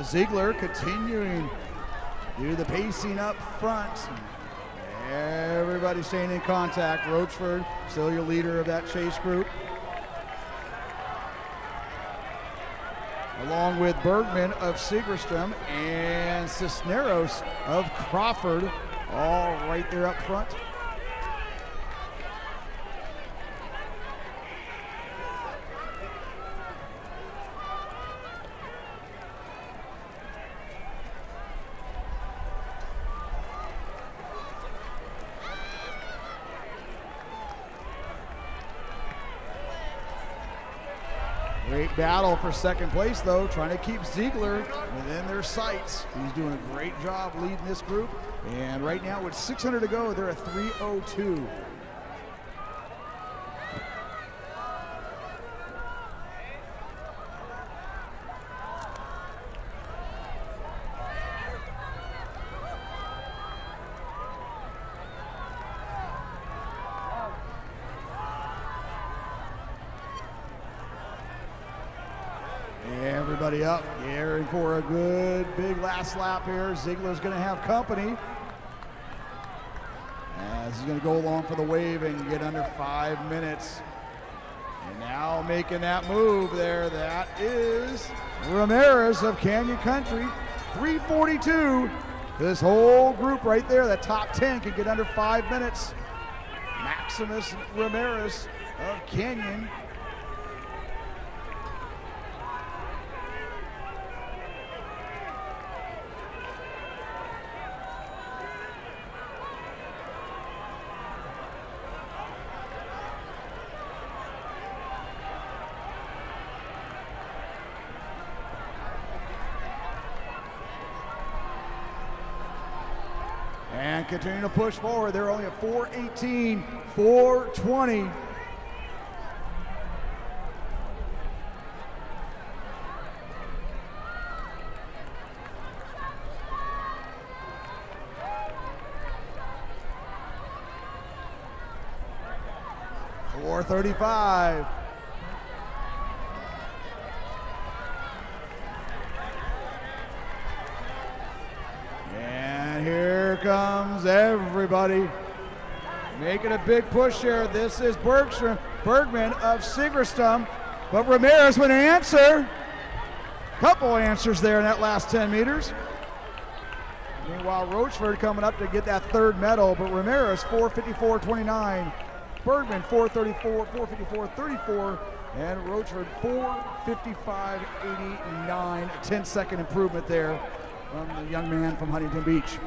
Ziegler continuing to do the pacing up front. Everybody staying in contact. Roachford, still your leader of that chase group. Along with Bergman of Segerstrom and Cisneros of Crawford, all right there up front. Great battle for second place, though, trying to keep Ziegler within their sights. He's doing a great job leading this group. And right now, with 600 to go, they're at 3:02. Everybody up, gearing for a good big last lap here. Ziegler's going to have company as he's going to go along for the wave and get under 5 minutes. And now making that move there, that is Ramirez of Canyon Country, 3:42. This whole group right there, that top 10 can get under 5 minutes. Maximus Ramirez of Canyon. And continuing to push forward. They're only at 4:18, 4:20. .435. And here comes everybody making a big push here. This is Bergman of Segerstrom, but Ramirez with an answer. Couple answers there in that last 10 meters. Meanwhile, Roachford coming up to get that third medal, but Ramirez 4:54.29, Bergman 4:34, 4:54.34, and Roachford 4:55.89. A 10-second improvement there from the young man from Huntington Beach.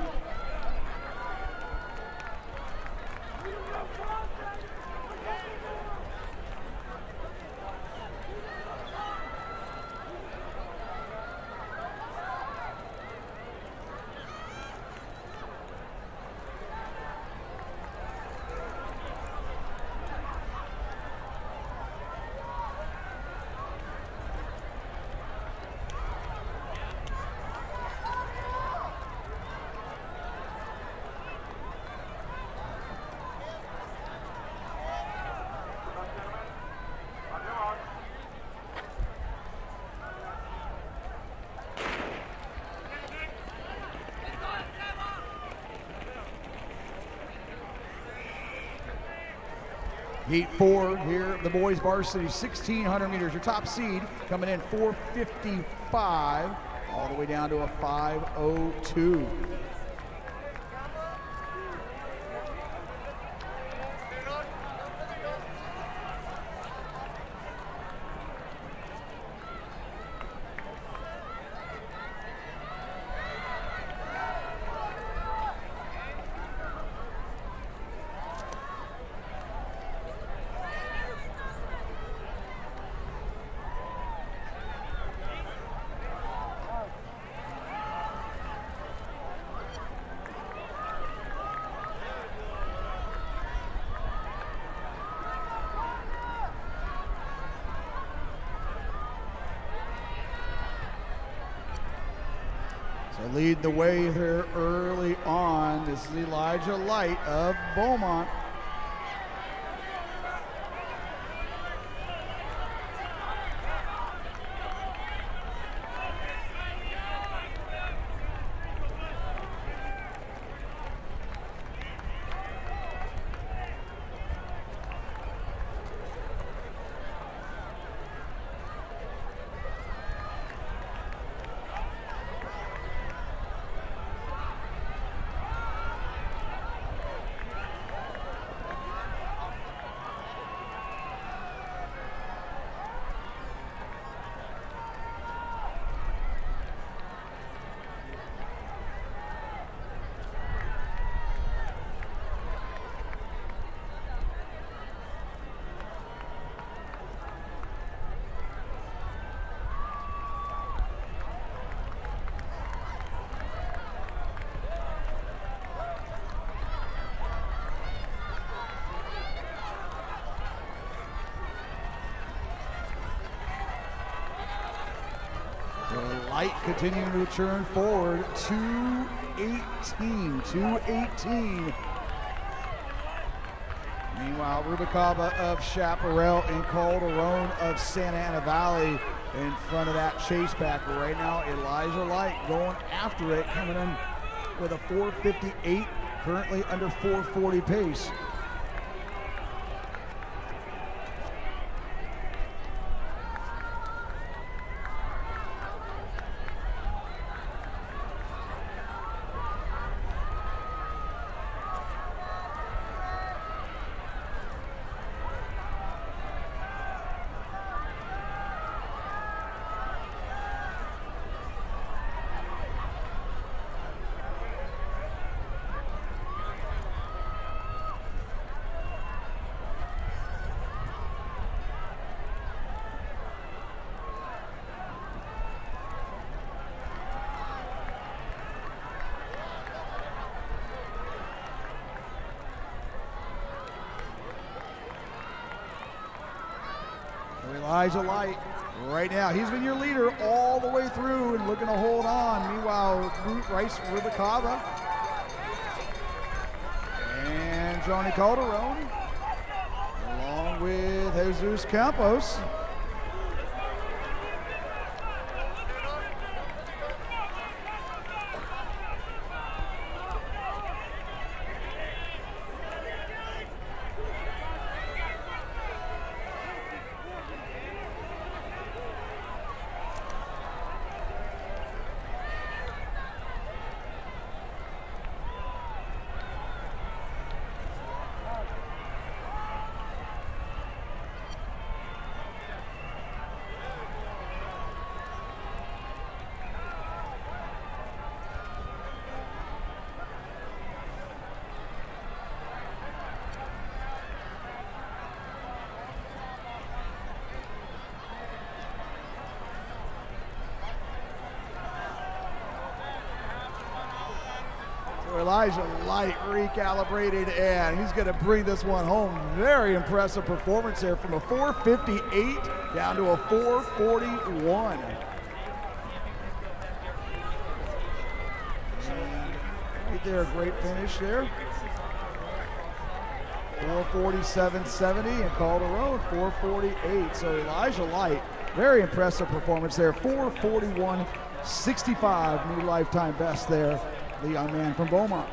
Heat 4 here, the boys varsity, 1,600 meters. Your top seed coming in 4:55, all the way down to a 5:02. So lead the way here early on. This is Elijah Light of Beaumont. So Light continuing to churn forward. 2:18. Meanwhile, Rubalcaba of Chaparral and Calderon of Santa Ana Valley in front of that chase back. Right now, Elijah Light going after it, coming in with a 4:58, currently under 4:40 pace. Elijah Light, right now, he's been your leader all the way through and looking to hold on. Meanwhile, Rice Rubalcaba and Johnny Calderon, along with Jesus Campos. Elijah Light recalibrated, and he's going to bring this one home. Very impressive performance there, from a 4:58 down to a 4:41. Right there, a great finish there. 4:47.70, and Calderon 4:48. So Elijah Light, very impressive performance there. 4:41.65, new lifetime best there. The young man from Beaumont.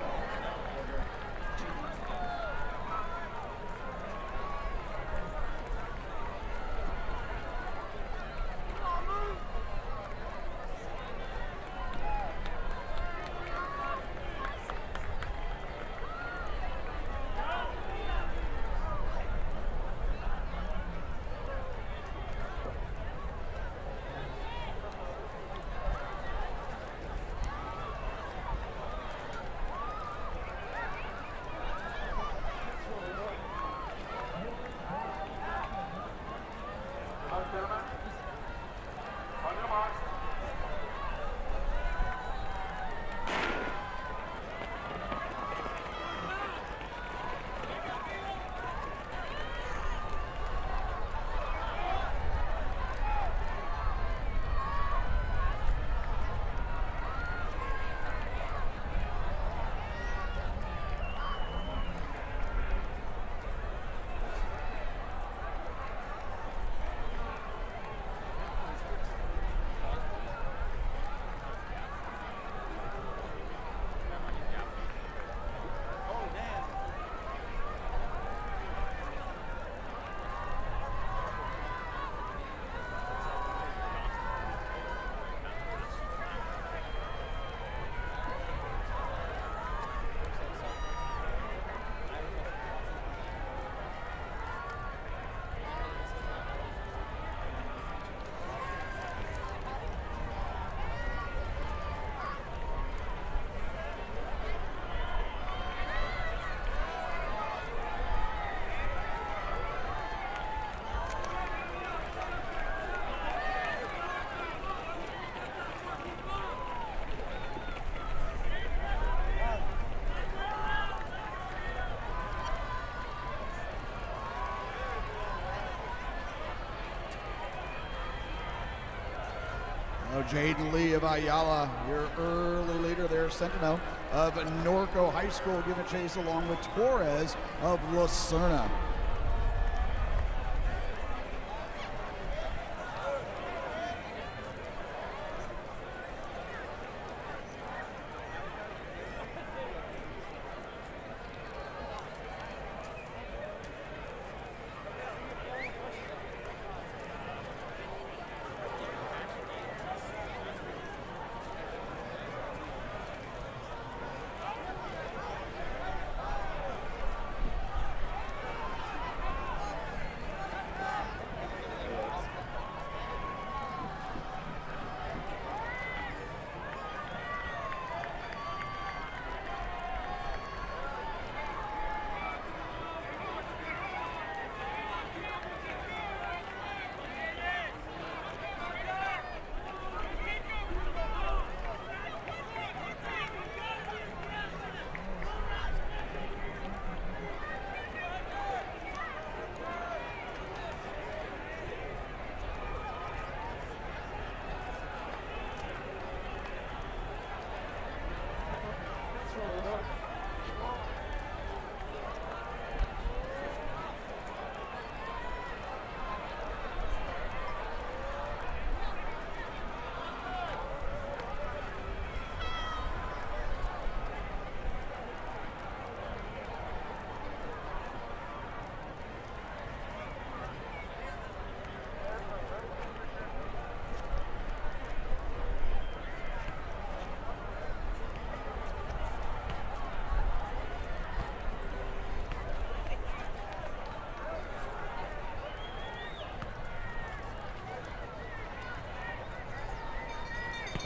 Jaden Lee of Ayala, your early leader there, Centeno of Norco High School, giving chase along with Torres of Lucerna.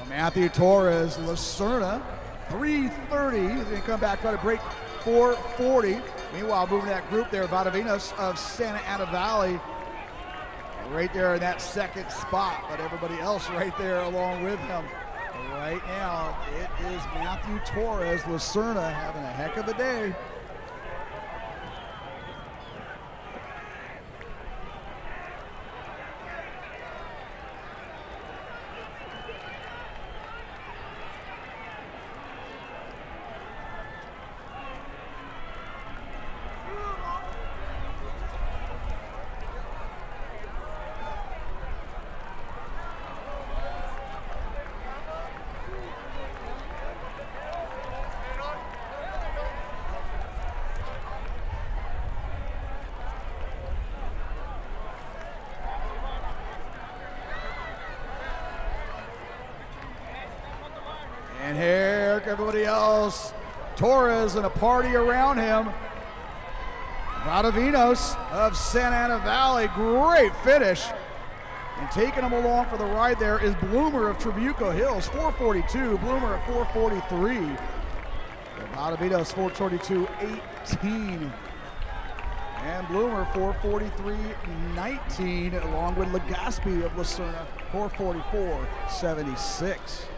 Matthew Torres, Lucerna, 3:30. He's going to come back, try to break 4:40. Meanwhile, moving that group there, Vadavinos of Santa Ana Valley, right there in that second spot, but everybody else right there along with him. Right now, it is Matthew Torres, Lucerna, having a heck of a day. And here, everybody else, Torres and a party around him. Vadavinos of Santa Ana Valley, great finish. And taking him along for the ride there is Bloomer of Trabuco Hills, 4:42. Bloomer at 4:43. Vadavinos 4:42.18. And Bloomer 4:43.19, along with Legaspi of Lucerna, 4:44.76.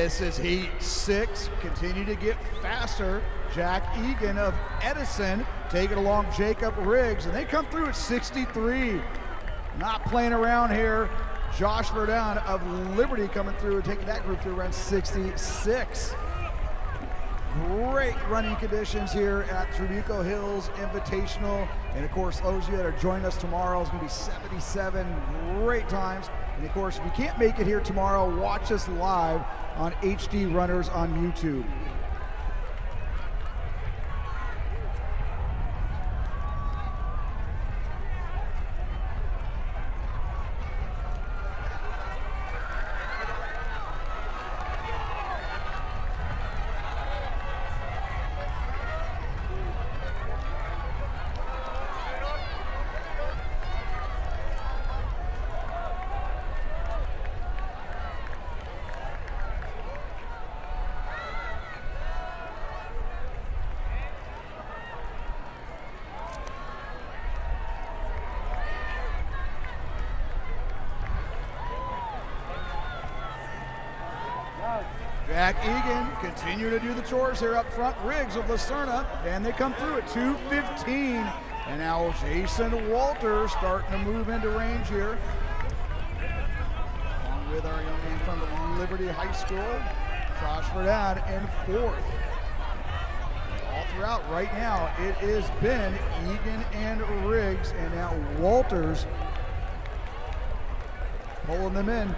This is heat 6. Continue to get faster. Jack Egan of Edison taking along Jacob Riggs, and they come through at 63. Not playing around here. Josh Verdun of Liberty coming through and taking that group through around 66. Great running conditions here at Trabuco Hills Invitational. And of course, those of you that are joining us tomorrow is going to be 77 great times. And of course, if you can't make it here tomorrow, watch us live on HD Runners on YouTube. Jack Egan continue to do the chores here up front. Riggs of Lucerna, and they come through at 2:15. And now Jason Walter starting to move into range here. Along with our young man from Liberty High School, Josh Verdun in 4th. All throughout right now, it has been Egan and Riggs, and now Walters pulling them in.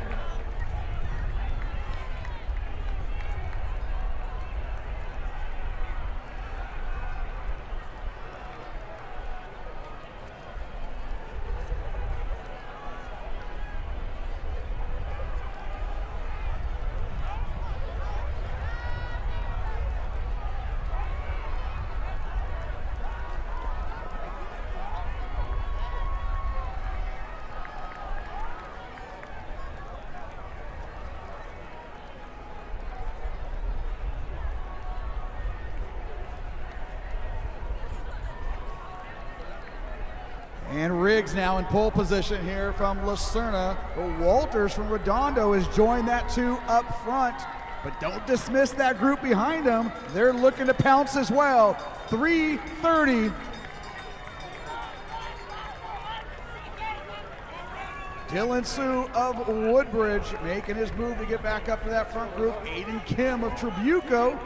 And Riggs now in pole position here from Lucerna. Walters from Redondo has joined that 2 up front. But don't dismiss that group behind them. They're looking to pounce as well. 3:30. Dylan Sue of Woodbridge making his move to get back up to that front group. Aiden Kim of Trabuco.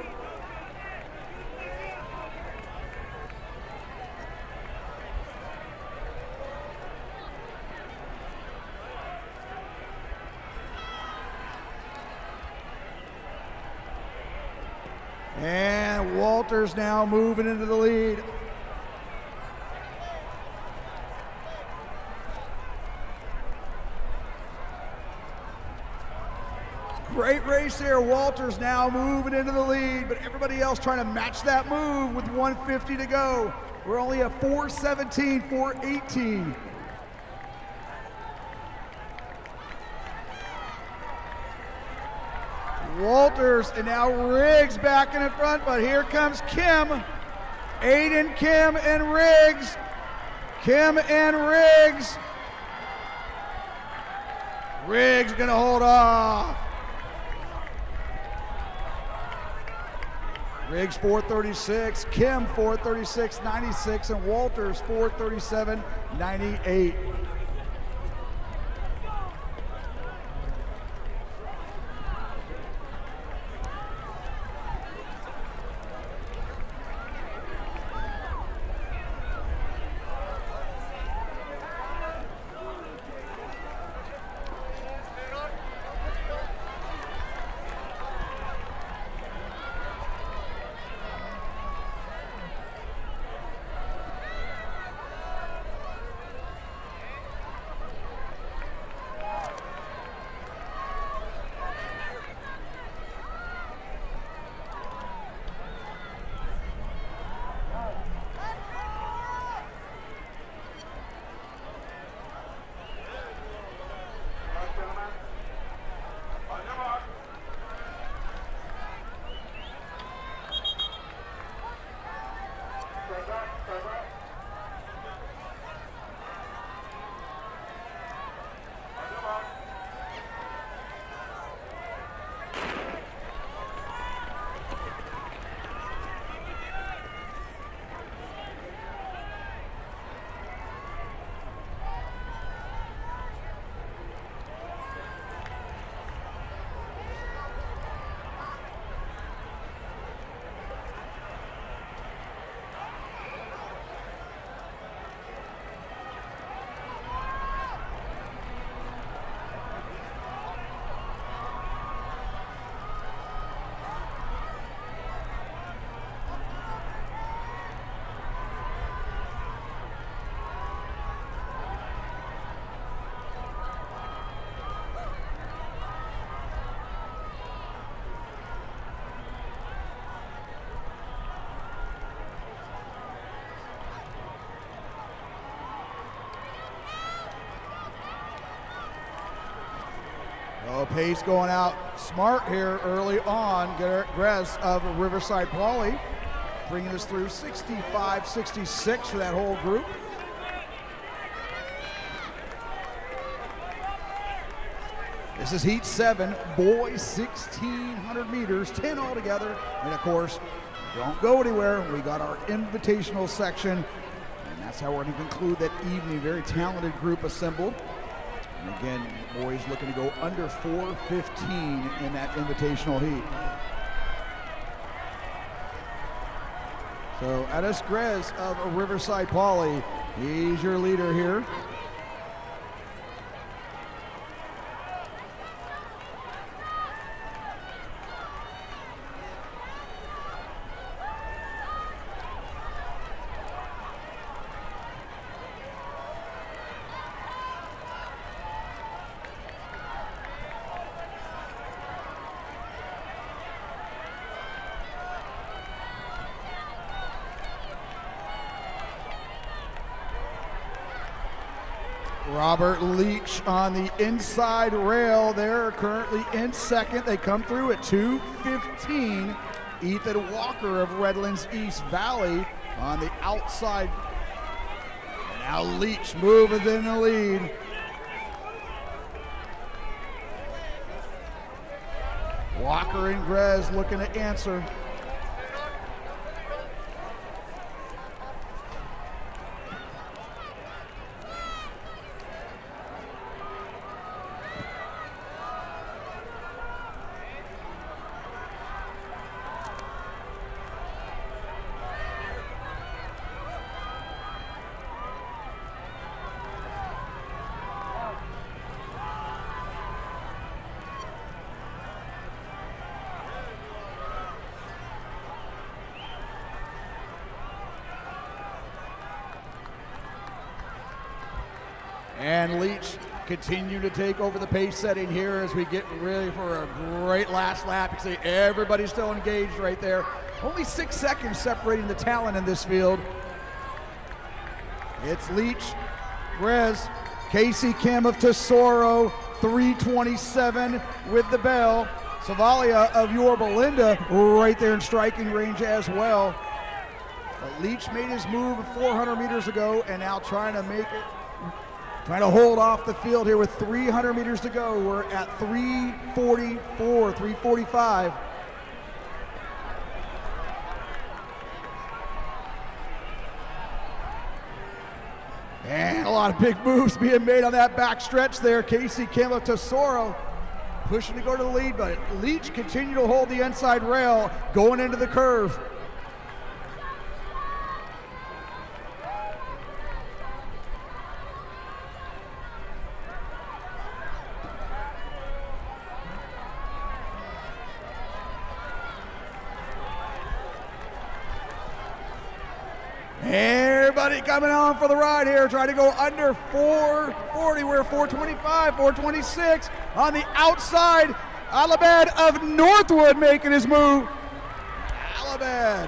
And Walters now moving into the lead. Great race here. Walters now moving into the lead, but everybody else trying to match that move with 150 to go. We're only at 4:17, 4:18. Walters and now Riggs back in front, but here comes Kim. Aiden Kim and Riggs. Kim and Riggs. Riggs gonna hold off. Riggs 4:36, Kim 4:36.96, and Walters 4:37.98. So pace going out smart here early on. Grez of Riverside Poly bringing us through 65-66 for that whole group. This is heat 7, boys 1,600 meters, 10 altogether. And of course, don't go anywhere. We got our invitational section, and that's how we're going to conclude that evening. Very talented group assembled. And again, boys looking to go under 4:15 in that invitational heat. So Addis Grez of Riverside Poly, he's your leader here. Robert Leach on the inside rail. They're currently in second. They come through at 2:15. Ethan Walker of Redlands East Valley on the outside. And now Leach moving in the lead. Walker and Grez looking to answer. And Leach continue to take over the pace setting here as we get ready for a great last lap. You can see everybody's still engaged right there. Only 6 seconds separating the talent in this field. It's Leach, Grez, Casey Kim of Tesoro, 3:27 with the bell. Savalia of Yorba Linda right there in striking range as well. But Leach made his move 400 meters ago and now trying to hold off the field here with 300 meters to go. We're at 3:44, 3:45. And a lot of big moves being made on that back stretch there. Casey Kim of Tesoro pushing to go to the lead, but Leach continue to hold the inside rail going into the curve. Everybody coming on for the ride here, trying to go under 4:40. We're 4:25, 4:26 on the outside. Alabad of Northwood making his move. Alabad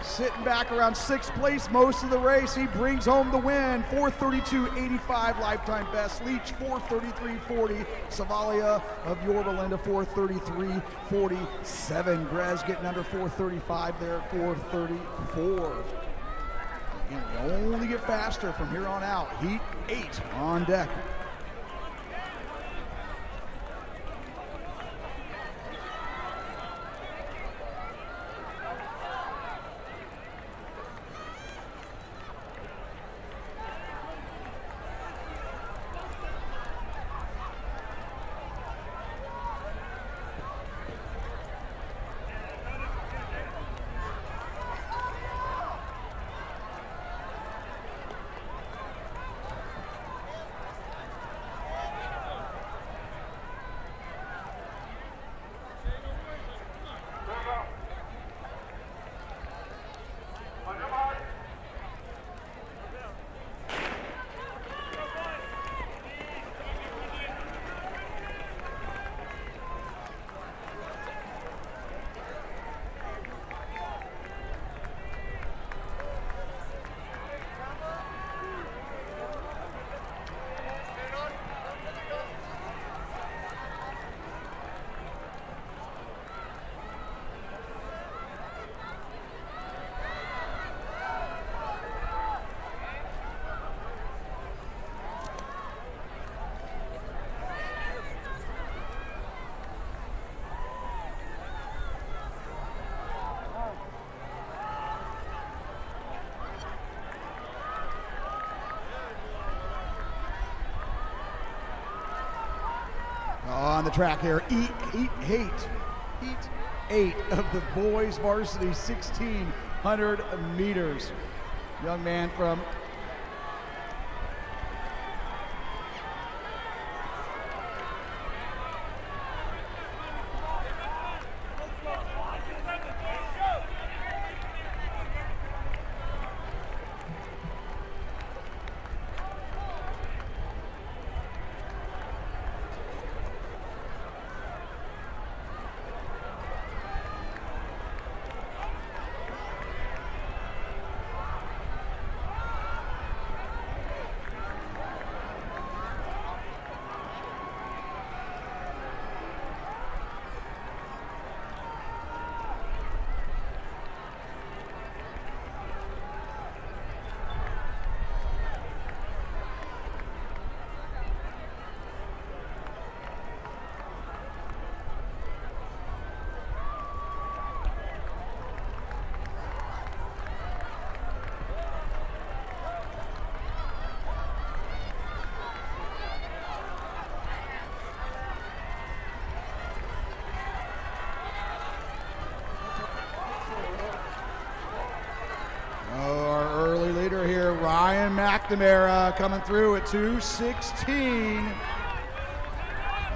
sitting back around 6th place most of the race. He brings home the win. 4:32.85 lifetime best. Leach 4:33.40. Savalia of Yorba Linda 4:33.47. Grez getting under 4:35 there at 4:34. And we only get faster from here on out. Heat 8 on deck. On the track here, Heat 8 of the boys varsity 1600 meters. Young man from McNamara coming through at 2:16.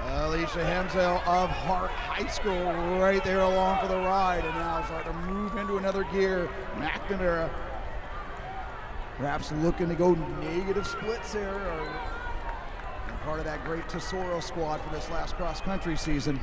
Alicia Hemsel of Hart High School right there along for the ride, and now starting to move into another gear. McNamara perhaps looking to go negative splits there, or part of that great Tesoro squad for this last cross-country season.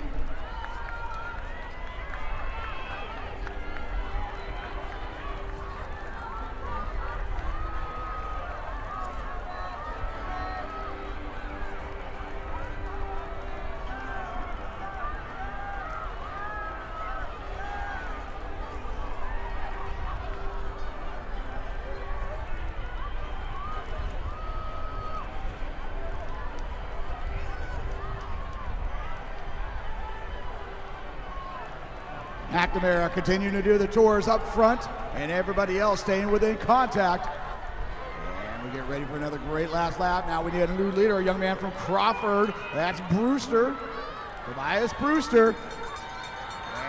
McNamara continuing to do the tours up front, and everybody else staying within contact. And we get ready for another great last lap. Now we need a new leader, a young man from Crawford. That's Brewster, Tobias Brewster.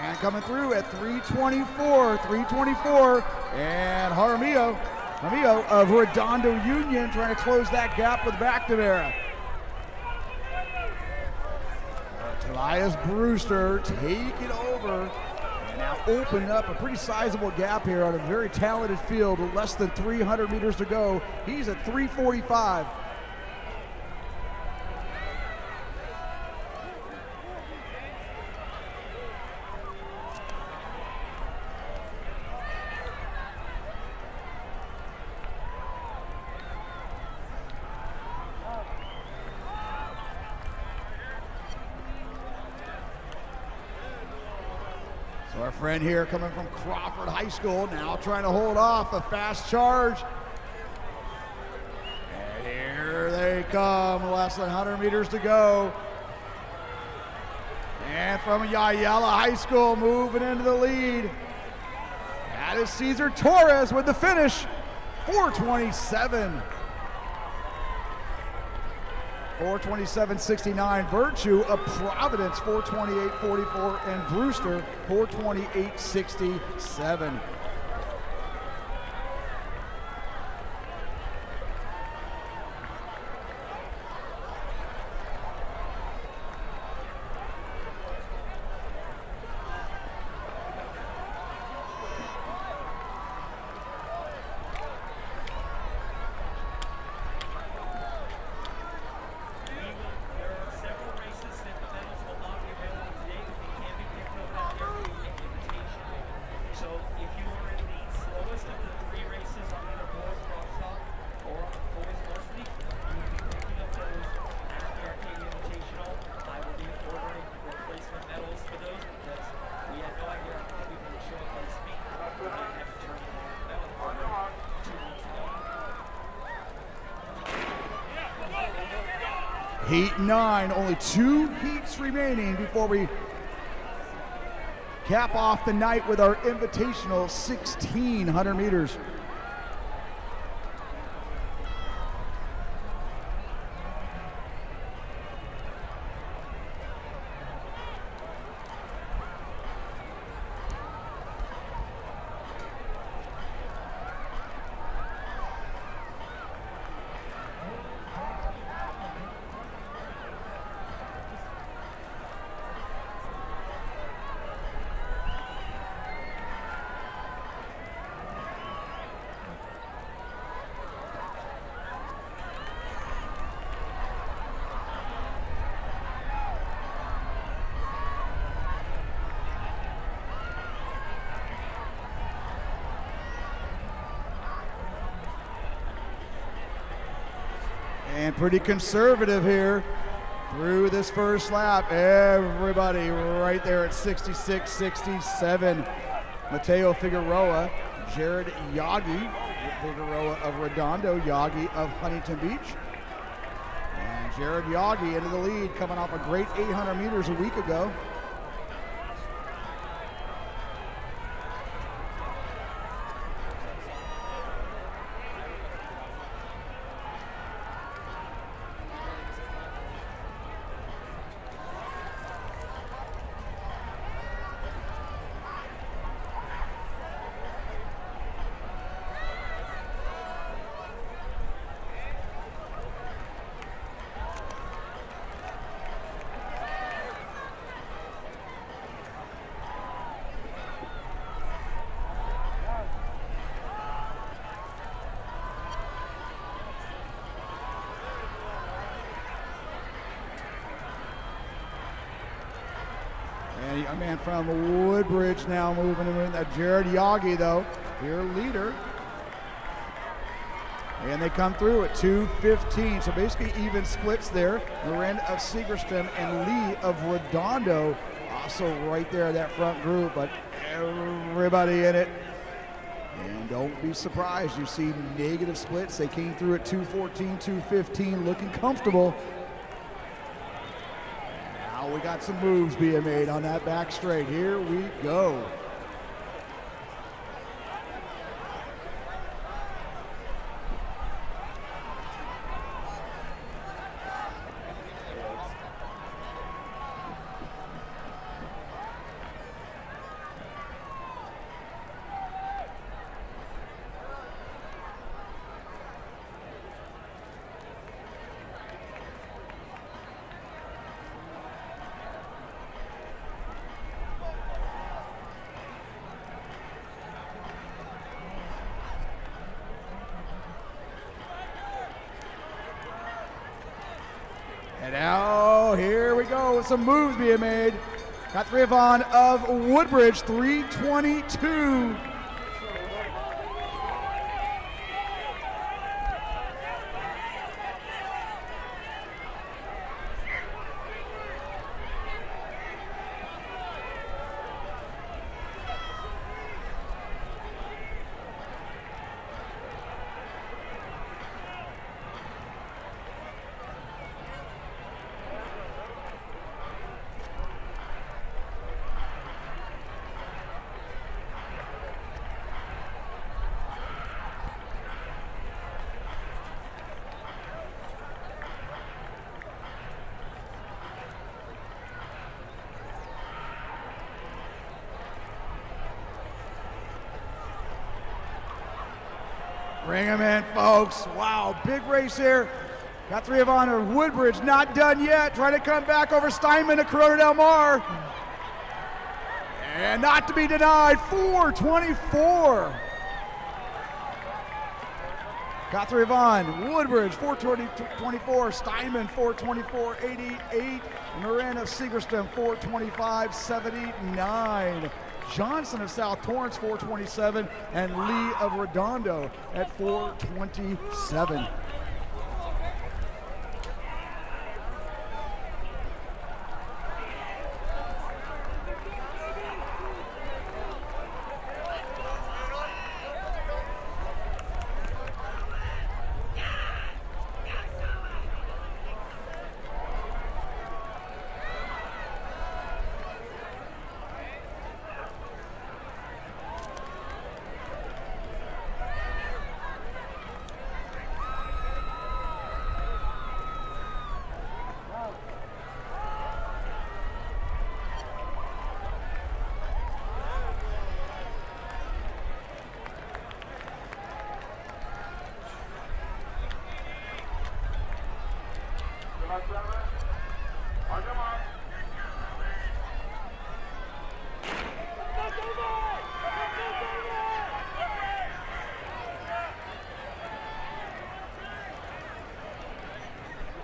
And coming through at 3:24. And Jaramillo of Redondo Union trying to close that gap with McNamara. Tobias Brewster taking over. Now opening up a pretty sizable gap here on a very talented field with less than 300 meters to go. He's at 3:45. Our friend here coming from Crawford High School now trying to hold off a fast charge. And here they come, less than 100 meters to go. And from Yayala High School moving into the lead. That is Cesar Torres with the finish, 4:27. 4:27.69. Virtue of Providence, 4:28.44, and Brewster, 4:28.67. Heat 9, only 2 heats remaining before we cap off the night with our invitational 1600 meters. And pretty conservative here through this first lap. Everybody right there at 66, 67. Mateo Figueroa, Jared Yagi, Figueroa of Redondo, Yagi of Huntington Beach. And Jared Yagi into the lead, coming off a great 800 meters a week ago. And a man from Woodbridge now moving in. Jared Yagi, though, your leader. And they come through at 2:15. So basically even splits there. Miranda of Segerstrom and Lee of Redondo also right there in that front group. But everybody in it. And don't be surprised. You see negative splits. They came through at 2:14, 2:15, looking comfortable. We got some moves being made on that back straight. Here we go. And now, here we go with some moves being made. Catherine Vaughn of Woodbridge, 3:22. Bring him in, folks. Wow, big race here. Got three of honor. Woodbridge not done yet. Trying to come back over Steinman to Corona Del Mar. And not to be denied, 4:24. Guthrie Vaughn, Woodbridge, 4:24. Steinman, 4:24.88. Miranda of Segerstrom, 4:25.79. Johnson of South Torrance, 4:27. And Lee of Redondo at 4:27.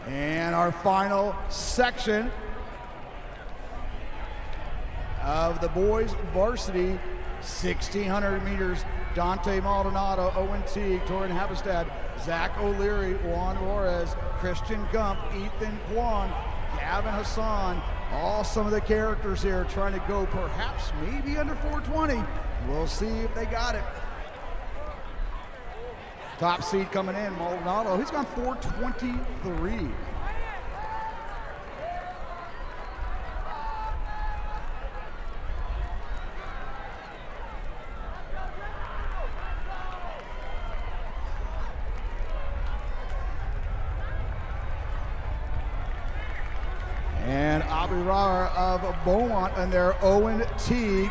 And our final section of the boys varsity, 1,600 meters. Dante Maldonado, Owen Teague, Torin Habestad, Zach O'Leary, Juan Juarez, Christian Gump, Ethan Kwan, Gavin Hassan, all some of the characters here trying to go perhaps maybe under 420. We'll see if they got it. Top seed coming in, Maldonado. He's gone 423. And Abirara of Beaumont and their Owen Teague,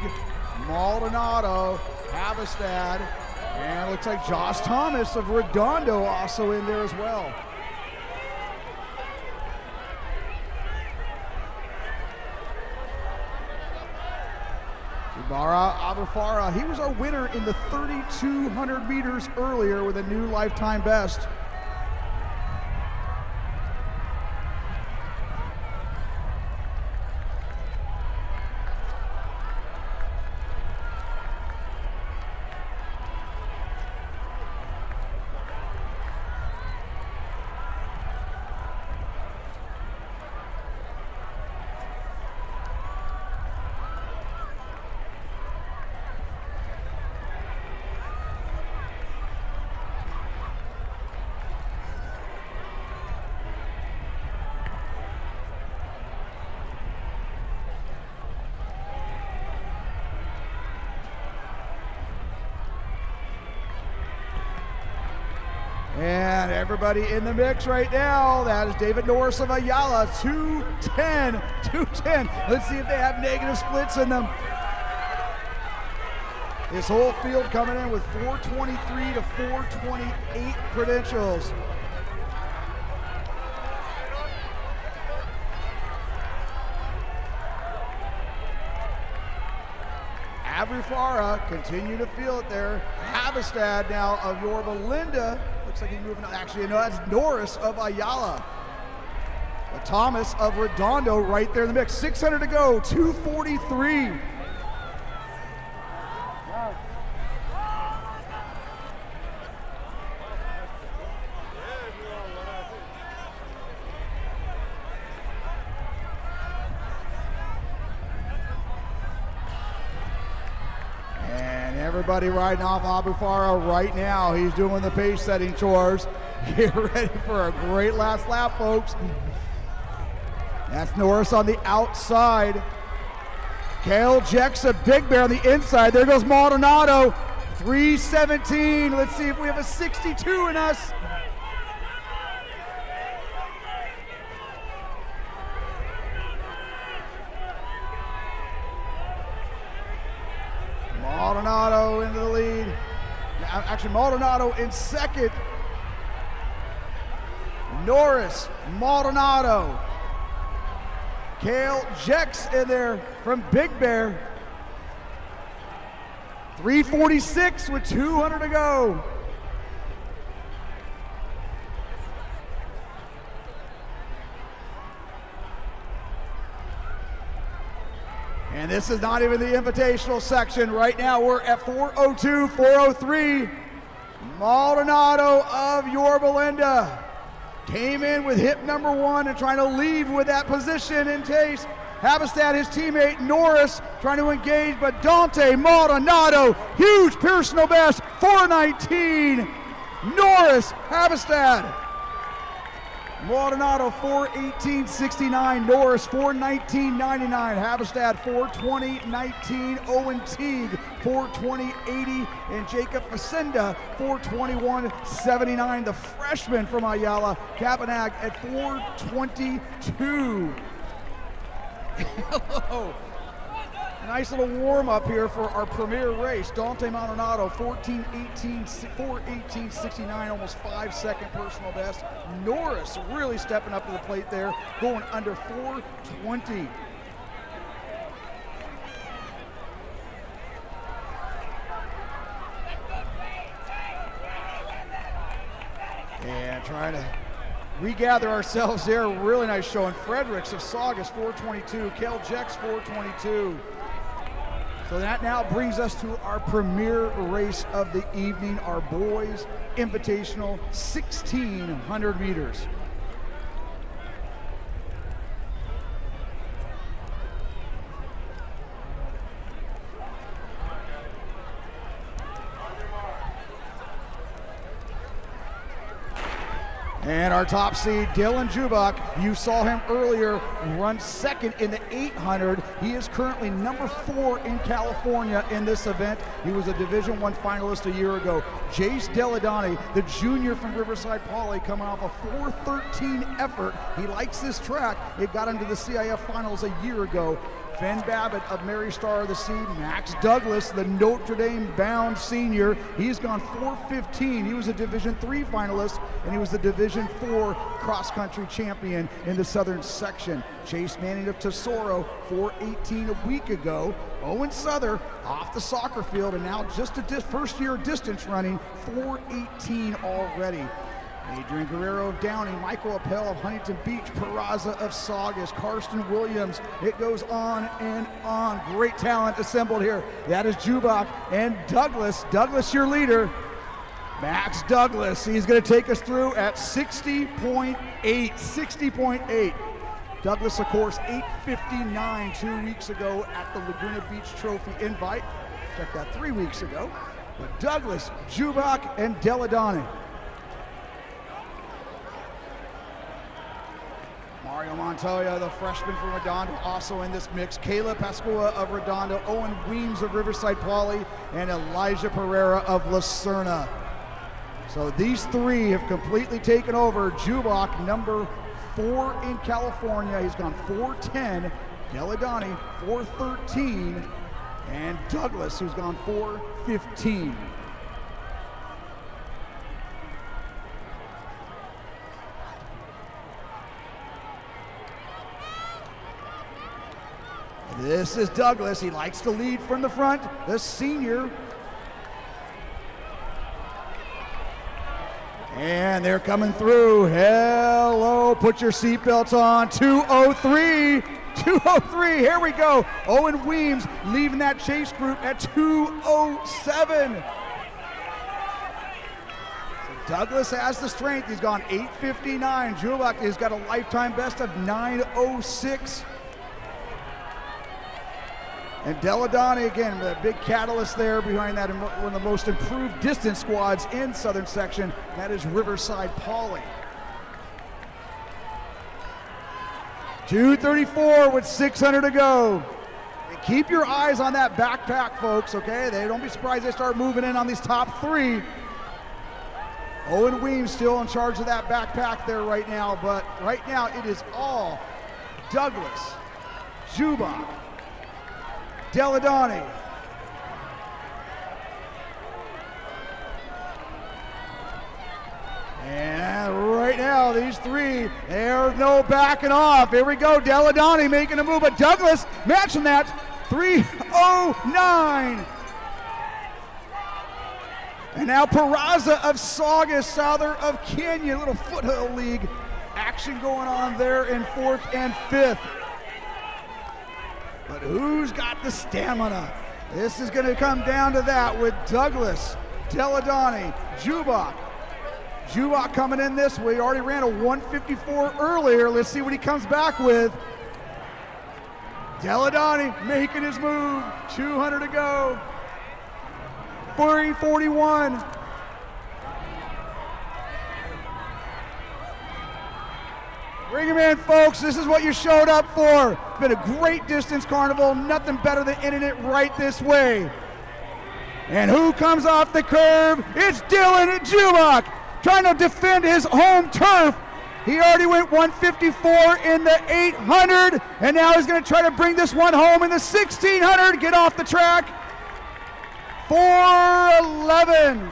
Maldonado, Havestad, and it looks like Josh Thomas of Redondo also in there as well. Ibarra Abifara, he was our winner in the 3,200 meters earlier with a new lifetime best. And everybody in the mix right now, that is David Norris of Ayala, 210. Let's see if they have negative splits in them. This whole field coming in with 423 to 428 credentials. Abrifara continue to feel it there. Havestad now of Yorba Linda. Looks like he's moving on. Actually, no, that's Norris of Ayala. But Thomas of Redondo right there in the mix. 600 to go, 243. Everybody riding off Abufara right now. He's doing the pace setting chores. Get ready for a great last lap, folks. That's Norris on the outside. Kale Jex of Big Bear on the inside. There goes Maldonado. 317. Let's see if we have a 62 in us. Maldonado into the lead. Actually, Maldonado in second. Norris, Maldonado. Kale Jex in there from Big Bear. 346 with 200 to go. And this is not even the invitational section. Right now we're at 402, 403. Maldonado of Yorba Linda came in with hip number one and trying to leave with that position in taste. Havestad, his teammate Norris, trying to engage, but Dante Maldonado, huge personal best, 419. Norris, Havestad. Maldonado 4:18.69, Norris 4:19.99, Havestad 4:20.19, Owen Teague 4:20.80, and Jacob Facenda 4:21.79. The freshman from Ayala, Kavanagh at 4:22. Hello. Nice little warm up here for our premier race. Dante Maldonado 4:18.69, almost 5-second personal best. Norris really stepping up to the plate there, going under 4:20. And trying to regather ourselves there. Really nice showing. Fredericks of Saugus 4:22, Kel Jex 4:22. So that now brings us to our premier race of the evening, our boys Invitational 1,600 meters. And our top seed, Dylan Jubak, you saw him earlier run second in the 800. He is currently number 4 in California in this event. He was a Division I finalist a year ago. Jace Deladani, the junior from Riverside Poly, coming off a 4:13 effort. He likes this track. It got him to the CIF finals a year ago. Fenn Babbitt of Mary Star of the Sea, Max Douglas, the Notre Dame bound senior. He's gone 4:15. He was a Division III finalist, and he was the Division IV cross-country champion in the southern section. Chase Manning of Tesoro, 4:18 a week ago. Owen Souther off the soccer field, and now just a first year distance running, 4:18 already. Adrian Guerrero of Downey, Michael Appel of Huntington Beach, Peraza of Saugus, Karsten Williams. It goes on and on. Great talent assembled here. That is Jubak and Douglas. Douglas, your leader. Max Douglas, he's going to take us through at 60.8. 60.8. Douglas, of course, 8:59 2 weeks ago at the Laguna Beach Trophy Invite. Check that 3 weeks ago. But Douglas, Jubak, and Deladani. Mario Montoya, the freshman from Redondo, also in this mix. Kayla Pascua of Redondo, Owen Weems of Riverside Poly, and Elijah Pereira of La Serna. So these three have completely taken over. Jubak, number 4 in California. He's gone 4:10. Deladani, 4:13. And Douglas, who's gone 4:15. This is Douglas. He likes to lead from the front, the senior. And they're coming through. Hello, put your seatbelts on. 2:03. 2:03, here we go. Owen Weems leaving that chase group at 2:07. So Douglas has the strength. He's gone 8:59. Jubak has got a lifetime best of 9:06. And Deladani, again, the big catalyst there behind that, and one of the most improved distance squads in Southern Section. That is Riverside Poly. 2:34 with 600 to go. And keep your eyes on that backpack, folks, okay? Don't be surprised they start moving in on these top 3. Owen Weems still in charge of that backpack there right now, but right now it is all Douglas, Jubak, Deladani. And right now, these three, there's no backing off. Here we go, Deladani making a move, but Douglas matching that, 3:09. And now Peraza of Saugus, Souther of Kenya, little foothill league action going on there in 4th and 5th. But who's got the stamina? This is going to come down to that with Douglas, Deladani, Jubak. Jubak coming in this way. He already ran a 1:54 earlier. Let's see what he comes back with. Deladani making his move. 200 to go. 3:41. Bring him in, folks. This is what you showed up for. It's been a great distance carnival. Nothing better than ending it right this way. And who comes off the curve? It's Dylan Jubak, trying to defend his home turf. He already went 1:54 in the 800, and now he's going to try to bring this one home in the 1600. Get off the track. 4:11.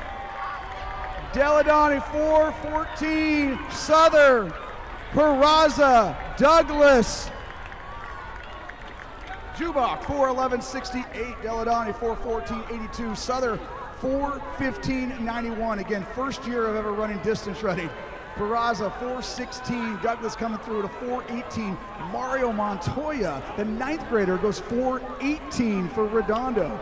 Deladani, 4:14. Souther, Peraza, Douglas. Jubak, 4:11.68. Deladani, 4:14.82. Souther, 4:15.91. Again, first year of ever running distance running. Peraza, 4:16. Douglas coming through at a 4:18. Mario Montoya, the 9th grader, goes 4:18 for Redondo.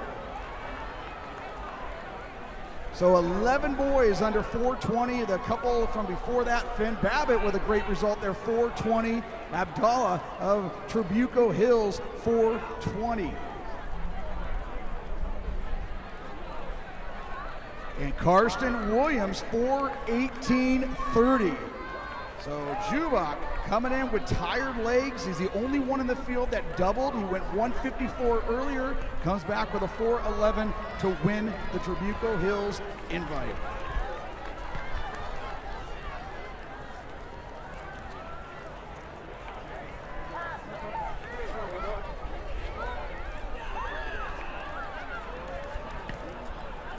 So 11 boys under 420. The couple from before that, Finn Babbitt with a great result there, 420. Abdallah of Trabuco Hills, 420. And Karsten Williams, 4:18:30. So Jubak coming in with tired legs. He's the only one in the field that doubled. He went 154 earlier, comes back with a 4:11 to win the Trabuco Hills invite.